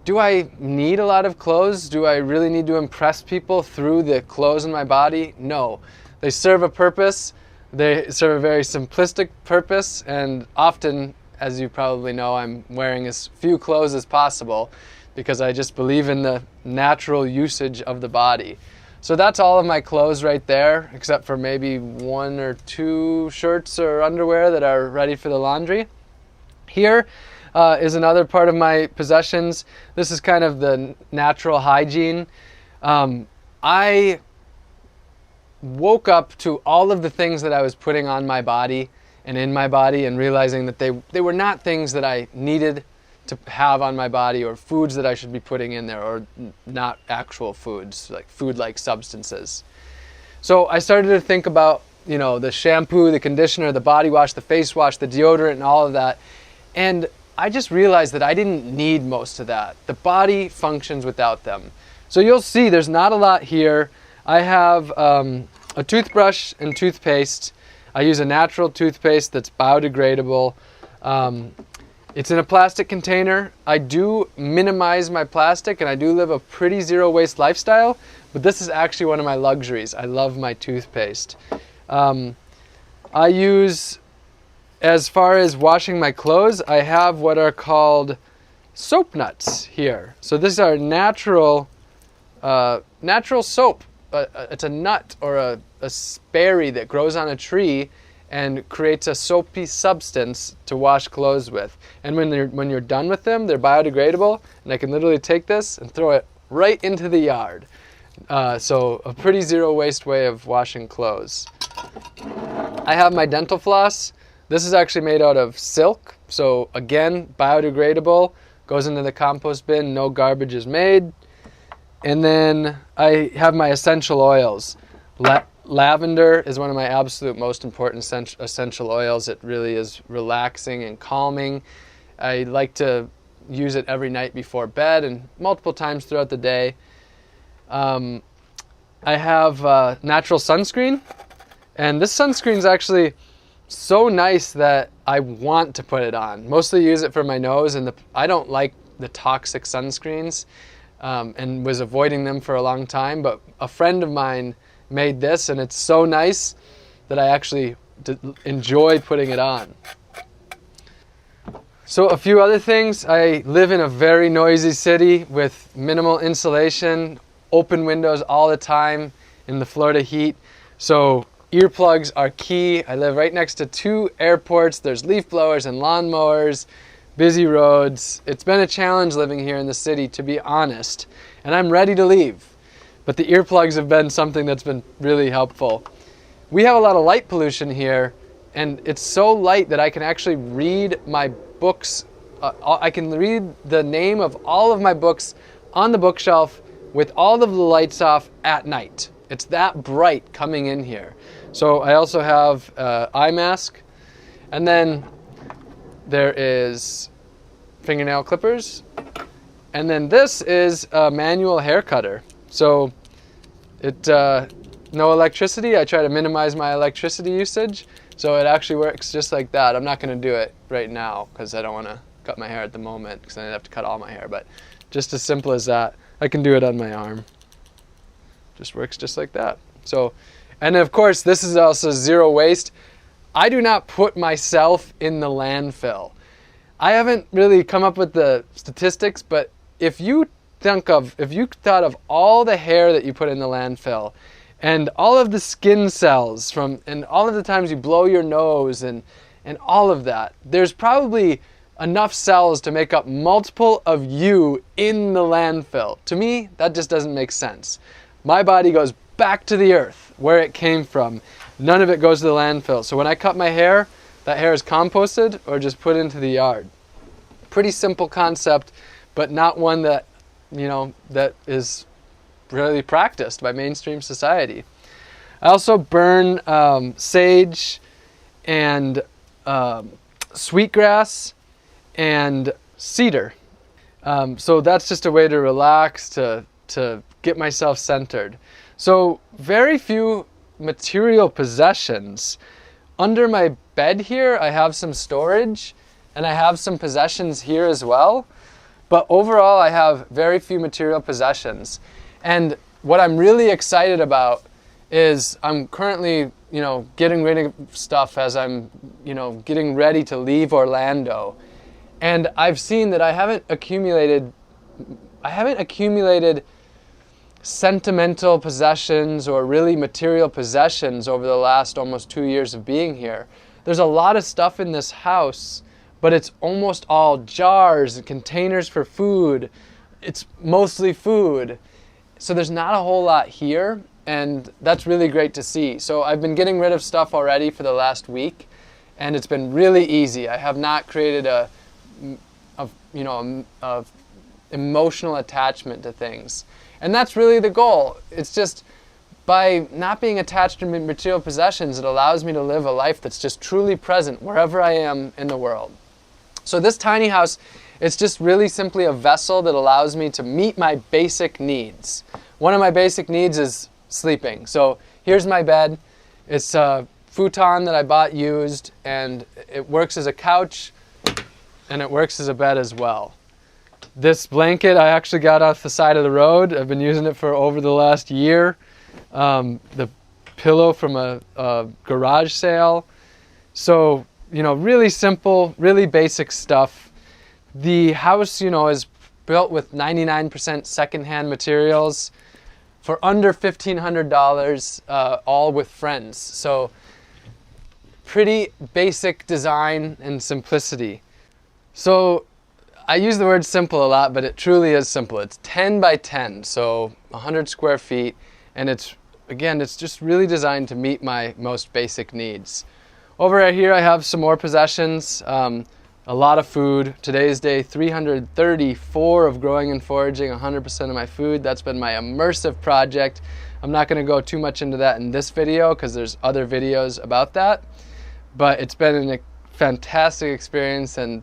do I need a lot of clothes? Do I really need to impress people through the clothes in my body? No. They serve a purpose. They serve a very simplistic purpose, and often, as you probably know, I'm wearing as few clothes as possible because I just believe in the natural usage of the body. So that's all of my clothes right there, except for maybe 1 or 2 shirts or underwear that are ready for the laundry. Here is another part of my possessions. This is kind of the natural hygiene. I woke up to all of the things that I was putting on my body and in my body and realizing that they were not things that I needed to have on my body or foods that I should be putting in there, or not actual foods, like food-like substances. So I started to think about, the shampoo, the conditioner, the body wash, the face wash, the deodorant, and all of that. And I just realized that I didn't need most of that. The body functions without them. So you'll see there's not a lot here. I have a toothbrush and toothpaste. I use a natural toothpaste that's biodegradable. It's in a plastic container. I do minimize my plastic and I do live a pretty zero waste lifestyle, but this is actually one of my luxuries. I love my toothpaste. I use, as far as washing my clothes, I have what are called soap nuts here. So these are natural soap. It's a nut or a berry that grows on a tree and creates a soapy substance to wash clothes with. And when you're done with them, they're biodegradable, and I can literally take this and throw it right into the yard. So a pretty zero waste way of washing clothes. I have my dental floss. This is actually made out of silk, so again, biodegradable, goes into the compost bin, no garbage is made. And then I have my essential oils. Lavender is one of my absolute most important essential oils. It really is relaxing and calming. I like to use it every night before bed and multiple times throughout the day. I have natural sunscreen, and this sunscreen is actually so nice that I want to put it on. Mostly use it for my nose, and I don't like the toxic sunscreens, and was avoiding them for a long time, but a friend of mine made this, and it's so nice that I actually enjoy putting it on. So a few other things. I live in a very noisy city with minimal insulation, open windows all the time in the Florida heat. So earplugs are key. I live right next to 2 airports. There's leaf blowers and lawnmowers, busy roads. It's been a challenge living here in the city, to be honest, and I'm ready to leave. But the earplugs have been something that's been really helpful. We have a lot of light pollution here, and it's so light that I can actually read my books. I can read the name of all of my books on the bookshelf with all of the lights off at night. It's that bright coming in here. So I also have eye mask, and then there is fingernail clippers, and then this is a manual hair cutter. So no electricity. I try to minimize my electricity usage, so it actually works just like that. I'm not going to do it right now because I don't want to cut my hair at the moment, because then I'd have to cut all my hair, but just as simple as that. I can do it on my arm. just works just like that. So, and of course, this is also zero waste. I do not put myself in the landfill. I haven't really come up with the statistics, but if you thought of all the hair that you put in the landfill and all of the skin cells and all of the times you blow your nose and all of that, there's probably enough cells to make up multiple of you in the landfill. To me, that just doesn't make sense. My body goes back to the earth where it came from. None of it goes to the landfill. So when I cut my hair, that hair is composted or just put into the yard. Pretty simple concept, but not one that, that is really practiced by mainstream society. I also burn sage and sweetgrass and cedar. So that's just a way to relax, to get myself centered. So very few material possessions. Under my bed here, I have some storage and I have some possessions here as well. But overall, I have very few material possessions. And what I'm really excited about is I'm currently, getting rid of stuff as I'm, getting ready to leave Orlando. And I've seen that I haven't accumulated sentimental possessions or really material possessions over the last almost 2 years of being here. There's a lot of stuff in this house, but it's almost all jars and containers for food. It's mostly food. So there's not a whole lot here, and that's really great to see. So I've been getting rid of stuff already for the last week, and it's been really easy. I have not created a emotional attachment to things. And that's really the goal. It's just by not being attached to material possessions, it allows me to live a life that's just truly present wherever I am in the world. So this tiny house, it's just really simply a vessel that allows me to meet my basic needs. One of my basic needs is sleeping. So here's my bed. It's a futon that I bought used, and it works as a couch and it works as a bed as well. This blanket I actually got off the side of the road. I've been using it for over the last year. The pillow from a garage sale. So, really simple, really basic stuff. The house, is built with 99% secondhand materials for under $1,500, all with friends. So, pretty basic design and simplicity. So, I use the word simple a lot, but it truly is simple. It's 10 by 10, so 100 square feet, and it's just really designed to meet my most basic needs. Over right here, I have some more possessions, a lot of food. Today's day 334 of growing and foraging 100% of my food. That's been my immersive project. I'm not going to go too much into that in this video because there's other videos about that, but it's been an fantastic experience, and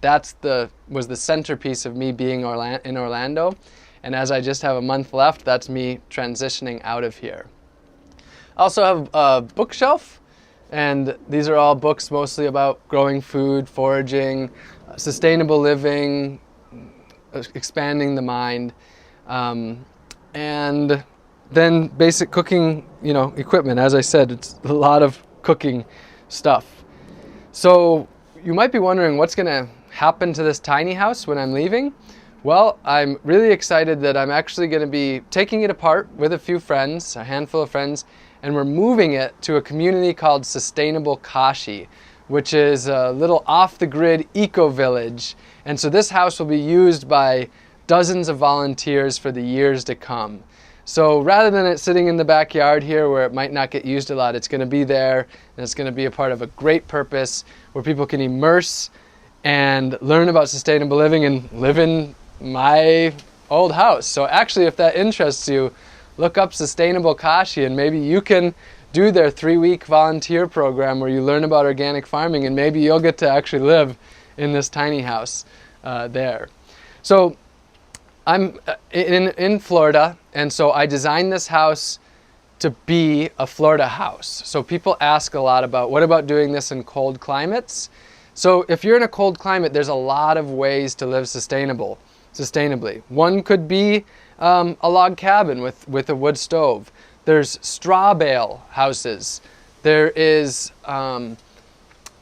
was the centerpiece of me being in Orlando. And as I just have a month left, that's me transitioning out of here. I also have a bookshelf, and these are all books mostly about growing food, foraging, sustainable living, expanding the mind, and then basic cooking, equipment. As I said, it's a lot of cooking stuff. So you might be wondering what's going to happen to this tiny house when I'm leaving. Well, I'm really excited that I'm actually going to be taking it apart with a few friends, a handful of friends, and we're moving it to a community called Sustainable Kashi, which is a little off-the-grid eco-village. And so this house will be used by dozens of volunteers for the years to come. So rather than it sitting in the backyard here where it might not get used a lot, it's going to be there, and it's going to be a part of a great purpose where people can immerse and learn about sustainable living and live in my old house. So actually, if that interests you, look up Sustainable Kashi, and maybe you can do their 3-week volunteer program where you learn about organic farming, and maybe you'll get to actually live in this tiny house there. So I'm in Florida, and so I designed this house to be a Florida house. So people ask a lot about, what about doing this in cold climates? So if you're in a cold climate, there's a lot of ways to live sustainably. One could be a log cabin with a wood stove. There's straw bale houses. There is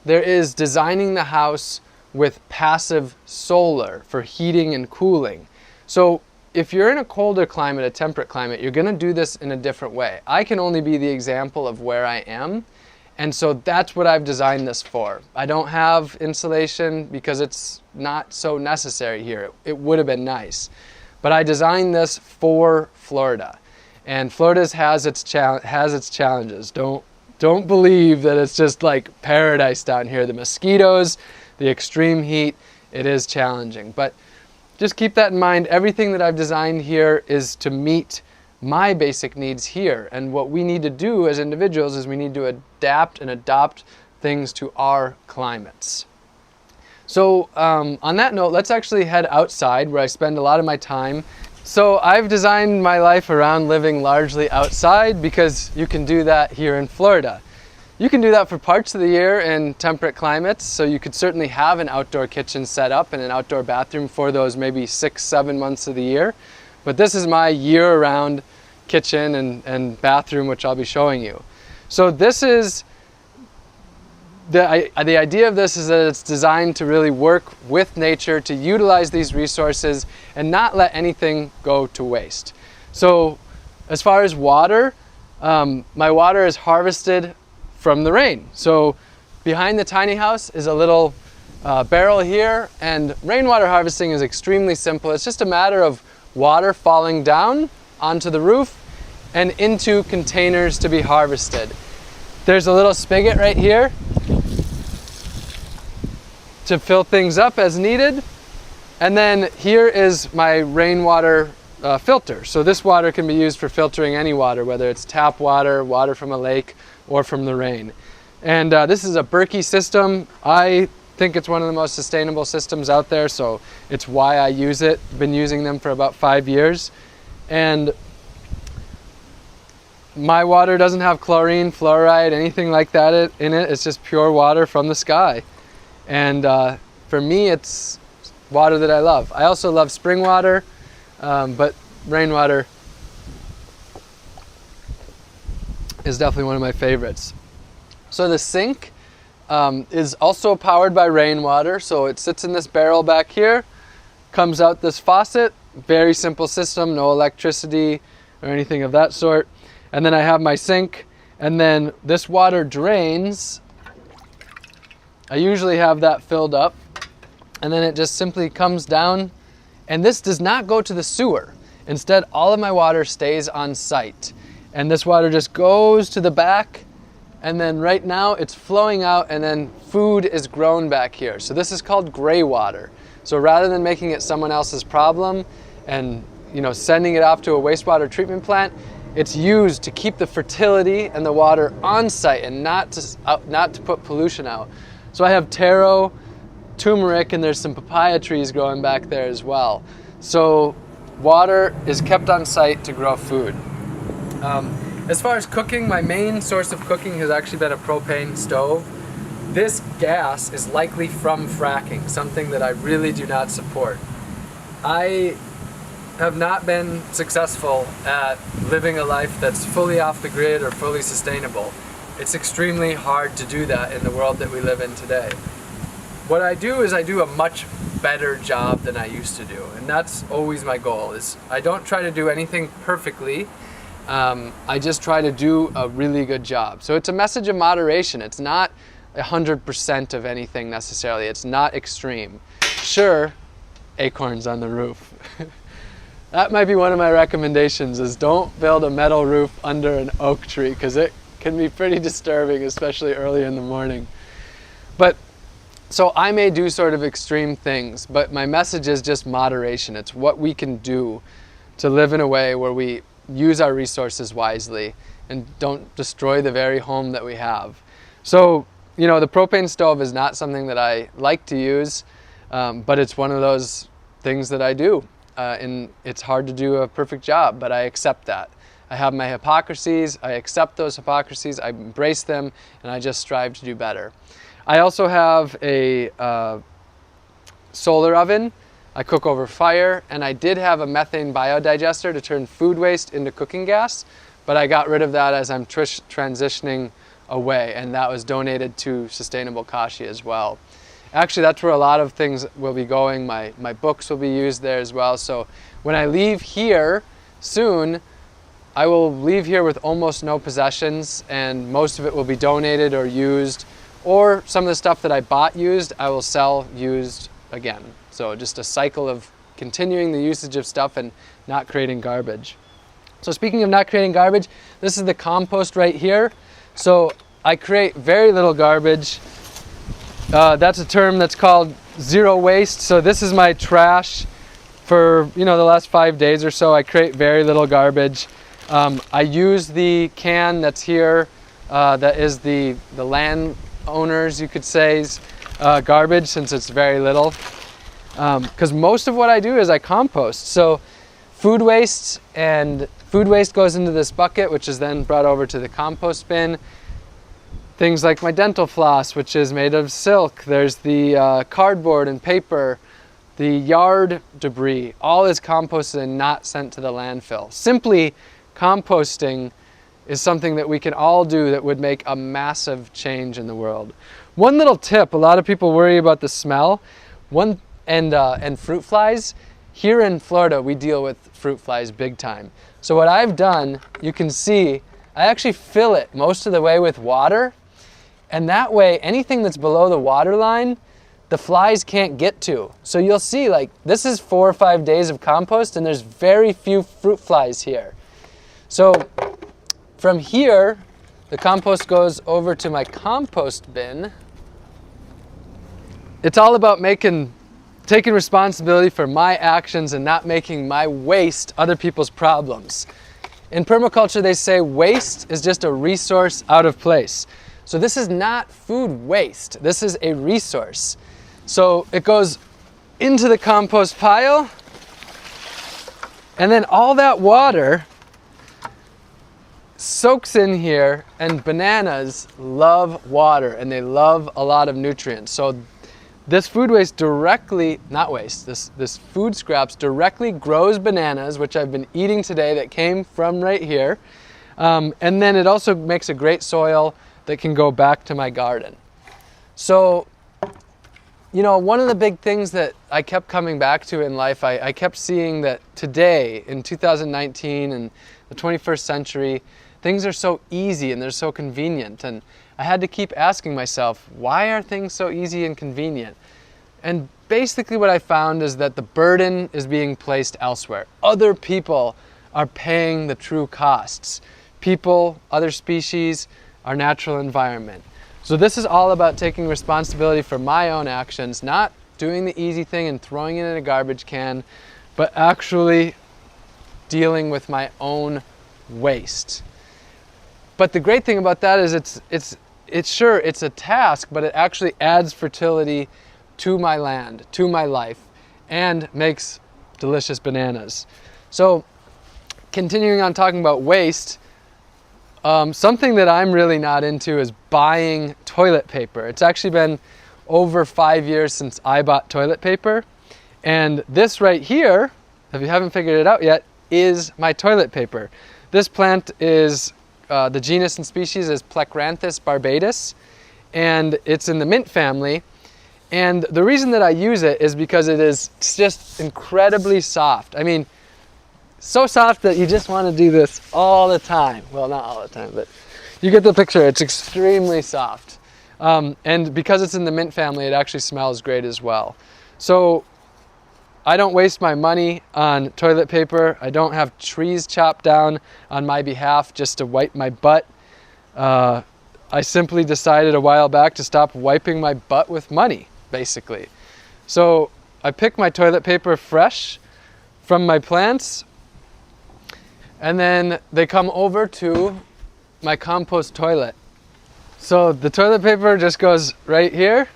designing the house with passive solar for heating and cooling. So if you're in a colder climate, a temperate climate, you're going to do this in a different way. I can only be the example of where I am, and so that's what I've designed this for. I don't have insulation because it's not so necessary here. It would have been nice. But I designed this for Florida, and Florida has its challenges. Don't believe that it's just like paradise down here. The mosquitoes, the extreme heat, it is challenging. But just keep that in mind. Everything that I've designed here is to meet my basic needs here. And what we need to do as individuals is we need to adapt and adopt things to our climates. So on that note, let's actually head outside where I spend a lot of my time. So I've designed my life around living largely outside because you can do that here in Florida. You can do that for parts of the year in temperate climates, so you could certainly have an outdoor kitchen set up and an outdoor bathroom for those maybe 6-7 months of the year. But this is my year-round kitchen and bathroom, which I'll be showing you. So this is, the idea of this is that it's designed to really work with nature, to utilize these resources and not let anything go to waste. So as far as water, my water is harvested from the rain. So behind the tiny house is a little barrel here, and rainwater harvesting is extremely simple. It's just a matter of water falling down onto the roof and into containers to be harvested. There's a little spigot right here to fill things up as needed. And then here is my rainwater filter. So this water can be used for filtering any water, whether it's tap water, water from a lake, or from the rain. And this is a Berkey system. I think it's one of the most sustainable systems out there, so it's why I use it. Been using them for about 5 years. And my water doesn't have chlorine, fluoride, anything like that in it. It's just pure water from the sky. And for me, it's water that I love. I also love spring water, but rainwater is definitely one of my favorites. So the sink is also powered by rainwater. So it sits in this barrel back here, comes out this faucet, very simple system, no electricity or anything of that sort. And then I have my sink, and then this water drains. I usually have that filled up, and then it just simply comes down, and this does not go to the sewer. Instead, all of my water stays on site. And this water just goes to the back, and then right now it's flowing out, and then food is grown back here. So this is called gray water. So rather than making it someone else's problem and sending it off to a wastewater treatment plant, it's used to keep the fertility and the water on site and not to put pollution out. So I have taro, turmeric, and there's some papaya trees growing back there as well. So water is kept on site to grow food. As far as cooking, my main source of cooking has actually been a propane stove. This gas is likely from fracking, something that I really do not support. I have not been successful at living a life that's fully off the grid or fully sustainable. It's extremely hard to do that in the world that we live in today. What I do is I do a much better job than I used to do, and that's always my goal. Is I don't try to do anything perfectly. I just try to do a really good job. So it's a message of moderation. It's not 100% of anything necessarily. It's not extreme. Sure, acorns on the roof. That might be one of my recommendations, is don't build a metal roof under an oak tree, because it can be pretty disturbing, especially early in the morning. But so I may do sort of extreme things, but my message is just moderation. It's what we can do to live in a way where we use our resources wisely and don't destroy the very home that we have. So, the propane stove is not something that I like to use, but it's one of those things that I do. And it's hard to do a perfect job, but I accept that. I have my hypocrisies, I accept those hypocrisies, I embrace them, and I just strive to do better. I also have a solar oven. I cook over fire, and I did have a methane biodigester to turn food waste into cooking gas, but I got rid of that as I'm transitioning away, and that was donated to Sustainable Kashi as well. Actually, that's where a lot of things will be going. My books will be used there as well. So when I leave here soon, I will leave here with almost no possessions, and most of it will be donated or used, or some of the stuff that I bought used, I will sell used again. So just a cycle of continuing the usage of stuff and not creating garbage. So speaking of not creating garbage, this is the compost right here. So I create very little garbage. That's a term that's called zero waste. So this is my trash for the last 5 days or so. I create very little garbage. I use the can that's here, that is the landowners, you could say, garbage, since it's very little. Because most of what I do is I compost. So food waste goes into this bucket, which is then brought over to the compost bin. Things like my dental floss, which is made of silk. There's the cardboard and paper, the yard debris, all is composted and not sent to the landfill. Simply composting is something that we can all do that would make a massive change in the world. One little tip, a lot of people worry about the smell, and fruit flies. Here in Florida, we deal with fruit flies big time. So what I've done, you can see, I actually fill it most of the way with water, and that way anything that's below the water line, the flies can't get to. So you'll see, like, this is 4 or 5 days of compost, and there's very few fruit flies here. So from here, the compost goes over to my compost bin. It's all about taking responsibility for my actions and not making my waste other people's problems. In permaculture, they say waste is just a resource out of place. So this is not food waste. This is a resource. So it goes into the compost pile, and then all that water soaks in here, and bananas love water and they love a lot of nutrients. So this food waste this food scraps directly grows bananas, which I've been eating today, that came from right here. And then it also makes a great soil that can go back to my garden. So, one of the big things that I kept coming back to in life, I kept seeing that today, in 2019 and the 21st century, things are so easy and they're so convenient. And I had to keep asking myself, why are things so easy and convenient? And basically what I found is that the burden is being placed elsewhere. Other people are paying the true costs. People, other species, our natural environment. So this is all about taking responsibility for my own actions, not doing the easy thing and throwing it in a garbage can, but actually dealing with my own waste. But the great thing about that is it's a task, but it actually adds fertility to my land, to my life, and makes delicious bananas. So continuing on talking about waste, something that I'm really not into is buying toilet paper. It's actually been over 5 years since I bought toilet paper. And this right here, if you haven't figured it out yet, is my toilet paper. This plant is, the genus and species is Plecranthus barbatus, and it's in the mint family. And the reason that I use it is because it's just incredibly soft. I mean, so soft that you just want to do this all the time. Well, not all the time, but you get the picture. It's extremely soft. And because it's in the mint family, it actually smells great as well. So I don't waste my money on toilet paper. I don't have trees chopped down on my behalf just to wipe my butt. I simply decided a while back to stop wiping my butt with money, basically. So I pick my toilet paper fresh from my plants, and then they come over to my compost toilet. So the toilet paper just goes right here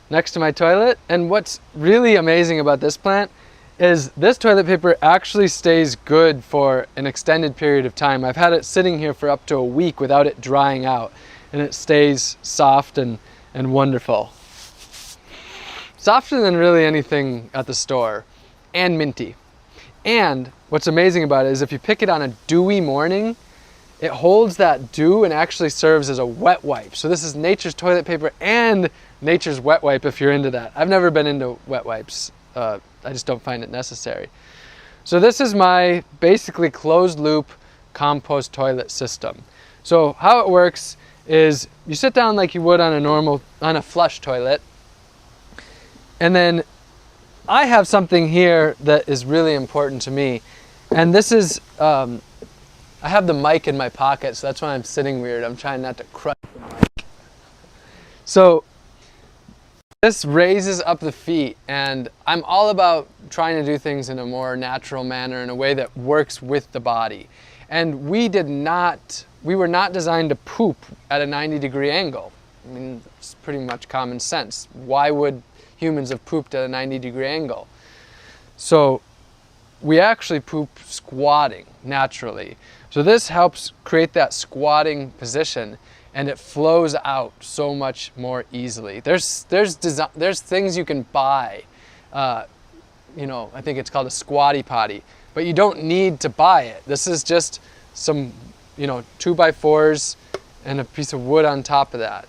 next to my toilet. And what's really amazing about this plant is this toilet paper actually stays good for an extended period of time. I've had it sitting here for up to a week without it drying out, and it stays soft and wonderful. Softer than really anything at the store, and minty. And what's amazing about it is if you pick it on a dewy morning, it holds that dew and actually serves as a wet wipe. So this is nature's toilet paper and nature's wet wipe if you're into that. I've never been into wet wipes. I just don't find it necessary. So this is my basically closed loop compost toilet system. So how it works is you sit down like you would on a flush toilet, and then I have something here that is really important to me, and this is I have the mic in my pocket, so that's why I'm sitting weird. I'm trying not to crush the mic. So this raises up the feet, and I'm all about trying to do things in a more natural manner, in a way that works with the body. And we were not designed to poop at a 90-degree angle. I mean, it's pretty much common sense. Why would humans have pooped at a 90-degree angle? So we actually poop squatting naturally. So this helps create that squatting position, and it flows out so much more easily. There's things you can buy. You know, I think it's called a squatty potty, but you don't need to buy it. This is just some, 2x4s and a piece of wood on top of that.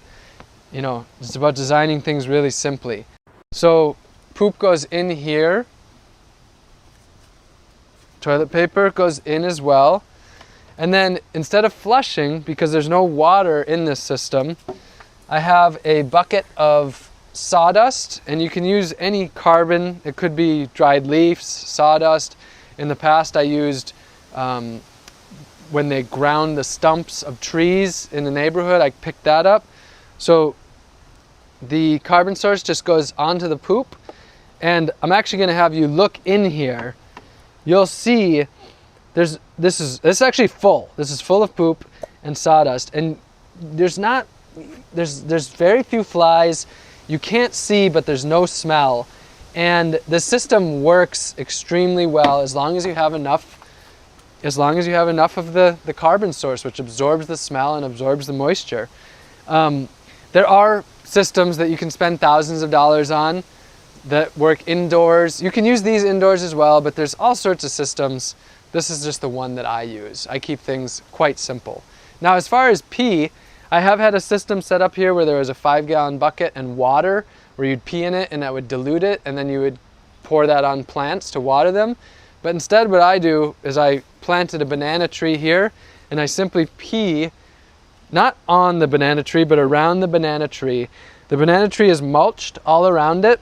You know, it's about designing things really simply. So poop goes in here. Toilet paper goes in as well. And then instead of flushing, because there's no water in this system, I have a bucket of sawdust, and you can use any carbon. It could be dried leaves, sawdust. In the past I used, when they ground the stumps of trees in the neighborhood, I picked that up. So the carbon source just goes onto the poop, and I'm actually going to have you look in here. You'll see this is actually full. This is full of poop and sawdust, and there's very few flies. You can't see, but there's no smell, and the system works extremely well as long as you have enough of the carbon source, which absorbs the smell and absorbs the moisture. There are systems that you can spend thousands of dollars on that work indoors. You can use these indoors as well, but there's all sorts of systems. This is just the one that I use. I keep things quite simple. Now, as far as pee, I have had a system set up here where there was a 5-gallon bucket and water, where you'd pee in it and that would dilute it, and then you would pour that on plants to water them. But instead what I do is I planted a banana tree here, and I simply pee not on the banana tree, but around the banana tree. The banana tree is mulched all around it,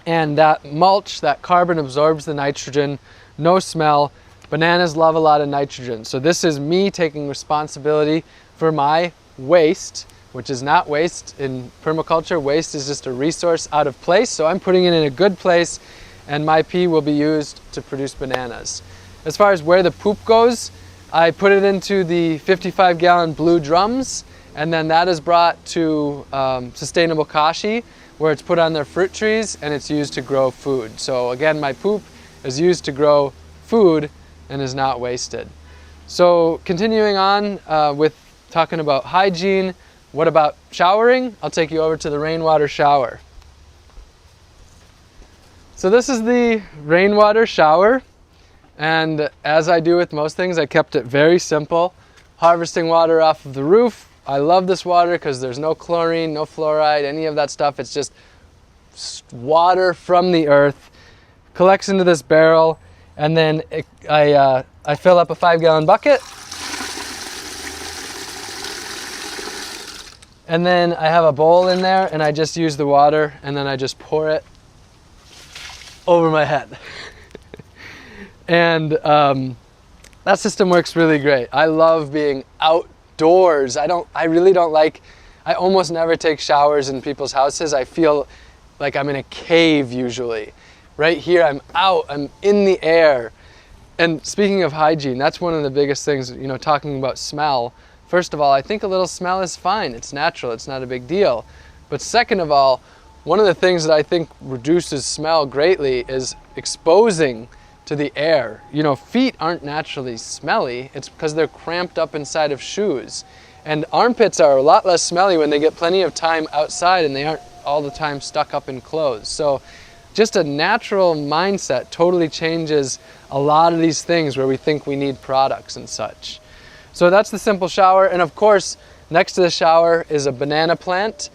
and that mulch, that carbon, absorbs the nitrogen. No smell. Bananas love a lot of nitrogen. So this is me taking responsibility for my waste, which is not waste in permaculture. Waste is just a resource out of place. So I'm putting it in a good place, and my pee will be used to produce bananas. As far as where the poop goes, I put it into the 55-gallon blue drums, and then that is brought to Sustainable Kashi, where it's put on their fruit trees and it's used to grow food. So again, my poop is used to grow food and is not wasted. So continuing on with talking about hygiene, what about showering? I'll take you over to the rainwater shower. So this is the rainwater shower, and as I do with most things, I kept it very simple. Harvesting water off of the roof. I love this water because there's no chlorine, no fluoride, any of that stuff. It's just water from the earth. Collects into this barrel, and then I fill up a 5-gallon bucket. And then I have a bowl in there, and I just use the water, and then I just pour it over my head. And that system works really great. I love being outdoors. I almost never take showers in people's houses. I feel like I'm in a cave usually. Right here, I'm out, I'm in the air. And speaking of hygiene, that's one of the biggest things, talking about smell. First of all, I think a little smell is fine. It's natural, it's not a big deal. But second of all, one of the things that I think reduces smell greatly is exposing to the air. Feet aren't naturally smelly. It's because they're cramped up inside of shoes. And armpits are a lot less smelly when they get plenty of time outside and they aren't all the time stuck up in clothes. So just a natural mindset totally changes a lot of these things where we think we need products and such. So that's the simple shower. And of course, next to the shower is a banana plant,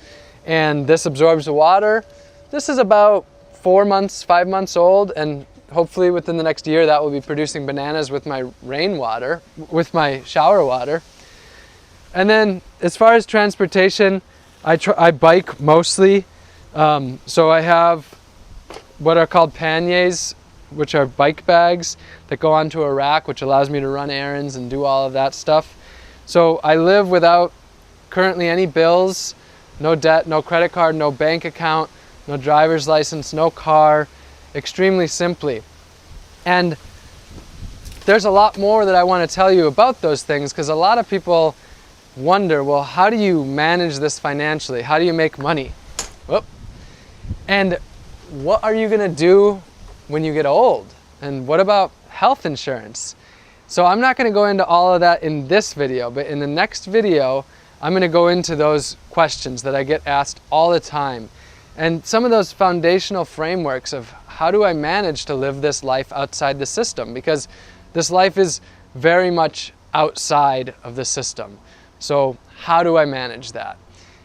and this absorbs the water. This is about 4 months, 5 months old, and hopefully within the next year that will be producing bananas with my rainwater, with my shower water. And then as far as transportation, I bike mostly. So I have what are called panniers, which are bike bags that go onto a rack, which allows me to run errands and do all of that stuff. So I live without currently any bills, no debt, no credit card, no bank account, no driver's license, no car, extremely simply. And there's a lot more that I want to tell you about those things, because a lot of people wonder, well, how do you manage this financially? How do you make money? Whoop. And what are you going to do when you get old? And what about health insurance? So I'm not going to go into all of that in this video, but in the next video, I'm going to go into those questions that I get asked all the time. And some of those foundational frameworks of how do I manage to live this life outside the system? Because this life is very much outside of the system. So how do I manage that?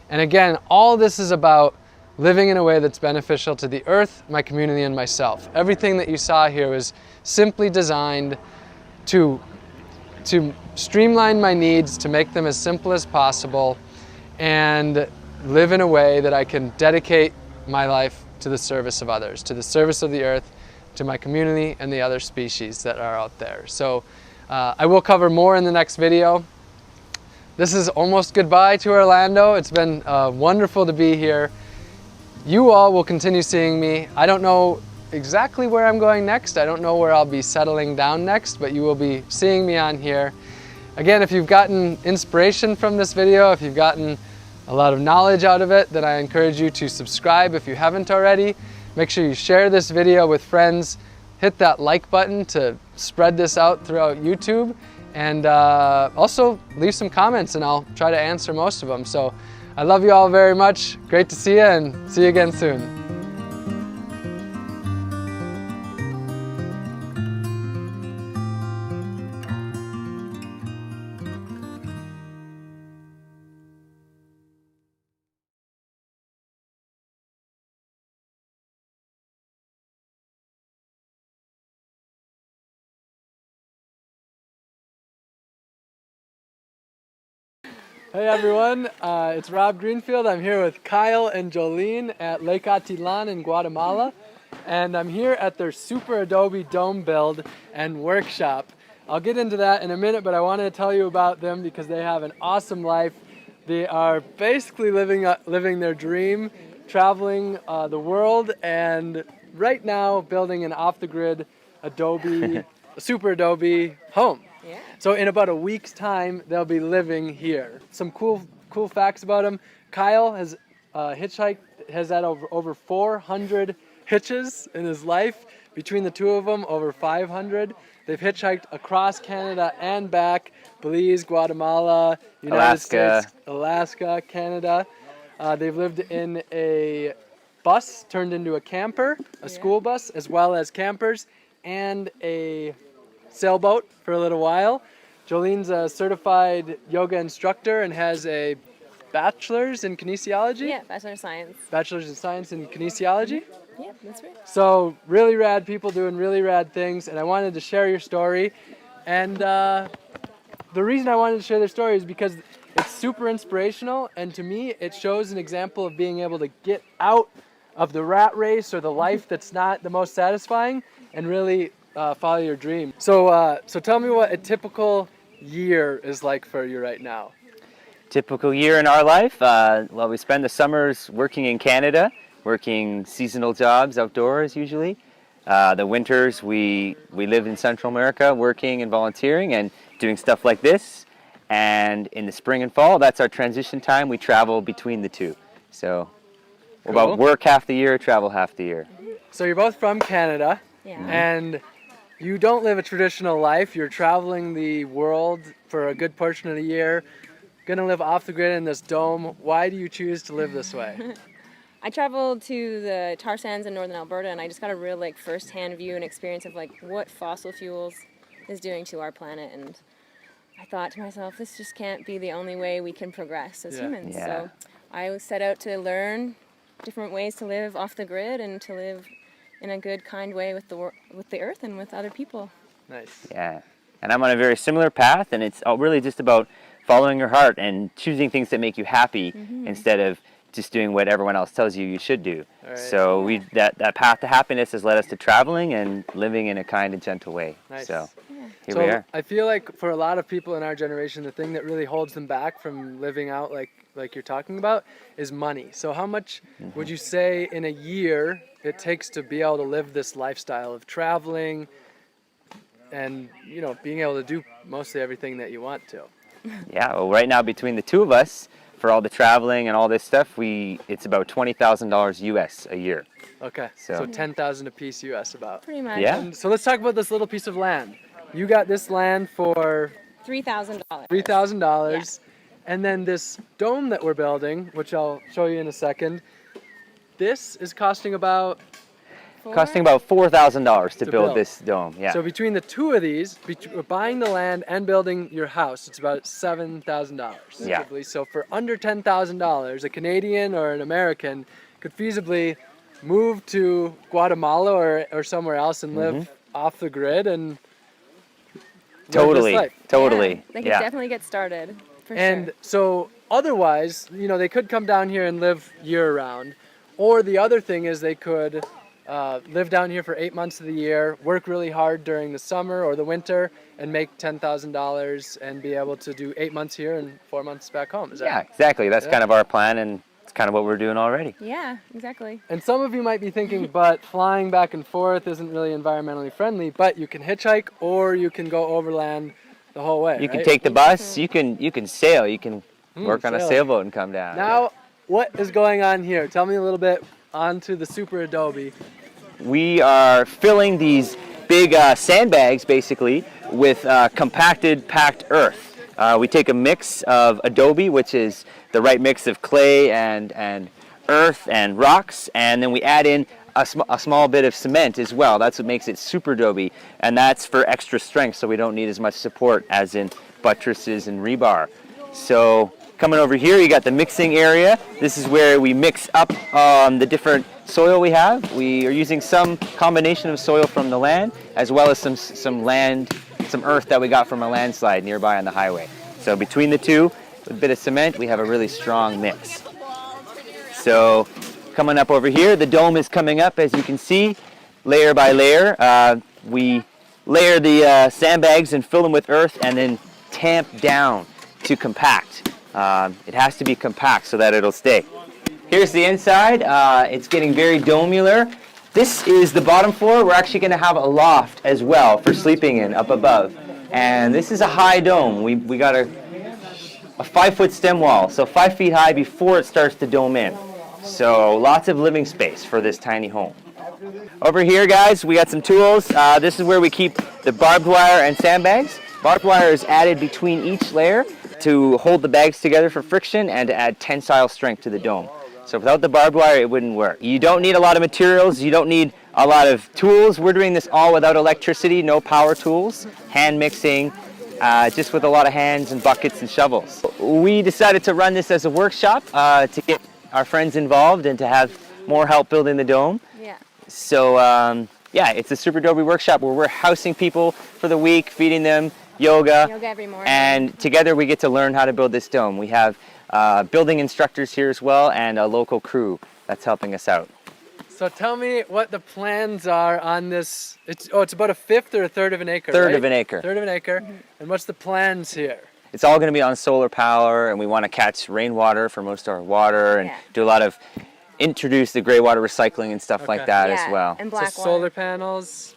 And again, all this is about living in a way that's beneficial to the earth, my community, and myself. Everything that you saw here was simply designed to streamline my needs, to make them as simple as possible, and live in a way that I can dedicate my life to the service of others, to the service of the earth, to my community and the other species that are out there. So I will cover more in the next video. This is almost goodbye to Orlando. It's been wonderful to be here. You all will continue seeing me. I don't know exactly where I'm going next. I don't know where I'll be settling down next, but you will be seeing me on here. Again, if you've gotten inspiration from this video, if you've gotten a lot of knowledge out of it, then I encourage you to subscribe if you haven't already. Make sure you share this video with friends. Hit that like button to spread this out throughout YouTube. And also leave some comments and I'll try to answer most of them. So I love you all very much. Great to see you, and see you again soon. Hey everyone, it's Rob Greenfield. I'm here with Kyle and Jolene at Lake Atitlán in Guatemala, and I'm here at their Super Adobe Dome build and workshop. I'll get into that in a minute, but I wanted to tell you about them because they have an awesome life. They are basically living their dream, traveling the world, and right now building an off-the-grid Adobe, Super Adobe home. Yeah. So in about a week's time, they'll be living here. Some cool facts about him. Kyle has hitchhiked, has had over 400 hitches in his life. Between the two of them, over 500. They've hitchhiked across Canada and back, Belize, Guatemala, United States, Alaska, Canada. They've lived in a bus turned into a camper, a school bus, as well as campers, and a sailboat for a little while. Jolene's a certified yoga instructor and has a bachelor's in kinesiology. Yeah, Bachelor of Science. Bachelor's in Science in kinesiology. Yeah, that's right. So really rad people doing really rad things, and I wanted to share your story. And the reason I wanted to share their story is because it's super inspirational, and to me it shows an example of being able to get out of the rat race or the life that's not the most satisfying and really follow your dream. So tell me what a typical year is like for you right now. Typical year in our life? Well, we spend the summers working in Canada, working seasonal jobs outdoors usually. The winters we live in Central America working and volunteering and doing stuff like this. And in the spring and fall, that's our transition time. We travel between the two. So we'll about work half the year, travel half the year. So you're both from Canada. Yeah. And you don't live a traditional life. You're traveling the world for a good portion of the year, gonna live off the grid in this dome. Why do you choose to live this way? I traveled to the tar sands in northern Alberta, and I just got a real first-hand view and experience of what fossil fuels is doing to our planet, and I thought to myself, this just can't be the only way we can progress as Yeah. humans. Yeah. So I set out to learn different ways to live off the grid and to live in a good, kind way with the earth and with other people. Nice. Yeah. And I'm on a very similar path, and it's all really just about following your heart and choosing things that make you happy instead of just doing what everyone else tells you should do. All right. So that path to happiness has led us to traveling and living in a kind and gentle way. Nice. So here So we are. I feel like for a lot of people in our generation, the thing that really holds them back from living out like you're talking about is money. So how much would you say in a year it takes to be able to live this lifestyle of traveling and, you know, being able to do mostly everything that you want to? Yeah, well, right now between the two of us, for all the traveling and all this stuff, it's about $20,000 US a year. Okay. So- So 10,000 a piece US about. Pretty much. Yeah. And so let's talk about this little piece of land. You got this land for $3,000. $3,000. And then this dome that we're building, which I'll show you in a second, this is costing about, Costing about $4,000 to To build build. this dome. Yeah. so between the two of these, buying the land and building your house, it's about $7,000. Yeah. typically. So for under $10,000, a Canadian or an American could feasibly move to Guatemala or somewhere else and live off the grid and live this Totally. life. Totally. Yeah, they could Yeah. definitely get started. For And sure. so otherwise, you know, they could come down here and live year round. Or the other thing is they could live down here for 8 months of the year, work really hard during the summer or the winter, and make $10,000 and be able to do 8 months here and 4 months back home. Is that? Yeah, exactly. That's Yeah. kind of our plan, and it's kind of what we're doing already. Yeah, exactly. And some of you might be thinking, but flying back and forth isn't really environmentally friendly, but you can hitchhike or you can go overland the whole way. You can right? take the bus. You can sail. You can work on a sailing. sailboat and come down. Now, what is going on here? Tell me a little bit onto the Super Adobe. We are filling these big sandbags basically with compacted packed earth. We take a mix of adobe, which is the right mix of clay and earth and rocks, and then we add in a small bit of cement as well. That's what makes it super adobe, and that's for extra strength, so we don't need as much support as in buttresses and rebar. So coming over here, you got the mixing area. This is where we mix up the different soil we have. We are using some combination of soil from the land, as well as some earth that we got from a landslide nearby on the highway. So between the two, with a bit of cement, we have a really strong mix. So coming up over here, the dome is coming up, as you can see, layer by layer. We layer the sandbags and fill them with earth and then tamp down to compact. It has to be compact so that it'll stay. Here's the inside. It's getting very domular. This is the bottom floor. We're actually going to have a loft as well for sleeping in up above. And this is a high dome. We got a 5-foot stem wall, so 5 feet high before it starts to dome in. So lots of living space for this tiny home. Over here, guys, we got some tools. This is where we keep the barbed wire and sandbags. Barbed wire is added between each layer to hold the bags together for friction and to add tensile strength to the dome. So without the barbed wire, it wouldn't work. You don't need a lot of materials. You don't need a lot of tools. We're doing this all without electricity, no power tools, hand mixing, just with a lot of hands and buckets and shovels. We decided to run this as a workshop to get our friends involved and to have more help building the dome. Yeah. So yeah, it's a Super Adobe workshop where we're housing people for the week, feeding them yoga every morning. and together we get to learn how to build this dome. We have building instructors here as well and a local crew that's helping us out. So tell me what the plans are on this. It's about a fifth or a third of an acre, Third right? of an acre. Third of an acre. And what's the plans here? It's all going to be on solar power, and we want to catch rainwater for most of our water and Yeah. do a lot of introduce the gray water recycling and stuff like Okay. that Yeah, as well. and So black solar water. panels,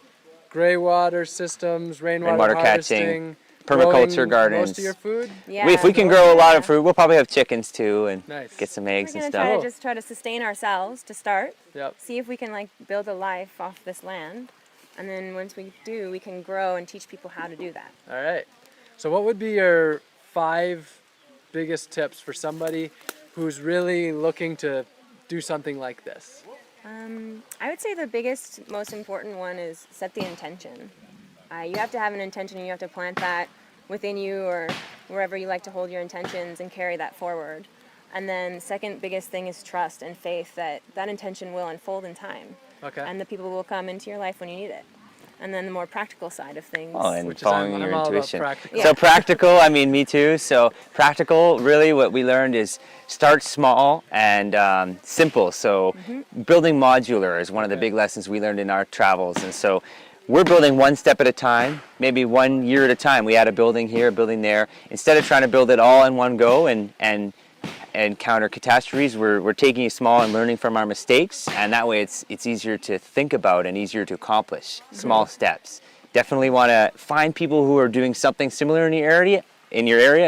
gray water systems, rainwater Rainwater harvesting, catching, permaculture growing gardens. Most of your food? Yeah. If we can grow a lot of food, we'll probably have chickens too and Nice. get some We're eggs and gonna stuff. try Cool. to just try to sustain ourselves to start. Yep. See if we can like build a life off this land, and then once we do, we can grow and teach people how to do that. All right. So what would be your 5 biggest tips for somebody who's really looking to do something like this? I would say the biggest, most important one is set the intention. You have to have an intention. You have to plant that within you or wherever you like to hold your intentions and carry that forward. And then second biggest thing is trust and faith that that intention will unfold in time. Okay. And the people will come into your life when you need it. And then the more practical side of things. Oh, and Which is, following I'm your all about intuition. practical. So practical, I mean, me too. So practical, really what we learned is start small and simple. So building modular is one of the big lessons we learned in our travels. And so we're building one step at a time, maybe 1 year at a time. We add a building here, a building there. Instead of trying to build it all in one go and counter catastrophes, we're taking it small and learning from our mistakes, and that way it's easier to think about and easier to accomplish. Small steps. Definitely want to find people who are doing something similar in your area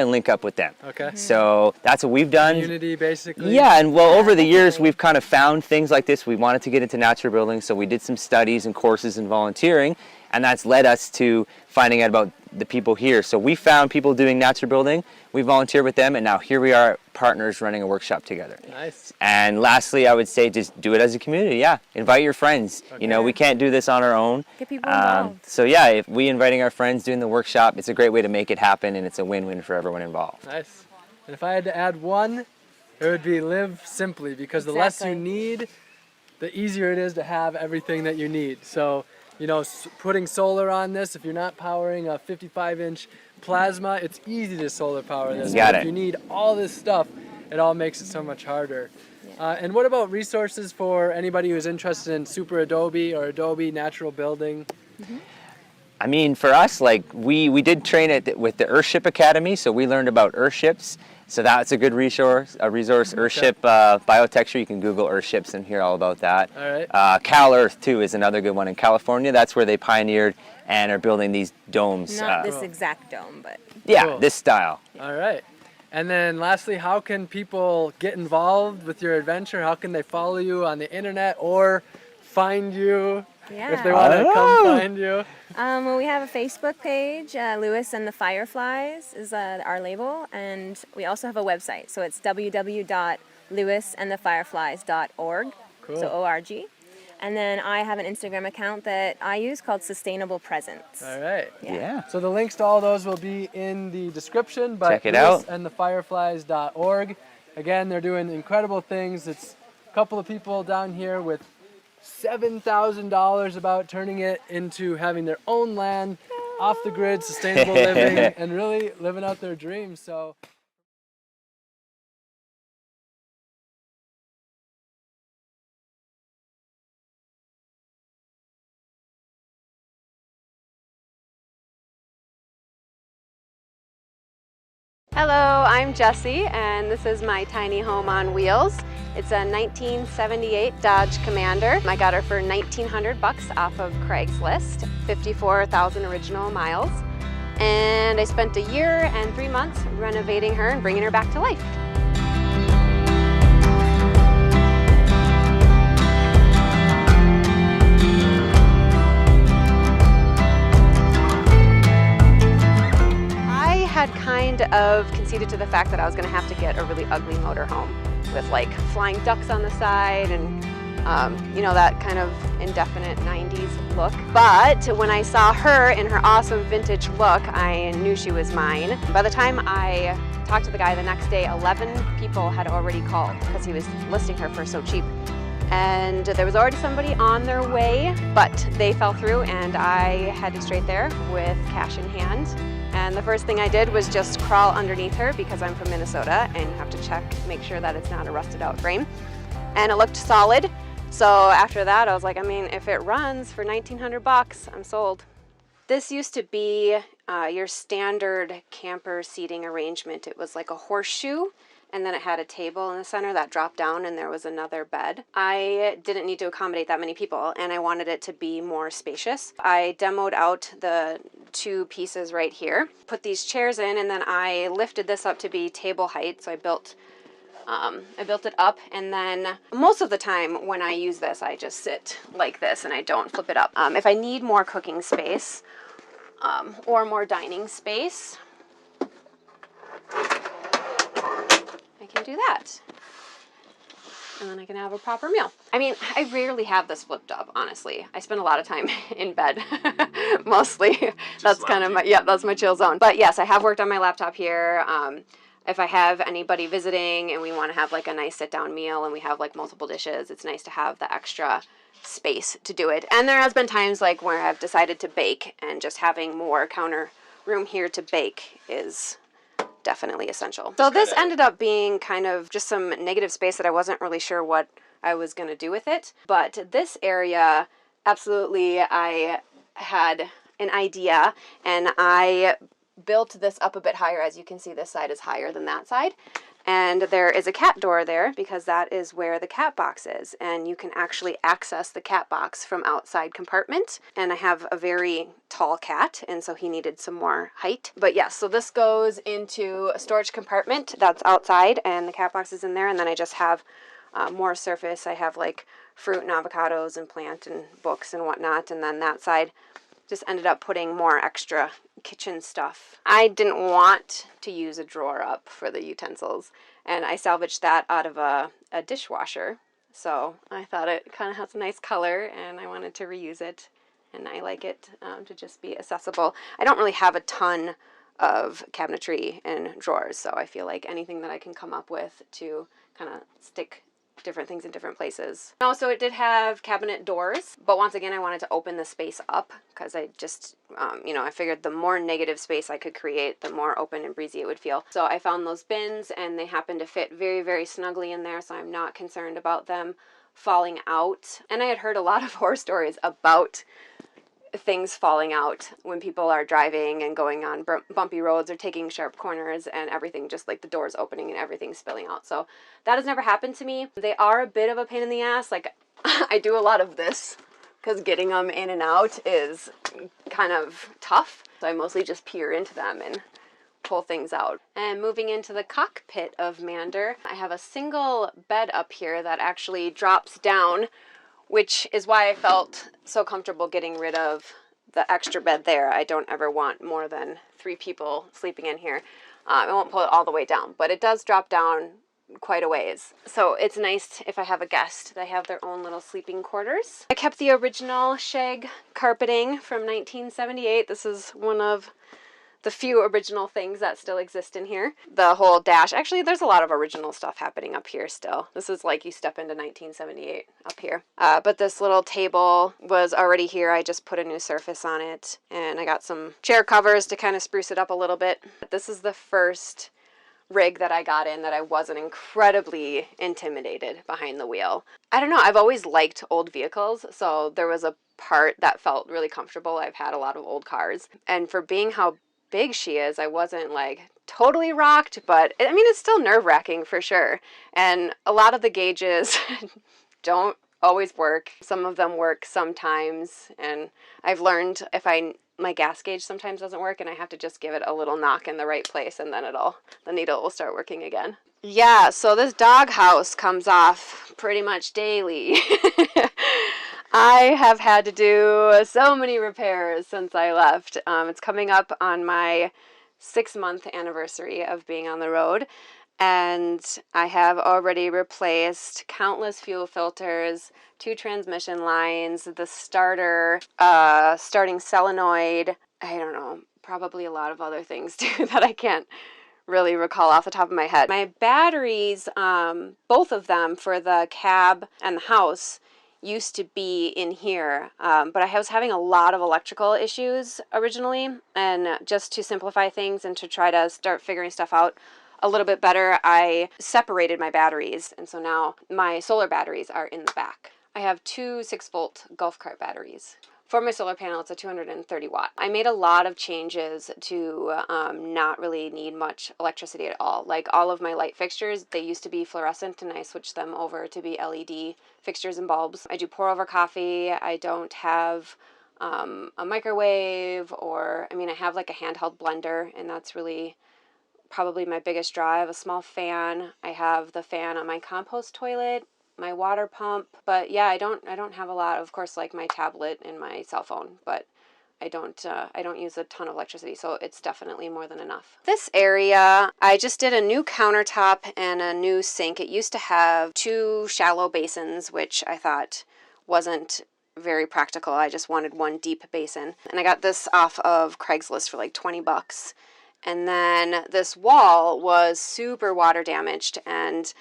and link up with them. Okay. So that's what we've done. Community, basically. Yeah, and well, over the years we've kind of found things like this. We wanted to get into natural building, so we did some studies and courses and volunteering, and that's led us to finding out about the people here. So we found people doing natural building, we volunteered with them, and now here we are, partners running a workshop together. Nice. And lastly, I would say just do it as a community. Yeah, invite your friends. Okay. You know, we can't do this on our own. Get people involved. So yeah, if we inviting our friends doing the workshop, it's a great way to make it happen, and it's a win-win for everyone involved. Nice. And if I had to add one, it would be live simply, because the less you need, the easier it is to have everything that you need. So, you know, putting solar on this, if you're not powering a 55-inch plasma, it's easy to solar power this. Got But it. if you need all this stuff, it all makes it so much harder. And what about resources for anybody who's interested in Super Adobe or Adobe Natural Building? I mean, for us, like we did train with the Earthship Academy, so we learned about Earthships. So that's a good resource. Earthship Biotexture. You can Google Earthships and hear all about that. All right. Cal Earth too is another good one in California. That's where they pioneered and are building these domes. Not this exact dome, but Yeah, Cool. this style. All right. And then lastly, how can people get involved with your adventure? How can they follow you on the internet or find you if they want to come find you? Well, we have a Facebook page, Lewis and the Fireflies is our label, and we also have a website. So it's www.lewisandthefireflies.org, Cool. so O-R-G. And then I have an Instagram account that I use called Sustainable Presence. All right. Yeah. So the links to all those will be in the description. But Check it out. LewisandTheFireflies.org. Again, they're doing incredible things. It's a couple of people down here with $7,000 about turning it into having their own land, off the grid, sustainable living, and really living out their dreams. So. Hello, I'm Jessie, and this is my tiny home on wheels. It's a 1978 Dodge Commander. I got her for $1,900 off of Craigslist, 54,000 original miles. And I spent a year and 3 months renovating her and bringing her back to life. I had kind of conceded to the fact that I was going to have to get a really ugly motorhome with like flying ducks on the side and you know, that kind of indefinite 90s look. But when I saw her in her awesome vintage look, I knew she was mine. By the time I talked to the guy the next day, 11 people had already called because he was listing her for so cheap. And there was already somebody on their way, but they fell through and I headed straight there with cash in hand. And the first thing I did was just crawl underneath her because I'm from Minnesota and you have to make sure that it's not a rusted out frame. And it looked solid. So after that, I was like, I mean, if it runs for $1,900, I'm sold. This used to be your standard camper seating arrangement. It was like a horseshoe, and then it had a table in the center that dropped down and there was another bed. I didn't need to accommodate that many people and I wanted it to be more spacious. I demoed out the 2 pieces right here, put these chairs in, and then I lifted this up to be table height. So I built it up, and then most of the time when I use this, I just sit like this and I don't flip it up. If I need more cooking space or more dining space, I can do that. and then I can have a proper meal. I mean, I rarely have this flipped up, honestly. I spend a lot of time in bed, mostly. That's kind of that's my chill zone. But yes, I have worked on my laptop here. If I have anybody visiting and we want to have like a nice sit down meal and we have like multiple dishes, it's nice to have the extra space to do it. And there has been times like where I've decided to bake, and just having more counter room here to bake is definitely essential. So this ended up being kind of just some negative space that I wasn't really sure what I was going to do with it. But this area, absolutely, I had an idea, and I built this up a bit higher. As you can see, this side is higher than that side. And there is a cat door there because that is where the cat box is. And you can actually access the cat box from outside compartment. And I have a very tall cat, and so he needed some more height. But yes, so this goes into a storage compartment that's outside, and the cat box is in there. And then I just have more surface. I have like fruit and avocados and plant and books and whatnot. And then that side just ended up putting more extra kitchen stuff. I didn't want to use a drawer up for the utensils, and I salvaged that out of a dishwasher. So I thought it kind of has a nice color, and I wanted to reuse it, and I like it to just be accessible. I don't really have a ton of cabinetry and drawers, so I feel like anything that I can come up with to kind of stick different things in different places. Also, it did have cabinet doors, but once again, I wanted to open the space up because I just, I figured the more negative space I could create, the more open and breezy it would feel. So I found those bins, and they happen to fit very, very snugly in there, so I'm not concerned about them falling out. And I had heard a lot of horror stories about things falling out when people are driving and going on bumpy roads or taking sharp corners, and everything just like the doors opening and everything spilling out. So that has never happened to me. They are a bit of a pain in the ass. Like I do a lot of this because getting them in and out is kind of tough. So I mostly just peer into them and pull things out. And moving into the cockpit of Mander, I have a single bed up here that actually drops down, which is why I felt so comfortable getting rid of the extra bed there. I don't ever want more than 3 people sleeping in here. I won't pull it all the way down, but it does drop down quite a ways. So it's nice if I have a guest, they have their own little sleeping quarters. I kept the original shag carpeting from 1978. This is one of the few original things that still exist in here. The whole dash, actually there's a lot of original stuff happening up here still. This is like you step into 1978 up here. But this little table was already here. I just put a new surface on it, and I got some chair covers to kind of spruce it up a little bit. This is the first rig that I got in that I wasn't incredibly intimidated behind the wheel. I don't know, I've always liked old vehicles, so there was a part that felt really comfortable. I've had a lot of old cars, and for being how big she is, I wasn't like totally rocked, but I mean, it's still nerve-wracking for sure. And a lot of the gauges don't always work. Some of them work sometimes, and I've learned if my gas gauge sometimes doesn't work, and I have to just give it a little knock in the right place, and then the needle will start working again. Yeah, so this dog house comes off pretty much daily. I have had to do so many repairs since I left. It's coming up on my 6-month anniversary of being on the road, and I have already replaced countless fuel filters, 2 transmission lines, the starting solenoid, I don't know, probably a lot of other things too that I can't really recall off the top of my head. My batteries, both of them for the cab and the house, used to be in here, but I was having a lot of electrical issues originally, and just to simplify things and to try to start figuring stuff out a little bit better, I separated my batteries, and so now my solar batteries are in the back. I have 2 6-volt golf cart batteries. For my solar panel, it's a 230 watt. I made a lot of changes to not really need much electricity at all. Like all of my light fixtures, they used to be fluorescent, and I switched them over to be LED fixtures and bulbs. I do pour over coffee. I don't have a microwave, I have like a handheld blender, and that's really probably my biggest draw. I have a small fan. I have the fan on my compost toilet, my water pump, but yeah, I don't have a lot. Of course, like my tablet and my cell phone, but I don't use a ton of electricity, so it's definitely more than enough. This area, I just did a new countertop and a new sink. It used to have 2 shallow basins, which I thought wasn't very practical. I just wanted one deep basin. And I got this off of Craigslist for like 20 bucks. And then this wall was super water damaged, and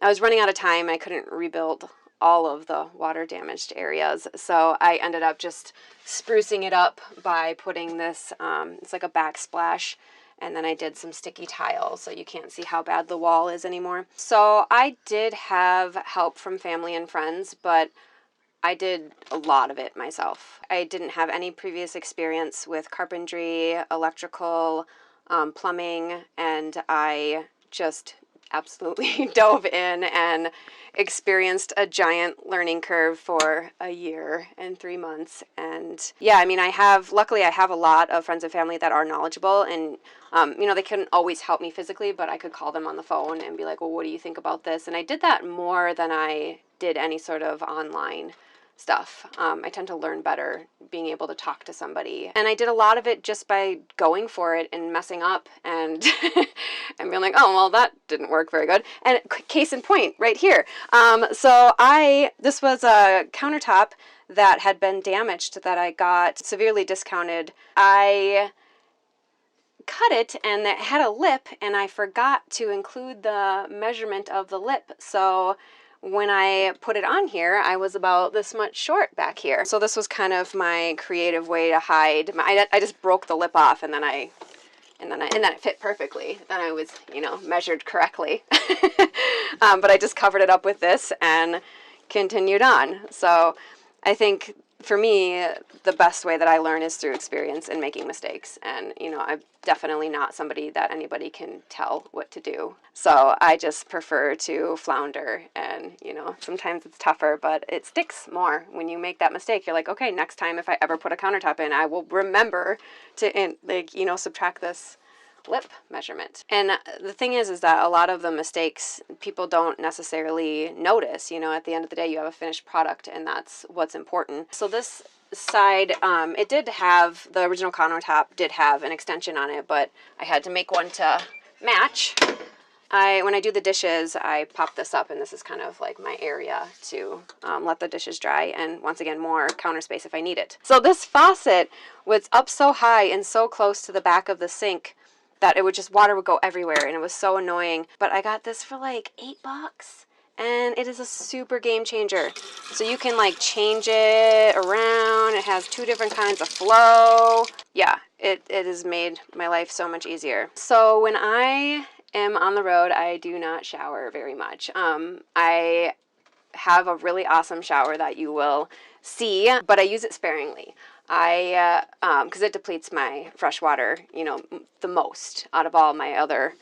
I was running out of time. I couldn't rebuild all of the water damaged areas, so I ended up just sprucing it up by putting this, it's like a backsplash, and then I did some sticky tile so you can't see how bad the wall is anymore. So I did have help from family and friends, but I did a lot of it myself. I didn't have any previous experience with carpentry, electrical, plumbing, and I just absolutely dove in and experienced a giant learning curve for a year and 3 months. And yeah, I mean, luckily I have a lot of friends and family that are knowledgeable, and they couldn't always help me physically, but I could call them on the phone and be like, well, what do you think about this? And I did that more than I did any sort of online stuff. I tend to learn better being able to talk to somebody. And I did a lot of it just by going for it and messing up and and being like, oh, well, that didn't work very good. And case in point, right here. This was a countertop that had been damaged that I got severely discounted. I cut it and it had a lip, and I forgot to include the measurement of the lip. So when I put it on here, I was about this much short back here. So this was kind of my creative way to hide. I just broke the lip off, and then it fit perfectly. Then I was, measured correctly. But I just covered it up with this and continued on. So I think for me, the best way that I learn is through experience and making mistakes. And, I'm definitely not somebody that anybody can tell what to do. So I just prefer to flounder, and, sometimes it's tougher, but it sticks more when you make that mistake. You're like, okay, next time if I ever put a countertop in, I will remember to, subtract this lip measurement. And the thing is that a lot of the mistakes people don't necessarily notice. At the end of the day, you have a finished product, and that's what's important. So this side, it did have, the original countertop did have an extension on it, but I had to make one to match. When I do the dishes, I pop this up, and this is kind of like my area to let the dishes dry, and once again, more counter space if I need it. So this faucet was up so high and so close to the back of the sink that water would go everywhere, and it was so annoying. But I got this for like $8, and it is a super game changer. So you can like change it around. It has 2 different kinds of flow. Yeah, it has made my life so much easier. So when I am on the road, I do not shower very much. I have a really awesome shower that you will see, but I use it sparingly. Because it depletes my fresh water, the most out of all my other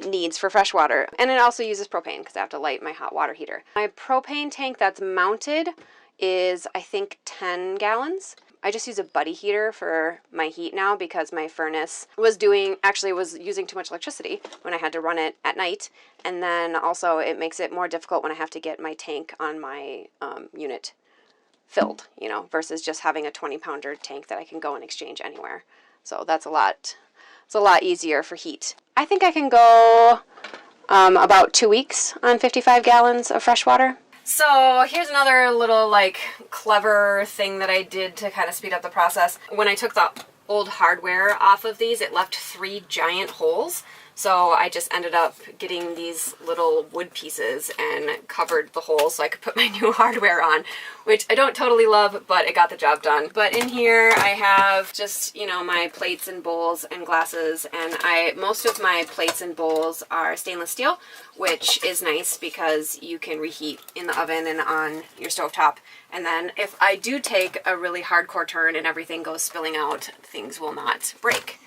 needs for fresh water. And it also uses propane because I have to light my hot water heater. My propane tank that's mounted is, I think, 10 gallons. I just use a buddy heater for my heat now because my furnace was using too much electricity when I had to run it at night. And then also it makes it more difficult when I have to get my tank on my unit filled, versus just having a 20-pounder tank that I can go and exchange anywhere. So it's a lot easier for heat. I think I can go about 2 weeks on 55 gallons of fresh water. So here's another little clever thing that I did to kind of speed up the process. When I took the old hardware off of these, it left 3 giant holes. So I just ended up getting these little wood pieces and covered the holes so I could put my new hardware on, which I don't totally love, but it got the job done. But in here I have just, my plates and bowls and glasses, and most of my plates and bowls are stainless steel, which is nice because you can reheat in the oven and on your stovetop. And then if I do take a really hardcore turn and everything goes spilling out, things will not break.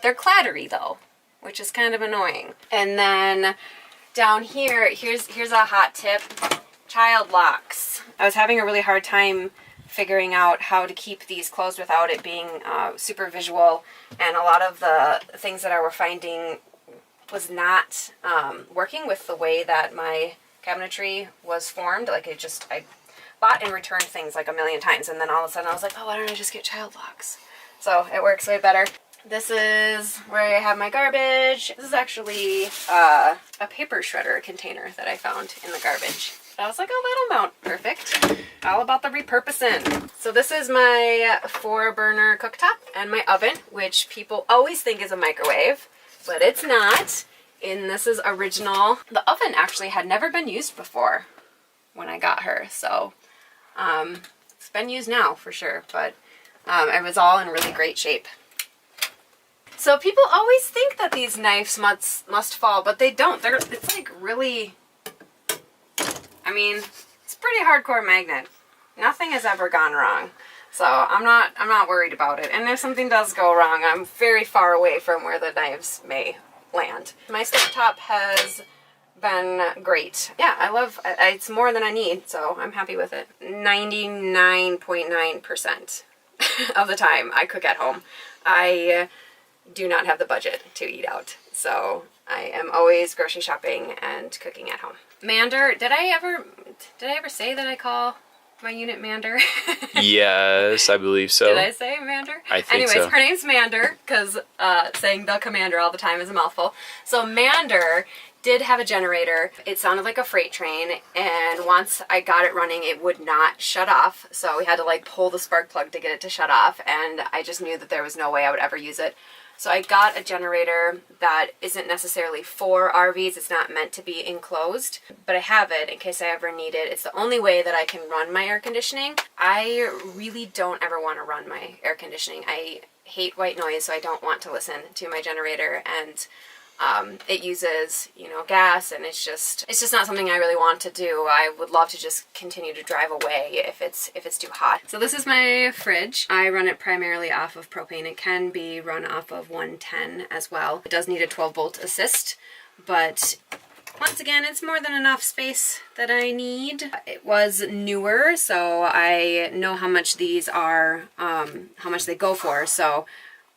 They're clattery though, which is kind of annoying. And then down here, here's a hot tip, child locks. I was having a really hard time figuring out how to keep these closed without it being super visual, and a lot of the things that I were finding was not working with the way that my cabinetry was formed. I bought and returned things like a million times, and then all of a sudden I was like, oh, why don't I just get child locks? So it works way better. This is where I have my garbage. This is actually a paper shredder container that I found in the garbage. I was like, oh, that'll mount perfect. All about the repurposing. So this is my 4-burner cooktop and my oven, which people always think is a microwave, but it's not. And this is original. The oven actually had never been used before when I got her, so it's been used now for sure, but it was all in really great shape. So people always think that these knives must fall, but they don't. It's like really, I mean, it's a pretty hardcore magnet. Nothing has ever gone wrong. So I'm not worried about it. And if something does go wrong, I'm very far away from where the knives may land. My stovetop has been great. Yeah, I love it's more than I need, so I'm happy with it. 99.9% of the time I cook at home. I do not have the budget to eat out, so I am always grocery shopping and cooking at home. Mander, did I ever say that I call my unit Mander? Yes, I believe so. Did I say Mander? I think Anyways, so. her name's Mander because saying the commander all the time is a mouthful. So Mander did have a generator. It sounded like a freight train, and once I got it running, it would not shut off. So we had to like pull the spark plug to get it to shut off, and I just knew that there was no way I would ever use it. So I got a generator that isn't necessarily for RVs. It's not meant to be enclosed, but I have it in case I ever need it. It's the only way that I can run my air conditioning. I really don't ever want to run my air conditioning. I hate white noise, so I don't want to listen to my generator, and it uses, gas, and it's just not something I really want to do. I would love to just continue to drive away if it's too hot. So this is my fridge. I run it primarily off of propane. It can be run off of 110 as well. It does need a 12-volt assist, but once again, it's more than enough space that I need. It was newer, so I know how much these are, how much they go for. So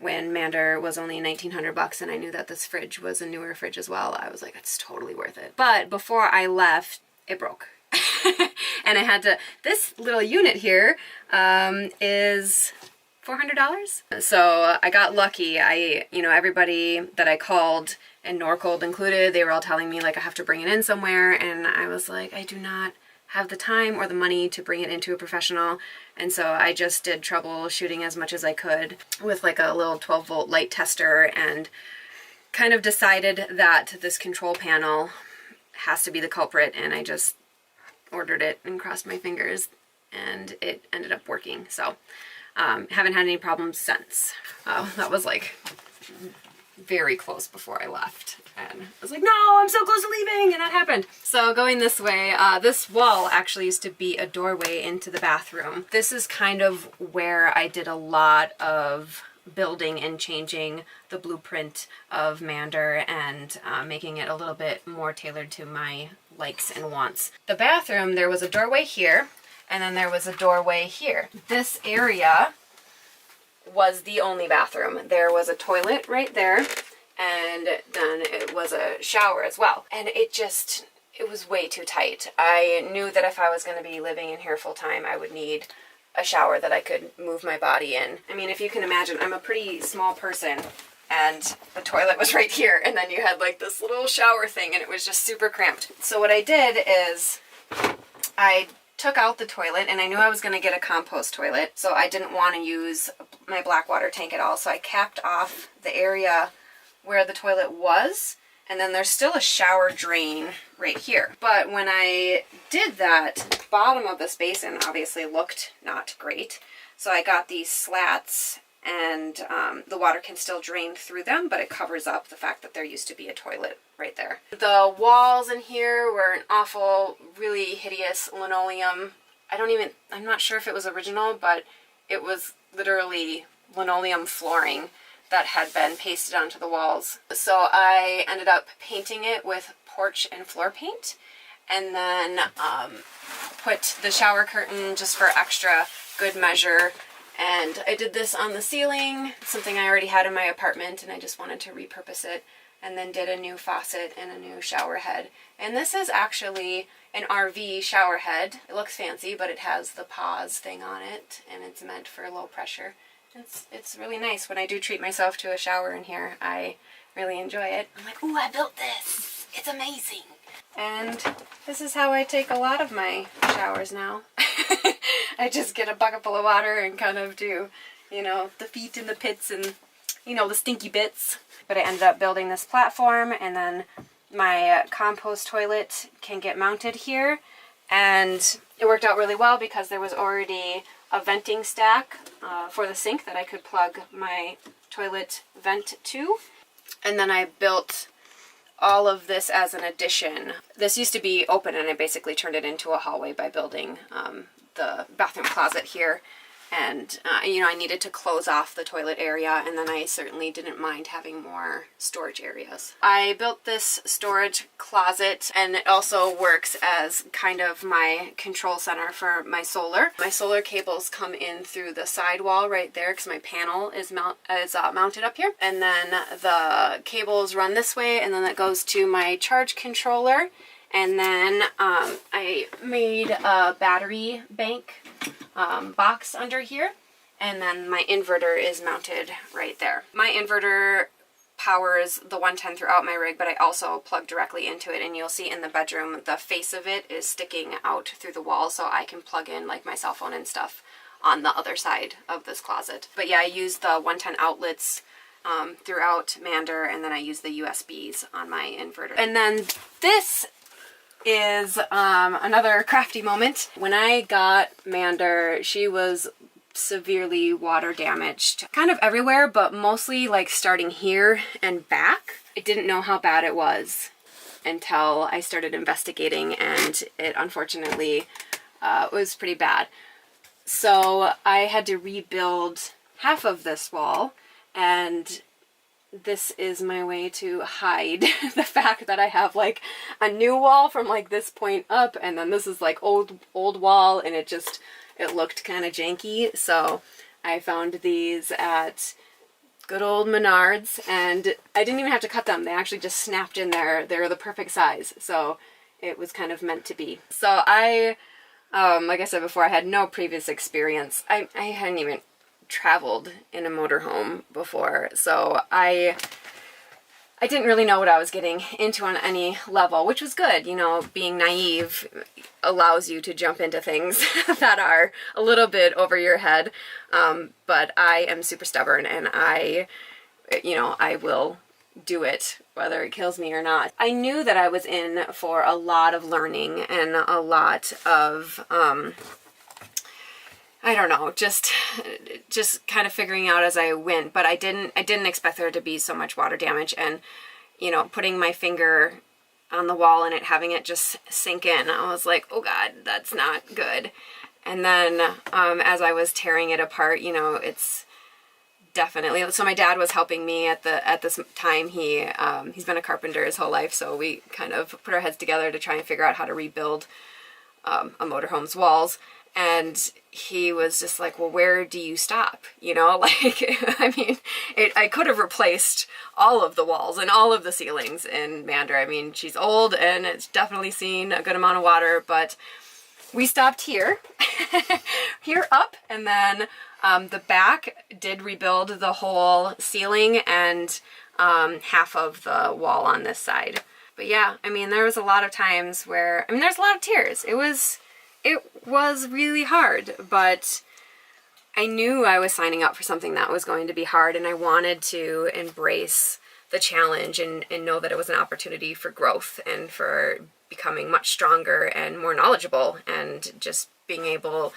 when Mander was only $1,900 and I knew that this fridge was a newer fridge as well, I was like, it's totally worth it. But before I left, it broke. And I had to, this little unit here is $400. So I got lucky. Everybody that I called, and Norcold included, they were all telling me like I have to bring it in somewhere, and I was like, I do not have the time or the money to bring it into a professional. And so I just did troubleshooting as much as I could with like a little 12-volt light tester, and kind of decided that this control panel has to be the culprit, and I just ordered it and crossed my fingers, and it ended up working. So haven't had any problems since. That was like very close before I left, and I was like, no, I'm so close to leaving, and that happened. So going this way, this wall actually used to be a doorway into the bathroom. This is kind of where I did a lot of building and changing the blueprint of Mander, and making it a little bit more tailored to my likes and wants. The bathroom, there was a doorway here, and then there was a doorway here. This area was the only bathroom. There was a toilet right there, and then it was a shower as well. And it was way too tight. I knew that if I was going to be living in here full time, I would need a shower that I could move my body in. I mean, if you can imagine, I'm a pretty small person, and the toilet was right here, and then you had like this little shower thing, and it was just super cramped. So what I did is I took out the toilet, and I knew I was going to get a compost toilet, so I didn't want to use my black water tank at all. So I capped off the area where the toilet was, and then there's still a shower drain right here. But when I did that, the bottom of this basin obviously looked not great. So I got these slats, and the water can still drain through them, but it covers up the fact that there used to be a toilet right there. The walls in here were an awful, really hideous linoleum. I'm not sure if it was original, but it was literally linoleum flooring that had been pasted onto the walls. So I ended up painting it with porch and floor paint, and then put the shower curtain just for extra good measure. And I did this on the ceiling, something I already had in my apartment, and I just wanted to repurpose it and then did a new faucet and a new shower head. And this is actually an RV shower head. It looks fancy, but it has the pause thing on it, and it's meant for low pressure. It's really nice. When I do treat myself to a shower in here, I really enjoy it. I'm like, ooh, I built this. It's amazing. And this is how I take a lot of my showers now. I just get a bucket full of water and kind of do, you know, the feet in the pits and, you know, the stinky bits. But I ended up building this platform, and then my compost toilet can get mounted here. And it worked out really well because there was already a venting stack for the sink that I could plug my toilet vent to. And then I built all of this as an addition. This used to be open, and I basically turned it into a hallway by building the bathroom closet here. And, you know, I needed to close off the toilet area, and then I certainly didn't mind having more storage areas. I built this storage closet, and it also works as kind of my control center for my solar. My solar cables come in through the side wall right there because my panel is mounted up here. And then the cables run this way, and then that goes to my charge controller. And then I made a battery bank box under here, and then my inverter is mounted right there. My inverter powers the 110 throughout my rig, but I also plug directly into it, and you'll see in the bedroom the face of it is sticking out through the wall, so I can plug in like my cell phone and stuff on the other side of this closet. But yeah, I use the 110 outlets throughout Mander, and then I use the USBs on my inverter. And then this is another crafty moment. When I got Mander, she was severely water damaged. Kind of everywhere, but mostly like starting here and back. I didn't know how bad it was until I started investigating, and it unfortunately was pretty bad. So I had to rebuild half of this wall, and this is my way to hide the fact that I have like a new wall from like this point up, and then this is like old wall, and it looked kind of janky. So I found these at good old Menards, and I didn't even have to cut them. They actually just snapped in there. They were the perfect size, so it was kind of meant to be. So I, like I said before, I had no previous experience. I hadn't even traveled in a motorhome before, so I didn't really know what I was getting into on any level, which was good. You know, being naive allows you to jump into things that are a little bit over your head, but I am super stubborn, and I will do it whether it kills me or not. I knew that I was in for a lot of learning and a lot of I don't know, just kind of figuring out as I went, but I didn't expect there to be so much water damage. And, you know, putting my finger on the wall and having it just sink in, I was like, oh God, that's not good. And then as I was tearing it apart, you know, it's definitely, so my dad was helping me at this time. He's been a carpenter his whole life, so we kind of put our heads together to try and figure out how to rebuild a motorhome's walls. And he was just like, well, where do you stop? You know, like, I mean, I could have replaced all of the walls and all of the ceilings in Mander. I mean, she's old and it's definitely seen a good amount of water, but we stopped here, here up, and then the back did rebuild the whole ceiling and half of the wall on this side. But yeah, I mean, there was a lot of times where, I mean, there's a lot of tears. It was really hard, but I knew I was signing up for something that was going to be hard, and I wanted to embrace the challenge and know that it was an opportunity for growth and for becoming much stronger and more knowledgeable, and just being able,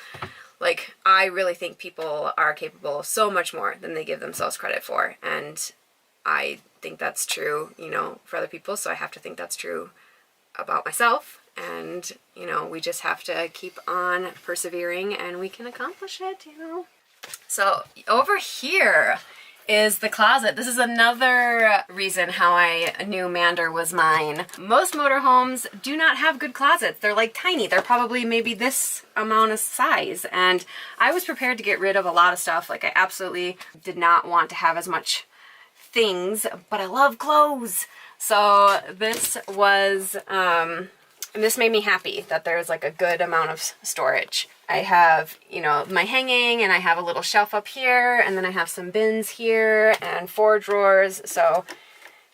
like, I really think people are capable of so much more than they give themselves credit for, and I think that's true, you know, for other people, so I have to think that's true about myself. And, you know, we just have to keep on persevering and we can accomplish it, you know. So over here is the closet. This is another reason how I knew Mander was mine. Most motorhomes do not have good closets. They're like tiny. They're probably maybe this amount of size. And I was prepared to get rid of a lot of stuff. Like, I absolutely did not want to have as much things, but I love clothes. So this was, this made me happy that there's like a good amount of storage. I have, you know, my hanging, and I have a little shelf up here, and then I have some bins here and 4 drawers. So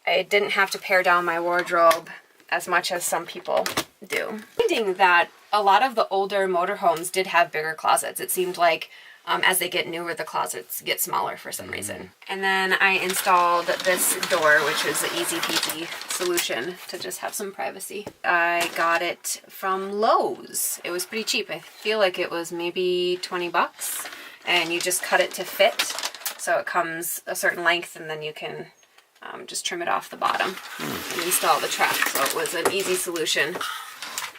I didn't have to pare down my wardrobe as much as some people do. Finding that a lot of the older motorhomes did have bigger closets. It seemed like as they get newer, the closets get smaller for some reason. And then I installed this door, which was an easy peasy solution to just have some privacy. I got it from Lowe's. It was pretty cheap. I feel like it was maybe 20 bucks, and you just cut it to fit. So it comes a certain length, and then you can just trim it off the bottom and install the truck. So it was an easy solution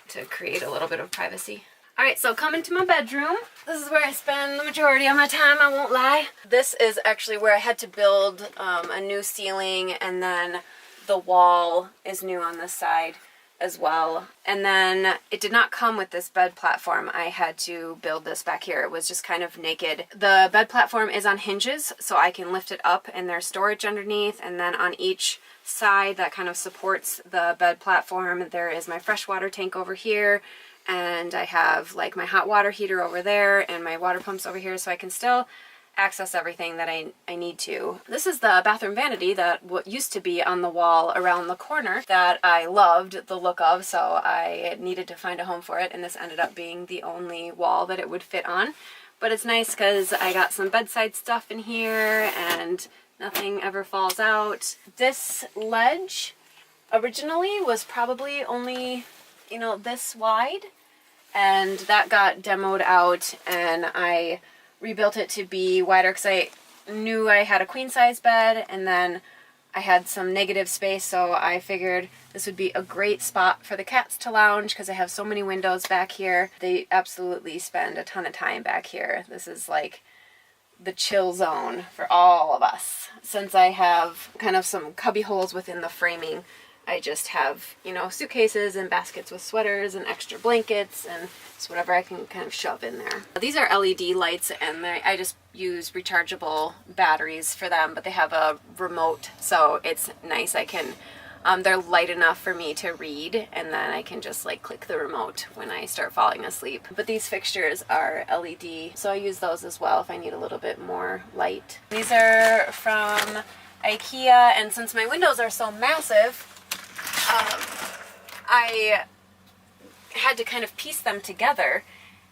to create a little bit of privacy. All right, so coming to my bedroom. This is where I spend the majority of my time, I won't lie. This is actually where I had to build a new ceiling, and then the wall is new on this side as well. And then it did not come with this bed platform. I had to build this back here. It was just kind of naked. The bed platform is on hinges, so I can lift it up, and there's storage underneath, and then on each side that kind of supports the bed platform, there is my freshwater tank over here, and I have like my hot water heater over there and my water pumps over here, so I can still access everything that I need to. This is the bathroom vanity that what used to be on the wall around the corner that I loved the look of, so I needed to find a home for it, and this ended up being the only wall that it would fit on. But it's nice because I got some bedside stuff in here and nothing ever falls out. This ledge originally was probably only, you know, this wide, and that got demoed out, and I rebuilt it to be wider because I knew I had a queen size bed, and then I had some negative space, so I figured this would be a great spot for the cats to lounge because I have so many windows back here. They absolutely spend a ton of time back here. This is like the chill zone for all of us. Since I have kind of some cubby holes within the framing, I just have, you know, suitcases and baskets with sweaters and extra blankets and just whatever I can kind of shove in there. These are LED lights, and I just use rechargeable batteries for them, but they have a remote, so it's nice. I can, they're light enough for me to read, and then I can just like click the remote when I start falling asleep. But these fixtures are LED, so I use those as well if I need a little bit more light. These are from IKEA, and since my windows are so massive, I had to kind of piece them together,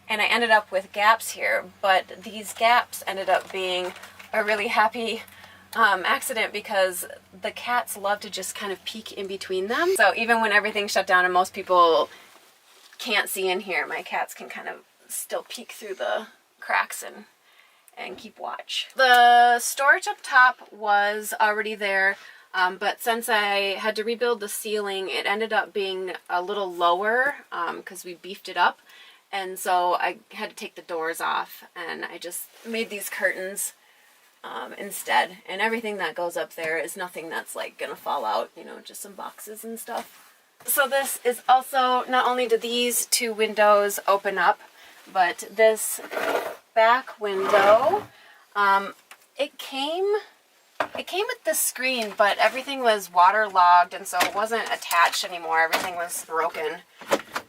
and I ended up with gaps here, but these gaps ended up being a really happy accident because the cats love to just kind of peek in between them. So even when everything's shut down and most people can't see in here, my cats can kind of still peek through the cracks and keep watch. The storage up top was already there. But since I had to rebuild the ceiling, it ended up being a little lower because we beefed it up. And so I had to take the doors off, and I just made these curtains instead. And everything that goes up there is nothing that's like gonna fall out, you know, just some boxes and stuff. So this is also, not only do these 2 windows open up, but this back window, it came with this screen, but everything was waterlogged, and so it wasn't attached anymore. Everything was broken,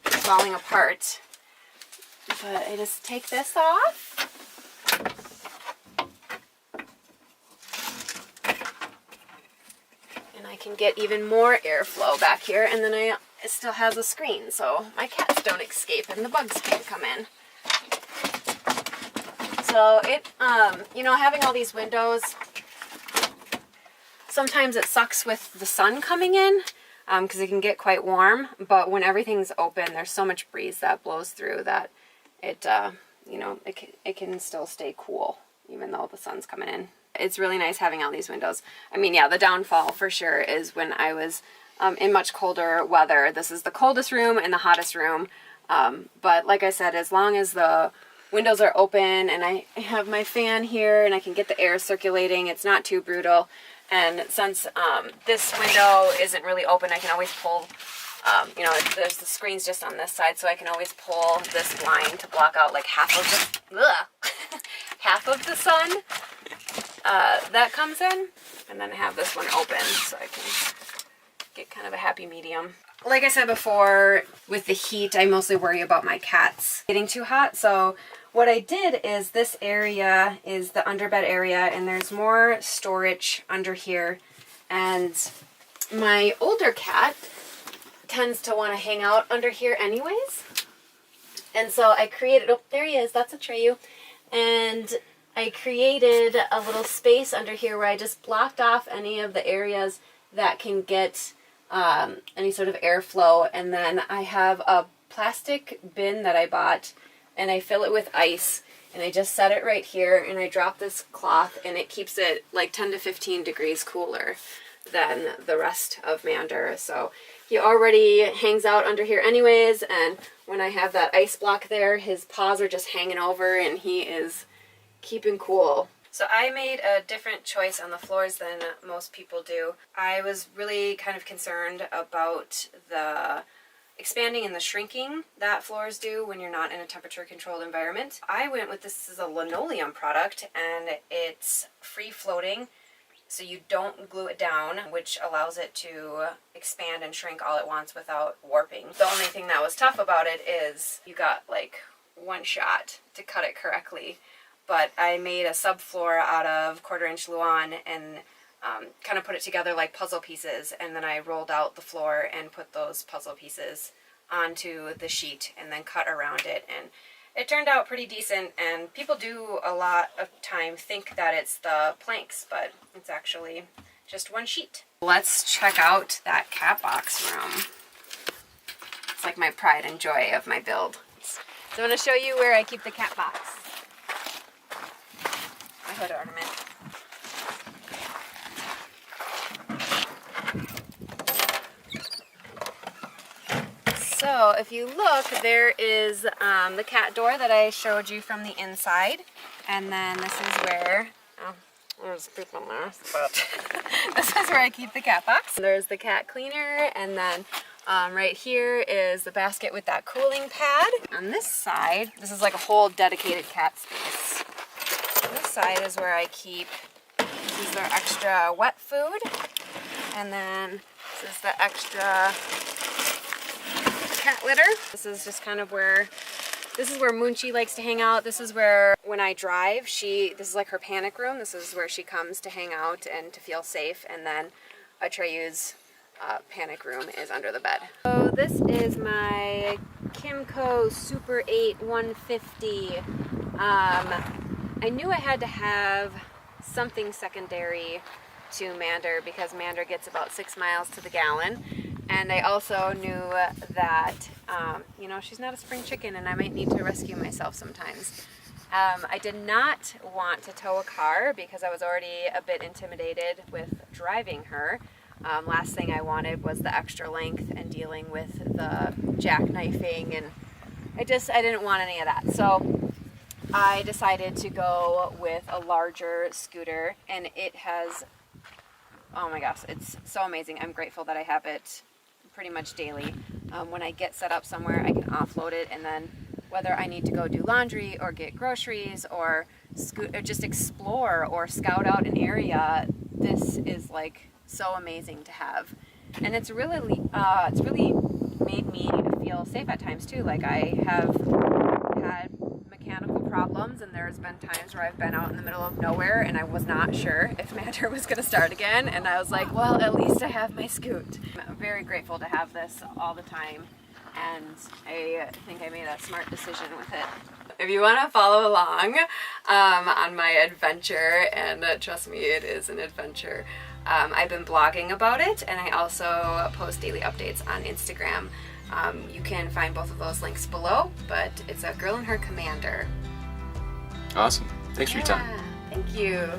falling apart. But I just take this off. And I can get even more airflow back here, and then it still has a screen, so my cats don't escape and the bugs can't come in. So it, you know, having all these windows, sometimes it sucks with the sun coming in because it can get quite warm, but when everything's open, there's so much breeze that blows through that it, you know, it can still stay cool even though the sun's coming in. It's really nice having all these windows. I mean, yeah, the downfall for sure is when I was in much colder weather. This is the coldest room and the hottest room, but like I said, as long as the windows are open and I have my fan here and I can get the air circulating, it's not too brutal. And since this window isn't really open, I can always pull, you know, there's the screen's just on this side, so I can always pull this blind to block out like half of the sun. that comes in, and then I have this one open so I can get kind of a happy medium. Like I said before, with the heat, I mostly worry about my cats getting too hot. So what I did is this area is the underbed area, and there's more storage under here. And my older cat tends to want to hang out under here anyways. And so I created, oh, there he is, that's Atreyu. And I created a little space under here where I just blocked off any of the areas that can get any sort of airflow. And then I have a plastic bin that I bought, and I fill it with ice, and I just set it right here, and I drop this cloth, and it keeps it like 10 to 15 degrees cooler than the rest of Mander. So he already hangs out under here anyways, and when I have that ice block there, his paws are just hanging over, and he is keeping cool. So I made a different choice on the floors than most people do. I was really kind of concerned about the expanding and the shrinking that floors do when you're not in a temperature controlled environment. I went with this is a linoleum product, and it's free floating, so you don't glue it down, which allows it to expand and shrink all at once without warping. The only thing that was tough about it is you got like one shot to cut it correctly. But I made a subfloor out of 1/4-inch Luan and kind of put it together like puzzle pieces, and then I rolled out the floor and put those puzzle pieces onto the sheet and then cut around it, and it turned out pretty decent. And people do a lot of time think that it's the planks, but it's actually just one sheet. Let's check out that cat box room. It's like my pride and joy of my build. So I'm going to show you where I keep the cat box. My hood ornament. So if you look, there is the cat door that I showed you from the inside, and then this is where, oh, there's people in there, but this is where I keep the cat box. There's the cat cleaner, and then right here is the basket with that cooling pad. On this side, this is like a whole dedicated cat space. This side is where I keep, this is their extra wet food, and then this is the extra cat litter. This is just kind of where, this is where Munchie likes to hang out. This is where, when I drive, this is like her panic room. This is where she comes to hang out and to feel safe. And then Atreyu's panic room is under the bed. So this is my Kimco Super 8 150. I knew I had to have something secondary to Mander because Mander gets about 6 miles to the gallon. And I also knew that, you know, she's not a spring chicken and I might need to rescue myself sometimes. I did not want to tow a car because I was already a bit intimidated with driving her. Last thing I wanted was the extra length and dealing with the jackknifing, and I didn't want any of that. So I decided to go with a larger scooter, and it has, oh my gosh, it's so amazing. I'm grateful that I have it pretty much daily. When I get set up somewhere, I can offload it, and then whether I need to go do laundry or get groceries or just explore or scout out an area, this is like so amazing to have. And it's really made me feel safe at times too. Like I have had mechanical problems, and there's been times where I've been out in the middle of nowhere and I was not sure if Mander was going to start again, and I was like, well, at least I have my scoot. I'm very grateful to have this all the time, and I think I made a smart decision with it. If you want to follow along on my adventure, and trust me, it is an adventure, I've been blogging about it, and I also post daily updates on Instagram. You can find both of those links below, but it's a Girl and Her Commander. Awesome. Thanks for your time. Thank you.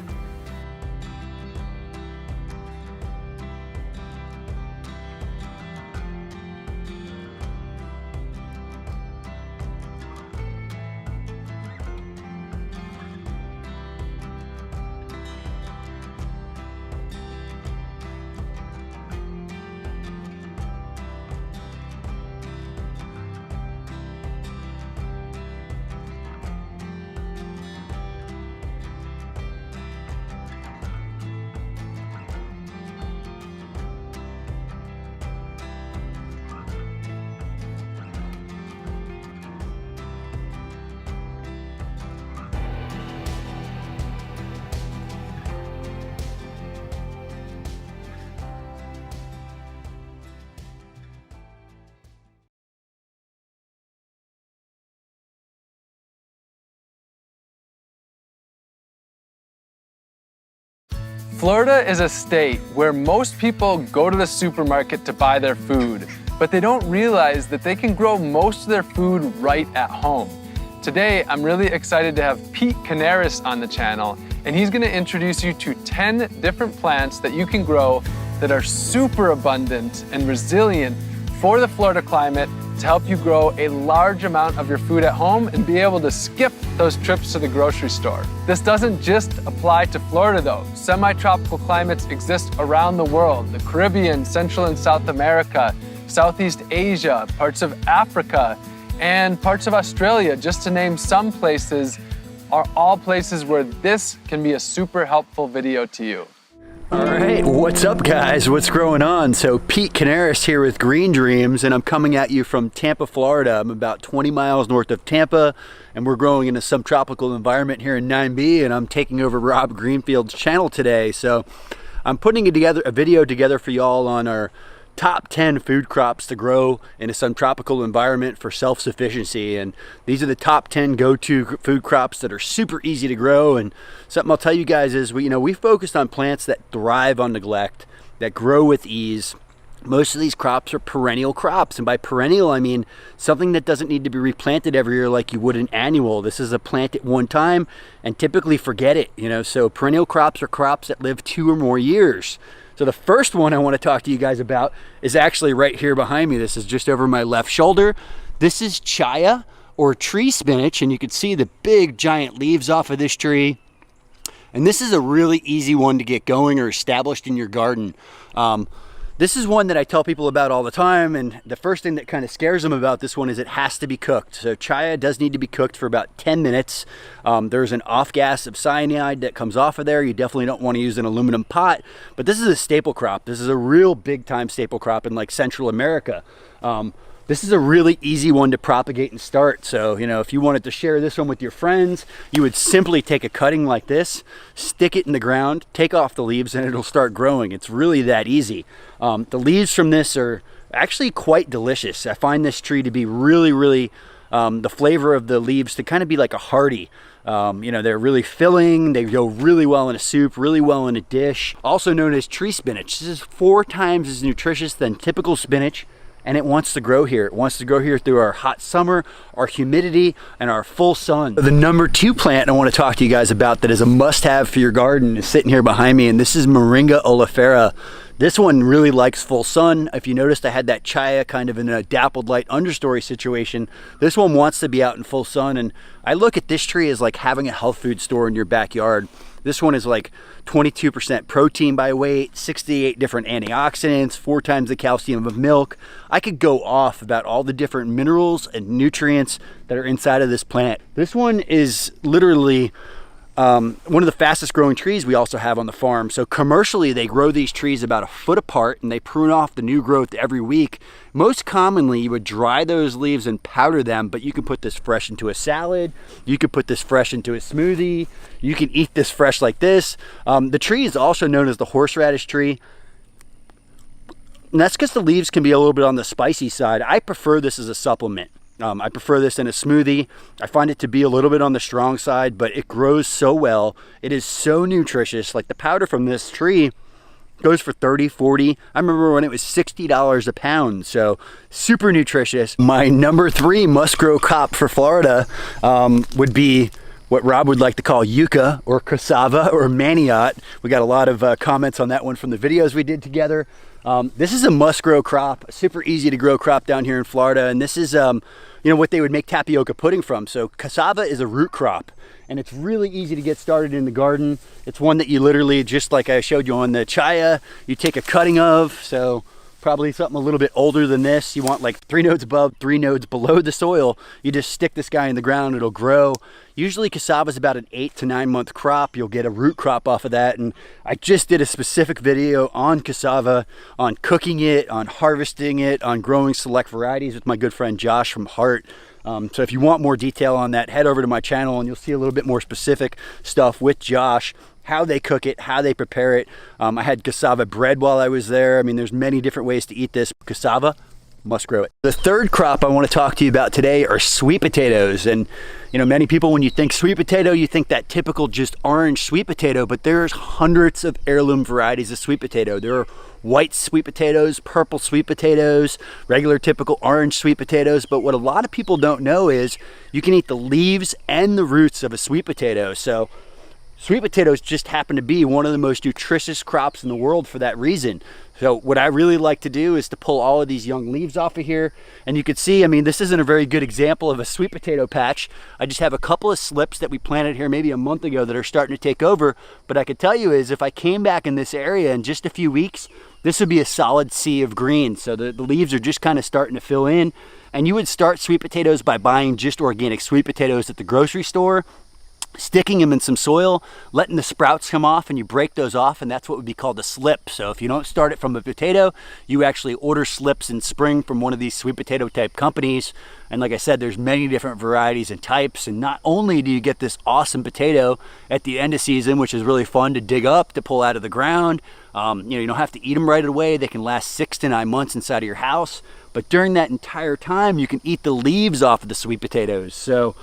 Florida is a state where most people go to the supermarket to buy their food, but they don't realize that they can grow most of their food right at home. Today, I'm really excited to have Pete Canaris on the channel, and he's gonna introduce you to 10 different plants that you can grow that are super abundant and resilient for the Florida climate to help you grow a large amount of your food at home and be able to skip those trips to the grocery store. This doesn't just apply to Florida though. Semi-tropical climates exist around the world: the Caribbean, Central and South America, Southeast Asia, parts of Africa, and parts of Australia, just to name some places, are all places where this can be a super helpful video to you. All right, what's up guys? What's going on? So Pete Canaris here with Green Dreams, and I'm coming at you from Tampa, Florida. I'm about 20 miles north of Tampa, and we're growing in a subtropical environment here in 9B, and I'm taking over Rob Greenfield's channel today. So I'm putting a video together for y'all on our top 10 food crops to grow in a subtropical environment for self-sufficiency. And these are the top 10 go-to food crops that are super easy to grow. And something I'll tell you guys is we focused on plants that thrive on neglect, that grow with ease. Most of these crops are perennial crops, and by perennial I mean something that doesn't need to be replanted every year like you would an annual. This is a plant at one time and typically forget it. So perennial crops are crops that live 2 or more years. So the first one I want to talk to you guys about is actually right here behind me. This is just over my left shoulder. This is chaya, or tree spinach, and you can see the big giant leaves off of this tree. And this is a really easy one to get going or established in your garden. This is one that I tell people about all the time, and the first thing that kind of scares them about this one is it has to be cooked. So chaya does need to be cooked for about 10 minutes. There's an off gas of cyanide that comes off of there. You definitely don't want to use an aluminum pot, but this is a staple crop. This is a real big time staple crop in like Central America. This is a really easy one to propagate and start. So, if you wanted to share this one with your friends, you would simply take a cutting like this, stick it in the ground, take off the leaves, and it'll start growing. It's really that easy. The leaves from this are actually quite delicious. I find this tree to be really, the flavor of the leaves to kind of be like a hearty. They're really filling. They go really well in a soup, really well in a dish. Also known as tree spinach. This is 4 times as nutritious than typical spinach. And it wants to grow here. It wants to grow here through our hot summer, our humidity, and our full sun. The number 2 plant I want to talk to you guys about that is a must-have for your garden is sitting here behind me, and this is Moringa oleifera. This one really likes full sun. If you noticed, I had that chaya kind of in a dappled light understory situation. This one wants to be out in full sun, and I look at this tree as like having a health food store in your backyard. This one is like 22% protein by weight, 68 different antioxidants, 4 times the calcium of milk. I could go off about all the different minerals and nutrients that are inside of this plant. This one is literally one of the fastest growing trees we also have on the farm. So commercially, they grow these trees about 1 foot apart, and they prune off the new growth every week. Most commonly, you would dry those leaves and powder them, but you can put this fresh into a salad. You could put this fresh into a smoothie. You can eat this fresh like this. The tree is also known as the horseradish tree. And that's because the leaves can be a little bit on the spicy side. I prefer this as a supplement. I prefer this in a smoothie. I find it to be a little bit on the strong side, but it grows so well. It is so nutritious. Like the powder from this tree goes for 30, 40. I remember when it was $60 a pound. So super nutritious. My number 3 must grow crop for Florida would be what Rob would like to call yucca or cassava or manioc. We got a lot of comments on that one from the videos we did together. This is a must grow crop, a super easy to grow crop down here in Florida. And this is, what they would make tapioca pudding from. So cassava is a root crop, and it's really easy to get started in the garden. It's one that you literally, just like I showed you on the chaya, you take a cutting of. So probably something a little bit older than this. You want like 3 nodes above, 3 nodes below the soil. You just stick this guy in the ground, it'll grow. Usually cassava is about an 8 to 9 month crop. You'll get a root crop off of that. And I just did a specific video on cassava, on cooking it, on harvesting it, on growing select varieties with my good friend Josh from Hart. So if you want more detail on that, head over to my channel and you'll see a little bit more specific stuff with Josh, how they cook it, how they prepare it. I had cassava bread while I was there. I mean, there's many different ways to eat this. Cassava, must grow it. The third crop I want to talk to you about today are sweet potatoes. And many people, when you think sweet potato, you think that typical just orange sweet potato, but there's hundreds of heirloom varieties of sweet potato. There are white sweet potatoes, purple sweet potatoes, regular typical orange sweet potatoes. But what a lot of people don't know is you can eat the leaves and the roots of a sweet potato. So sweet potatoes just happen to be one of the most nutritious crops in the world for that reason. So what I really like to do is to pull all of these young leaves off of here. And you can see, this isn't a very good example of a sweet potato patch. I just have a couple of slips that we planted here maybe a month ago that are starting to take over. But I could tell you is if I came back in this area in just a few weeks, this would be a solid sea of green. So the leaves are just kind of starting to fill in. And you would start sweet potatoes by buying just organic sweet potatoes at the grocery store, sticking them in some soil, letting the sprouts come off, and you break those off, and that's what would be called a slip. So if you don't start it from a potato, you actually order slips in spring from one of these sweet potato type companies. And like I said, there's many different varieties and types, and not only do you get this awesome potato at the end of season, which is really fun to dig up, to pull out of the ground. You don't have to eat them right away. They can last 6 to 9 months inside of your house, but during that entire time you can eat the leaves off of the sweet potatoes. So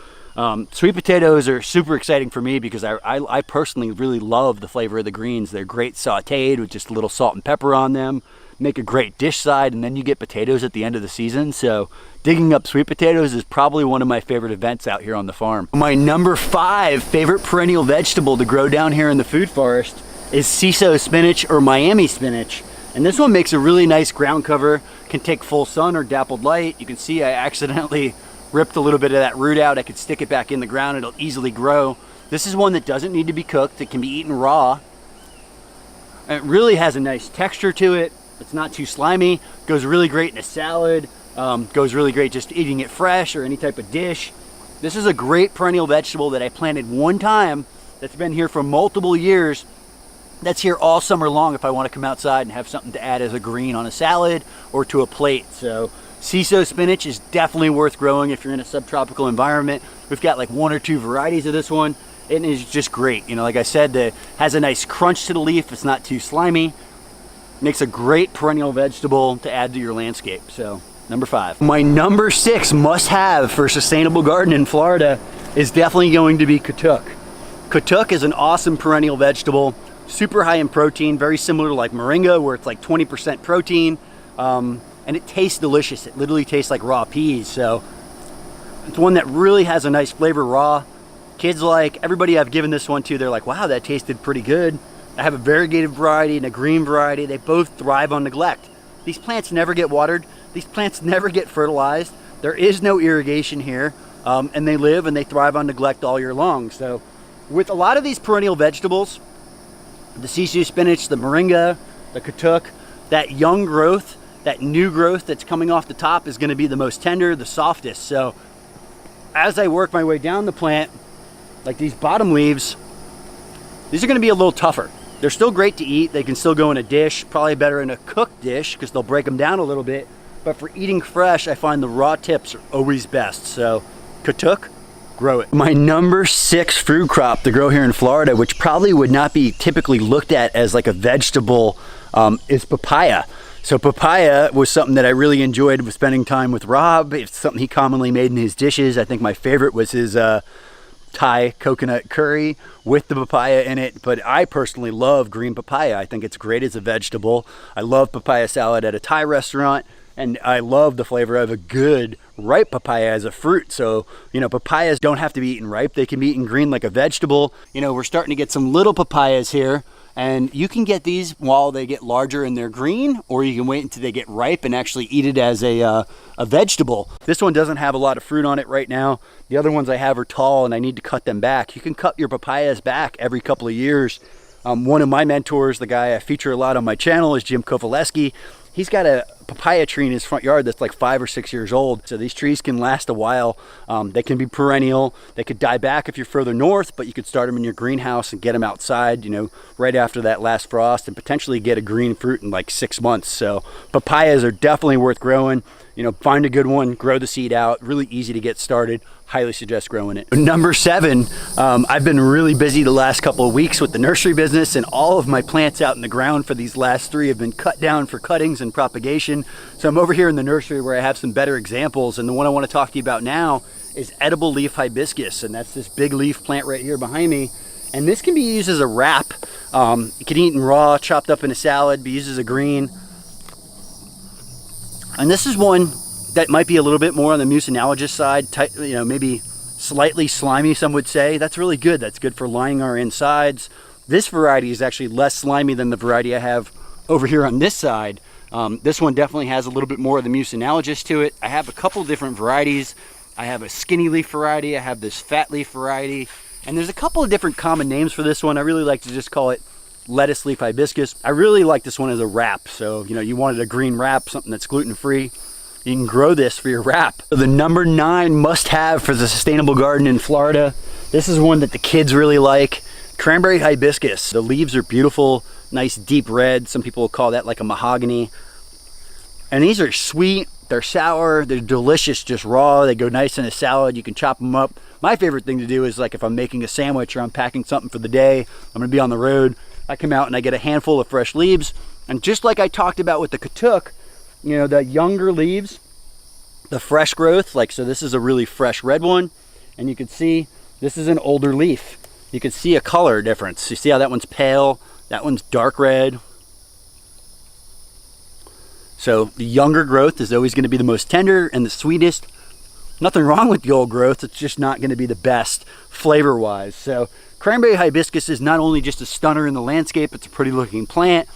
sweet potatoes are super exciting for me because I personally really love the flavor of the greens. They're great sauteed with just a little salt and pepper on them, make a great dish side, and then you get potatoes at the end of the season. So digging up sweet potatoes is probably one of my favorite events out here on the farm. My number 5 favorite perennial vegetable to grow down here in the food forest is CISO spinach or Miami spinach. And this one makes a really nice ground cover, can take full sun or dappled light. You can see I accidentally ripped a little bit of that root out. I could stick it back in the ground. It'll easily grow. This is one that doesn't need to be cooked. It can be eaten raw. And it really has a nice texture to it. It's not too slimy. Goes really great in a salad. Goes really great just eating it fresh or any type of dish. This is a great perennial vegetable that I planted one time that's been here for multiple years. That's here all summer long if I want to come outside and have something to add as a green on a salad or to a plate. So CISO spinach is definitely worth growing if you're in a subtropical environment. We've got like 1 or 2 varieties of this one. It is just great. Like I said, it has a nice crunch to the leaf. It's not too slimy. Makes a great perennial vegetable to add to your landscape. So number 5. My number 6 must-have for a sustainable garden in Florida is definitely going to be katuk. Katuk is an awesome perennial vegetable, super high in protein, very similar to like moringa where it's like 20% protein. And it tastes delicious. It literally tastes like raw peas. So it's one that really has a nice flavor raw. Kids like, everybody I've given this one to, they're like, wow, that tasted pretty good. I have a variegated variety and a green variety. They both thrive on neglect. These plants never get watered. These plants never get fertilized. There is no irrigation here. And they live and they thrive on neglect all year long. So with a lot of these perennial vegetables, the CISO spinach, the moringa, the katuk, that young growth, that new growth that's coming off the top is going to be the most tender, the softest. So as I work my way down the plant, like these bottom leaves, these are going to be a little tougher. They're still great to eat. They can still go in a dish, probably better in a cooked dish because they'll break them down a little bit. But for eating fresh, I find the raw tips are always best. So katuk, grow it. My number 6 fruit crop to grow here in Florida, which probably would not be typically looked at as like a vegetable, is papaya. So papaya was something that I really enjoyed with spending time with Rob. It's something he commonly made in his dishes. I think my favorite was his Thai coconut curry with the papaya in it. But I personally love green papaya. I think it's great as a vegetable. I love papaya salad at a Thai restaurant. And I love the flavor of a good ripe papaya as a fruit. So, papayas don't have to be eaten ripe. They can be eaten green like a vegetable. We're starting to get some little papayas here. And you can get these while they get larger and they're green, or you can wait until they get ripe and actually eat it as a vegetable. This one doesn't have a lot of fruit on it right now. The other ones I have are tall and I need to cut them back. You can cut your papayas back every couple of years. One of my mentors, the guy I feature a lot on my channel, is Jim Kowaleski. He's got a papaya tree in his front yard that's like 5 or 6 years old. So these trees can last a while. They can be perennial. They could die back if you're further north, but you could start them in your greenhouse and get them outside, right after that last frost and potentially get a green fruit in like 6 months. So papayas are definitely worth growing. You know, find a good one, grow the seed out, really easy to get started. Highly suggest growing it. Number 7, I've been really busy the last couple of weeks with the nursery business, and all of my plants out in the ground for these last 3 have been cut down for cuttings and propagation. So I'm over here in the nursery where I have some better examples, and the one I want to talk to you about now is edible leaf hibiscus, and that's this big leaf plant right here behind me. And this can be used as a wrap. You can eat in raw, chopped up in a salad, be used as a green. And this is one that might be a little bit more on the mucinologist side, you know, maybe slightly slimy, some would say. That's really good. That's good for lining our insides. This variety is actually less slimy than the variety I have over here on this side. This one definitely has a little bit more of the mucinologist to it. I have a couple different varieties. I have a skinny leaf variety. I have this fat leaf variety. And there's a couple of different common names for this one. I really like to just call it lettuce leaf hibiscus. I really like this one as a wrap. So, you know, you wanted a green wrap, something that's gluten-free. You can grow this for your wrap. So the number 9 must-have for the sustainable garden in Florida. This is one that the kids really like. Cranberry hibiscus. The leaves are beautiful, nice deep red. Some people will call that like a mahogany. And these are sweet, they're sour, they're delicious just raw. They go nice in a salad. You can chop them up. My favorite thing to do is like if I'm making a sandwich or I'm packing something for the day, I'm gonna be on the road, I come out and I get a handful of fresh leaves. And just like I talked about with the Katuk, you know, the younger leaves, the fresh growth, like, so this is a really fresh red one, and you can see this is an older leaf. You can see a color difference. You see how that one's pale, that one's dark red. So the younger growth is always going to be the most tender and the sweetest. Nothing wrong with the old growth, it's just not going to be the best flavor wise. So cranberry hibiscus is not only just a stunner in the landscape, it's a pretty looking plant,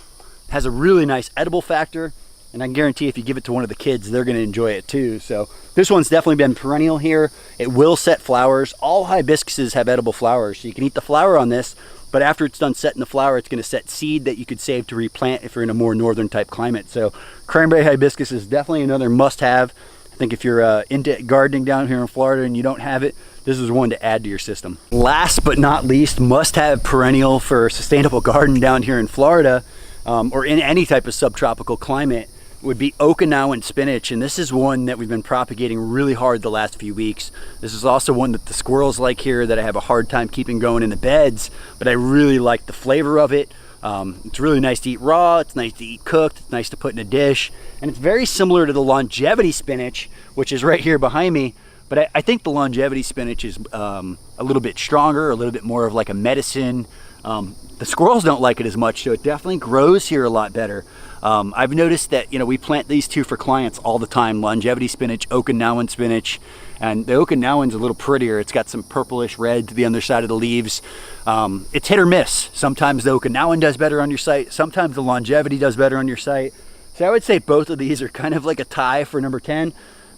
has a really nice edible factor. And I can guarantee if you give it to one of the kids, they're going to enjoy it too. So this one's definitely been perennial here. It will set flowers. All hibiscuses have edible flowers. So you can eat the flower on this, but after it's done setting the flower, it's going to set seed that you could save to replant if you're in a more northern type climate. So cranberry hibiscus is definitely another must-have. I think if you're into gardening down here in Florida and you don't have it, this is one to add to your system. Last but not least, must-have perennial for a sustainable garden down here in Florida, or in any type of subtropical climate, would be Okinawan spinach, and this is one that we've been propagating really hard the last few weeks. This is also one that the squirrels like here that I have a hard time keeping going in the beds, but I really like the flavor of it. It's really nice to eat raw, it's nice to eat cooked, it's nice to put in a dish, and it's very similar to the longevity spinach, which is right here behind me, but I think the longevity spinach is a little bit stronger, a little bit more of like a medicine. The squirrels don't like it as much, so it definitely grows here a lot better. I've noticed that, you know, we plant these two for clients all the time, longevity spinach, Okinawan spinach, and the Okinawan's a little prettier. It's got some purplish red to the underside of the leaves. It's hit or miss. Sometimes the Okinawan does better on your site, sometimes the longevity does better on your site. So I would say both of these are kind of like a tie for number 10.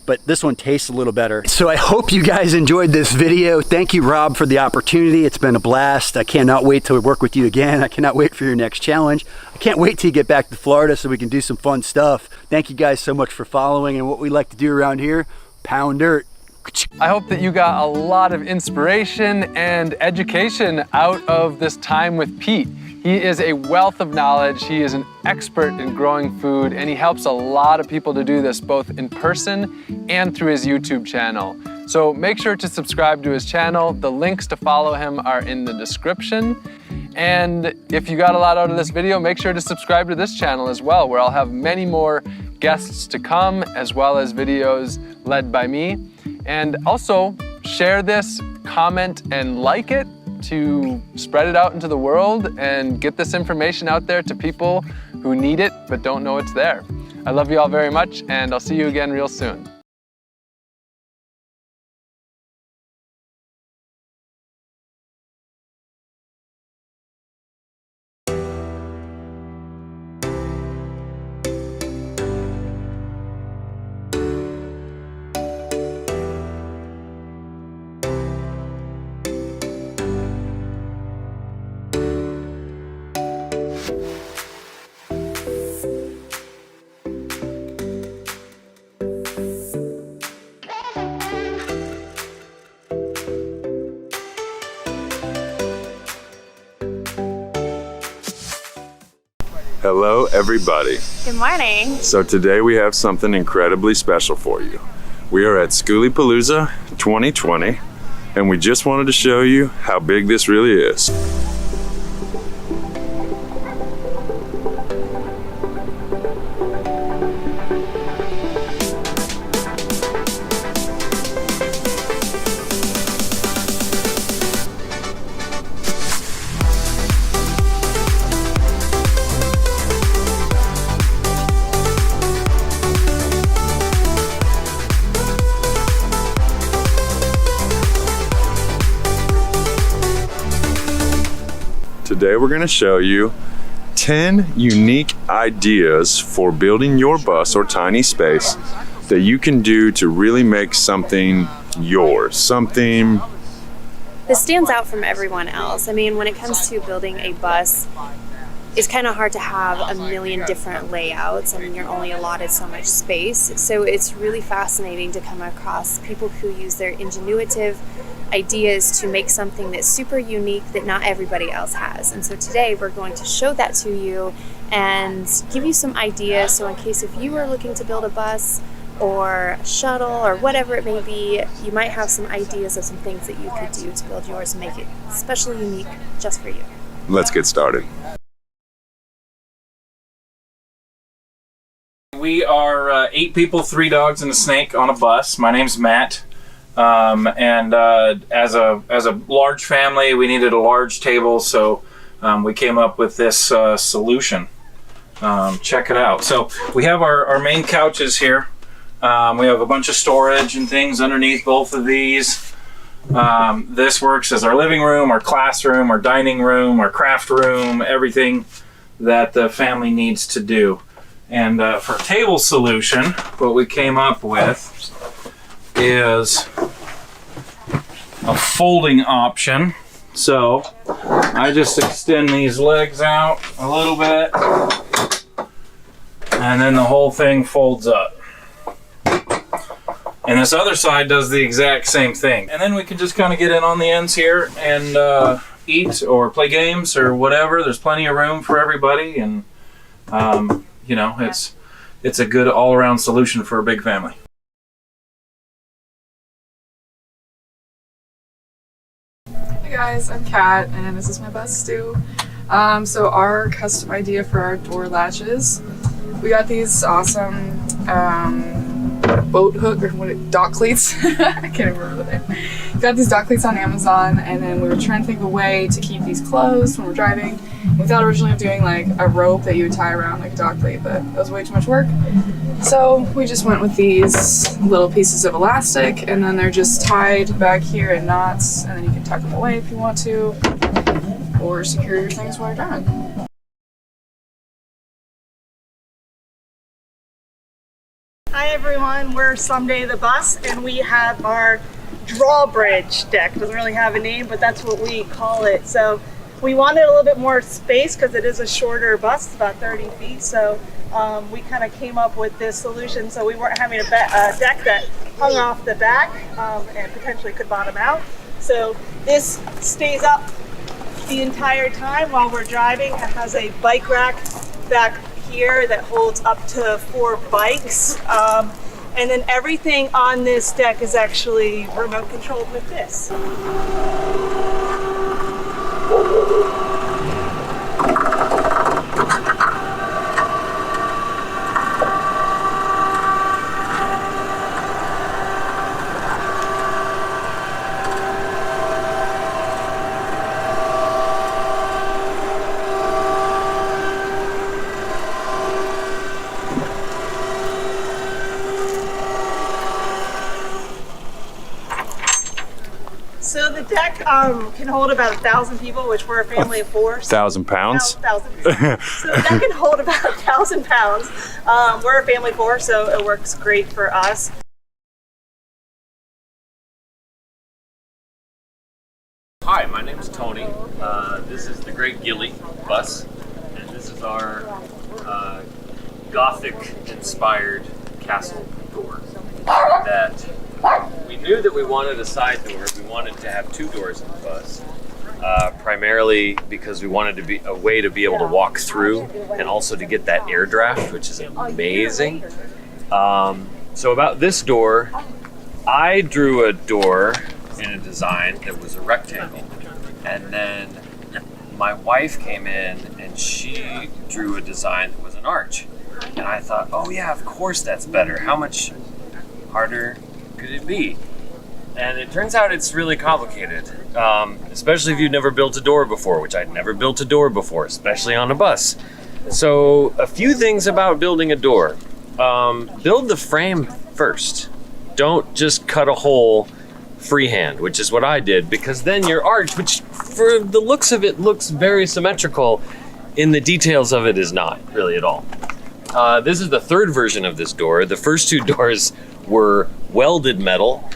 But this one tastes a little better. So I hope you guys enjoyed this video. Thank you, Rob, for the opportunity. It's been a blast. I cannot wait to work with you again. I cannot wait for your next challenge. I can't wait till you get back to Florida so we can do some fun stuff. Thank you guys so much for following, and what we like to do around here, pound dirt. I hope that you got a lot of inspiration and education out of this time with Pete. He is a wealth of knowledge. He is an expert in growing food, and he helps a lot of people to do this both in person and through his YouTube channel. So make sure to subscribe to his channel. The links to follow him are in the description. And if you got a lot out of this video, make sure to subscribe to this channel as well, where I'll have many more guests to come, as well as videos led by me. And also share this, comment, and like it to spread it out into the world and get this information out there to people who need it but don't know it's there. I love you all very much, and I'll see you again real soon. Hello, everybody. Good morning. So today we have something incredibly special for you. We are at Schoolypalooza 2020, and we just wanted to show you how big this really is. Today we're going to show you 10 unique ideas for building your bus or tiny space that you can do to really make something yours, something. This stands out from everyone else. I mean, when it comes to building a bus, it's kind of hard to have a million different layouts. I mean, you're only allotted so much space. So it's really fascinating to come across people who use their ingenuitive ideas to make something that's super unique that not everybody else has. And so today we're going to show that to you and give you some ideas. So in case if you are looking to build a bus or a shuttle or whatever it may be, you might have some ideas of some things that you could do to build yours and make it especially unique just for you. Let's get started. We are 8 people, 3 dogs, and a snake on a bus. My name's Matt. As a large family, we needed a large table, so we came up with this solution. Check it out. So we have our main couches here. We have a bunch of storage and things underneath both of these. This works as our living room, our classroom, our dining room, our craft room, everything that the family needs to do. And for a table solution, what we came up with is a folding option. So I just extend these legs out a little bit, and then the whole thing folds up. And this other side does the exact same thing. And then we can just kind of get in on the ends here and eat or play games or whatever. There's plenty of room for everybody, and you know, it's a good all-around solution for a big family. Hey guys, I'm Kat, and this is my bus, Stu. So our custom idea for our door latches, we got these awesome boat hook, or dock cleats. I can't remember the name. Got these dock cleats on Amazon, and then we were trying to think of a way to keep these closed when we're driving. We thought originally of doing like a rope that you would tie around like a dock cleat, but that was way too much work. So we just went with these little pieces of elastic, and then they're just tied back here in knots, and then you can tuck them away if you want to, or secure your things while you're driving. Hi everyone, we're Someday the Bus, and we have our drawbridge deck. Doesn't really have a name, but that's what we call it. So we wanted a little bit more space because it is a shorter bus, it's about 30 feet. So we kind of came up with this solution so we weren't having a deck that hung off the back and potentially could bottom out. So this stays up the entire time while we're driving. It has a bike rack back here that holds up to 4 bikes. And then everything on this deck is actually remote controlled with this. So the deck can hold about 1,000 people, which we're a family of 4. 1,000 pounds? 1,000 pounds. So the deck can hold about 1,000 pounds. We're a family of 4, so it works great for us. Hi, my name is Tony. This is the Great Gilly bus, and this is our Gothic-inspired castle door that we knew that we wanted a side door. We wanted to have 2 doors in the bus. primarily because we wanted to be a way to be able to walk through and also to get that air draft, which is amazing. So about this door, I drew a door in a design that was a rectangle, and then my wife came in and she drew a design that was an arch, and I thought, oh yeah, of course that's better. How much harder could it be? And it turns out it's really complicated, especially if you've never built a door before, which I'd never built a door before, especially on a bus. So a few things about building a door. Build the frame first. Don't just cut a hole freehand, which is what I did, because then your arch, which for the looks of it looks very symmetrical, in the details of it is not really at all. This is the third version of this door. The first two doors were welded metal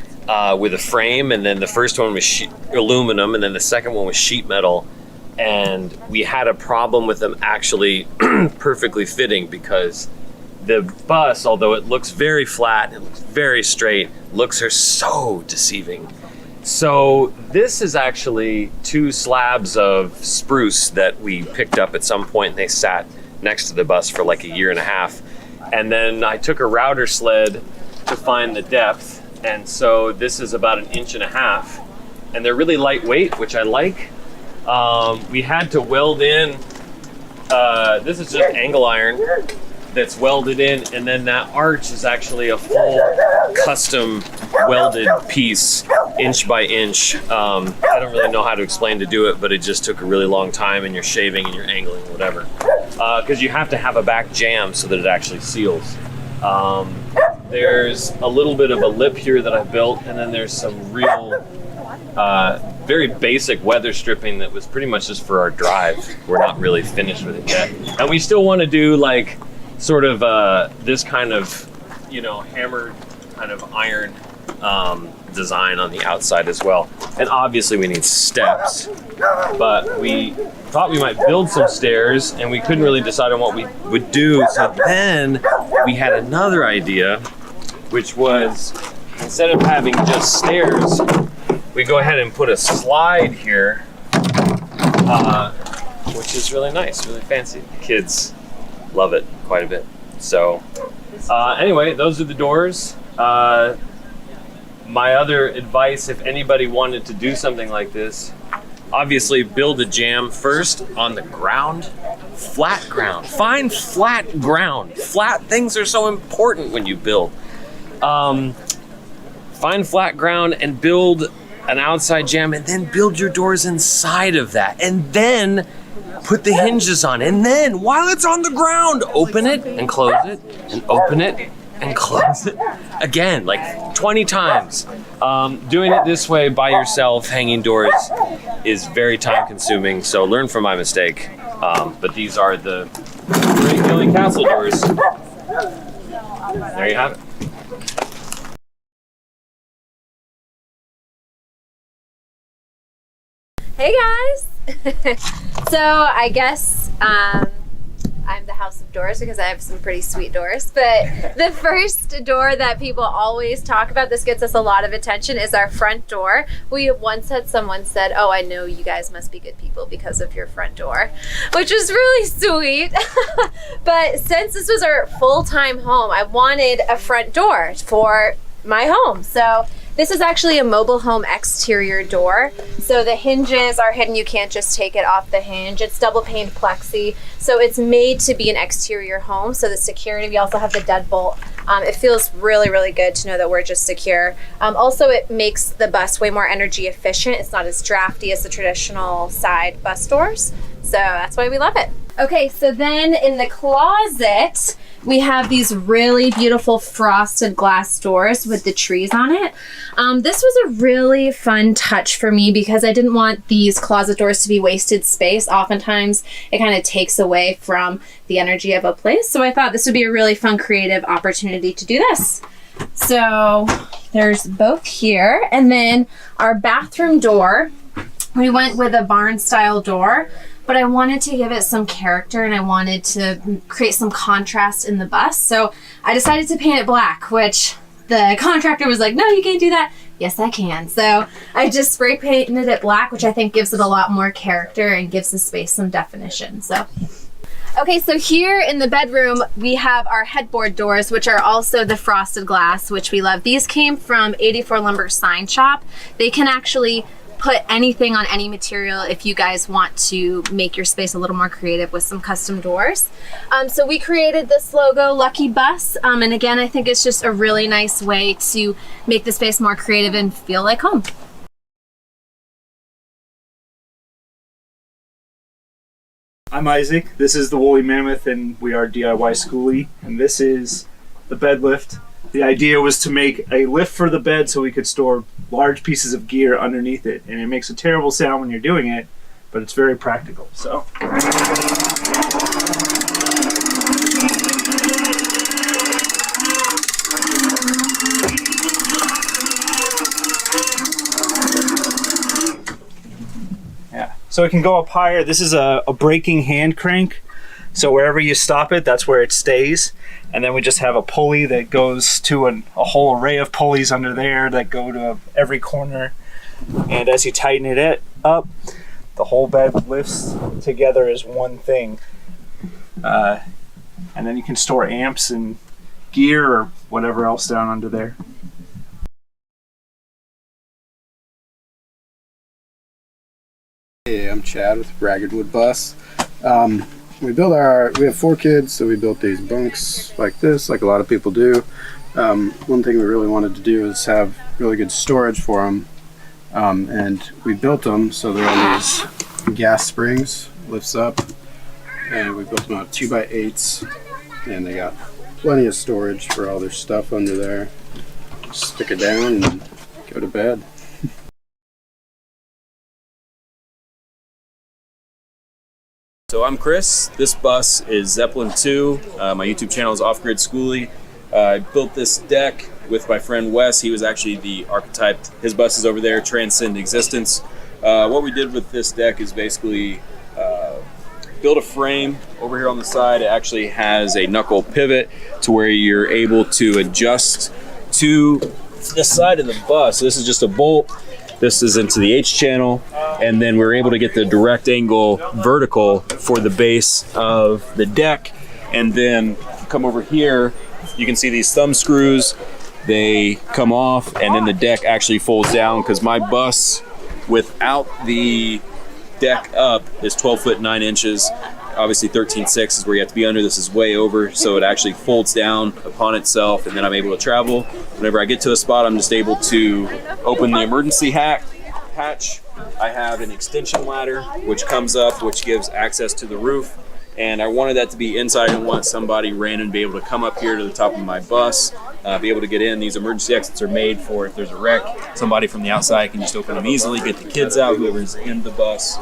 with a frame, and then the first one was aluminum, and then the second one was sheet metal. And we had a problem with them actually perfectly fitting, because the bus, although it looks very flat, it looks very straight, looks are so deceiving. So this is actually two slabs of spruce that we picked up at some point, and they sat next to the bus for like a year and a half. And then I took a router sled to find the depth, and so this is about 1.5 inches, and they're really lightweight, which I like. We had to weld in, this is just angle iron that's welded in, and then that arch is actually a full custom welded piece, inch by inch. I don't really know how to explain to do it, but it just took a really long time, and you're shaving and you're angling, whatever. Because you have to have a back jam so that it actually seals. There's a little bit of a lip here that I built, and then there's some real, very basic weather stripping that was pretty much just for our drive. We're not really finished with it yet. And we still want to do like sort of this kind of, you know, hammered kind of iron design on the outside as well. And obviously we need steps, but we thought we might build some stairs, and we couldn't really decide on what we would do. So then we had another idea, which was, instead of having just stairs, we go ahead and put a slide here, which is really nice, really fancy. The kids love it quite a bit. So anyway, those are the doors. My other advice, if anybody wanted to do something like this, obviously build a jam first on the ground. Flat ground. Find flat ground. Flat things are so important when you build. Find flat ground and build an outside jam, and then build your doors inside of that, and then put the hinges on, and then while it's on the ground, open it and close it, and open it and close it again, like 20 times. Doing it this way by yourself, hanging doors, is very time consuming, so learn from my mistake. But these are the Great Gilly Castle doors. There you have it. Hey guys! So I guess I'm the house of doors because I have some pretty sweet doors, but the first door that people always talk about, this gets us a lot of attention, is our front door. We once had someone said, oh, I know you guys must be good people because of your front door, which was really sweet. But since this was our full-time home, I wanted a front door for my home. So this is actually a mobile home exterior door. So the hinges are hidden. You can't just take it off the hinge. It's double paned plexi. So it's made to be an exterior home. So the security, we also have the deadbolt. It feels really, really good to know that we're just secure. Also, it makes the bus way more energy efficient. It's not as drafty as the traditional side bus doors. So that's why we love it. Okay, so then in the closet, we have these really beautiful frosted glass doors with the trees on it. This was a really fun touch for me because I didn't want these closet doors to be wasted space. Oftentimes, it kind of takes away from the energy of a place. So I thought this would be a really fun, creative opportunity to do this. So there's both here. And then our bathroom door, we went with a barn style door, but I wanted to give it some character and I wanted to create some contrast in the bus. So I decided to paint it black, which the contractor was like, no, you can't do that. Yes, I can. So I just spray painted it black, which I think gives it a lot more character and gives the space some definition. So. Okay, so here in the bedroom, we have our headboard doors, which are also the frosted glass, which we love. These came from 84 Lumber Sign Shop. They can actually put anything on any material if you guys want to make your space a little more creative with some custom doors. So we created this logo, Lucky Bus, and again, I think it's just a really nice way to make the space more creative and feel like home. I'm Isaac, this is the Woolly Mammoth, and we are DIY Schoolie, and this is the bed lift. The idea was to make a lift for the bed so we could store large pieces of gear underneath it, and it makes a terrible sound when you're doing it, but it's very practical. So. Yeah, so it can go up higher. This is a braking hand crank, so wherever you stop it, that's where it stays. And then we just have a pulley that goes to a whole array of pulleys under there that go to every corner. And as you tighten it up, the whole bed lifts together as one thing. And then you can store amps and gear or whatever else down under there. Hey, I'm Chad with Ragged Wood Bus. We have 4 kids, so we built these bunks like this, like a lot of people do. One thing we really wanted to do is have really good storage for them, and we built them so they're on these gas springs, lifts up, and we built them out 2x8s, and they got plenty of storage for all their stuff under there. Just stick it down and go to bed. So I'm Chris. This bus is Zeppelin 2. My YouTube channel is Off Grid Schoolie. I built this deck with my friend Wes. He was actually the archetype. His bus is over there, Transcend Existence. What we did with this deck is basically build a frame over here on the side. It actually has a knuckle pivot to where you're able to adjust to the side of the bus. So this is just a bolt. This is into the H channel, and then we're able to get the direct angle vertical for the base of the deck. And then come over here, you can see these thumb screws. They come off, and then the deck actually folds down, because my bus without the deck up is 12 foot 9 inches. Obviously 13.6 is where you have to be under. This is way over, so it actually folds down upon itself, and then I'm able to travel. Whenever I get to a spot, I'm just able to open the emergency hatch. I have an extension ladder which comes up, which gives access to the roof, and I wanted that to be inside. I didn't want somebody random to be able to come up here to the top of my bus, be able to get in. These emergency exits are made for if there's a wreck, somebody from the outside can just open them easily, get the kids out, whoever's in the bus.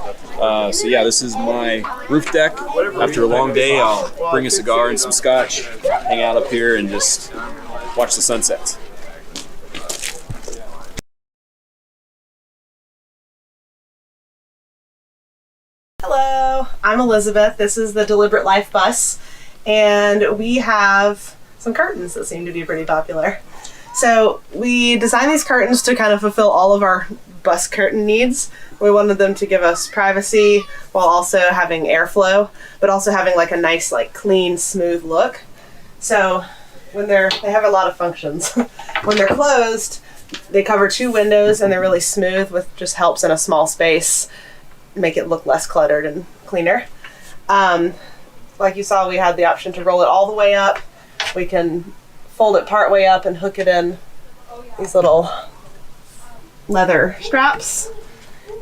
So yeah, this is my roof deck. After a long day, I'll bring a cigar and some scotch, hang out up here, and just watch the sunsets. Hello, I'm Elizabeth. This is the Deliberate Life bus, and we have some curtains that seem to be pretty popular. So we designed these curtains to kind of fulfill all of our bus curtain needs. We wanted them to give us privacy while also having airflow, but also having like a nice, like clean, smooth look. So when they have a lot of functions. When they're closed, they cover 2 windows, and they're really smooth, which just helps in a small space make it look less cluttered and cleaner. Like you saw, we had the option to roll it all the way up. We can fold it part way up and hook it in these little leather straps,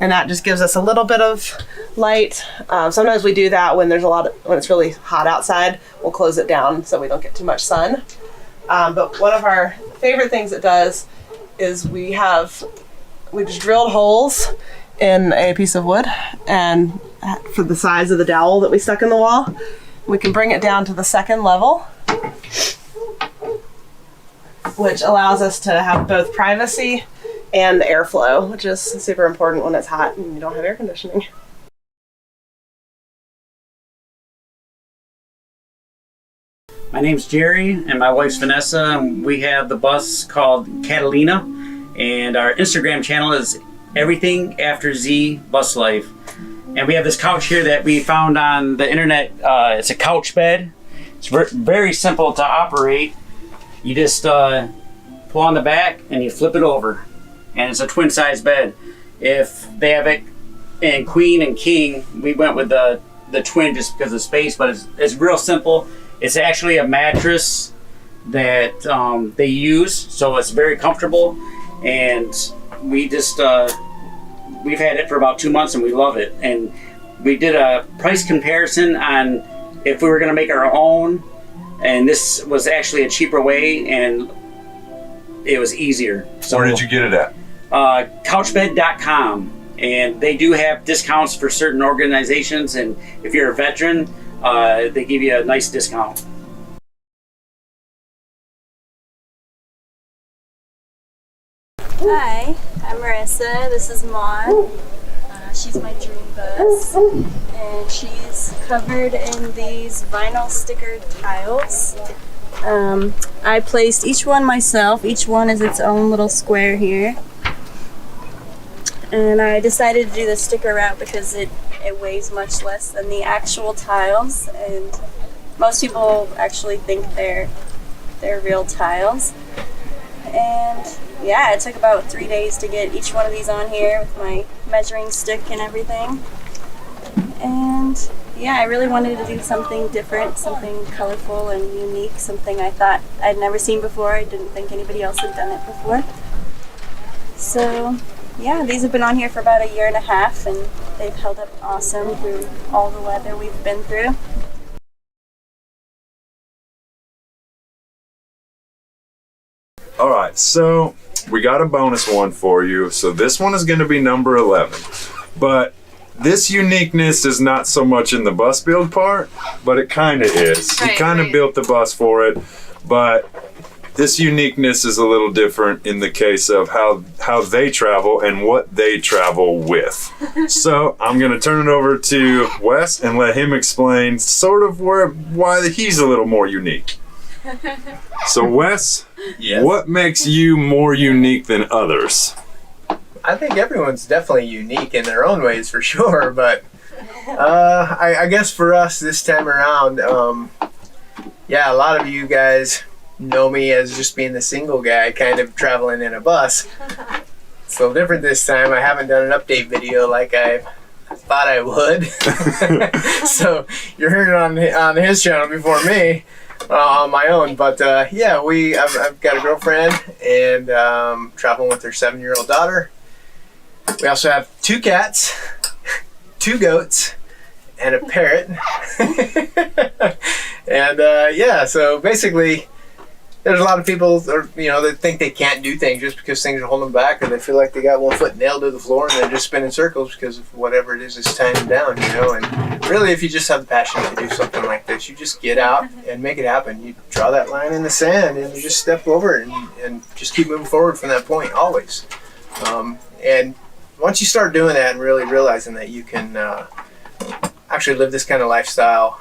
and that just gives us a little bit of light. Sometimes we do that when when it's really hot outside. We'll close it down so we don't get too much sun. But one of our favorite things it does is we just drilled holes in a piece of wood, and for the size of the dowel that we stuck in the wall, we can bring it down to the 2nd level, which allows us to have both privacy and airflow, which is super important when it's hot and you don't have air conditioning. My name's Jerry and my wife's Vanessa. We have the bus called Catalina, and our Instagram channel is Everything After Z Bus Life. And we have this couch here that we found on the internet. It's a couch bed. It's very simple to operate. You just pull on the back and you flip it over, and it's a twin size bed. If they have it in queen and king, we went with the twin just because of space, but it's real simple. It's actually a mattress that they use, so it's very comfortable, and we just we've had it for about 2 months and we love it. And we did a price comparison on if we were going to make our own, and this was actually a cheaper way and it was easier. So, where did you get it at? Couchbed.com, and they do have discounts for certain organizations, and if you're a veteran, they give you a nice discount. Hi, I'm Marissa. This is Maud. She's my dream bus, and she's covered in these vinyl sticker tiles. I placed each one myself. Each one is its own little square here. And I decided to do the sticker route because it weighs much less than the actual tiles, and most people actually think they're real tiles. And yeah, it took about 3 days to get each one of these on here with my measuring stick and everything. And yeah, I really wanted to do something different, something colorful and unique, something I thought I'd never seen before. I didn't think anybody else had done it before. So yeah, these have been on here for about 1.5 years, and they've held up awesome through all the weather we've been through. All right, so we got a bonus one for you. So this one is going to be number 11. But this uniqueness is not so much in the bus build part, but it kind of is. We kind of built the bus for it, but this uniqueness is a little different in the case of how they travel and what they travel with. So I'm going to turn it over to Wes and let him explain sort of why he's a little more unique. So Wes, yes. What makes you more unique than others? I think everyone's definitely unique in their own ways for sure, but I guess for us this time around, yeah, a lot of you guys know me as just being the single guy kind of traveling in a bus. It's a little different this time. I haven't done an update video like I thought I would. So you're hearing it on his channel before me. On my own, but yeah, I've got a girlfriend and traveling with her 7-year-old daughter. We also have 2 cats, 2 goats, and a parrot. And yeah, so basically there's a lot of people that think they can't do things just because things are holding them back, or they feel like they got one foot nailed to the floor and they're just spinning circles because of whatever it is that's tying them down, And really, if you just have the passion to do something like this, you just get out and make it happen. You draw that line in the sand and you just step over it and just keep moving forward from that point, always. And once you start doing that and really realizing that you can actually live this kind of lifestyle,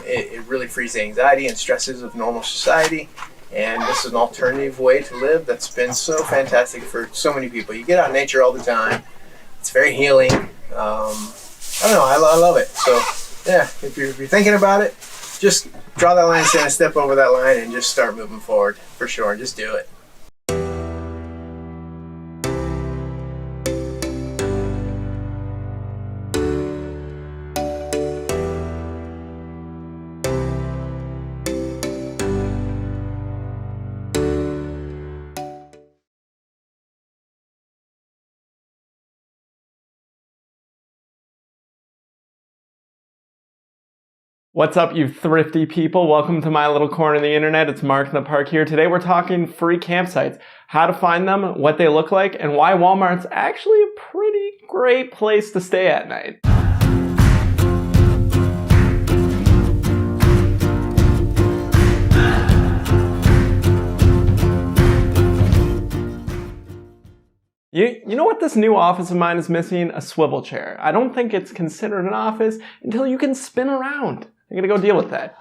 it really frees the anxiety and stresses of normal society. And this is an alternative way to live that's been so fantastic for so many people. You get out in nature all the time. It's very healing. I don't know, I love it. So yeah, if you're thinking about it, just draw that line in the sand, step over that line, and just start moving forward for sure. Just do it. What's up, you thrifty people? Welcome to my little corner of the internet. It's Mark in the Park here. Today we're talking free campsites, how to find them, what they look like, and why Walmart's actually a pretty great place to stay at night. You know what this new office of mine is missing? A swivel chair. I don't think it's considered an office until you can spin around. I'm gonna go deal with that.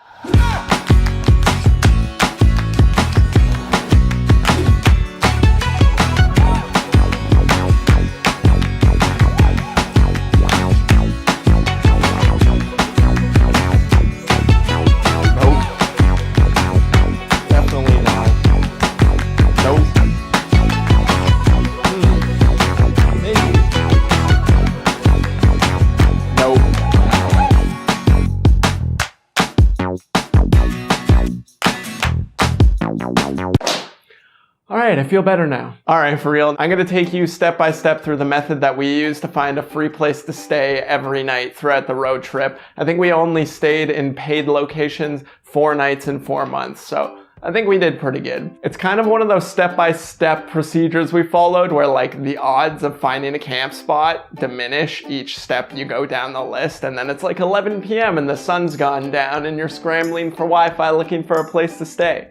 right, I feel better now. All right, for real, I'm gonna take you step by step through the method that we use to find a free place to stay every night throughout the road trip. I think we only stayed in paid locations 4 nights in 4 months, so I think we did pretty good. It's kind of one of those step-by-step procedures we followed where like the odds of finding a camp spot diminish each step you go down the list, and then it's like 11 p.m. and the sun's gone down and you're scrambling for Wi-Fi looking for a place to stay.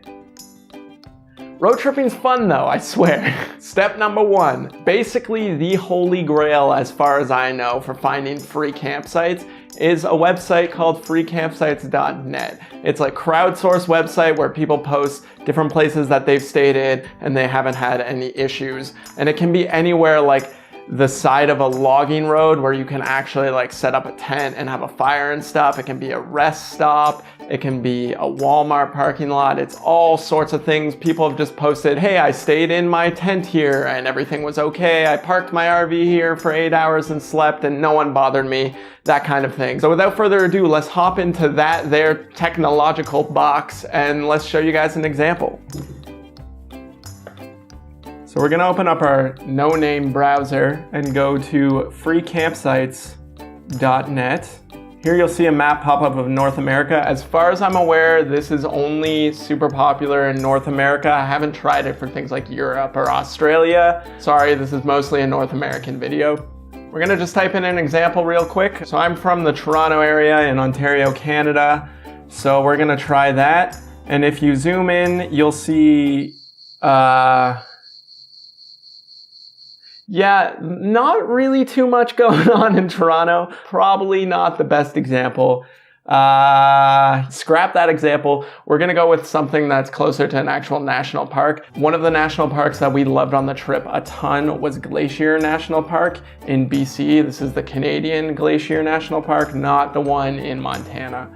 Road tripping's fun though, I swear. Step number 1, basically the holy grail as far as I know for finding free campsites is a website called freecampsites.net. It's a crowdsourced website where people post different places that they've stayed in and they haven't had any issues. And it can be anywhere like the side of a logging road where you can actually like set up a tent and have a fire and stuff. It can be a rest stop. It can be a Walmart parking lot. It's all sorts of things. People have just posted, hey, I stayed in my tent here and everything was okay. I parked my RV here for 8 hours and slept and no one bothered me. That kind of thing. So without further ado, let's hop into that there technological box and let's show you guys an example. So we're gonna open up our no-name browser and go to freecampsites.net. Here you'll see a map pop up of North America. As far as I'm aware, this is only super popular in North America. I haven't tried it for things like Europe or Australia. Sorry, this is mostly a North American video. We're gonna just type in an example real quick. So I'm from the Toronto area in Ontario, Canada. So we're gonna try that. And if you zoom in, you'll see, yeah, not really too much going on in Toronto. Probably not the best example. Scrap that example. We're gonna go with something that's closer to an actual national park. One of the national parks that we loved on the trip a ton was Glacier National Park in BC. This is the Canadian Glacier National Park, not the one in Montana.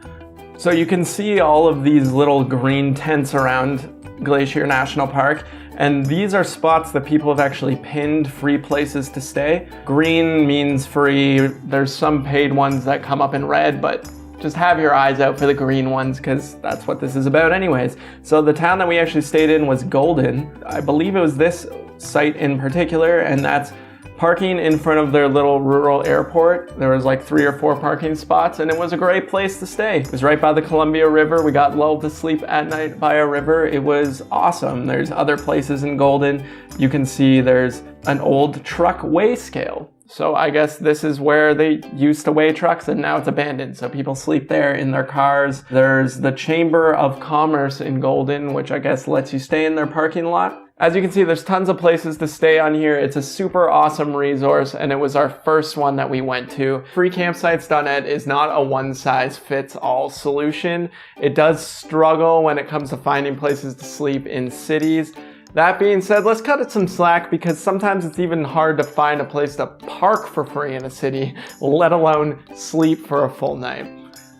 So you can see all of these little green tents around Glacier National Park. And these are spots that people have actually pinned free places to stay. Green means free. There's some paid ones that come up in red, but just have your eyes out for the green ones because that's what this is about anyways. So the town that we actually stayed in was Golden. I believe it was this site in particular, and that's parking in front of their little rural airport. There was like 3 or 4 parking spots and it was a great place to stay. It was right by the Columbia River. We got lulled to sleep at night by a river. It was awesome. There's other places in Golden. You can see there's an old truck weigh scale. So I guess this is where they used to weigh trucks and now it's abandoned. So people sleep there in their cars. There's the Chamber of Commerce in Golden, which I guess lets you stay in their parking lot. As you can see, there's tons of places to stay on here. It's a super awesome resource and it was our first one that we went to. Freecampsites.net is not a one-size-fits-all solution. It does struggle when it comes to finding places to sleep in cities. That being said, let's cut it some slack because sometimes it's even hard to find a place to park for free in a city, let alone sleep for a full night.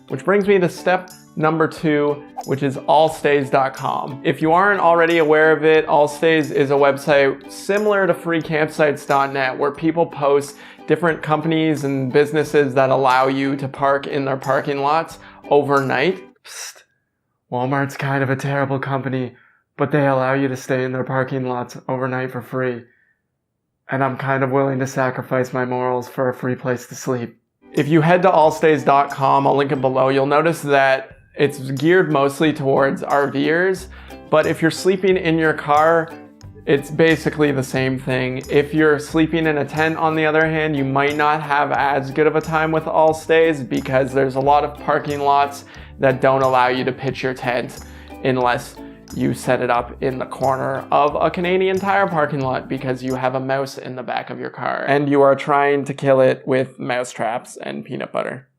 Which brings me to step number 2, which is allstays.com. If you aren't already aware of it, Allstays is a website similar to freecampsites.net where people post different companies and businesses that allow you to park in their parking lots overnight. Psst. Walmart's kind of a terrible company, but they allow you to stay in their parking lots overnight for free. And I'm kind of willing to sacrifice my morals for a free place to sleep. If you head to allstays.com, I'll link it below, you'll notice that it's geared mostly towards RVers, but if you're sleeping in your car, it's basically the same thing. If you're sleeping in a tent, on the other hand, you might not have as good of a time with Allstays because there's a lot of parking lots that don't allow you to pitch your tent unless you set it up in the corner of a Canadian Tire parking lot because you have a mouse in the back of your car and you are trying to kill it with mouse traps and peanut butter.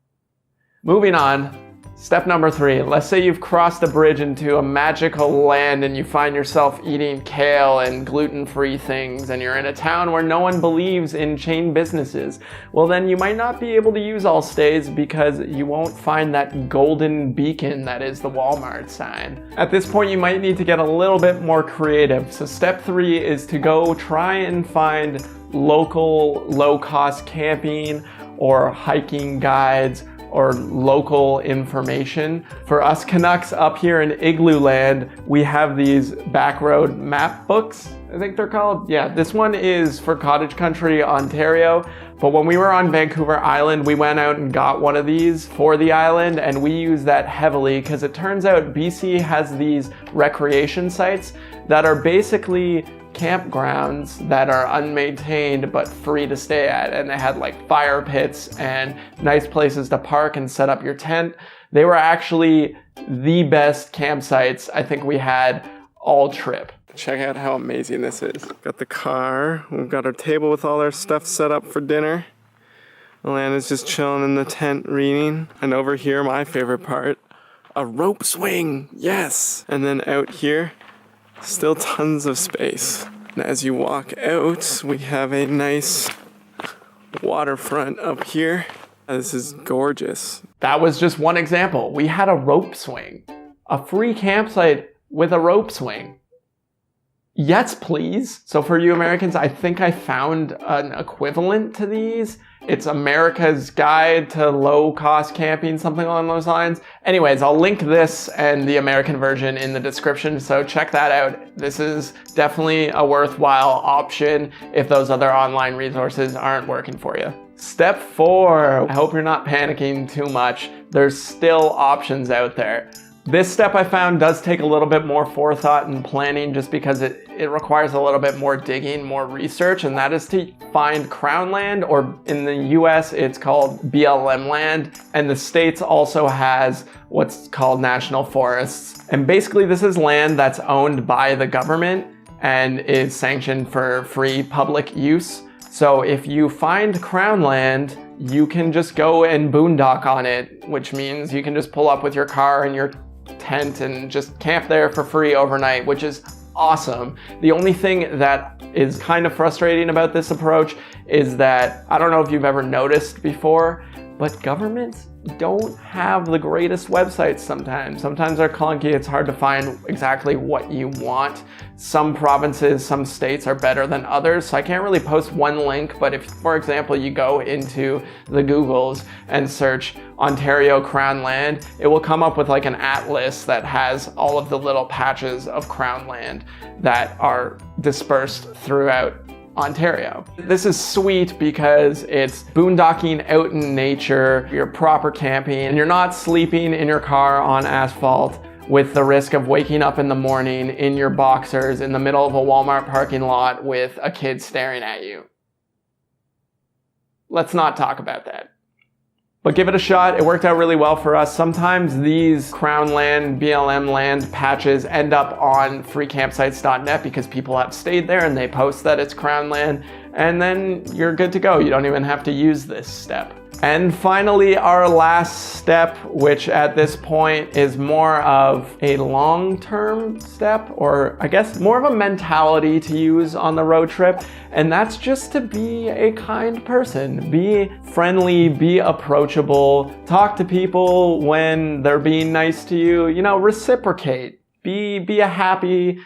Moving on, step number 3. Let's say you've crossed a bridge into a magical land and you find yourself eating kale and gluten-free things and you're in a town where no one believes in chain businesses. Well, then you might not be able to use Allstays because you won't find that golden beacon that is the Walmart sign. At this point, you might need to get a little bit more creative. So step 3 is to go try and find local low-cost camping or hiking guides or local information. For us Canucks up here in Igloo Land, we have these backroad map books, I think they're called. Yeah, this one is for Cottage Country, Ontario. But when we were on Vancouver Island, we went out and got one of these for the island, and we use that heavily because it turns out BC has these recreation sites that are basically campgrounds that are unmaintained but free to stay at, and they had like fire pits and nice places to park and set up your tent. They were actually the best campsites I think we had all trip. Check out how amazing this is. Got the car, we've got our table with all our stuff set up for dinner. Alana's just chilling in the tent reading. And over here, my favorite part, a rope swing, yes! And then out here, still tons of space. And as you walk out, we have a nice waterfront up here. This is gorgeous. That was just one example. We had a rope swing. A free campsite with a rope swing. Yes, please. So for you Americans, I think I found an equivalent to these. It's America's Guide to Low-Cost Camping, something along those lines. Anyways, I'll link this and the American version in the description, so check that out. This is definitely a worthwhile option if those other online resources aren't working for you. Step 4, I hope you're not panicking too much. There's still options out there. This step I found does take a little bit more forethought and planning just because it requires a little bit more digging, more research, and that is to find Crown land, or in the US it's called BLM land, and the States also has what's called national forests. And basically this is land that's owned by the government and is sanctioned for free public use. So if you find Crown land, you can just go and boondock on it, which means you can just pull up with your car and your tent and just camp there for free overnight, which is awesome. The only thing that is kind of frustrating about this approach is that, I don't know if you've ever noticed before, but governments don't have the greatest websites sometimes. Sometimes they're clunky, it's hard to find exactly what you want. Some provinces, some states are better than others, so I can't really post one link, but if, for example, you go into the Googles and search Ontario Crown land, it will come up with like an atlas that has all of the little patches of Crown land that are dispersed throughout Ontario. This is sweet because it's boondocking out in nature, you're proper camping, and you're not sleeping in your car on asphalt with the risk of waking up in the morning in your boxers in the middle of a Walmart parking lot with a kid staring at you. Let's not talk about that. But give it a shot, it worked out really well for us. Sometimes these Crown land, BLM land patches end up on freecampsites.net because people have stayed there and they post that it's Crown land, and then you're good to go. You don't even have to use this step. And finally, our last step, which at this point is more of a long-term step, or I guess more of a mentality to use on the road trip, and that's just to be a kind person. Be friendly, be approachable, talk to people when they're being nice to you, you know, reciprocate. Be a happy,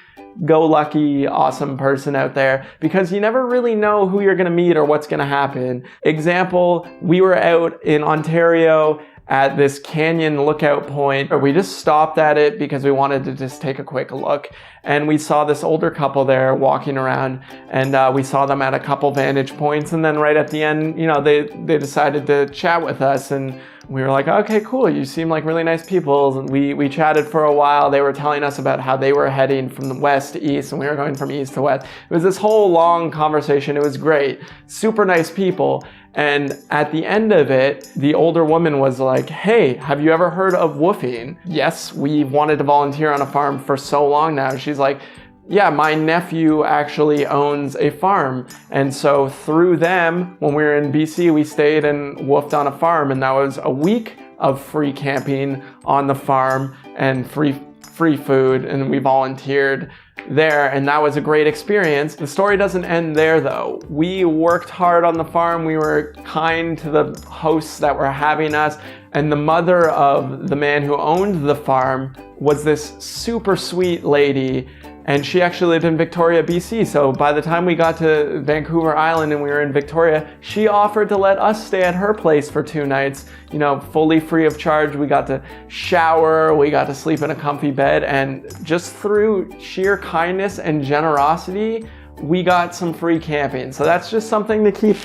go lucky, awesome person out there, because you never really know who you're gonna meet or what's gonna happen. Example, we were out in Ontario at this canyon lookout point, or we just stopped at it because we wanted to just take a quick look, and we saw this older couple there walking around, and we saw them at a couple vantage points, and then right at the end, you know, they decided to chat with us, and we were like, okay, cool, you seem like really nice people. And we chatted for a while. They were telling us about how they were heading from the west to east and we were going from east to west. It was this whole long conversation. It was great. Super nice people. And at the end of it, the older woman was like, hey, have you ever heard of woofing? Yes, we've wanted to volunteer on a farm for so long now. She's like, yeah, my nephew actually owns a farm. And so through them, when we were in BC, we stayed and woofed on a farm. And that was a week of free camping on the farm and free food. And we volunteered there, and that was a great experience. The story doesn't end there though. We worked hard on the farm. We were kind to the hosts that were having us. And the mother of the man who owned the farm was this super sweet lady. And she actually lived in Victoria, BC. So by the time we got to Vancouver Island and we were in Victoria, she offered to let us stay at her place for 2 nights, you know, fully free of charge. We got to shower, we got to sleep in a comfy bed, and just through sheer kindness and generosity, we got some free camping. So that's just something to keep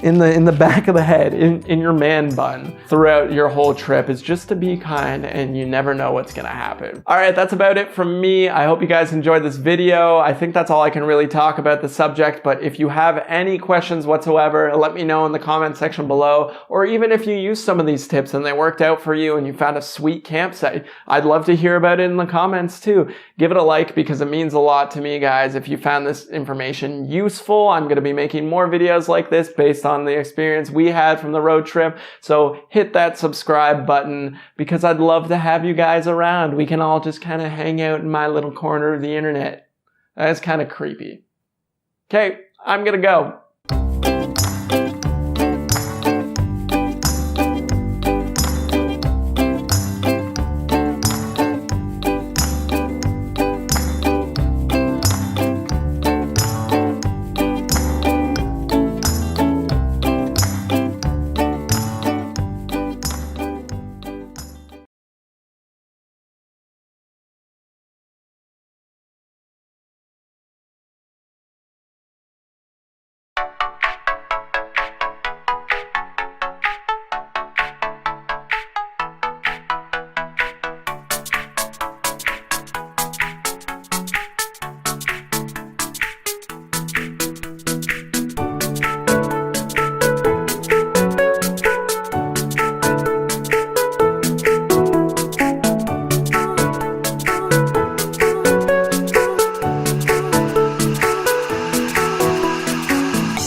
in the back of the head, in your man bun throughout your whole trip, is just to be kind, and you never know what's gonna happen. All right, that's about it from me. I hope you guys enjoyed this video. I think that's all I can really talk about the subject, but if you have any questions whatsoever, let me know in the comment section below, or even if you used some of these tips and they worked out for you and you found a sweet campsite, I'd love to hear about it in the comments too. Give it a like because it means a lot to me, guys. If you found this information useful, I'm gonna be making more videos like this based on the experience we had from the road trip. So hit that subscribe button because I'd love to have you guys around. We can all just kind of hang out in my little corner of the internet. That's kind of creepy. Okay, I'm gonna go.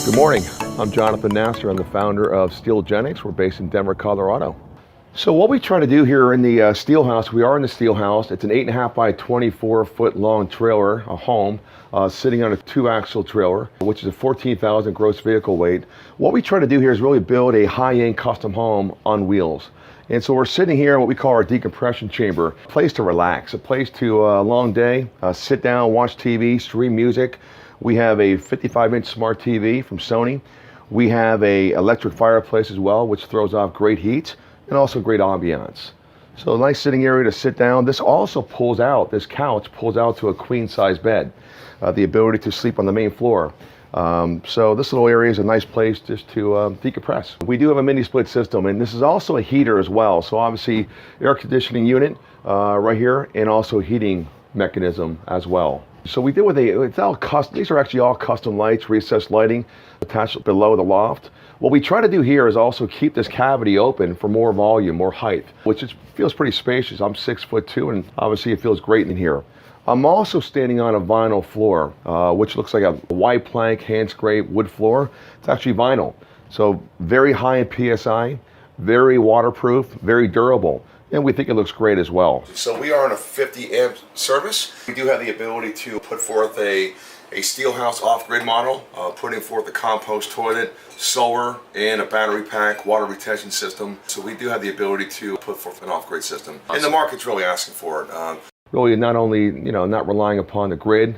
Good morning, I'm Jonathan Nasser. I'm the founder of Steelgenics. We're based in Denver, Colorado. So what we try to do here in the Steel House, we are in the Steel House. It's an 8.5 by 24 foot long trailer, a home, sitting on a 2-axle trailer, which is a 14,000 gross vehicle weight. What we try to do here is really build a high-end custom home on wheels. And so we're sitting here in what we call our decompression chamber, a place to relax, a place to, a long day, sit down, watch TV, stream music. We have a 55-inch smart TV from Sony. We have a electric fireplace as well, which throws off great heat and also great ambiance. So a nice sitting area to sit down. This also pulls out, this couch pulls out to a queen size bed, the ability to sleep on the main floor. So this little area is a nice place just to decompress. We do have a mini split system, and this is also a heater as well. So obviously air conditioning unit right here, and also heating mechanism as well. So we did with it's all custom. These are actually all custom lights, recessed lighting attached below the loft. What we try to do here is also keep this cavity open for more volume, more height, which feels pretty spacious. I'm 6'2", and obviously it feels great in here. I'm also standing on a vinyl floor, which looks like a wide plank, hand scrape wood floor. It's actually vinyl. So very high in PSI, very waterproof, very durable. And we think it looks great as well. So we are on a 50 amp service. We do have the ability to put forth a Steel House off-grid model, putting forth a compost toilet, solar, and a battery pack, water retention system. So we do have the ability to put forth an off-grid system. And the market's really asking for it. Really not only, not relying upon the grid,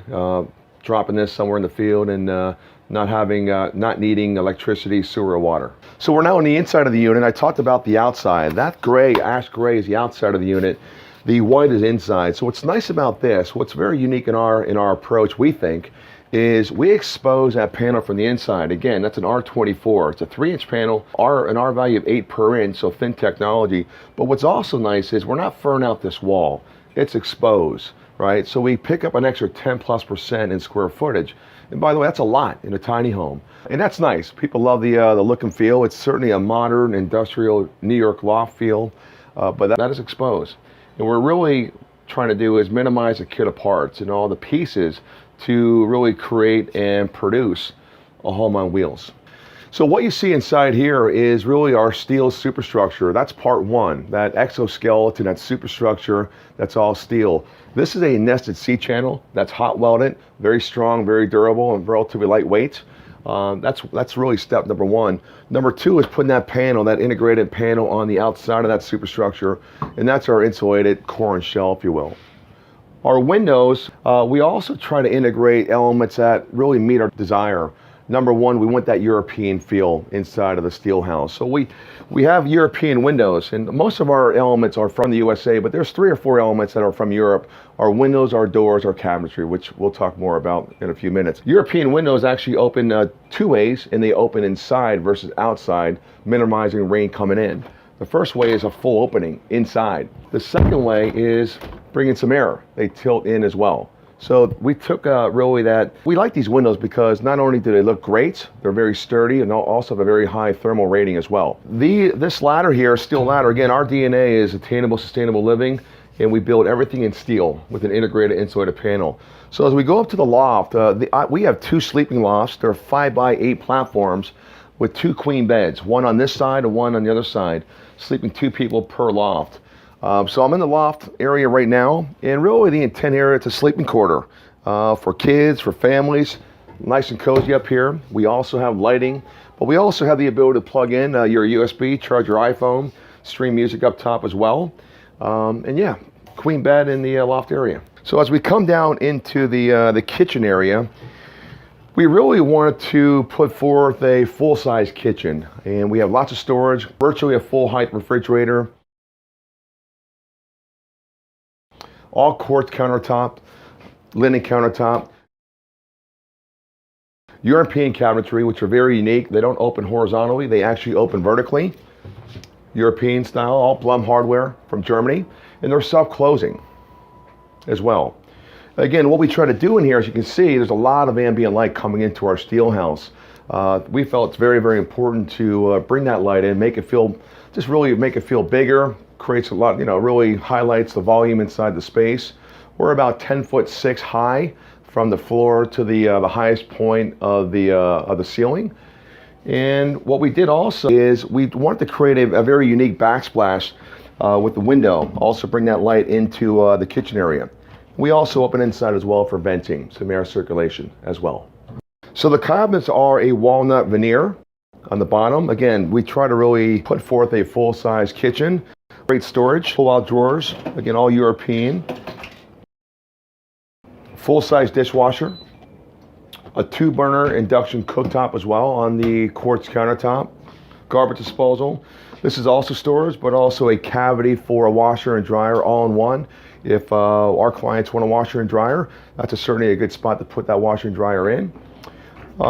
dropping this somewhere in the field and not needing electricity, sewer, or water. So we're now on the inside of the unit. I talked about the outside. That gray, ash gray, is the outside of the unit. The white is inside. So what's nice about this, what's very unique in our approach, we think, is we expose that panel from the inside. Again, that's an R24. It's a 3-inch panel, an R value of 8 per inch, so thin technology. But what's also nice is we're not furring out this wall. It's exposed, right? So we pick up an extra 10+% in square footage. And by the way, that's a lot in a tiny home. And that's nice. People love the look and feel. It's certainly a modern, industrial New York loft feel, but that is exposed. And what we're really trying to do is minimize the kit of parts and all the pieces to really create and produce a home on wheels. So what you see inside here is really our steel superstructure. That's part one, that exoskeleton, that superstructure, that's all steel. This is a nested C-channel that's hot welded, very strong, very durable, and relatively lightweight. That's really step number one. Number two is putting that panel, that integrated panel, on the outside of that superstructure, and that's our insulated core and shell, if you will. Our windows, we also try to integrate elements that really meet our desire. Number one, we want that European feel inside of the steel house. So we have European windows, and most of our elements are from the USA, but there's 3 or 4 elements that are from Europe. Our windows, our doors, our cabinetry, which we'll talk more about in a few minutes. European windows actually open 2 ways, and they open inside versus outside, minimizing rain coming in. The first way is a full opening inside. The second way is bringing some air. They tilt in as well. So we took really that. We like these windows because not only do they look great, they're very sturdy and also have a very high thermal rating as well. This ladder here, steel ladder, again, our DNA is attainable, sustainable living, and we build everything in steel with an integrated insulated panel. So as we go up to the loft, we have 2 sleeping lofts. They're 5x8 platforms with 2 queen beds, one on this side and one on the other side, sleeping 2 people per loft. So I'm in the loft area right now, and really the intent area, it's a sleeping quarter for kids, for families, nice and cozy up here. We also have lighting, but we also have the ability to plug in your USB, charge your iPhone, stream music up top as well. And yeah, queen bed in the loft area. So as we come down into the kitchen area, we really wanted to put forth a full-size kitchen, and we have lots of storage, virtually a full-height refrigerator, all quartz countertop, linen countertop, European cabinetry, which are very unique. They don't open horizontally, they actually open vertically. European style, all Blum hardware from Germany, and they're self-closing as well. Again, what we try to do in here, as you can see, there's a lot of ambient light coming into our steel house. We felt it's very, very important to bring that light in, make it feel, just really make it feel bigger, creates a lot, really highlights the volume inside the space. We're about 10'6" high from the floor to the highest point of the ceiling. And what we did also is we wanted to create a very unique backsplash with the window, also bring that light into the kitchen area. We also open inside as well for venting, some air circulation as well. So the cabinets are a walnut veneer on the bottom. Again, we try to really put forth a full-size kitchen. Great storage, pull-out drawers, again, all European. Full-size dishwasher. A 2-burner induction cooktop as well on the quartz countertop. Garbage disposal. This is also storage, but also a cavity for a washer and dryer all in one. If our clients want a washer and dryer, that's certainly a good spot to put that washer and dryer in.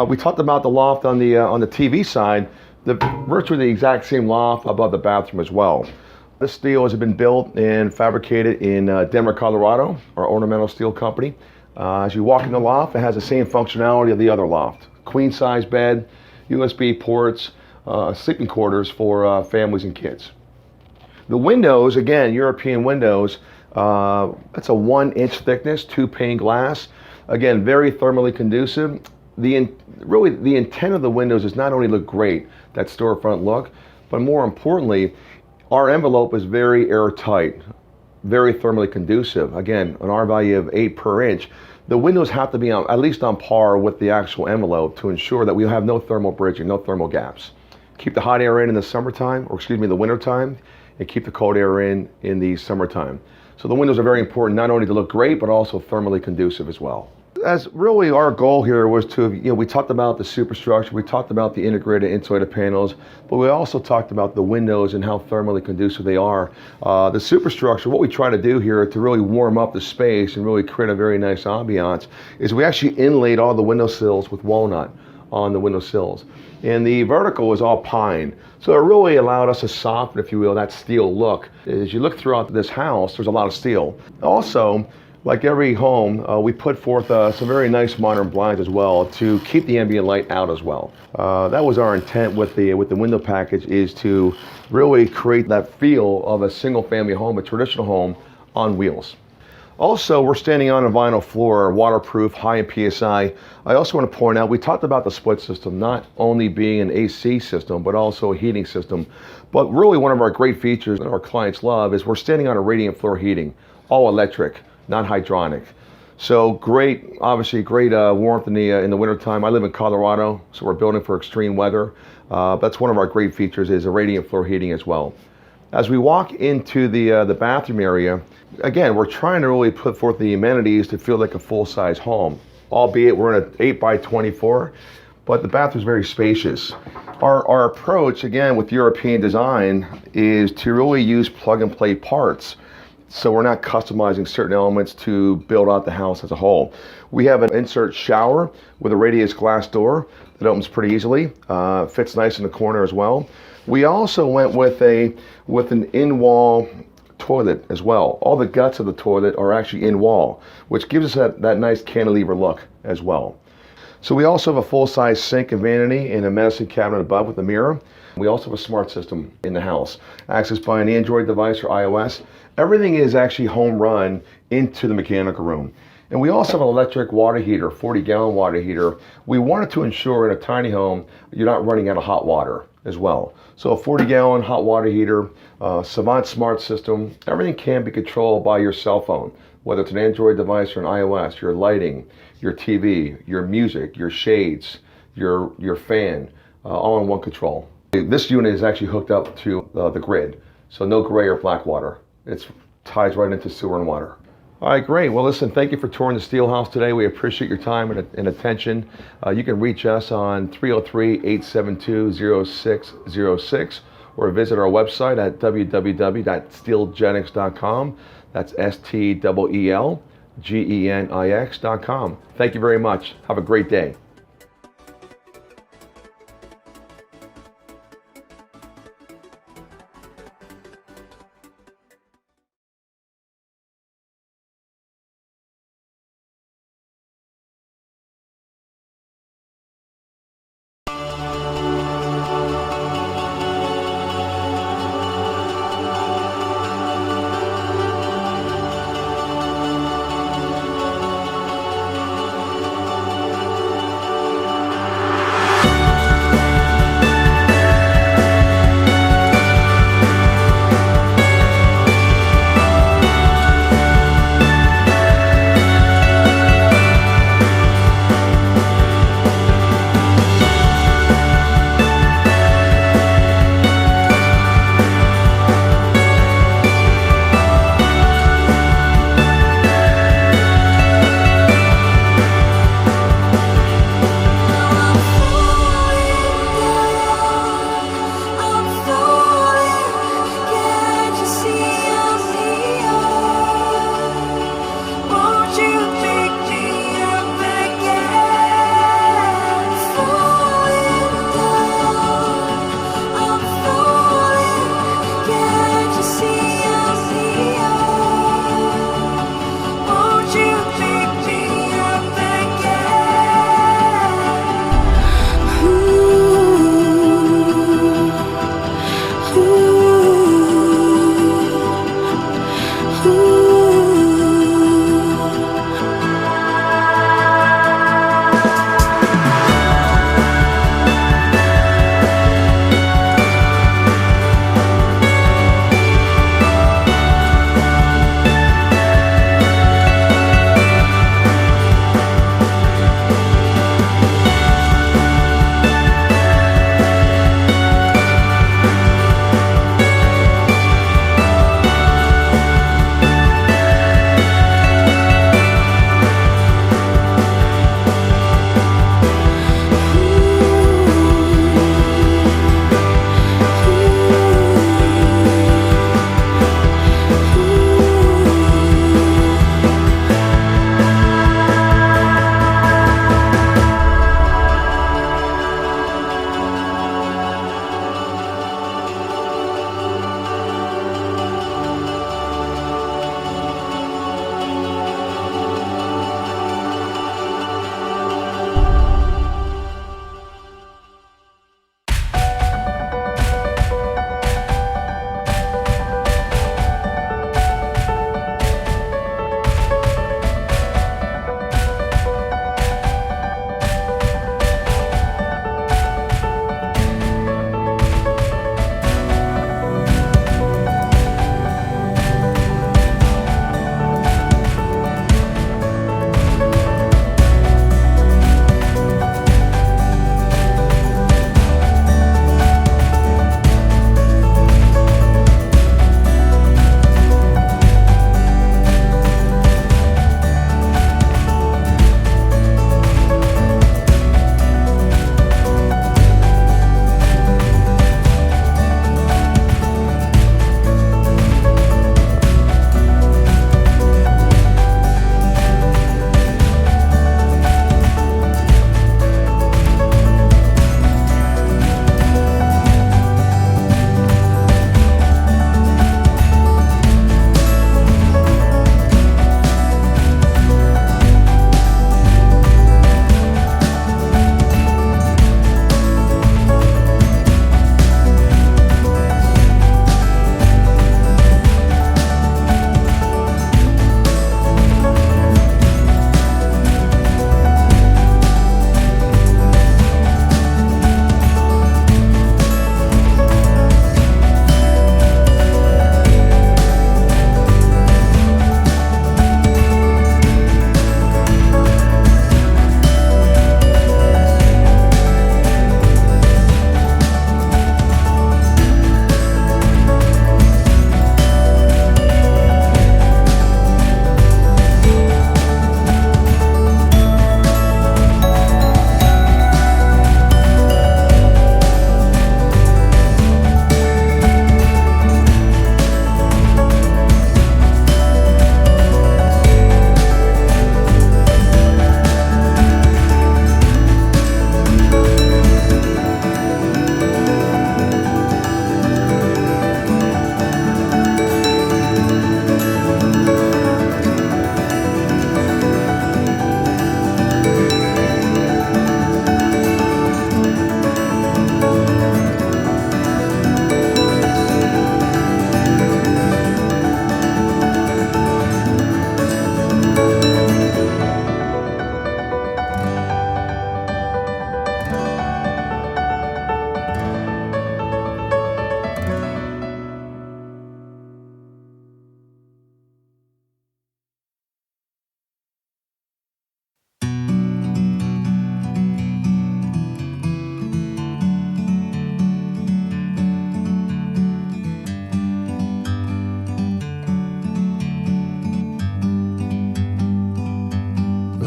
We talked about the loft on the TV side, virtually the exact same loft above the bathroom as well. This steel has been built and fabricated in Denver, Colorado, our ornamental steel company. As you walk in the loft, it has the same functionality of the other loft. Queen size bed, USB ports, sleeping quarters for families and kids. The windows, again, European windows, it's a 1-inch thickness, 2-pane glass. Again, very thermally conducive. Really, the intent of the windows is not only look great, that storefront look, but more importantly, our envelope is very airtight, very thermally conducive. Again, an R value of 8 per inch. The windows have to be at least on par with the actual envelope to ensure that we have no thermal bridging, no thermal gaps. Keep the hot air in the summertime, or excuse me, the wintertime, and keep the cold air in the summertime. So the windows are very important, not only to look great, but also thermally conducive as well. As really our goal here was to, we talked about the superstructure, we talked about the integrated insulated panels, but we also talked about the windows and how thermally conducive they are. The superstructure, what we try to do here to really warm up the space and really create a very nice ambiance is we actually inlaid all the windowsills with walnut on the windowsills. And the vertical is all pine. So it really allowed us to soften, if you will, that steel look. As you look throughout this house, there's a lot of steel. Also, like every home, we put forth some very nice modern blinds as well to keep the ambient light out as well. That was our intent with the window package, is to really create that feel of a single family home, a traditional home on wheels. Also, we're standing on a vinyl floor, waterproof, high in PSI. I also want to point out, we talked about the split system not only being an AC system, but also a heating system. But really one of our great features that our clients love is we're standing on a radiant floor heating, all electric, not hydronic. So great, obviously great warmth in the wintertime. I live in Colorado, so we're building for extreme weather. That's one of our great features, is a radiant floor heating as well. As we walk into the bathroom area, again, we're trying to really put forth the amenities to feel like a full-size home, albeit we're in an 8x24, but the bathroom is very spacious. Our approach, again, with European design is to really use plug-and-play parts, so we're not customizing certain elements to build out the house as a whole. We have an insert shower with a radius glass door that opens pretty easily, fits nice in the corner as well. We also went with an in-wall toilet as well. All the guts of the toilet are actually in-wall, which gives us that nice cantilever look as well. So we also have a full-size sink and vanity and a medicine cabinet above with a mirror. We also have a smart system in the house, accessed by an Android device or iOS. Everything is actually home run into the mechanical room. And we also have an electric water heater, 40-gallon water heater. We wanted to ensure in a tiny home you're not running out of hot water as well. So a 40-gallon hot water heater, Savant smart system, everything can be controlled by your cell phone, whether it's an Android device or an iOS, your lighting, your TV, your music, your shades, your fan, all in one control. This unit is actually hooked up to the grid, so no gray or black water. It ties right into sewer and water. All right, great. Well, listen, thank you for touring the Steel House today. We appreciate your time and attention. You can reach us on 303-872-0606 or visit our website at www.steelgenix.com. That's STELGENIX.com. Thank you very much. Have a great day.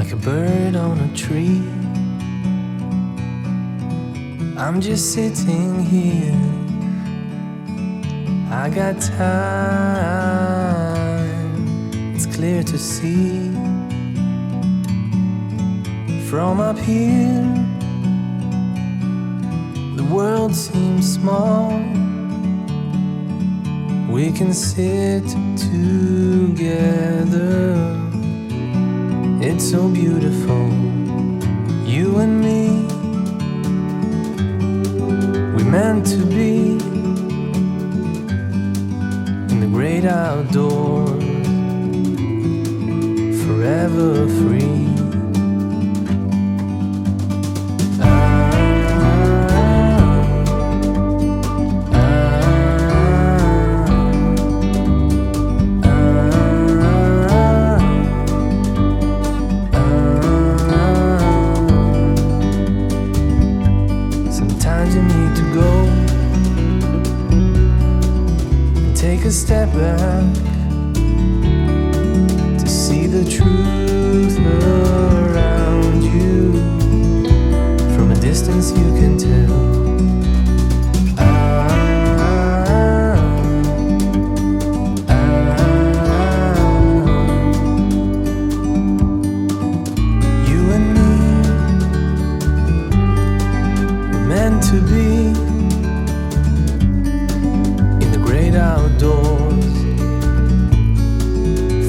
like a bird on a tree. I'm just sitting here, I got time, it's clear to see. From up here, the world seems small. We can sit together, it's so beautiful, you and me. We meant to be in the great outdoors, forever free. Take a step back to see the truth around you. From a distance you can tell. You and me were meant to be outdoors,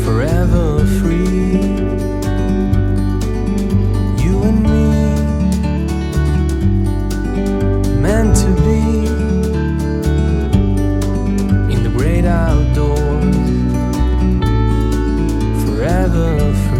forever free. You and me, meant to be in the great outdoors, forever free.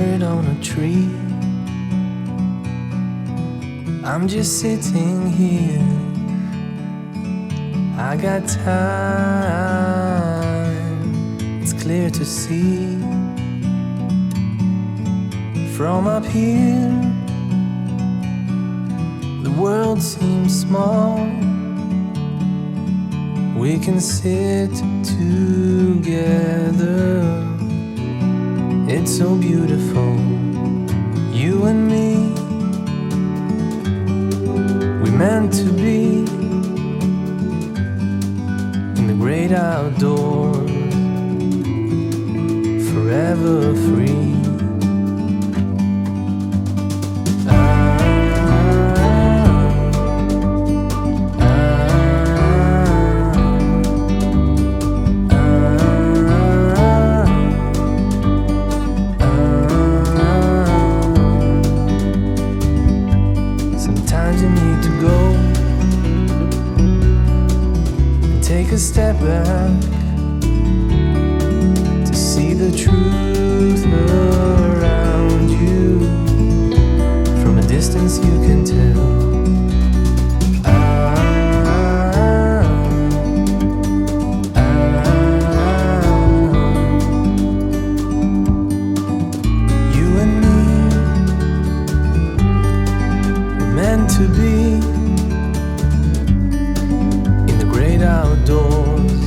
bird on a tree. I'm just sitting here. I got time, it's clear to see. From up here, the world seems small. We can sit together. It's so beautiful, you and me. We meant to be in the great outdoors, forever free. Sometimes you need to go and take a step back to see the truth around you. From a distance you can tell. You and me were meant to be in the great outdoors,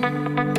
you.